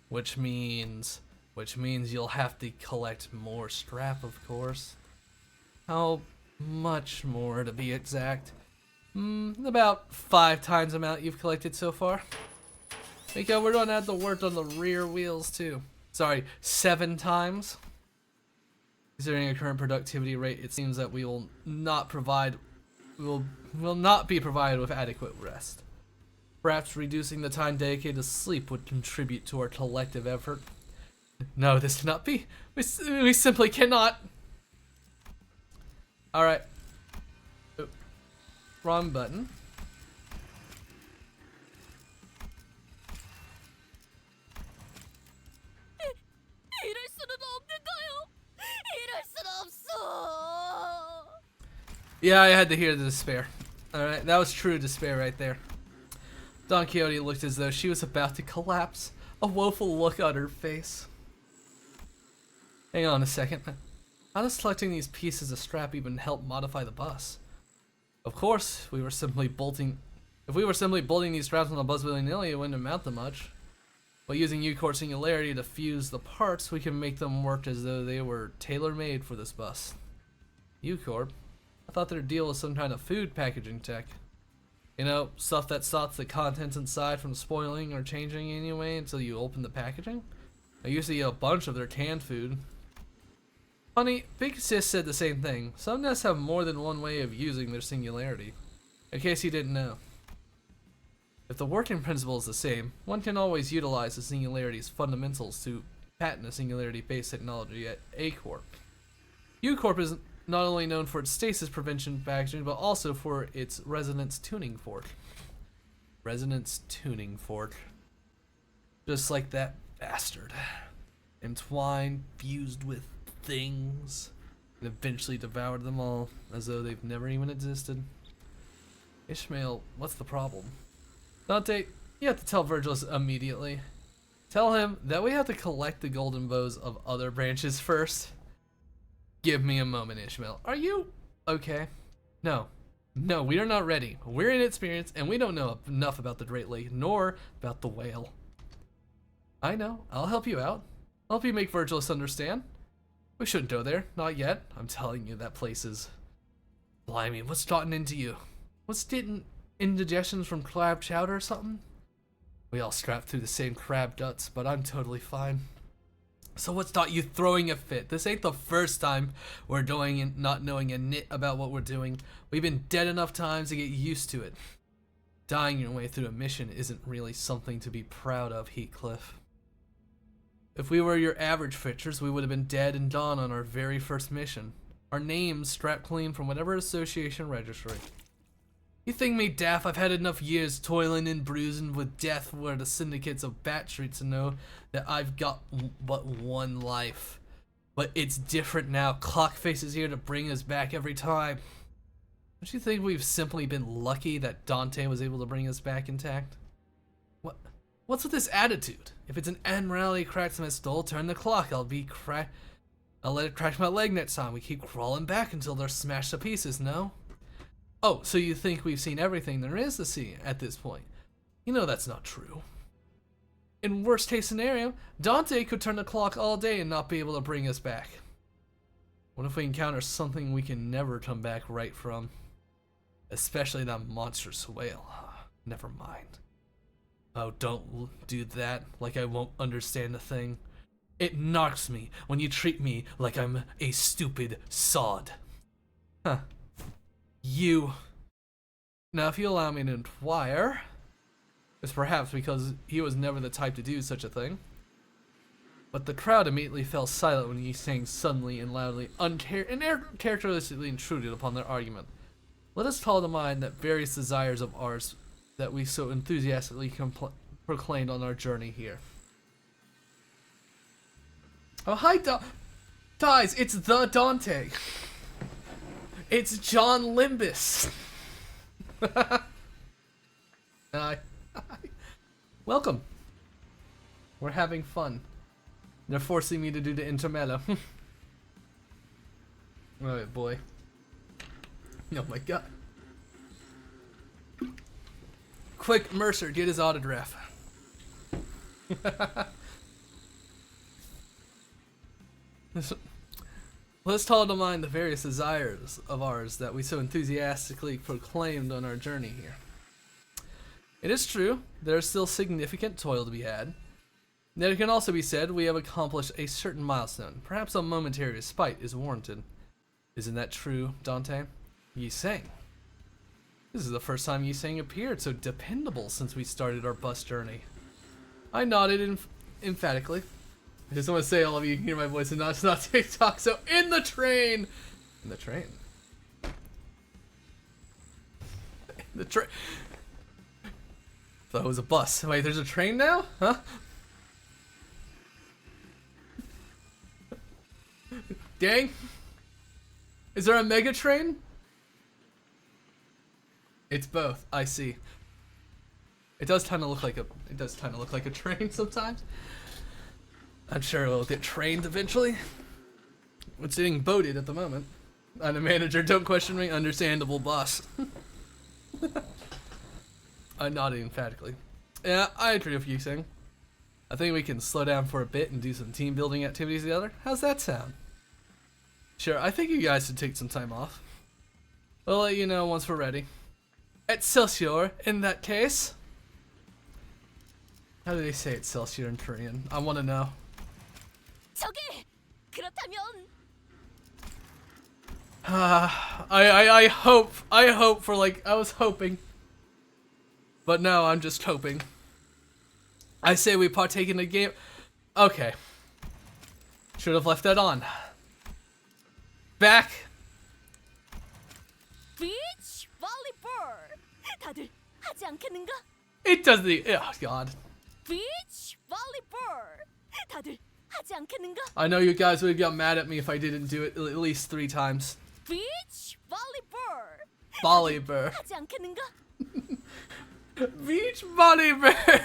Which means you'll have to collect more scrap, of course. How much more, to be exact? About 5 times the amount you've collected so far. Miko, we're gonna have to work on the rear wheels too. Sorry, 7 times. Considering our current productivity rate, it seems that we will not be provided with adequate rest. Perhaps reducing the time dedicated to sleep would contribute to our collective effort. No, this cannot be. We simply cannot. All right. Oh, wrong button. 이럴 수는 없는가요? 이럴 순 없어. Yeah, I had to hear the despair. Alright, that was true despair right there. Don Quixote looked as though she was about to collapse, a woeful look on her face. Hang on a second. How does collecting these pieces of scrap even help modify the bus? Of course, if we were simply bolting these straps on the bus willy-nilly, it wouldn't amount to much. But using U-Core Singularity to fuse the parts, we can make them work as though they were tailor-made for this bus. U-Core? I thought their deal was some kind of food packaging tech. You know, stuff that stops the contents inside from spoiling or changing anyway until you open the packaging? I used to eat a bunch of their canned food. Funny, Big Sis said the same thing. Some nests have more than one way of using their singularity. In case you didn't know. If the working principle is the same, one can always utilize the singularity's fundamentals to patent a singularity-based technology at A-Corp. U-Corp is not only known for its stasis prevention packaging, but also for its resonance tuning fork. Resonance tuning fork. Just like that bastard. entwined, fused with things, and eventually devoured them all as though they've never even existed. Ishmael, what's the problem? Dante, you have to tell Virgilus immediately. Tell him that we have to collect the golden bows of other branches first. Give me a moment, Ishmael. Are you okay? No. No, we are not ready. We're inexperienced, and we don't know enough about the Great Lake, nor about the whale. I know. I'll help you out. I'll help you make Virgilus understand. We shouldn't go there. Not yet. I'm telling you, that place is... Blimey, what's gotten into you? What's getting indigestions from crab chowder or something? We all strapped through the same crab guts, but I'm totally fine. So what's got you throwing a fit? This ain't the first time we're going and not knowing a nit about what we're doing. We've been dead enough times to get used to it. Dying your way through a mission isn't really something to be proud of, Heathcliff. If we were your average fitchers, we would have been dead and gone on our very first mission. Our names strapped clean from whatever association registry. You think me daft? I've had enough years toiling and bruising with death for the syndicates of Bat Street to know that I've got but one life. But it's different now. Clockface is here to bring us back every time. Don't you think we've simply been lucky that Dante was able to bring us back intact? What's with this attitude? If it's an admiralty cracks my skull, turn the clock. I'll let it crack my leg next time. We keep crawling back until they're smashed to pieces, no? Oh, so you think we've seen everything there is to see at this point? You know that's not true. In worst case scenario, Dante could turn the clock all day and not be able to bring us back. What if we encounter something we can never come back right from? Especially that monstrous whale. Never mind. Oh, don't do that, like I won't understand a thing. It knocks me when you treat me like I'm a stupid sod. Huh. You. Now, if you allow me to inquire, it's perhaps because he was never the type to do such a thing. But the crowd immediately fell silent when he sang suddenly and loudly, uncharacteristically intruded upon their argument. Let us call to mind that various desires of ours that we so enthusiastically proclaimed on our journey here. Oh, hi, guys, it's the Dante. It's John Limbus. Hi. Welcome. We're having fun. They're forcing me to do the intermello. Oh boy. Oh my god. Quick, Mercer, get his autograph. Let's call to mind the various desires of ours that we so enthusiastically proclaimed on our journey here. It is true, there is still significant toil to be had. Yet it can also be said we have accomplished a certain milestone. Perhaps a momentary respite is warranted. Isn't that true, Dante? Yi sang. This is the first time Yi sang appeared so dependable since we started our bus journey. I nodded emphatically. I just want to say all of you can hear my voice and not it's not TikTok, so in the train! In the train. In the train. Thought it was a bus. Wait, there's a train now? Huh? Dang. Is there a mega train? It's both, I see. It does kind of look like a train sometimes. I'm sure it'll get trained eventually. It's getting boated at the moment. I'm a manager, don't question me, understandable boss. I nodded emphatically. Yeah, I agree with you, Sing. I think we can slow down for a bit and do some team building activities together. How's that sound? Sure, I think you guys should take some time off. We'll let you know once we're ready. Excelsior, in that case. How do they say Excelsior in Korean? I want to know. 저기 그렇다면 I hope for like, I was hoping. But no, I'm just hoping. I say we partake in the game. Okay. Should have left that on. Back. 비치 volleyball 다들 하지 않겠는가? It doesn't. Oh God. 비치 volleyball 다들 하지 않겠는가? I know you guys would got mad at me if I didn't do it at least 3 times. 비치 volleyball. Volleyball. 하지 않겠는가? Beach volleyball.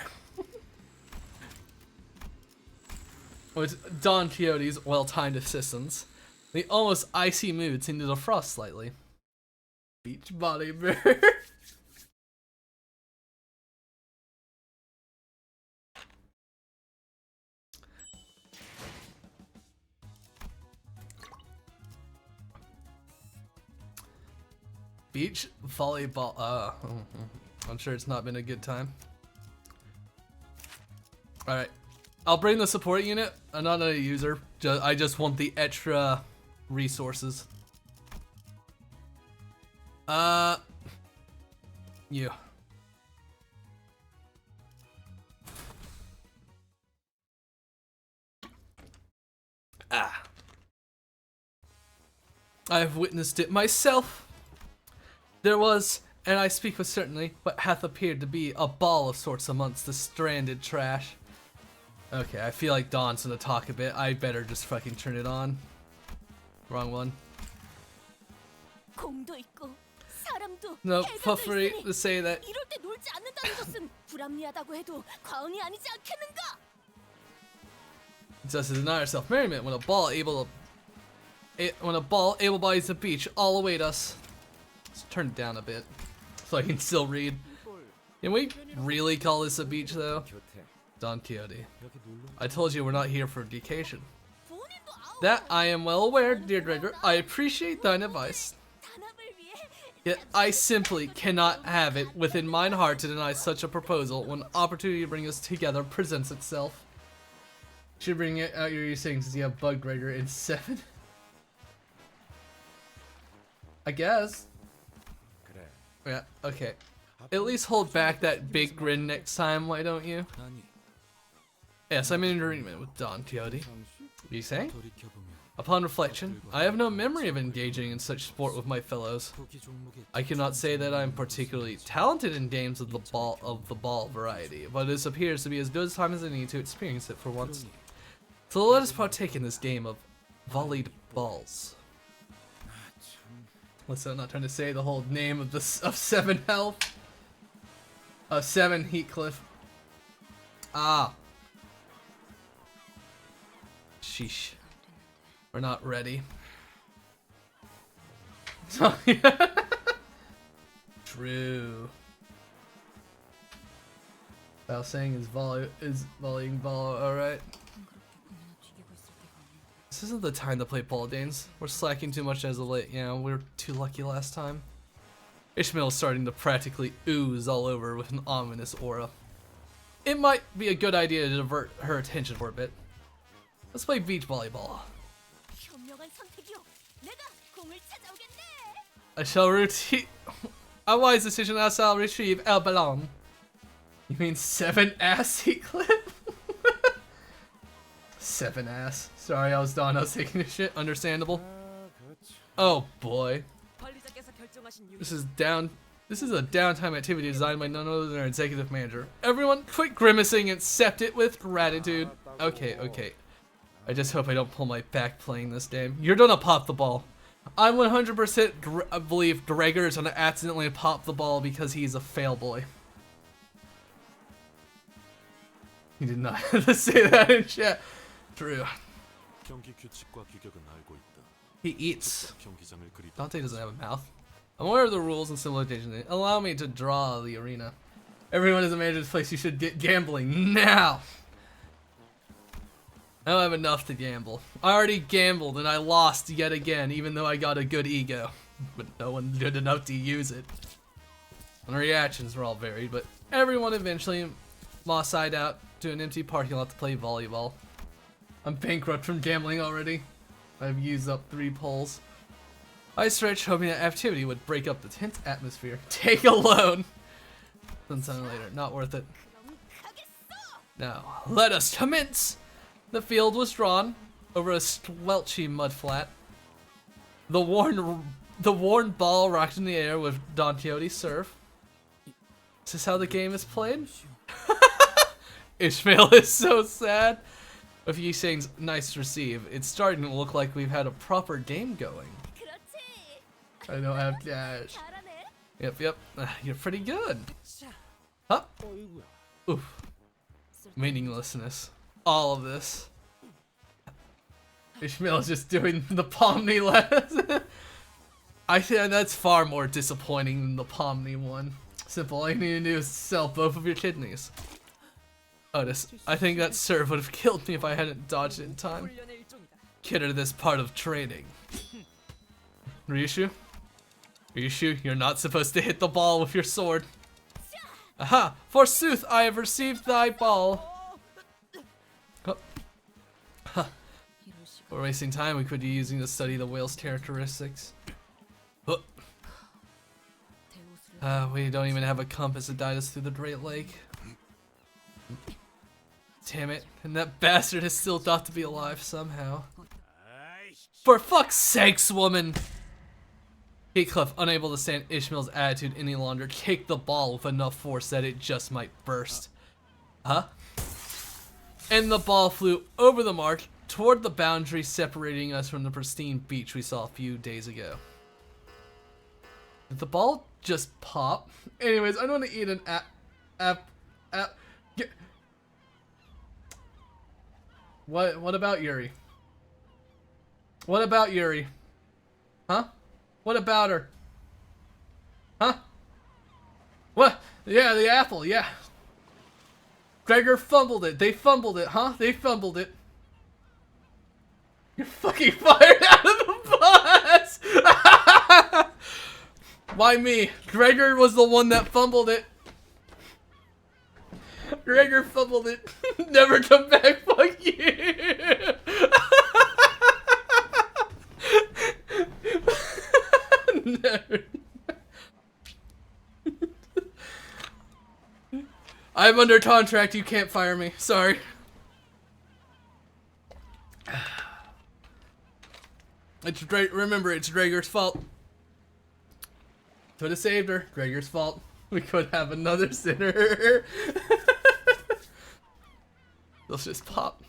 With Don Quixote's well-timed assistance, the almost icy mood seemed to defrost slightly. Beach volleyball. Beach volleyball. I'm sure it's not been a good time. Alright. I'll bring the support unit. I'm not a user. I just want the extra resources. You. I've witnessed it myself. There was, and I speak with certainty, what hath appeared to be a ball of sorts amongst the stranded trash. Okay, I feel like Don's gonna talk a bit. I better just fucking turn it on. Wrong one. 공도 있고 사람도 No, 해변도 puffery 있으니 to say that. 이럴 때 놀지 않는다는 것은 불합리하다고 해도 과언이 아니지 않겠는가? Just to deny ourselves merriment when a ball able bodies the beach all await us. Let's turn it down a bit so I can still read. Can we really call this a beach though? Don Quixote. I told you we're not here for vacation. 본인도 아우 That I am well aware, dear Drager. I appreciate thine advice. 단합을 위해 Yet I simply cannot have it within mine heart to deny such a proposal when opportunity to bring us together presents itself. Should bring it out your saying since you have Bug Gregor in 7. I guess. Yeah, okay. At least hold back that big grin next time, why don't you? Yes, I'm in agreement with Don Quixote. You saying? Upon reflection, I have no memory of engaging in such sport with my fellows. I cannot say that I am particularly talented in games of the ball variety, but this appears to be as good a time as I need to experience it for once. So let us partake in this game of volleyed balls. Listen, I'm not trying to say the whole name of this of 7 health. Of 7 Heathcliff. Ah. Sheesh. We're not ready. True. Val saying is volleying ball, alright. This isn't the time to play ball games. We're slacking too much as of late, you know, we were too lucky last time. Ishmael's starting to practically ooze all over with an ominous aura. It might be a good idea to divert her attention for a bit. Let's play beach volleyball. 현명한 선택이요. 내가 공을 찾아오겠네. I shall retrieve. A wise decision. I shall retrieve El Ballon. You mean 7 ass Heathcliff? 7 ass. Sorry, I was done. I was taking a shit. Understandable. Oh boy. 관리자께서 결정하신 This is a downtime activity designed by none other than our executive manager. Everyone, quit grimacing and accept it with gratitude. Okay, okay. I just hope I don't pull my back playing this game. You're gonna pop the ball. I 100% believe Gregor is gonna accidentally pop the ball because he's a fail boy. He did not say that in chat. True. He eats. Dante doesn't have a mouth. I'm aware of the rules and civilizations. Allow me to draw the arena. Everyone is a manager of this place. You should get gambling now. I don't have enough to gamble. I already gambled and I lost yet again, even though I got a good ego. But no one good enough to use it. And the reactions were all varied, but everyone eventually moss-eyed out to an empty parking lot to play volleyball. I'm bankrupt from gambling already. I've used up 3 pulls. I stretched hoping that activity would break up the tense atmosphere. Take a loan! Sometime later, not worth it. Now, let us commence! The field was drawn over a squelchy mudflat. The worn ball rocked in the air with Don Quixote's serve. Is this how the game is played? Ishmael is so sad. If you saying nice to receive, it's starting to look like we've had a proper game going. 그렇지. I don't have dash. 잘하네. Yep. You're pretty good. Huh? Oof. Meaninglessness. All of this. Ishmael is just doing the Pomni less. I think that's far more disappointing than the Pomni one. Simple, all you need to do is sell both of your kidneys. Otis, I think that serve would have killed me if I hadn't dodged it in time. Consider this part of training. Ryushu? Ryushu, you're not supposed to hit the ball with your sword. Aha! Forsooth, I have received thy ball. Oh. Huh. We're wasting time. We could be using to study the whale's characteristics. We don't even have a compass to guide us through the Great Lake. Damn it. And that bastard is still thought to be alive somehow. For fuck's sakes, woman! Heathcliff, unable to stand Ishmael's attitude any longer, kicked the ball with enough force that it just might burst. Huh? And the ball flew over the mark toward the boundary separating us from the pristine beach we saw a few days ago. Did the ball just pop? Anyways, I want to eat an What about Yuri? What about Yuri? Huh? What about her? Huh? What? Yeah, the apple, yeah. Gregor fumbled it. They fumbled it, huh? They fumbled it. You're fucking fired out of the bus! Why me? Gregor was the one that fumbled it. Gregor fumbled it. Never come back, fuck you! Never. I'm under contract, you can't fire me. Sorry. Remember, it's Gregor's fault. Could have saved her. Gregor's fault. We could have another sinner. Let's just pop.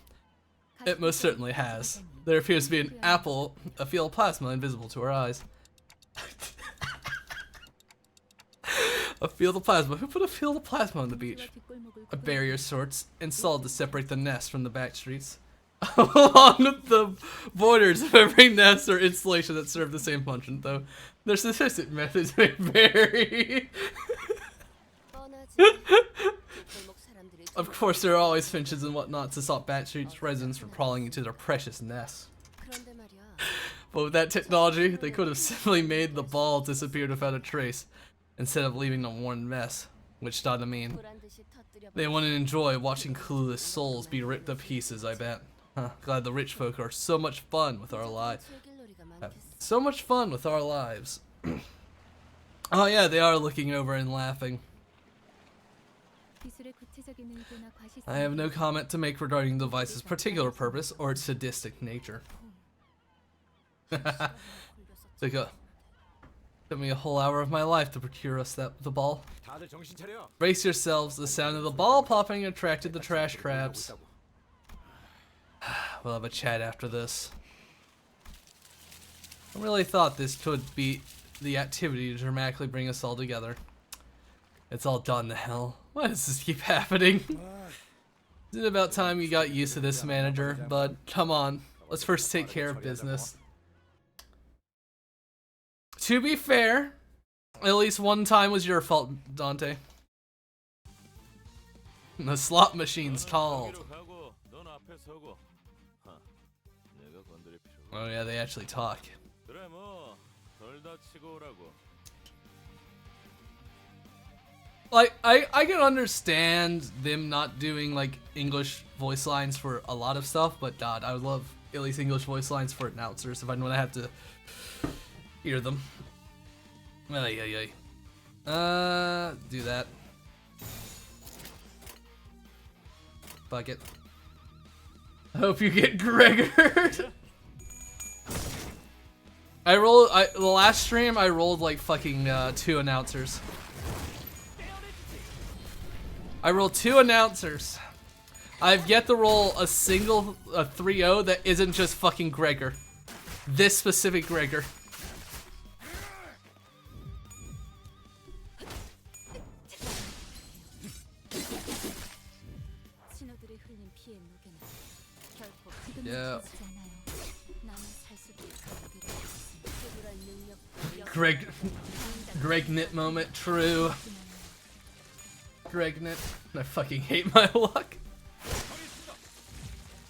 It most certainly has. There appears to be an apple, a field of plasma invisible to our eyes. A field of plasma. Who put a field of plasma on the beach? A barrier of sorts, installed to separate the nest from the back streets. Along with the borders of every nest or installation that serve the same function, though their specific methods may vary. Of course, there are always finches and whatnot to stop back streets residents from crawling into their precious nests. But with that technology, they could have simply made the ball disappear without a trace, instead of leaving a worn mess, which doesn't mean they wouldn't enjoy watching clueless souls be ripped to pieces, I bet. Huh, glad the rich folk are so much fun with our lives. So much fun with our lives. Oh yeah, they are looking over and laughing. I have no comment to make regarding the device's particular purpose or its sadistic nature. Took me a whole hour of my life to procure us the ball. Brace yourselves, the sound of the ball popping attracted the trash crabs. We'll have a chat after this. I really thought this could be the activity to dramatically bring us all together. It's all done to hell. Why does this keep happening? Isn't it about time you got used to this, manager? But come on, let's first take care of business. To be fair, at least one time was your fault, Dante. The slot machine's called. Oh yeah, they actually talk. Like, I can understand them not doing, like, English voice lines for a lot of stuff, but God, I would love at least English voice lines for announcers if I want to have to hear them. Do that. Fuck it. I hope you get Gregor. The last stream I rolled like fucking 2 announcers. I rolled 2 announcers. I've yet to roll a single 3-0 that isn't just fucking Gregor. This specific Gregor. 신호들이 흘린 피의 무게는 결코 Yeah. 멈추지 않아요. 나는 살 수도 있고 그럴 능력 Greg Knit moment, true. Greg Knit. I fucking hate my luck.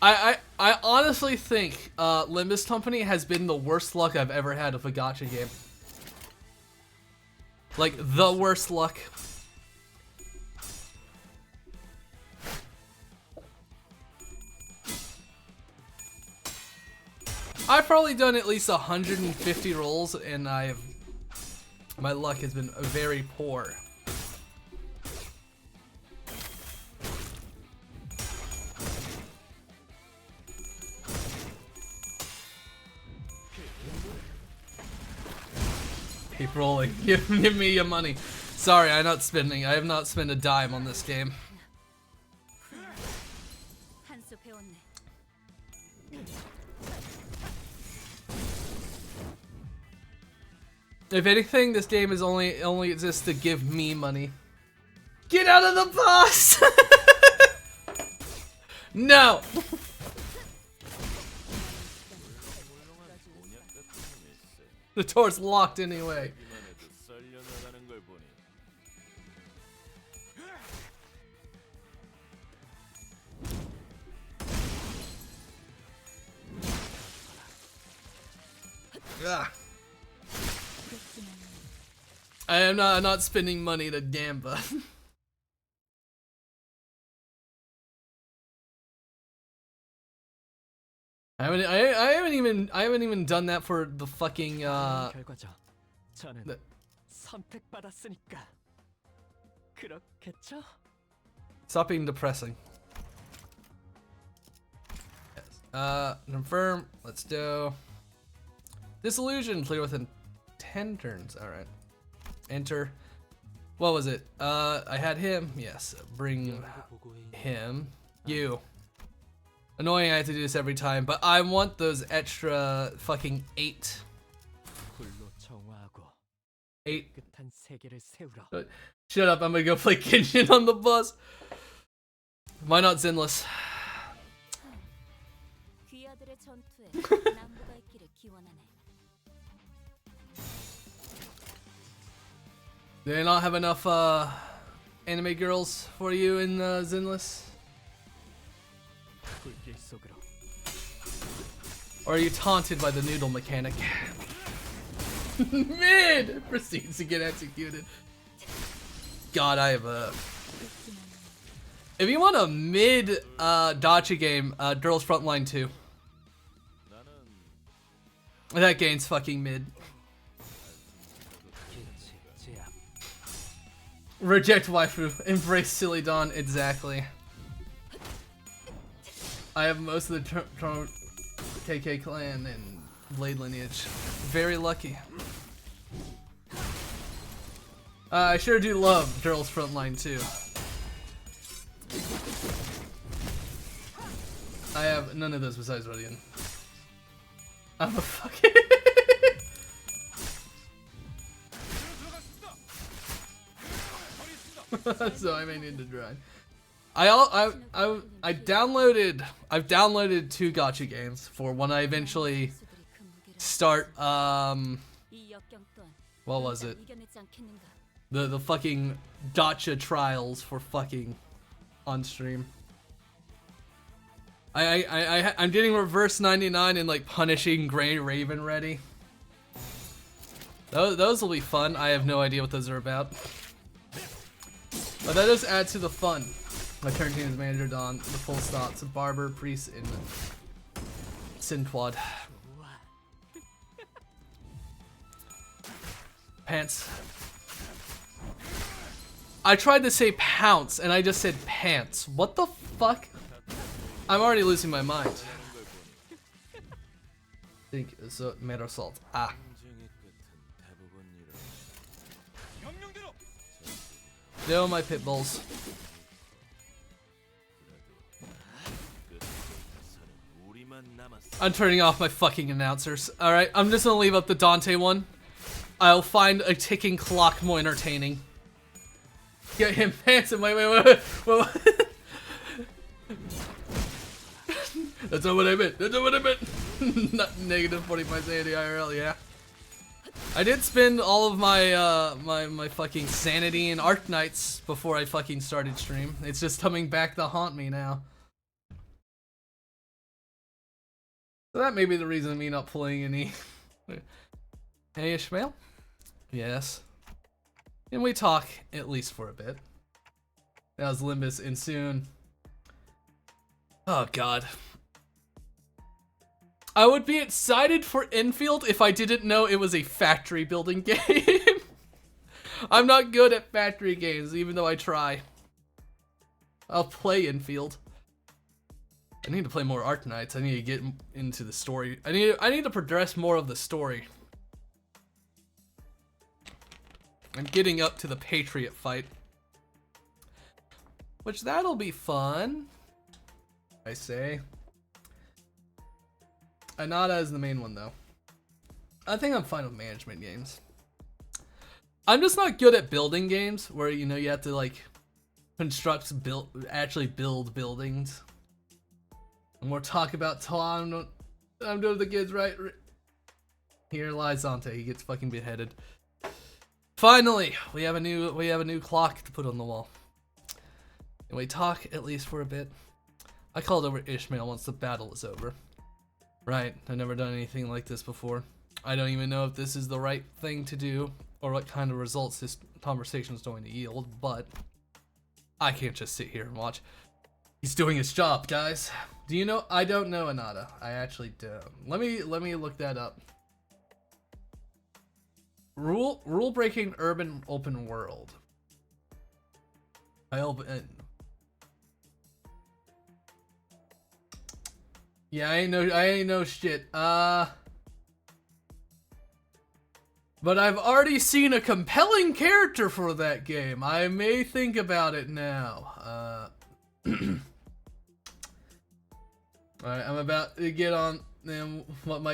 I honestly think Limbus Company has been the worst luck I've ever had with a gacha game. Like, the worst luck. I've probably done at least 150 rolls, and my luck has been very poor. Keep rolling. Give me your money. Sorry, I'm not spending. I have not spent a dime on this game. 한수 배웠네. If anything, this game is only exists to give me money. Get out of the bus! No! The door's locked anyway. Ugh. I am not spending money to Gamba. I haven't even done that for the fucking 결과죠. 저는 네. 선택받았으니까 그렇겠죠? Stop being depressing. Yes. Confirm. Let's do Disillusion. Clear within 10 turns. All right. Enter. What was it? I had him. Yes. Bring him. You. Annoying. I have to do this every time, but I want those extra fucking 8. 굴로 정화하고 8. 끝한 세계를 세우라. Shut up. I'm gonna go play Genshin on the bus. Why not Zenless? 귀하들의 전투에 남부가 있기를 기원하네. Do they not have enough anime girls for you in Zenless? 불길 속으로. Or are you taunted by the noodle mechanic? Mid proceeds to get executed. God, I have a. If you want a mid dacha game, Girls Frontline 2. That game's fucking mid. Reject waifu, embrace silly dawn, exactly. I have most of the KK clan and Blade lineage. Very lucky. I sure do love Girls Frontline too. I have none of those besides Rodian. I'm a fucking. So I may need to grind. I've downloaded 2 gacha games for when I eventually start 이 역경 또한 what was it? 이겨내지 않겠는가? The fucking gacha trials for fucking on stream. I'm getting reverse 99 and like punishing Grey Raven ready. Those will be fun. I have no idea what those are about. But that does add to the fun. My turn team is Manager Don, the full stops, Barber, Priest, and Synquad. Pants. I tried to say pounce and I just said pants. What the fuck? I'm already losing my mind. Think so. Metal salt. Ah. No, my pit bulls. I'm turning off my fucking announcers. Alright, I'm just gonna leave up the Dante one. I'll find a ticking clock more entertaining. Get him handsome. Wait. That's not what I meant. That's not what I meant. Not negative 45 sanity IRL, yeah. I did spend all of my my fucking sanity in Arc Nights before I fucking started stream. It's just coming back to haunt me now. So that may be the reason of me not playing any. Hey Ishmael? Yes. Can we talk at least for a bit? That was Limbus and soon. Oh god. I would be excited for Enfield if I didn't know it was a factory building game. I'm not good at factory games, even though I try. I'll play Enfield. I need to play more Arc Knights. I need to get into the story. I need to progress more of the story. I'm getting up to the Patriot fight. Which that'll be fun. I say. Anada is the main one though. I think I'm fine with management games. I'm just not good at building games where you know you have to like construct, actually build buildings. And we'll talk about Tom. I'm doing the kids right. Here lies Dante. He gets fucking beheaded. Finally, we have a new clock to put on the wall. And we talk at least for a bit. I called over Ishmael once the battle was over. Right, I've never done anything like this before. I don't even know if this is the right thing to do or what kind of results this conversation is going to yield, but I can't just sit here and watch. He's doing his job, guys. Do you know? I don't know Anada. I actually don't. Let me look that up. Rule breaking urban open world. Yeah, I ain't no shit. But I've already seen a compelling character for that game. I may think about it now. Alright, I'm about to get on them. Oh,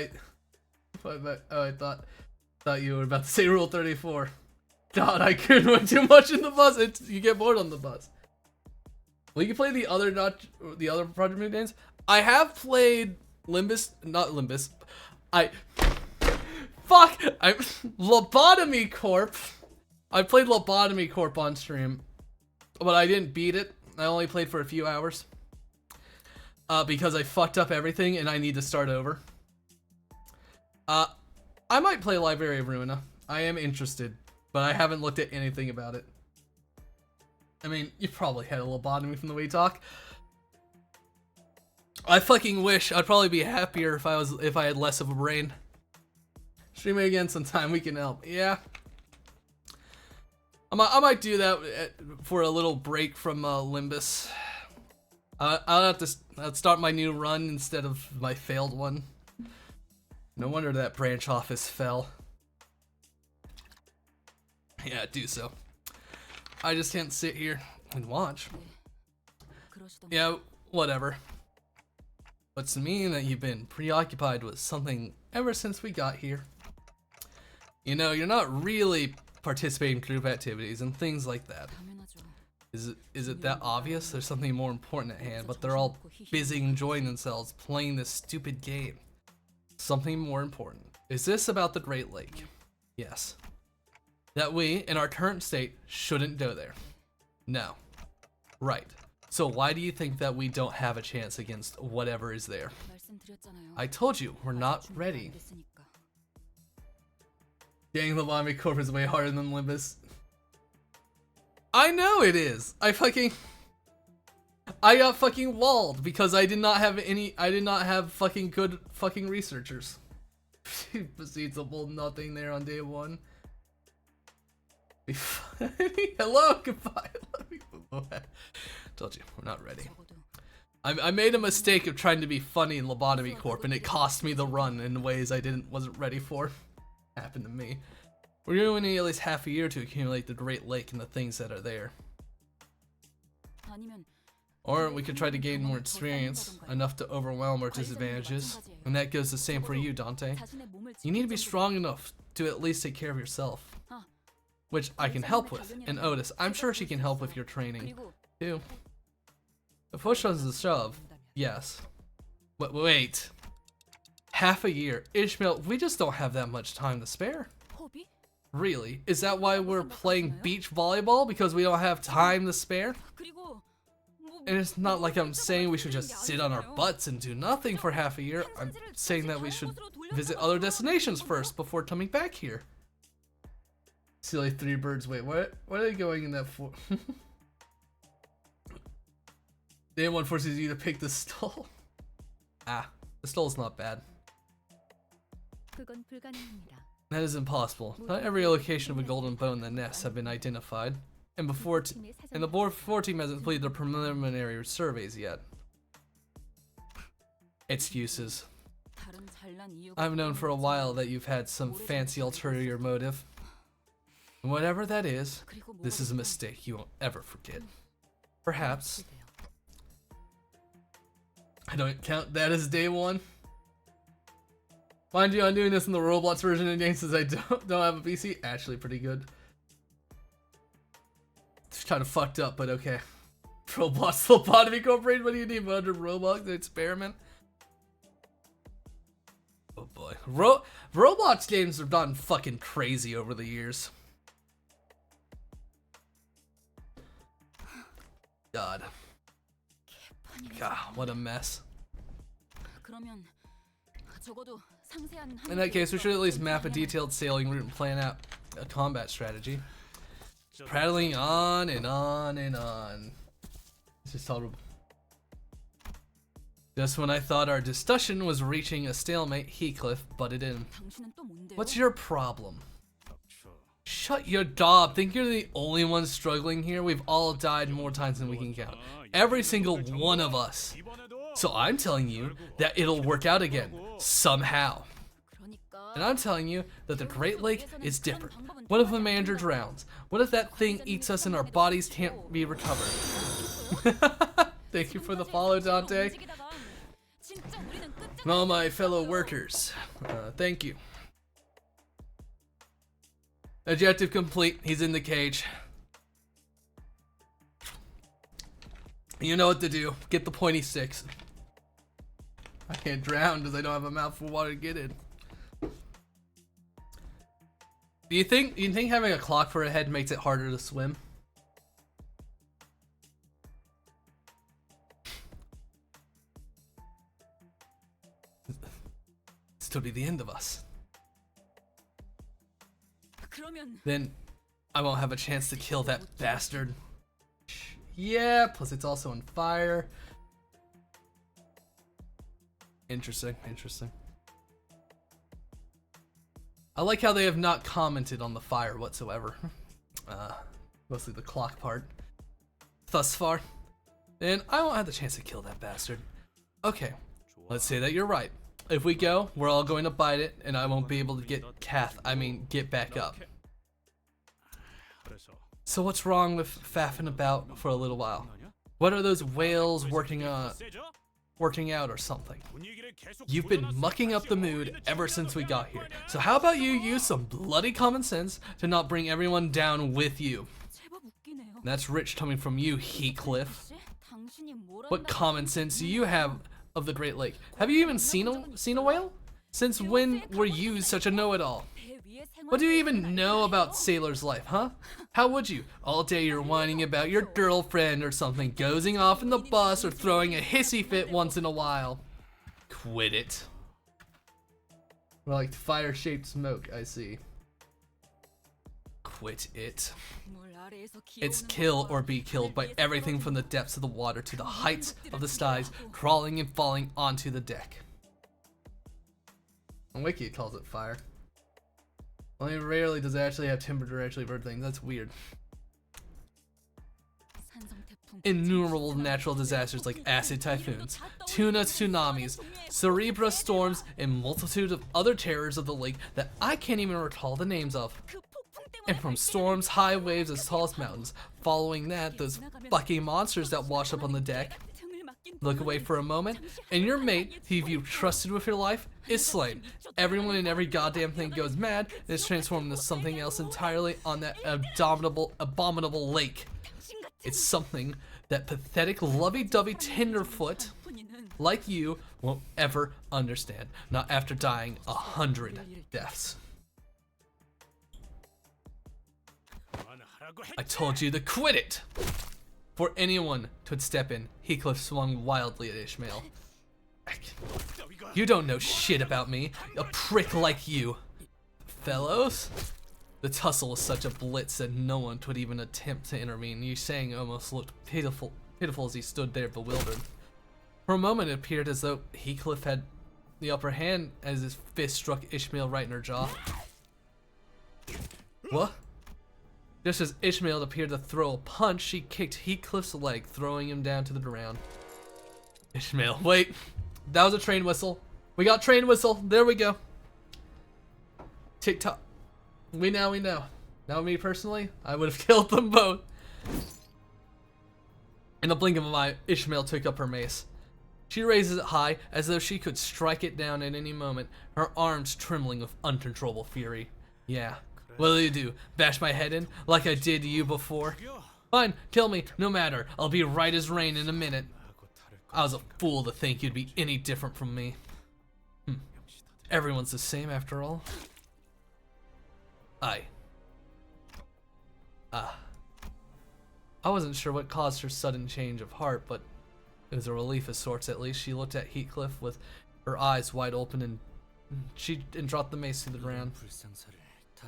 I thought you were about to say Rule 34. God, I couldn't went too much in the bus. You get bored on the bus. Well, you can play the other Project Moon games. I have played Lobotomy Corp. I played Lobotomy Corp on stream, but I didn't beat it. I only played for a few hours. Because I fucked up everything and I need to start over. I might play Library of Ruina. I am interested, but I haven't looked at anything about it. I mean, you probably had a lobotomy from the way you talk. I fucking wish. I'd probably be happier if I had less of a brain. Stream it again sometime. We can help. Yeah. I might do that for a little break from Limbus. I'll have to start my new run instead of my failed one. No wonder that branch office fell. Yeah, do so. I just can't sit here and watch. Yeah, whatever. What's mean that you've been preoccupied with something ever since we got here? You know, you're not really participating in group activities and things like that. Is it that obvious? There's something more important at hand, but they're all busy enjoying themselves playing this stupid game. Something more important. Is this about the Great Lake? Yes. That we, in our current state, shouldn't go there. No. Right. So why do you think that we don't have a chance against whatever is there? I told you, we're not ready. Dang, the Lobotomy Corp is way harder than Limbus. I know it is. I got fucking walled because I did not have fucking good fucking researchers. He proceeds to pull nothing there on day one. Hello, goodbye. Told you, we're not ready. I made a mistake of trying to be funny in Lobotomy Corp, and it cost me the run in ways I wasn't ready for. Happened to me. We're going to need at least half a year to accumulate the Great Lake and the things that are there. Or we could try to gain more experience, enough to overwhelm our disadvantages. And that goes the same for you, Dante. You need to be strong enough to at least take care of yourself. Which I can help with. And Otis, I'm sure she can help with your training, too. If push comes to shove, yes. But wait. Half a year. Ishmael, we just don't have that much time to spare. Really? Is that why we're playing beach volleyball? Because we don't have time to spare? And it's not like I'm saying we should just sit on our butts and do nothing for half a year. I'm saying that we should visit other destinations first before coming back here. Silly three birds. Wait, what are they going in that for? Day one forces you to pick the stall. Ah, the stall's not bad. That is impossible. Not every location of a golden bone in the nest have been identified. And the 4 team hasn't completed their preliminary surveys yet. Excuses. I've known for a while that you've had some fancy ulterior motive. Whatever that is, this is a mistake you won't ever forget. Perhaps. I don't count that as day one. Mind you, I'm doing this in the Roblox version of the game since I don't have a PC. Actually, pretty good. It's kind of fucked up, but okay. Roblox Lobotomy Corporation, what do you need? 100 Roblox to experiment? Oh boy. Roblox games have gotten fucking crazy over the years. God. God, what a mess. In that case, we should at least map a detailed sailing route and plan out a combat strategy. Prattling on and on and on. It's just tolerable. Just when I thought our discussion was reaching a stalemate, Heathcliff butted in. What's your problem? Shut your dog. Think you're the only one struggling here? We've all died more times than we can count. Every single one of us. So I'm telling you that it'll work out again. Somehow. And I'm telling you that the Great Lake is different. What if a manager drowns? What if that thing eats us and our bodies can't be recovered? Thank you for the follow, Dante. And all my fellow workers. Thank you. Objective complete. He's in the cage. You know what to do. Get the pointy sticks. I can't drown because I don't have a mouthful of water to get in. Do you think having a clock for a head makes it harder to swim? This could be the end of us. Then I won't have a chance to kill that bastard. Yeah, plus it's also on fire. Interesting, interesting. I like how they have not commented on the fire whatsoever. Mostly the clock part. Thus far. And I won't have the chance to kill that bastard. Okay, let's say that you're right. If we go, we're all going to bite it, and I won't be able to get back up. So what's wrong with faffing about for a little while? What are those whales working out or something? You've been mucking up the mood ever since we got here. So how about you use some bloody common sense to not bring everyone down with you? That's rich coming from you, Heathcliff. What common sense do you have of the Great Lake? Have you even seen a whale? Since when were you such a know-it-all? What do you even know about sailor's life, huh? How would you? All day you're whining about your girlfriend or something, dozing off in the bus or throwing a hissy fit once in a while. Quit it. More like fire-shaped smoke, I see. Quit it. It's kill or be killed by everything from the depths of the water to the heights of the skies, crawling and falling onto the deck. And Wiki calls it fire. Only rarely does it actually have timber to actually burn things. That's weird. Innumerable natural disasters like acid typhoons, tuna tsunamis, cerebra storms, and multitude of other terrors of the lake that I can't even recall the names of. And from storms, high waves as tall as mountains. Following that, those fucking monsters that wash up on the deck. Look away for a moment, and your mate, who you've trusted with your life, is slain. Everyone and every goddamn thing goes mad and is transformed into something else entirely on that abominable lake. It's something that pathetic lovey-dovey tenderfoot like you won't ever understand. Not after dying 100 deaths. I told you to quit it! Before anyone could step in, Heathcliff swung wildly at Ishmael. You don't know shit about me, a prick like you. Fellows? The tussle was such a blitz that no one could even attempt to intervene. Yu Shang almost looked pitiful as he stood there bewildered. For a moment it appeared as though Heathcliff had the upper hand as his fist struck Ishmael right in her jaw. What? Just as Ishmael appeared to throw a punch, she kicked Heathcliff's leg, throwing him down to the ground. Ishmael, wait. That was a train whistle. We got train whistle. There we go. Tick-tock. We know. Now me personally, I would have killed them both. In a blink of an eye, Ishmael took up her mace. She raises it high, as though she could strike it down at any moment, her arms trembling with uncontrollable fury. Yeah. What'll you do? Bash my head in, like I did to you before? Fine, kill me, no matter. I'll be right as rain in a minute. I was a fool to think you'd be any different from me. Everyone's the same after all. I wasn't sure what caused her sudden change of heart, but it was a relief of sorts at least. She looked at Heathcliff with her eyes wide open and dropped the mace to the ground.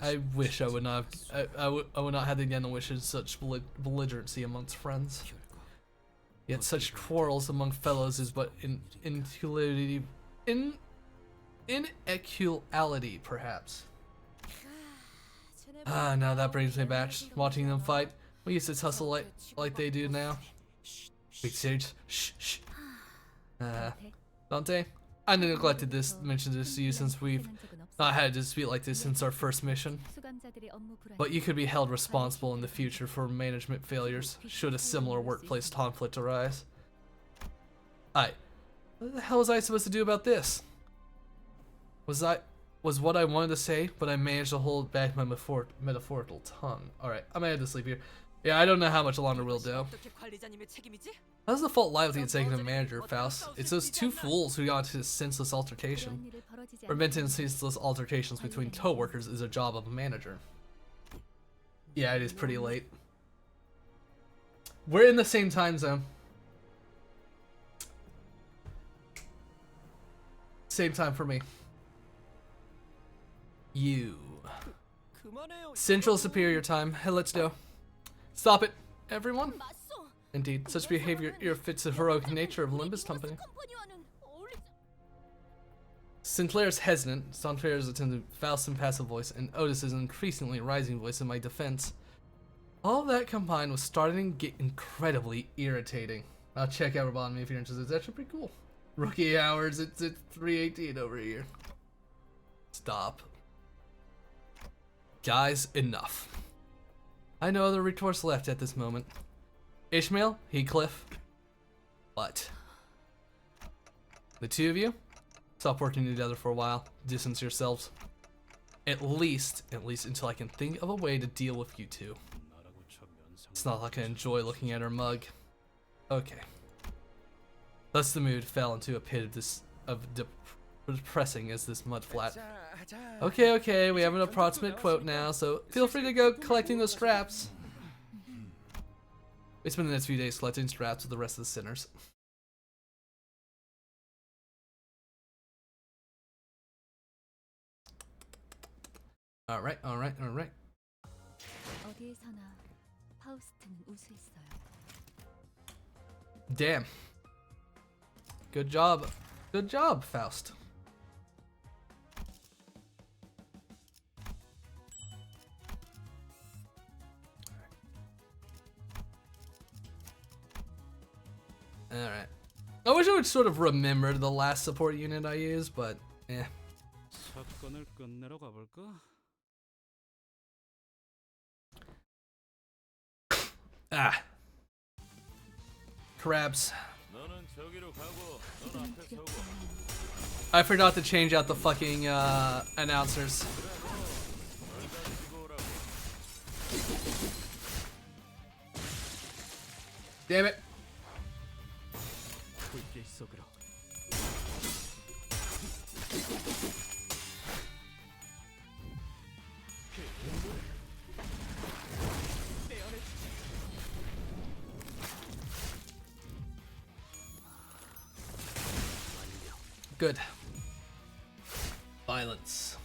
I wish I would not have, I would not have again the wishes such belligerency amongst friends. Yet such quarrels among fellows is but inequality, perhaps. Now that brings me back. Watching them fight, we used to tussle like they do now. Big sage, shh. Dante, I neglected mention this to you since we've not had a dispute like this since our first mission. But you could be held responsible in the future for management failures should a similar workplace conflict arise. What the hell was I supposed to do about this? Was what I wanted to say, but I managed to hold back my metaphorical tongue. Alright, I'm gonna head to sleep here. Yeah, I don't know how much longer we'll do. How does the fault lie with the executive manager, Faust? It's those two fools who got into this senseless altercation. Preventing senseless altercations between co-workers is a job of a manager. Yeah, it is pretty late. We're in the same time zone. Same time for me. You. Central Superior Time. Hey, let's go. Stop it, everyone. Indeed, such behavior fits the heroic nature of Limbus Company. Sinclair is hesitant, Sinclair's attendant, Faust's impassive voice, and Otis's increasingly rising voice in my defense. All that combined was starting to get incredibly irritating. I'll check out Robotome if you're interested. It's actually pretty cool. Rookie hours, it's at 3:18 over here. Stop. Guys, enough. I know other recourse left at this moment. Ishmael, Heathcliff, what? The two of you? Stop working together for a while. Distance yourselves. At least until I can think of a way to deal with you two. It's not like I enjoy looking at her mug. Okay. Thus the mood fell into a pit of depressing as this mud flat. Okay, we have an approximate quote now, so feel free to go collecting those scraps. We spend the next few days collecting scraps with the rest of the sinners. Alright. Damn. Good job, Faust. Alright. I wish I would sort of remember the last support unit I used, but eh. Crabs. I forgot to change out the fucking announcers. Damn it. Good. Violence.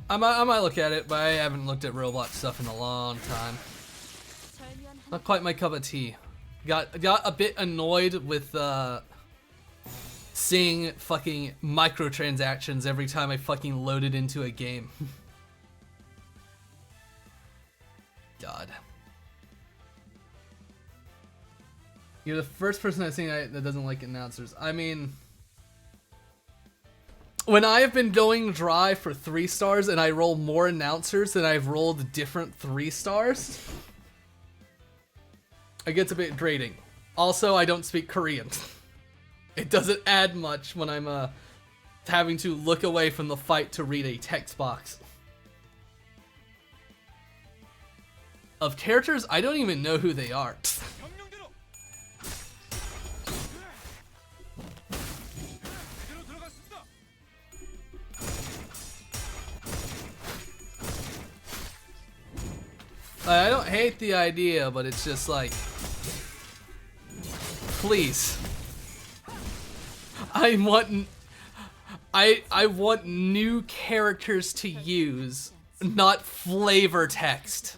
I might look at it, but I haven't looked at Roblox stuff in a long time. Not quite my cup of tea. Got a bit annoyed with seeing fucking microtransactions every time I fucking loaded into a game. God. You're the first person I've seen that doesn't like announcers. I mean, when I have been going dry for 3 stars and I roll more announcers than I've rolled different 3 stars, it gets a bit draining. Also, I don't speak Korean. It doesn't add much when I'm having to look away from the fight to read a text box. Of characters, I don't even know who they are. I don't hate the idea, but it's just like, please. I want new characters to use, not flavor text.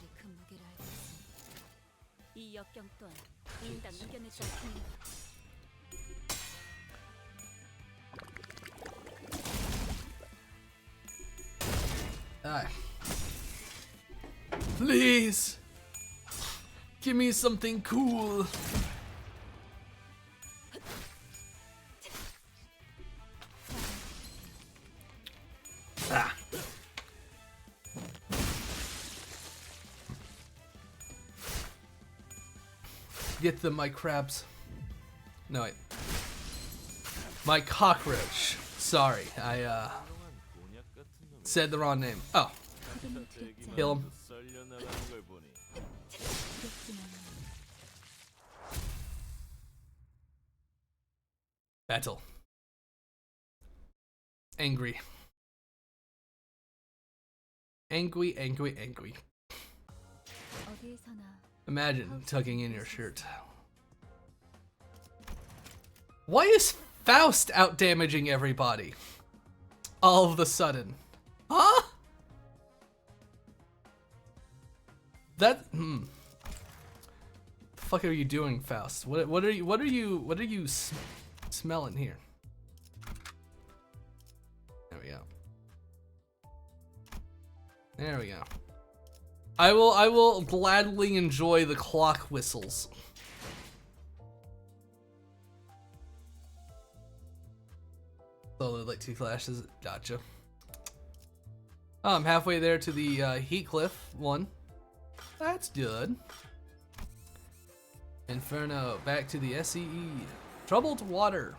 Please, give me something cool. Get them, my crabs. No, wait. My cockroach. Sorry, I said the wrong name. Oh. Kill him. Battle. Angry. Angry, angry, angry. Imagine tucking in your shirt. Why is Faust out damaging everybody? All of a sudden. Huh? That The fuck are you doing, Faust? What are you smelling here? There we go. There we go. I will gladly enjoy the clock whistles. Slowly like 2 clashes. Gotcha. Oh, I'm halfway there to the Heatcliff one. That's good. Inferno, back to the SEE. Troubled water.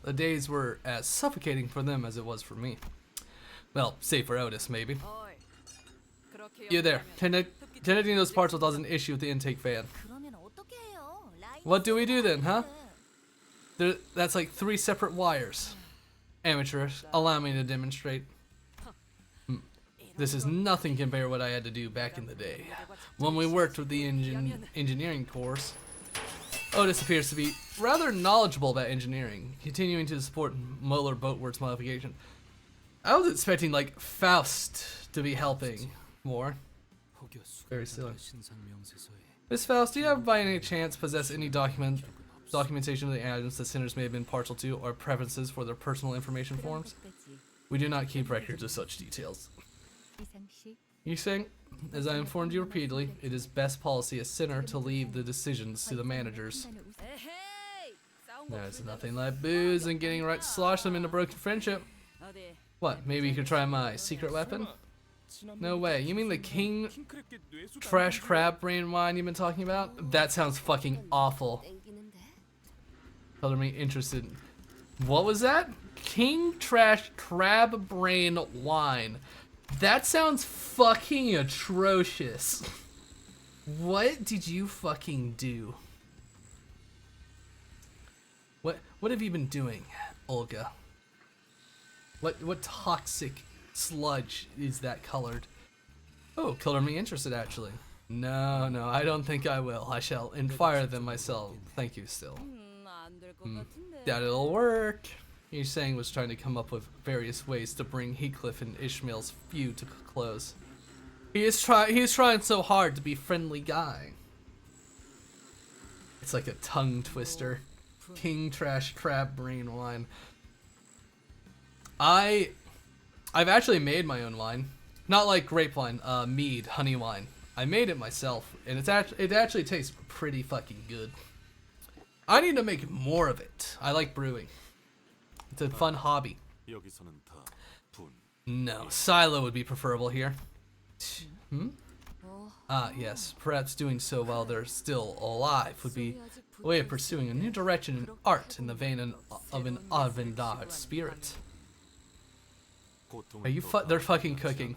The days were as suffocating for them as it was for me. Well, save for Otis, maybe. You there. Connecting those parts will cause an issue with the intake fan. What do we do then, huh? That's like 3 separate wires. Amateurish, allow me to demonstrate. This is nothing compared to what I had to do back in the day. When we worked with the engineering course, Otis appears to be rather knowledgeable about engineering, continuing to support Moeller Boatworks modification. I was expecting like Faust to be helping more. Very silly. Miss Faust, do you have by any chance possess any documentation of the items the sinners may have been partial to or preferences for their personal information forms? We do not keep records of such details. You saying? As I informed you repeatedly, it is best policy as sinner to leave the decisions to the managers. There's nothing like booze and getting right to slosh them into broken friendship. What, maybe you could try my secret weapon? No way. You mean the king trash crab brain wine you've been talking about? That sounds fucking awful. 땡기는데? Color me interested. What was that? King trash crab brain wine. That sounds fucking atrocious. What did you fucking do? What have you been doing, Olga? What toxic sludge is that colored? Oh, color me interested actually. No, I don't think I will. I shall fire them myself. Thank you still. That it'll work. He's saying was trying to come up with various ways to bring Heathcliff and Ishmael's feud to close. He's trying so hard to be friendly guy. It's like a tongue twister. King trash crab brain wine. I've actually made my own wine. Not like grape wine, mead, honey wine. I made it myself, and it actually tastes pretty fucking good. I need to make more of it. I like brewing. It's a fun hobby. No, silo would be preferable here. Yes, perhaps doing so while they're still alive would be a way of pursuing a new direction in art in the vein of an avant-garde spirit. Are you they're fucking cooking.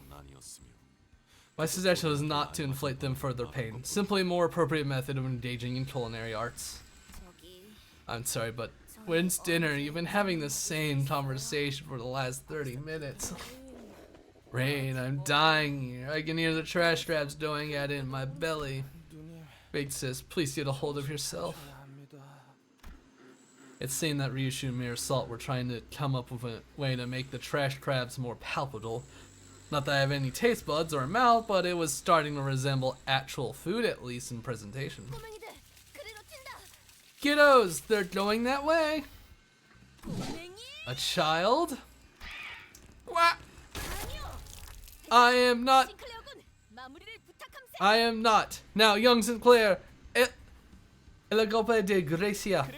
My suggestion was not to inflict them further pain, simply a more appropriate method of engaging in culinary arts. I'm sorry, but when's dinner? You've been having the same conversation for the last 30 minutes. Rain, I'm dying here. I can hear the trash crabs doing at it in my belly. Big sis, please get a hold of yourself. It's saying that Ryushu and Mirror Salt were trying to come up with a way to make the trash crabs more palpable. Not that I have any taste buds or a mouth, but it was starting to resemble actual food, at least in presentation. Kiddos, they're going that way. A child? What? I am not. Now, young Sinclair. El golpe de Gracia.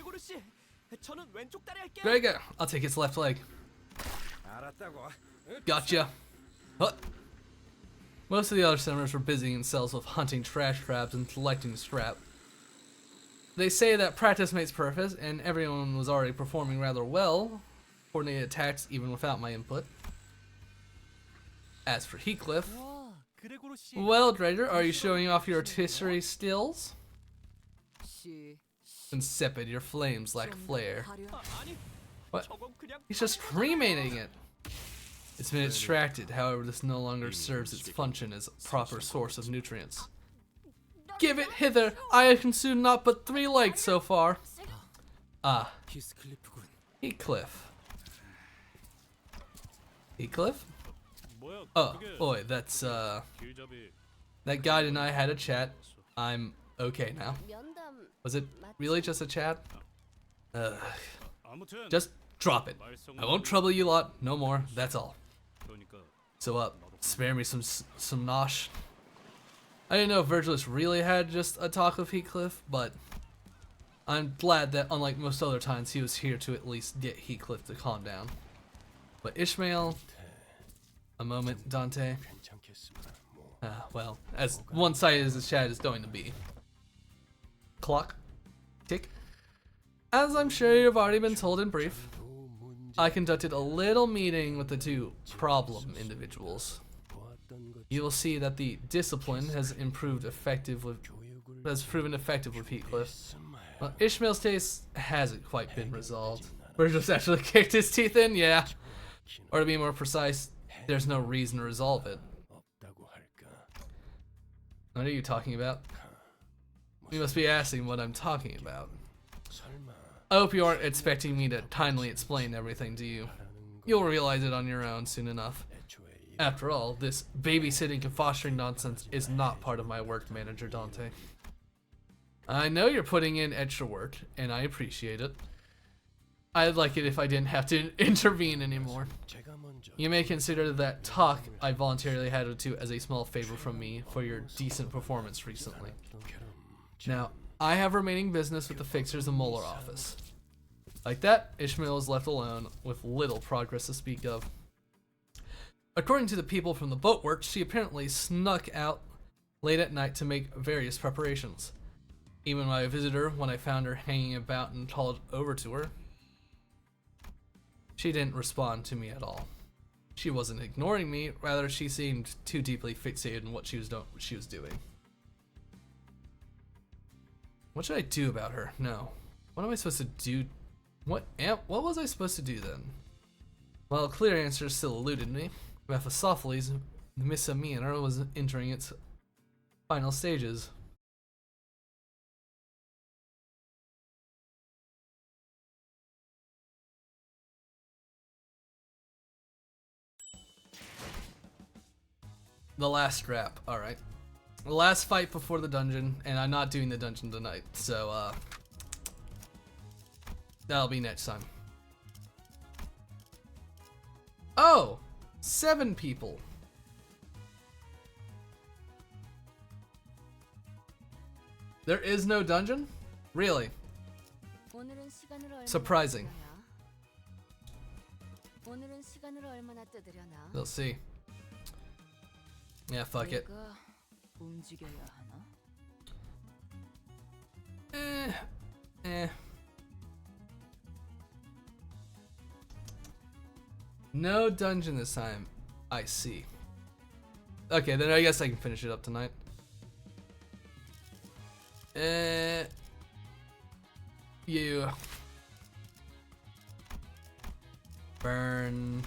Gregor, I'll take its left leg. Gotcha. What? Most of the other senators were busying themselves with hunting trash crabs and collecting scrap. They say that practice makes perfect, and everyone was already performing rather well. Coordinated attacks even without my input. As for Heathcliff, well, Dredger, are you showing off your artistry skills? Insipid, your flames lack flair. What? He's just cremating it. It's been extracted, however, this no longer serves its function as a proper source of nutrients. Give it hither! I have consumed not but 3 legs so far. Ah. Heathcliff. Heathcliff? Oh, oi, that's, that guy and I had a chat. I'm okay now. Was it really just a chat? Just drop it. I won't trouble you lot, no more, that's all. So, spare me some nosh. I didn't know if Virgilus really had just a talk with Heathcliff, but I'm glad that unlike most other times, he was here to at least get Heathcliff to calm down. But Ishmael... A moment, Dante. Well, as one-sided as the chat is going to be. Clock. Tick. As I'm sure you've already been told in brief, I conducted a little meeting with the 2 problem individuals. You will see that the discipline has proven effective with Heathcliff. Well, Ishmael's case hasn't quite been resolved. Virgil's actually kicked his teeth in, yeah. Or to be more precise, there's no reason to resolve it. What are you talking about? You must be asking what I'm talking about. I hope you aren't expecting me to kindly explain everything to you. You'll realize it on your own soon enough. After all, this babysitting and fostering nonsense is not part of my work, Manager Dante. I know you're putting in extra work, and I appreciate it. I'd like it if I didn't have to intervene anymore. You may consider that talk I voluntarily had with you as a small favor from me for your decent performance recently. Now, I have remaining business with the fixers and Molar office. Like that, Ishmael is left alone with little progress to speak of. According to the people from the boatworks, she apparently snuck out late at night to make various preparations. Even when I visited her, when I found her hanging about and called over to her, she didn't respond to me at all. She wasn't ignoring me, rather she seemed too deeply fixated in what she was doing. What should I do about her? No. What am I supposed to do? What was I supposed to do then? Well, a clear answer still eluded me. Mephistopheles, the misdemeanor, was entering its final stages. The last rap, alright. The last fight before the dungeon, and I'm not doing the dungeon tonight, so that'll be next time. Oh! 7 people. There is no dungeon? Really? Surprising. We'll see. Yeah, fuck it. No dungeon this time. I see. Okay, then I guess I can finish it up tonight. You. Burn.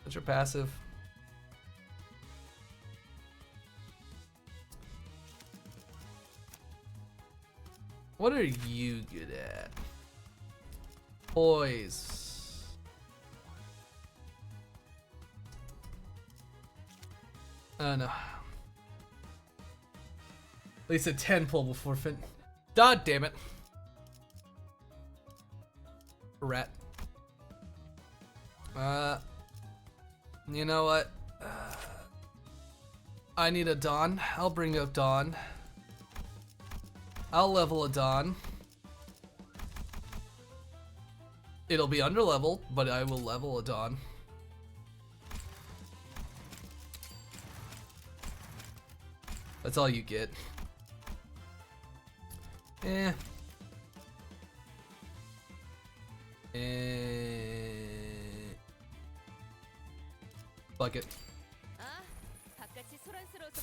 What's your passive? What are you good at? Poise. Oh no. At least a 10 pull before fin. God damn it. Rat. You know what? I need a Dawn. I'll bring up Dawn. I'll level a Dawn. It'll be under leveled, but I will level a Dawn. That's all you get. Fuck it.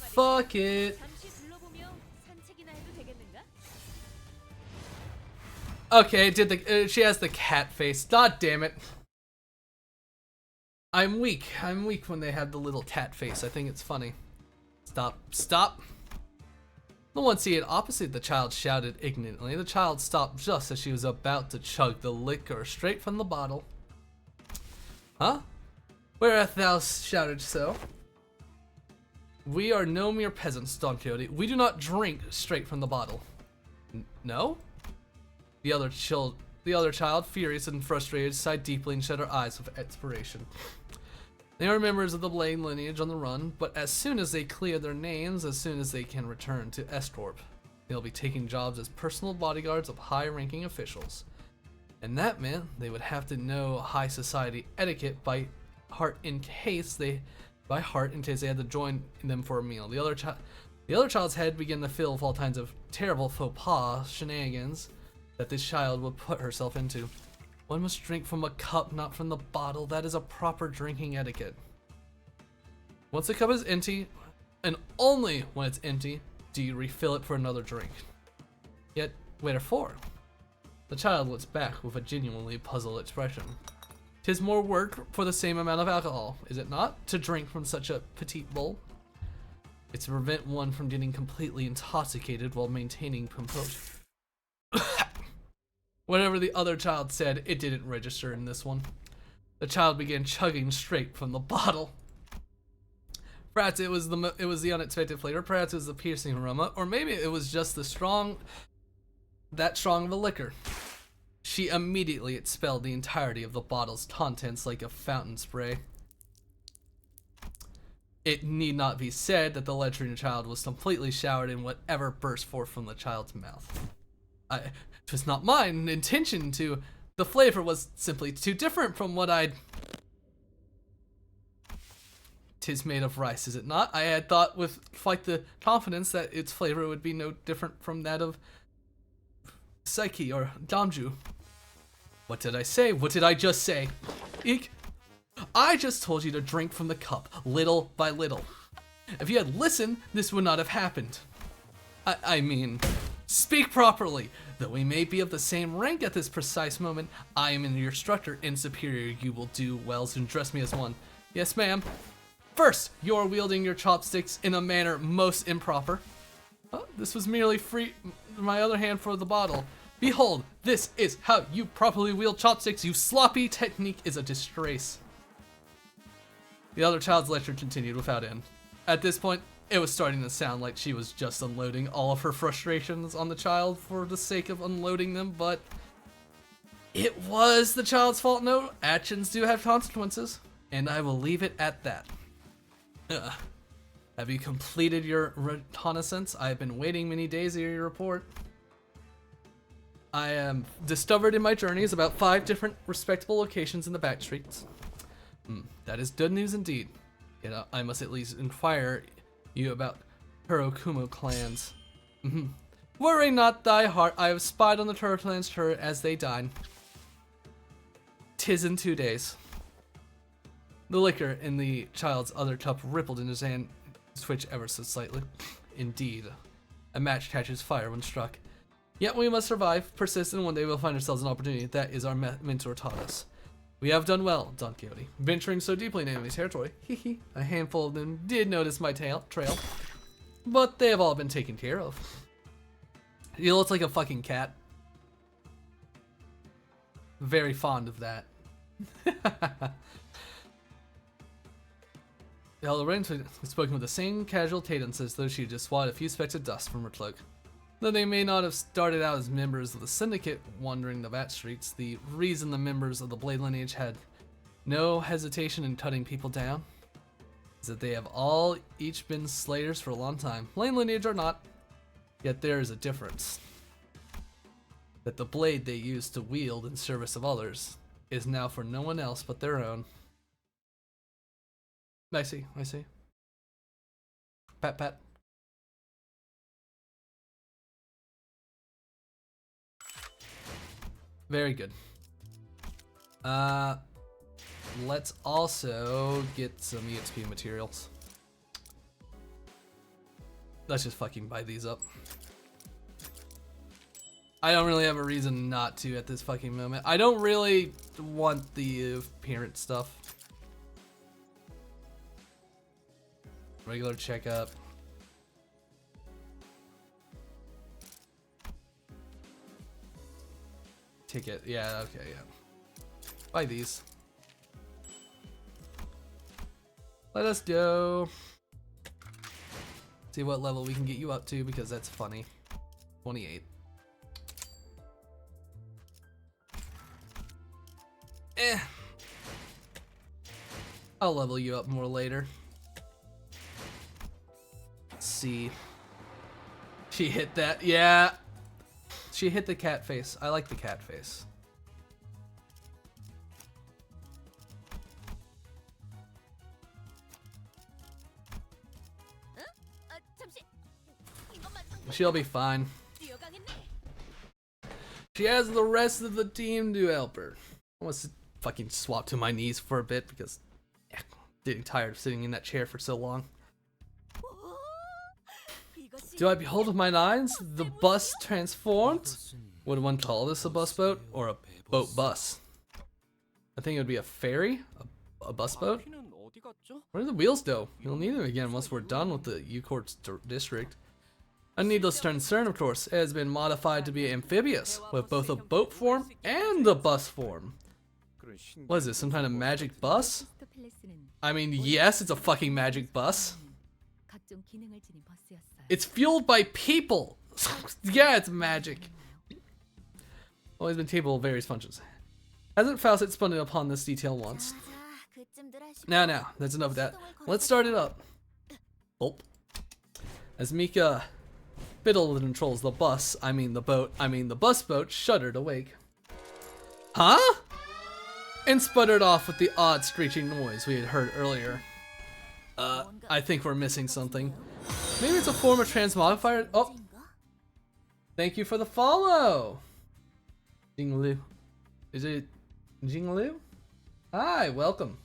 Fuck it. Okay, did the she has the cat face. God damn it. I'm weak. I'm weak when they have the little cat face. I think it's funny. Stop. Stop. The one seated opposite the child shouted ignorantly. The child stopped just as she was about to chug the liquor straight from the bottle. Huh? Where hath thou shouted so? We are no mere peasants, Don Quixote. We do not drink straight from the bottle. No? The other child, furious and frustrated, sighed deeply and shut her eyes with expiration. They are members of the Blaine lineage on the run, but as soon as they clear their names, as soon as they can return to Estorp, they'll be taking jobs as personal bodyguards of high-ranking officials. And that meant they would have to know high society etiquette by heart in case they had to join them for a meal. The other child's head began to fill with all kinds of terrible faux pas shenanigans that this child would put herself into. One must drink from a cup, not from the bottle. That is a proper drinking etiquette. Once the cup is empty, and only when it's empty, do you refill it for another drink. Yet, wherefore? The child looks back with a genuinely puzzled expression. 'Tis more work for the same amount of alcohol, is it not, to drink from such a petite bowl? It's to prevent one from getting completely intoxicated while maintaining composure. Whatever the other child said, it didn't register in this one. The child began chugging straight from the bottle. Perhaps it was the unexpected flavor, perhaps it was the piercing aroma, or maybe it was just that strong of a liquor. She immediately expelled the entirety of the bottle's contents like a fountain spray. It need not be said that the lecherine child was completely showered in whatever burst forth from the child's mouth. It was not my intention to. The flavor was simply too different from what I'd. 'tis made of rice, is it not? I had thought with quite the confidence that its flavor would be no different from that of Psyche or Damju. What did I say? What did I just say? Eek. I just told you to drink from the cup, little by little. If you had listened, this would not have happened. I mean, speak properly. Though we may be of the same rank at this precise moment, I am your instructor and superior. You will do well to address me as one. Yes, ma'am. First, you're wielding your chopsticks in a manner most improper. Oh, this was merely free my other hand for the bottle. Behold, this is how you properly wield chopsticks. You sloppy technique is a disgrace. The other child's lecture continued without end. At this point, it was starting to sound like she was just unloading all of her frustrations on the child for the sake of unloading them, but it was the child's fault. No, actions do have consequences, and I will leave it at that. Have you completed your reconnaissance? I have been waiting many days to hear your report. I am discovered in my journeys about 5 different respectable locations in the back streets. That is good news indeed. You know, I must at least inquire you about Kurokumo clans. Worry not thy heart, I have spied on the Turo clans turret as they dine. 'Tis in 2 days. The liquor in the child's other cup rippled in his hand, switched ever so slightly. Indeed, a match catches fire when struck. Yet we must survive, persist, and one day we'll find ourselves an opportunity. That is our mentor taught us. We have done well, Don Quixote, venturing so deeply in enemy territory. A handful of them did notice my trail, but they have all been taken care of. You look like a fucking cat. Very fond of that. The elder Rain had spoken with the same casual cadence as though she had just swatted a few specks of dust from her cloak. Though they may not have started out as members of the Syndicate wandering the back streets, the reason the members of the Blade lineage had no hesitation in cutting people down is that they have all each been slayers for a long time. Blade lineage or not, yet there is a difference. That the blade they used to wield in service of others is now for no one else but their own. I see. Pat, pat. Very good. Let's also get some EXP materials. Let's just fucking buy these up. I don't really have a reason not to at this fucking moment. I don't really want the parent stuff. Regular checkup. Ticket, yeah, okay, yeah. Buy these. Let us go. See what level we can get you up to, because that's funny. 28. I'll level you up more later. Let's see. She hit that, yeah. She hit the cat face. I like the cat face. She'll be fine. She has the rest of the team to help her. I want to fucking swap to my knees for a bit because I'm getting tired of sitting in that chair for so long. Do I behold with mine eyes the bus transformed? Would one call this a bus boat or a boat bus? I think it would be a ferry, a bus boat. Where do the wheels go? You'll need them again once we're done with the U-Court's district. A needless concern, of course, it has been modified to be amphibious, with both a boat form and a bus form. What is this, some kind of magic bus? I mean, yes, it's a fucking magic bus. It's fueled by people! Yeah, it's magic. Always been capable of various functions. Hasn't Fawcett spun it upon this detail once? Now, that's enough of that. Let's start it up. Gulp. As Mika fiddled and controls the bus, the bus boat shuddered awake. Huh? And sputtered off with the odd screeching noise we had heard earlier. I think we're missing something. Maybe it's a form of transmogrifier. Oh, thank you for the follow. Jinglu. Is it Jinglu? Hi, welcome.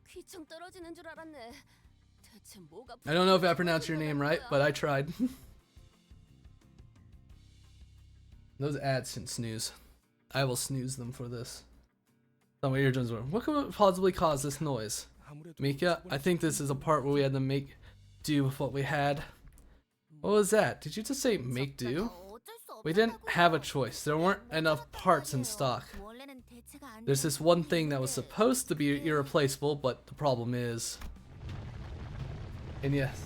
귀청 떨어지는 줄 알았네. 대체 뭐가 I don't know if I pronounced your name right, but I tried. Those ads can snooze. I will snooze them for this. Tell me your eardrums were. What could possibly cause this noise? Mika, I think this is a part where we had to make do with what we had. What was that? Did you just say make do? We didn't have a choice. There weren't enough parts in stock. There's this one thing that was supposed to be irreplaceable, but the problem is... And yes.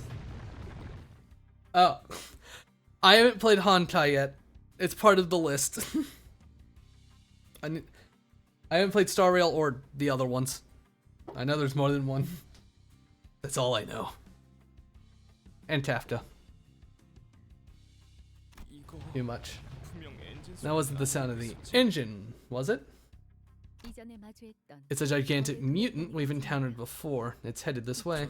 Oh. I haven't played Honkai yet. It's part of the list. I haven't played Star Rail or the other ones. I know there's more than one. That's all I know. And Tafta. Too much. That wasn't the sound of the engine, was it? It's a gigantic mutant we've encountered before. It's headed this way.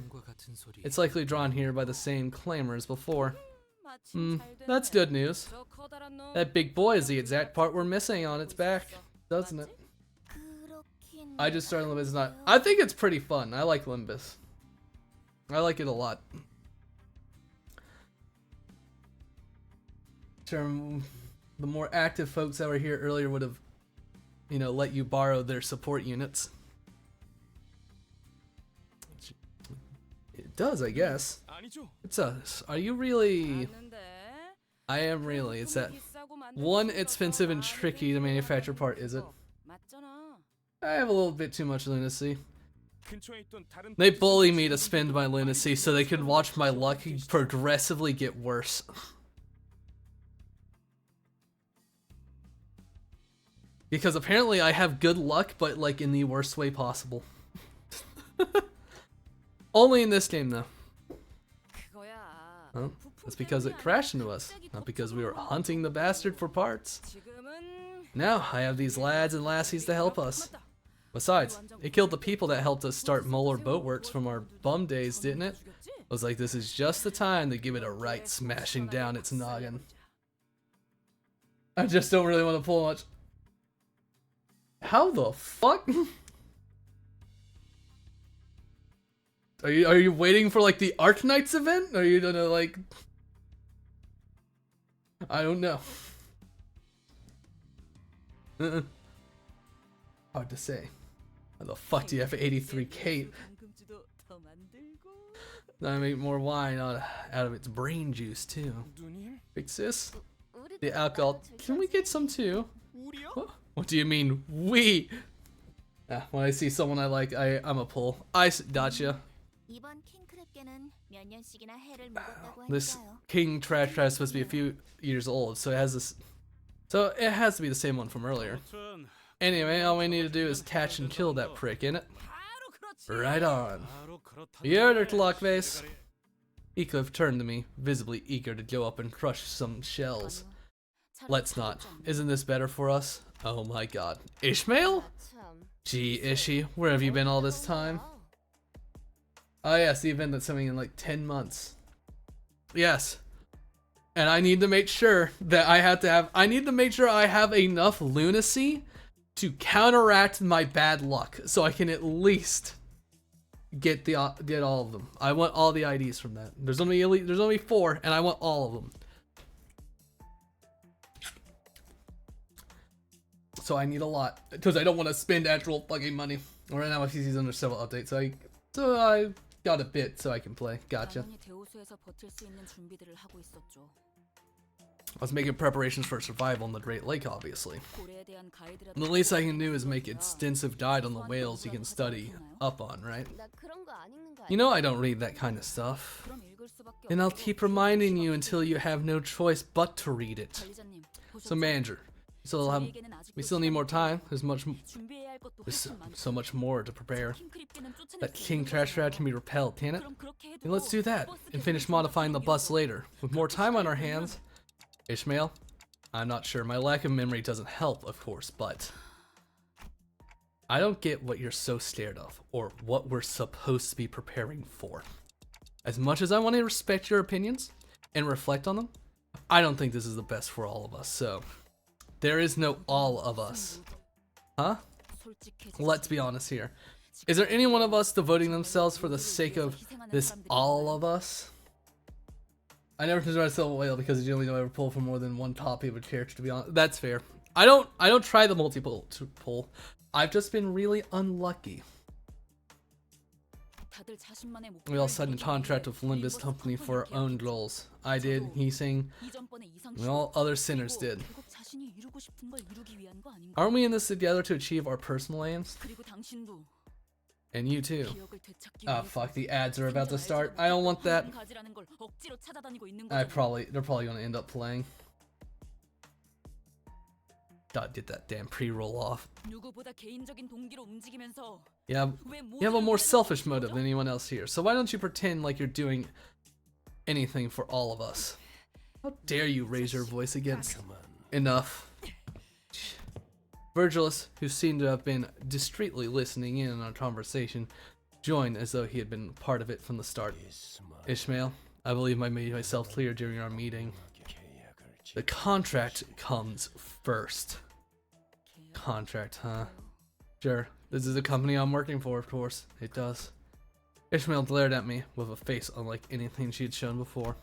It's likely drawn here by the same clamor as before. That's good news. That big boy is the exact part we're missing on its back, doesn't it? I just started Limbus. Not. I think it's pretty fun. I like Limbus. I like it a lot. The more active folks that were here earlier would have, you know, let you borrow their support units. It does, I guess. It's us. Are you really? I am really. It's that one expensive and tricky to manufacture part, is it? I have a little bit too much lunacy. They bully me to spend my lunacy so they could watch my luck progressively get worse. Because apparently I have good luck, but like in the worst way possible. Only in this game though. Well, that's because it crashed into us, not because we were hunting the bastard for parts. Now I have these lads and lassies to help us. Besides, it killed the people that helped us start Molar Boatworks from our bum days, didn't it? I was like, this is just the time to give it a right smashing down its noggin. I just don't really want to pull much. How the fuck? Are you waiting for like the Arknights event? Or are you gonna like... I don't know. Hard to say. How the fuck do you have 83 Kate? I make more wine out of its brain juice too. Big sis? The alcohol. Can we get some too? What do you mean, we? When I see someone I like, I'm a pull. I gotcha. This King Trash is supposed to be a few years old, so it has this. So it has to be the same one from earlier. Anyway, all we need to do is catch and kill that prick, innit? Right on. You heard her, Lockface. Eclipse turned to me, visibly eager to go up and crush some shells. Let's not. Isn't this better for us? Oh my god. Ishmael? Gee, Ishi, where have you been all this time? Oh yes, the event that's coming in like 10 months. Yes. And I need to make sure that I need to make sure I have enough lunacy to counteract my bad luck, so I can at least get all of them. I want all the IDs from that. There's only 4, and I want all of them. So I need a lot, because I don't want to spend actual fucking money. Right now my PC's under several updates, so I got a bit so I can play. Gotcha. I was making preparations for survival on the Great Lake, obviously. The least I can do is make extensive guide on the whales you can study up on, right? You know I don't read that kind of stuff. And I'll keep reminding you until you have no choice but to read it. So manager, we still need more time. There's so much more to prepare. That King Trash Rat can be repelled, can it? And let's do that, and finish modifying the bus later. With more time on our hands... Ishmael? I'm not sure. My lack of memory doesn't help, of course, but... I don't get what you're so scared of, or what we're supposed to be preparing for. As much as I want to respect your opinions and reflect on them, I don't think this is the best for all of us, so there is no all of us. Huh? Let's be honest here. Is there any one of us devoting themselves for the sake of this all of us? I never consider myself a whale because you generally don't ever pull for more than one copy of a character, to be honest. That's fair. I don't try the multiple to pull. I've just been really unlucky. We all signed a contract with Limbus Company for our own goals. I did, he's saying, and all other sinners did. Aren't we in this together to achieve our personal aims? And you too. Oh fuck, the ads are about to start. I don't want that. They're probably gonna end up playing. God, get that damn pre-roll off. Yeah, you have a more selfish motive than anyone else here, so why don't you pretend like you're doing anything for all of us? How dare you raise your voice against... Enough. Virgilus, who seemed to have been discreetly listening in on our conversation, joined as though he had been part of it from the start. Ishmael, I believe I made myself clear during our meeting. The contract comes first. Contract, huh? Sure, this is the company I'm working for, of course. It does. Ishmael glared at me with a face unlike anything she had shown before.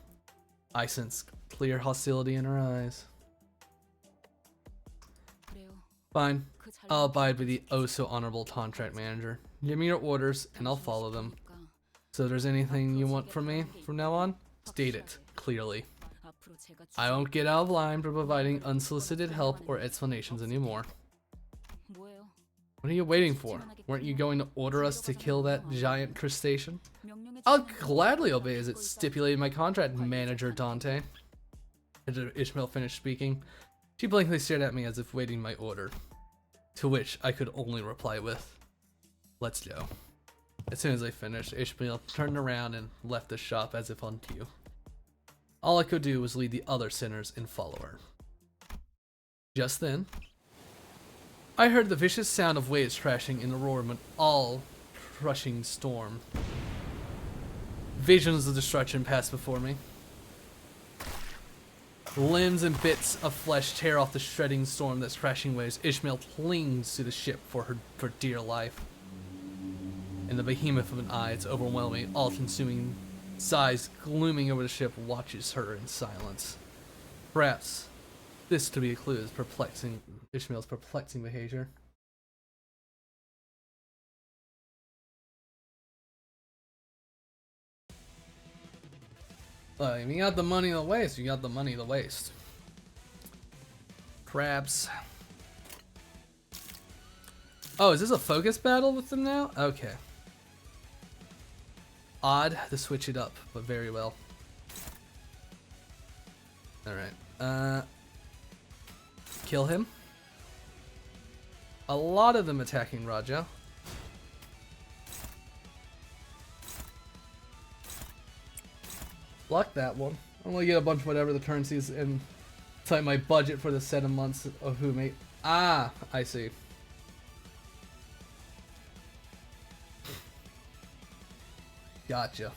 I sensed clear hostility in her eyes. Fine. I'll abide by the oh-so-honorable contract manager. Give me your orders, and I'll follow them. So if there's anything you want from me from now on, state it clearly. I won't get out of line for providing unsolicited help or explanations anymore. What are you waiting for? Weren't you going to order us to kill that giant crustacean? I'll gladly obey as it's stipulated in my contract, Manager Dante. After Ishmael finished speaking, she blankly stared at me as if waiting my order, to which I could only reply with, "Let's go." As soon as I finished, Ishmael turned around and left the shop as if on cue. All I could do was lead the other sinners and follow her. Just then, I heard the vicious sound of waves crashing in the roar of an all-crushing storm. Visions of destruction passed before me. Limbs and bits of flesh tear off the shredding storm that's crashing waves. Ishmael clings to the ship for dear life. And the behemoth of an eye, its overwhelming, all-consuming sighs glooming over the ship, watches her in silence. Perhaps this to be a clue is perplexing Ishmael's perplexing behavior. If you got the money to waste, you got the money to waste. Crabs. Oh, is this a focus battle with them now? Okay. Odd to switch it up, but very well. Alright. Kill him. A lot of them attacking Raja. Luck that one. I'm gonna get a bunch of whatever the currencies and type my budget for the 7 months of who made. Ah, I see. Gotcha.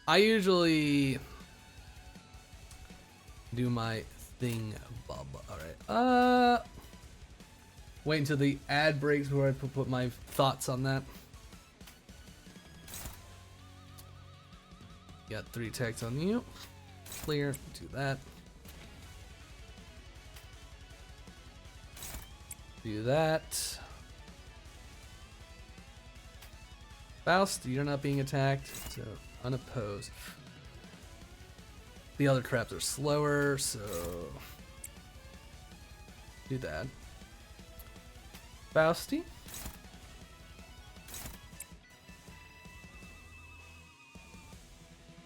I usually do my thing, Bob. Alright. Wait until the ad breaks before I put my thoughts on that. Got 3 attacks on you. Clear. Do that. Do that. Faust, you're not being attacked, so unopposed. The other traps are slower, so do that. Fausty.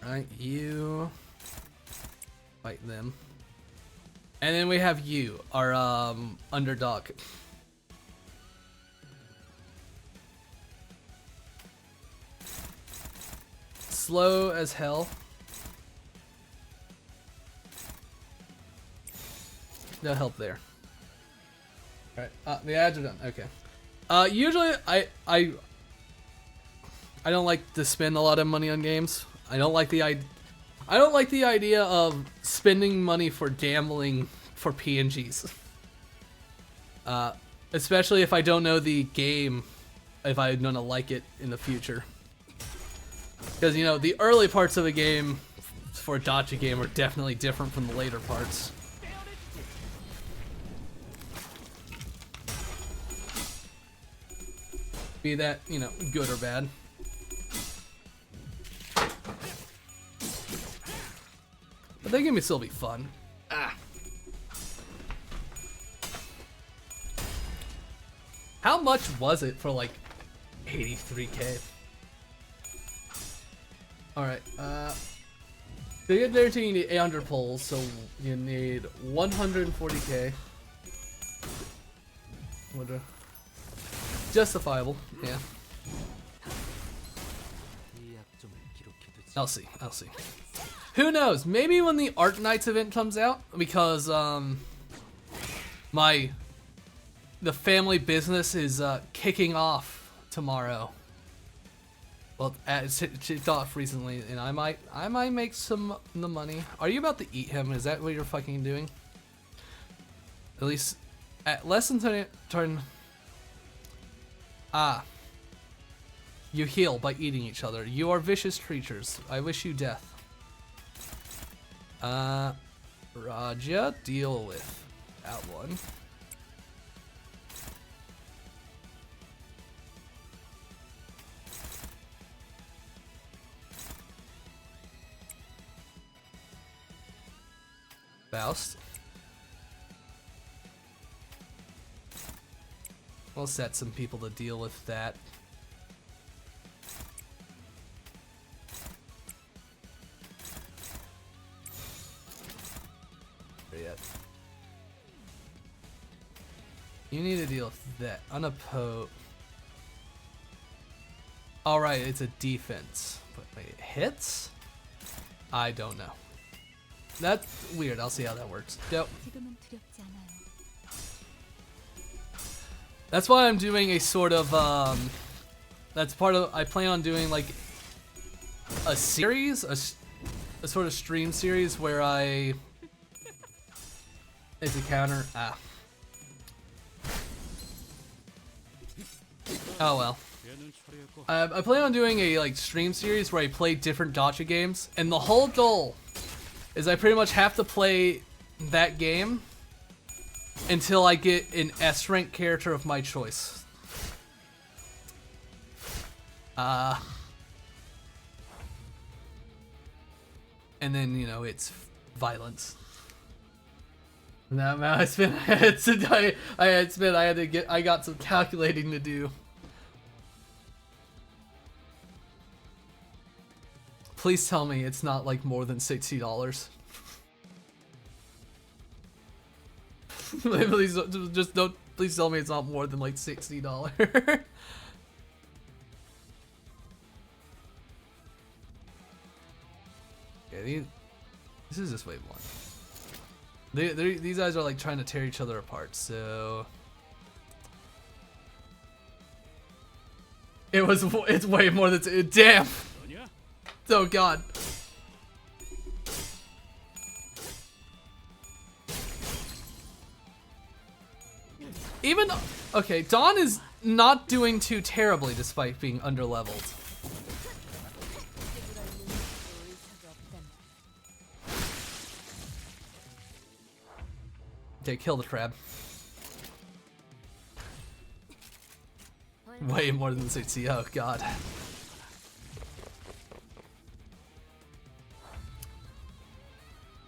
Right, you fight them. And then we have you, our underdog. Slow as hell. No help there. Alright, the ads are done. Okay. Usually I don't like to spend a lot of money on games. I don't like the idea of spending money for gambling for PNGs. Especially if I don't know the game, if I'm gonna like it in the future. Because, you know, the early parts of a game for a gacha game are definitely different from the later parts. Be that, you know, good or bad. But they can still be fun. Ah. How much was it for like 83k? Alright, to get there you need 800 pulls, so you need 140k. Justifiable, yeah. I'll see. Who knows? Maybe when the Art Knights event comes out, because the family business is kicking off tomorrow. Well, it's kicked off recently, and I might make some of the money. Are you about to eat him? Is that what you're fucking doing? At least at less than turn. Ah. You heal by eating each other. You are vicious creatures. I wish you death. Raja, deal with that one. Faust. We'll set some people to deal with that. Yet. You need to deal with that. Unopposed. Alright, it's a defense. But wait, it hits? I don't know. That's weird. I'll see how that works. Dope. That's why I'm doing a sort of, that's part of, I plan on doing like a series, a sort of stream series where it's a counter. Ah. Oh well. I plan on doing a like stream series where I play different gacha games, and the whole goal is I pretty much have to play that game until I get an S rank character of my choice. And then, you know, it's violence. No amount I spent, I got some calculating to do. Please tell me it's not like more than $60. Please just don't. Please tell me it's not more than like $60. Okay, this is just wave one. These guys are like trying to tear each other apart. So it's way more than damn. Oh god. Even okay, Dawn is not doing too terribly despite being underleveled. Okay, kill the crab. Way more than 60. Oh god.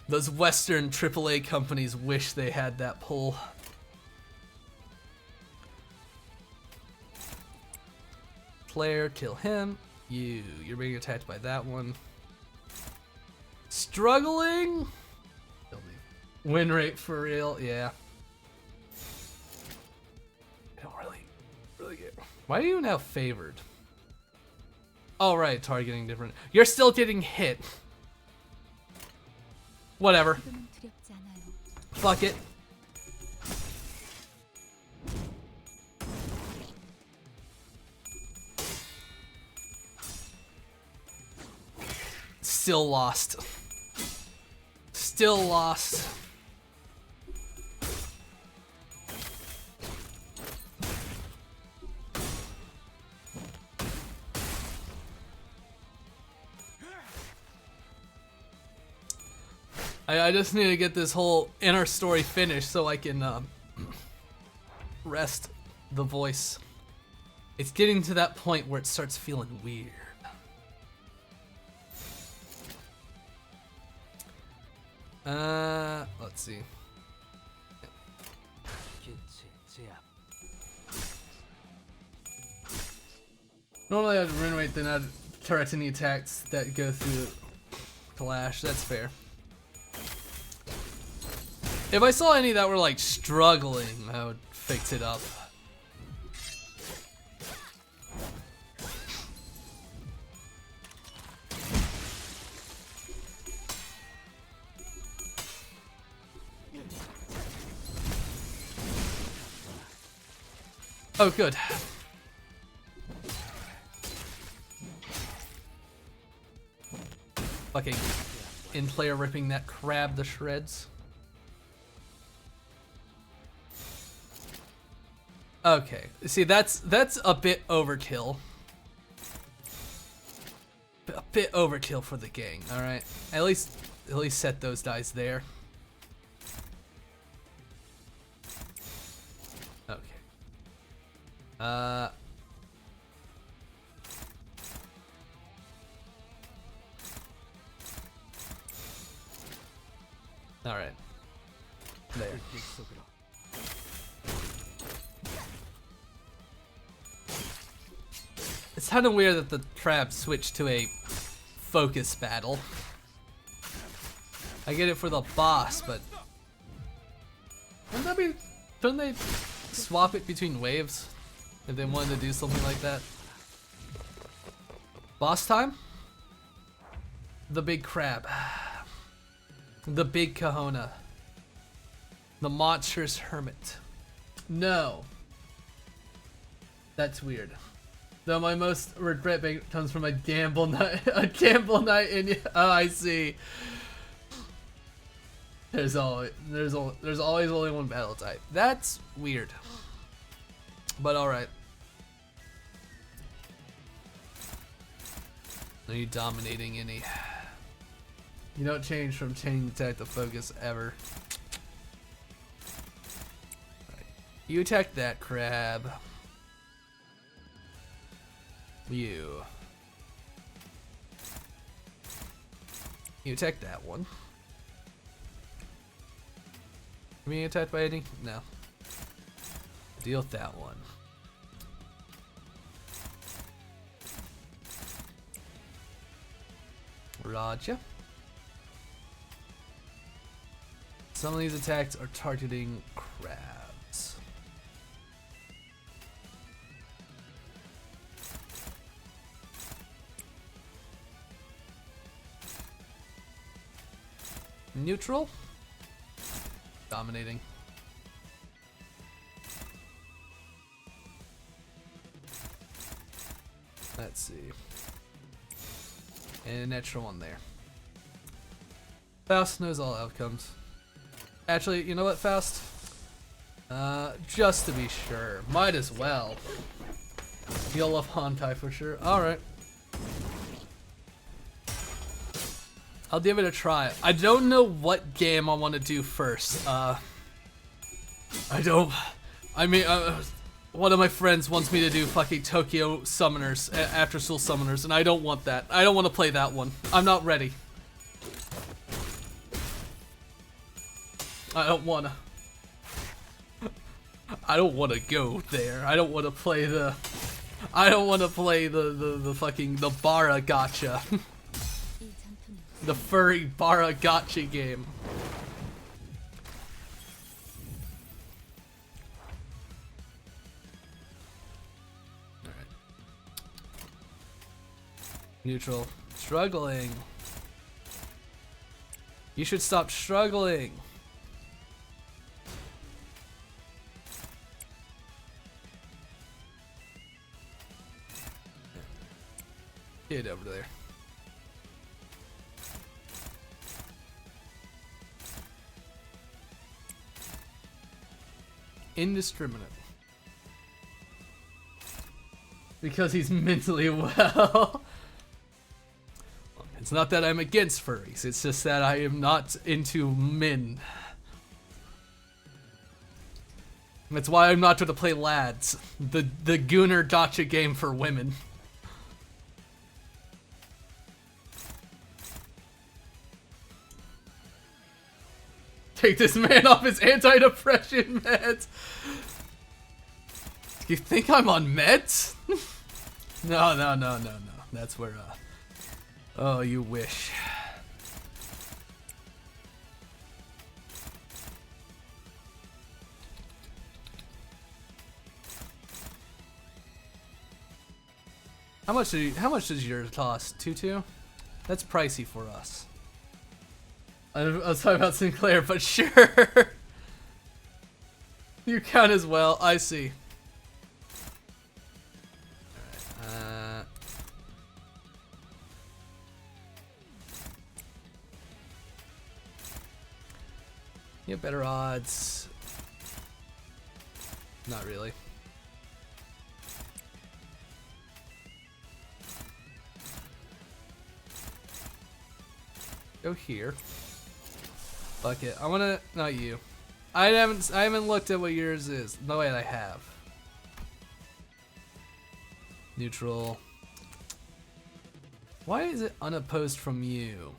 Those Western AAA companies wish they had that pull. Player, kill him. You're being attacked by that one. Struggling? Win rate for real, yeah. I don't really get. Why are you now favored? Oh right, targeting different. You're still getting hit. Whatever. Fuck it. Still lost. Still lost. I just need to get this whole inner story finished so I can rest the voice. It's getting to that point where it starts feeling weird. Let's see. Normally I'd renovate then I'd direct any attacks that go through Clash. That's fair. If I saw any that were like struggling, I would fix it up. Oh, good. Fucking in-player ripping that crab to shreds. Okay, see that's a bit overkill. A bit overkill for the gang. All right, at least set those dice there. Okay. All right. There. It's kind of weird that the crab switched to a focus battle. I get it for the boss, but don't they swap it between waves if they wanted to do something like that? Boss time? The big crab. The big kahuna. The monster's hermit. No. That's weird. Though my most regret comes from a gamble night. A gamble night in. Oh, I see. There's always only one battle type. That's weird. But all right. Are you dominating any? You don't change from changing attack to focus ever. Right. You attack that crab. You attack that one. Being attacked by any? No. Deal with that one. Roger. Some of these attacks are targeting crabs. Neutral. Dominating. Let's see. And an extra one there. Faust knows all outcomes. Actually, you know what, Faust? Just to be sure. Might as well. You'll love Hontai for sure. Alright. I'll give it a try. I don't know what game I want to do first. One of my friends wants me to do fucking Tokyo Summoners, After School Summoners, and I don't want that. I don't want to play that one. I'm not ready. I don't wanna go there. I don't wanna play the fucking Bara Gotcha. The furry Bara Gotcha game. Alright. Neutral. Struggling. You should stop struggling. Get over there. indiscriminate. Because he's mentally well. It's not that I'm against furries, it's just that I am not into men. That's why I'm not going to play Lads, the Gooner gotcha game for women. Take this man off his antidepressant meds. You think I'm on meds? No. That's where, oh, you wish. How much does yours cost? 2-2? That's pricey for us. I was talking about Sinclair, but sure. You count as well. I see. Alright, you have better odds. Not really. Go here. Fuck it. I wanna, not you. I haven't looked at what yours is. No way I have. Neutral. Why is it unopposed from you?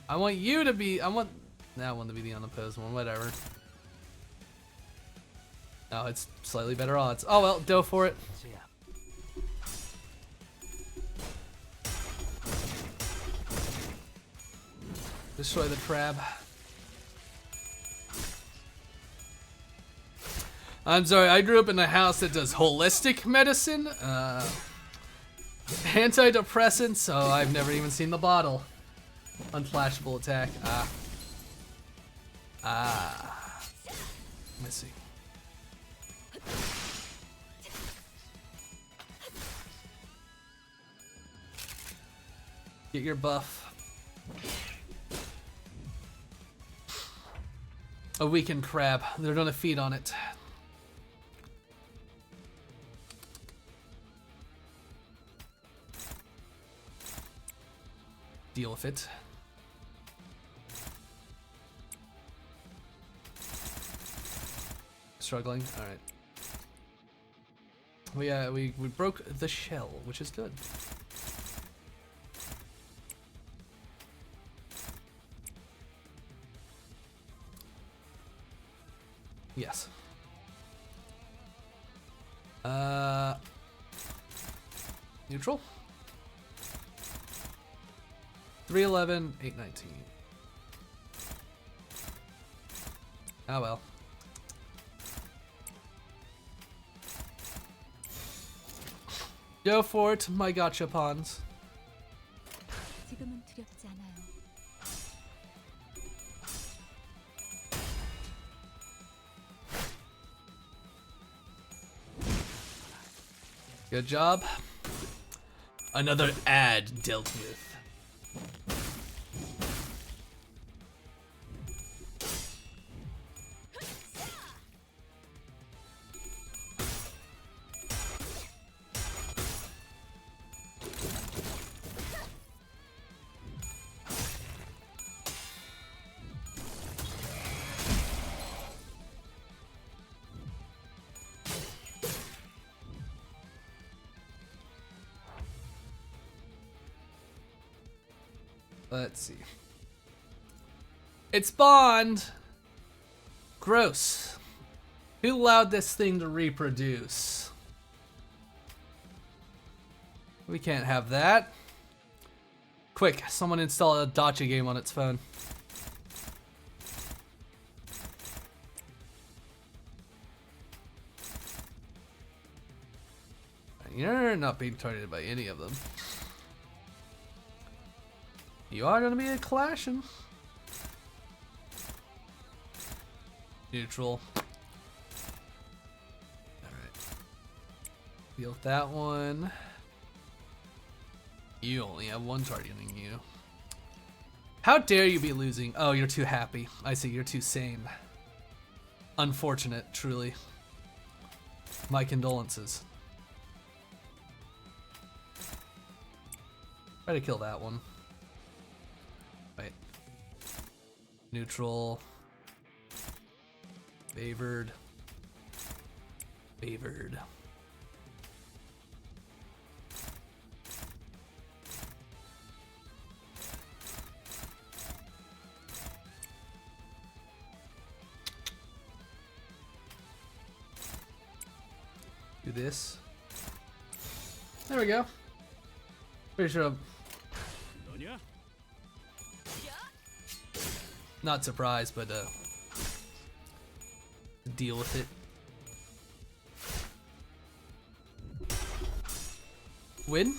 I want you to be, I want that one to be the unopposed one, whatever. No, it's slightly better odds. Oh well, go for it. Destroy the crab. I'm sorry, I grew up in a house that does holistic medicine, antidepressants, so I've never even seen the bottle. Unflashable attack. Let me see. Get your buff. A weakened crab. They're gonna feed on it. Deal with it. Struggling. All right. Well, yeah, we broke the shell, which is good. Yes. Neutral. 311, 819. Oh well. Go for it, my gotcha pawns. 지금은 두렵지 않아요. Good job. Another ad dealt with. Let's see. It spawned! Gross. Who allowed this thing to reproduce? We can't have that. Quick, someone install a Dacha game on its phone. You're not being targeted by any of them. You are gonna be a clashing. Neutral. Alright. Deal with that one. You only have one targeting you. How dare you be losing? Oh, you're too happy. I see, you're too sane. unfortunate, truly. My condolences. Try to kill that one. Wait. Neutral. Favored. Favored. Do this. There we go. Pretty sure I'm not surprised, but deal with it. Win.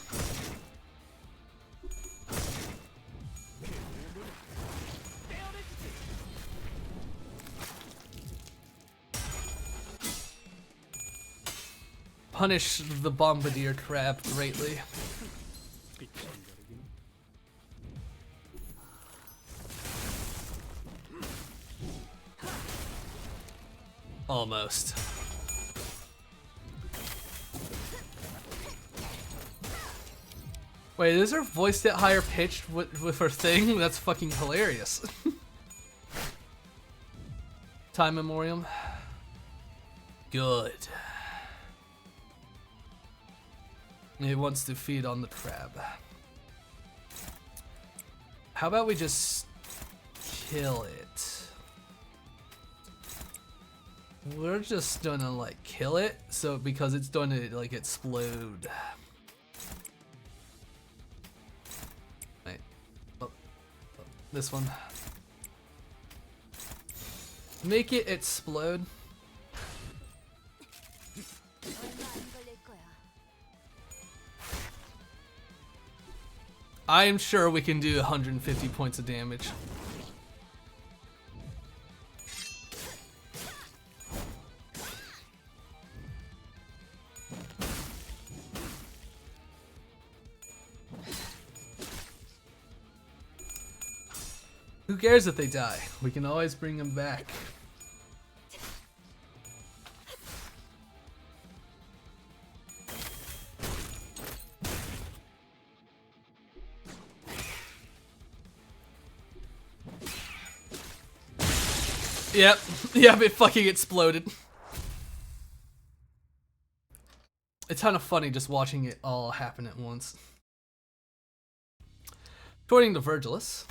Punish the bombardier crab greatly. Almost. Wait, is her voice that higher pitched with her thing? That's fucking hilarious. Time memoriam. Good. It wants to feed on the crab. How about we just kill it? We're just gonna like kill it, so because it's gonna like explode. Wait. Oh, this one. Make it explode. I am sure we can do 150 points of damage. Who cares if they die? We can always bring them back. Yep, yep, it fucking exploded. It's kind of funny just watching it all happen at once. According to Virgilus,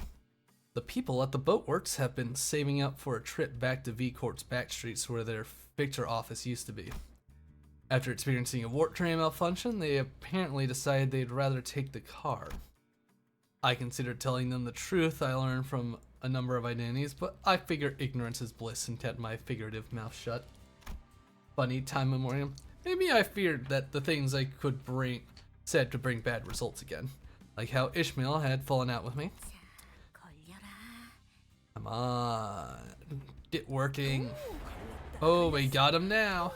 the people at the boatworks have been saving up for a trip back to V-Corp's back streets where their Victor office used to be. After experiencing a warp train malfunction, they apparently decided they'd rather take the car. I considered telling them the truth I learned from a number of identities, but I figure ignorance is bliss and kept my figurative mouth shut. Funny time memoriam. Maybe I feared that the things I could said to bring bad results again. Like how Ishmael had fallen out with me. Come on. Get working. Oh, we got him now.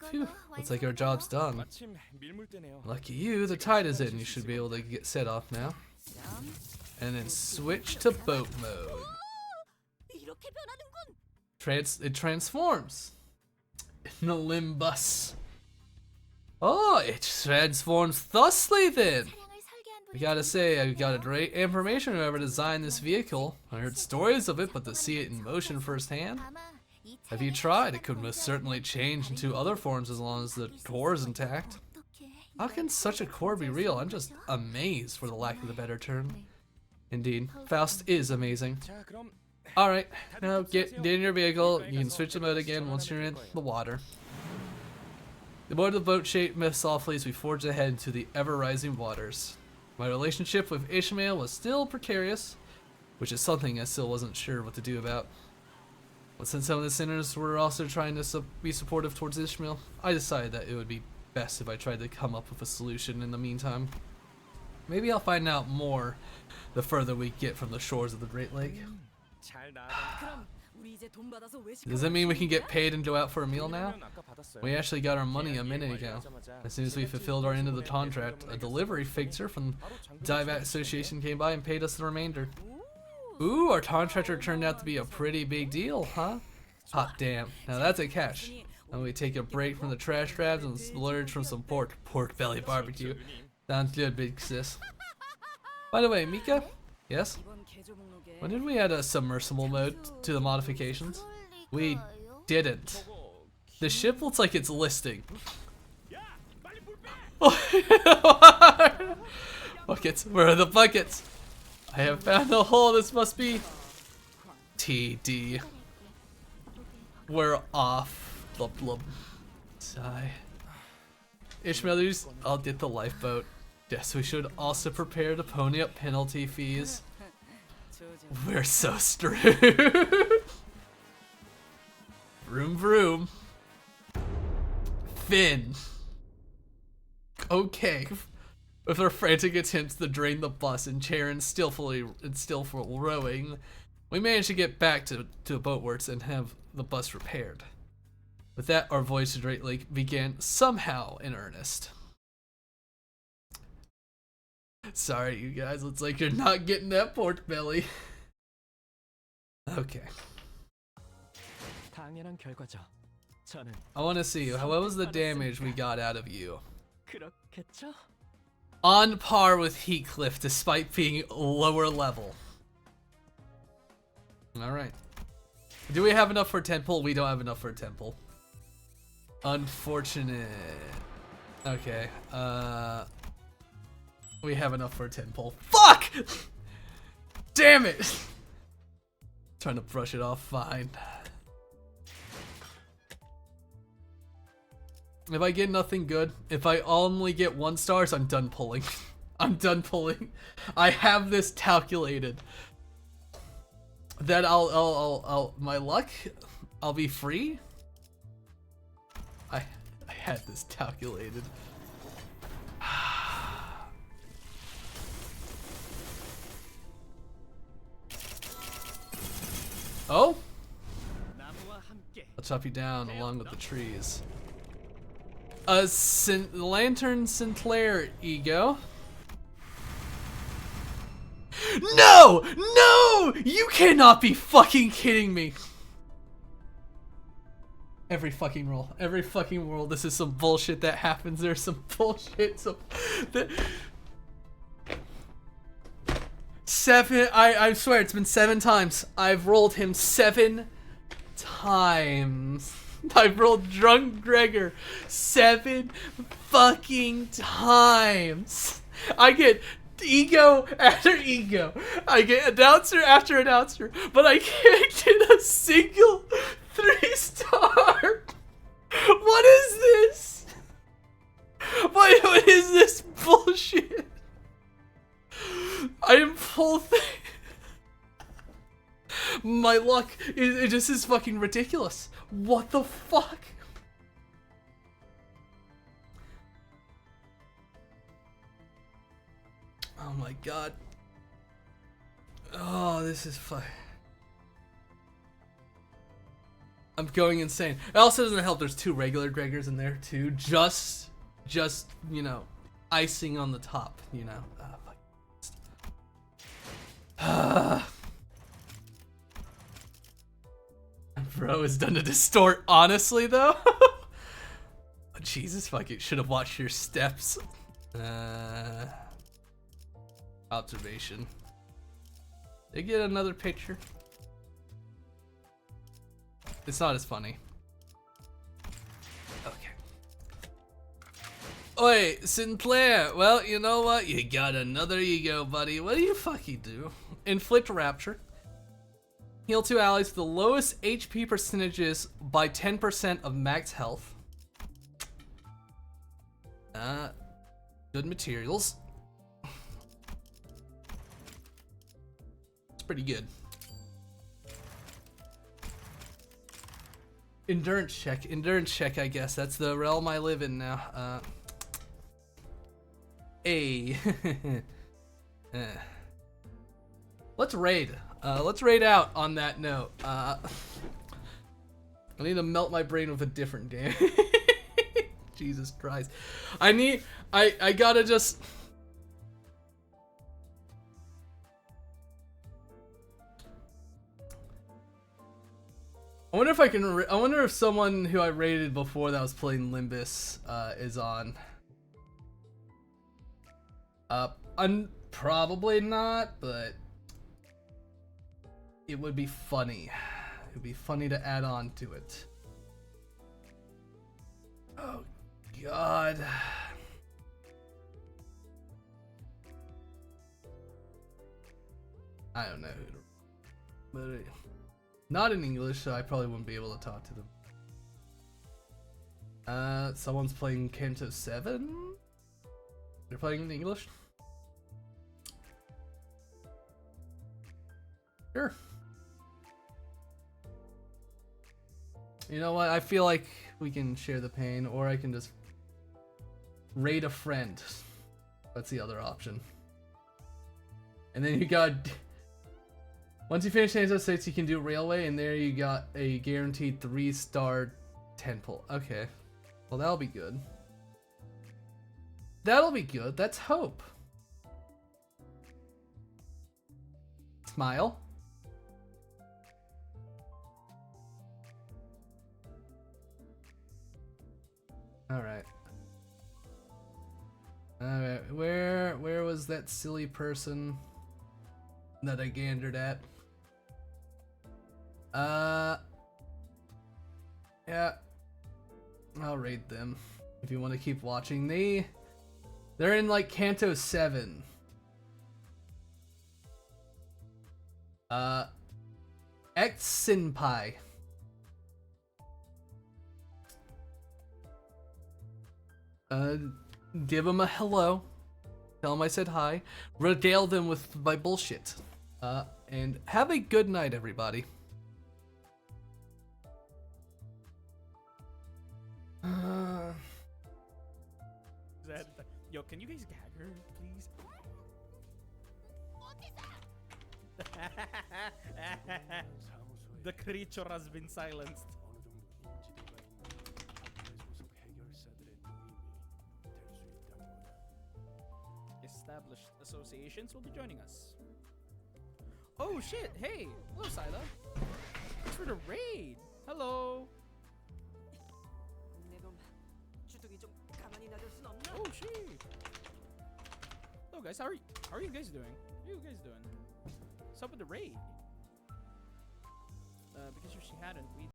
Phew, looks like our job's done. Lucky you, the tide is in. You should be able to get set off now. And then switch to boat mode. It transforms. In the Limbus. Oh, it transforms thusly then. I gotta say, I got a great information whoever designed this vehicle. I heard stories of it, but to see it in motion firsthand. Have you tried? It could most certainly change into other forms as long as the core is intact. How can such a core be real? I'm just amazed for the lack of a better term. Indeed, Faust is amazing. Alright, now get in your vehicle. You can switch the mode again once you're in the water. Aboard the boat shaped myth softly as we forge ahead into the ever-rising waters. My relationship with Ishmael was still precarious, which is something I still wasn't sure what to do about. But since some of the sinners were also trying to be supportive towards Ishmael, I decided that it would be best if I tried to come up with a solution in the meantime. Maybe I'll find out more the further we get from the shores of the Great Lake. Does that mean we can get paid and go out for a meal now? We actually got our money a minute ago. As soon as we fulfilled our end of the contract, a delivery fixer from the Divat Association came by and paid us the remainder. Ooh, our contractor turned out to be a pretty big deal, huh? Hot damn. Now that's a catch. And we take a break from the trash traps and splurge from some pork belly barbecue. Sounds good, big sis. By the way, Mika? Yes? 이번 개조 목록에 When did we add a submersible mode to the modifications? We didn't. The ship looks like it's listing. Buckets, where are the buckets? I have found a hole, this must be TD. We're off. Blub blub. Sigh. Ishmaelers, I'll get the lifeboat. Yes, we should also prepare to pony up penalty fees. We're so screwed. Vroom vroom. Finn. Okay. With our frantic attempts to drain the bus and Charon still full rowing, we managed to get back to Boatworks and have the bus repaired. With that, our voyage to Great Lake began somehow in earnest. Sorry, you guys. Looks like you're not getting that pork belly. Okay. 당연한 결과죠. 저는 I want to see what was the damage we got out of you. 그렇겠죠? On par with Heathcliff, despite being lower level. All right. Do we have enough for temple? We don't have enough for temple. Unfortunate. Okay. We have enough for temple. Fuck! Damn it! Trying to brush it off. Fine. If I get nothing good, if I only get 1 stars, I'm done pulling. I'm done pulling. I have this calculated. That I'll my luck, I'll be free. I had this calculated. Oh? I'll chop you down along with the trees. Lantern Sinclair ego. No! No! You cannot be fucking kidding me! Every fucking roll, this is some bullshit that happens. There's some bullshit. I swear it's been 7 times. I've rolled him 7 times. I've rolled Drunk Gregor 7 fucking times. I get ego after ego. I get announcer after announcer, but I can't get a single 3-star. What is this? What is this bullshit? I am full thing. My luck, it just is fucking ridiculous. What the fuck? Oh my god. Oh, this is fun. I'm going insane. It also doesn't help there's 2 regular Gregors in there too. Just, you know, icing on the top, you know. Bro is done to distort, honestly though. Oh, Jesus, fucking should have watched your steps. Observation. Did you get another picture? It's not as funny. Okay. Oi, Sinclair. Well, you know what? You got another ego, buddy. What do you fucking do? Inflict Rapture. Heal 2 allies with the lowest HP percentages by 10% of max health. Good materials. It's pretty good. Endurance check, I guess. That's the realm I live in now. Let's raid. Let's raid out on that note. I need to melt my brain with a different game. Jesus Christ. I gotta just... I wonder if I can. I wonder if someone who I rated before that was playing Limbus is on. I'm probably not, but it would be funny. It would be funny to add on to it. Oh God. I don't know who to, but not in English, so I probably wouldn't be able to talk to them. Someone's playing Canto 7? They're playing in English? Sure. You know what? I feel like we can share the pain, or I can just raid a friend. That's the other option. And then you got... Once you finish Canto 6, you can do Railway, and there you got a guaranteed 3-star 10 pull. Okay. Well, that'll be good. That'll be good. That's hope. Smile. Alright. Alright, where was that silly person that I gandered at? Yeah. I'll raid them if you want to keep watching. They're in like Canto 7. Ex-Senpai. Give them a hello. Tell them I said hi. Regale them with my bullshit. And have a good night, everybody. Yo, can you guys gag her, please? The creature has been silenced. Established associations will be joining us. Oh shit! Hey, hello, Sila. Thanks for the raid. Hello. Oh shit. Hello guys, how are you guys doing? How are you guys doing? What's up with the raid? Because if she hadn't, we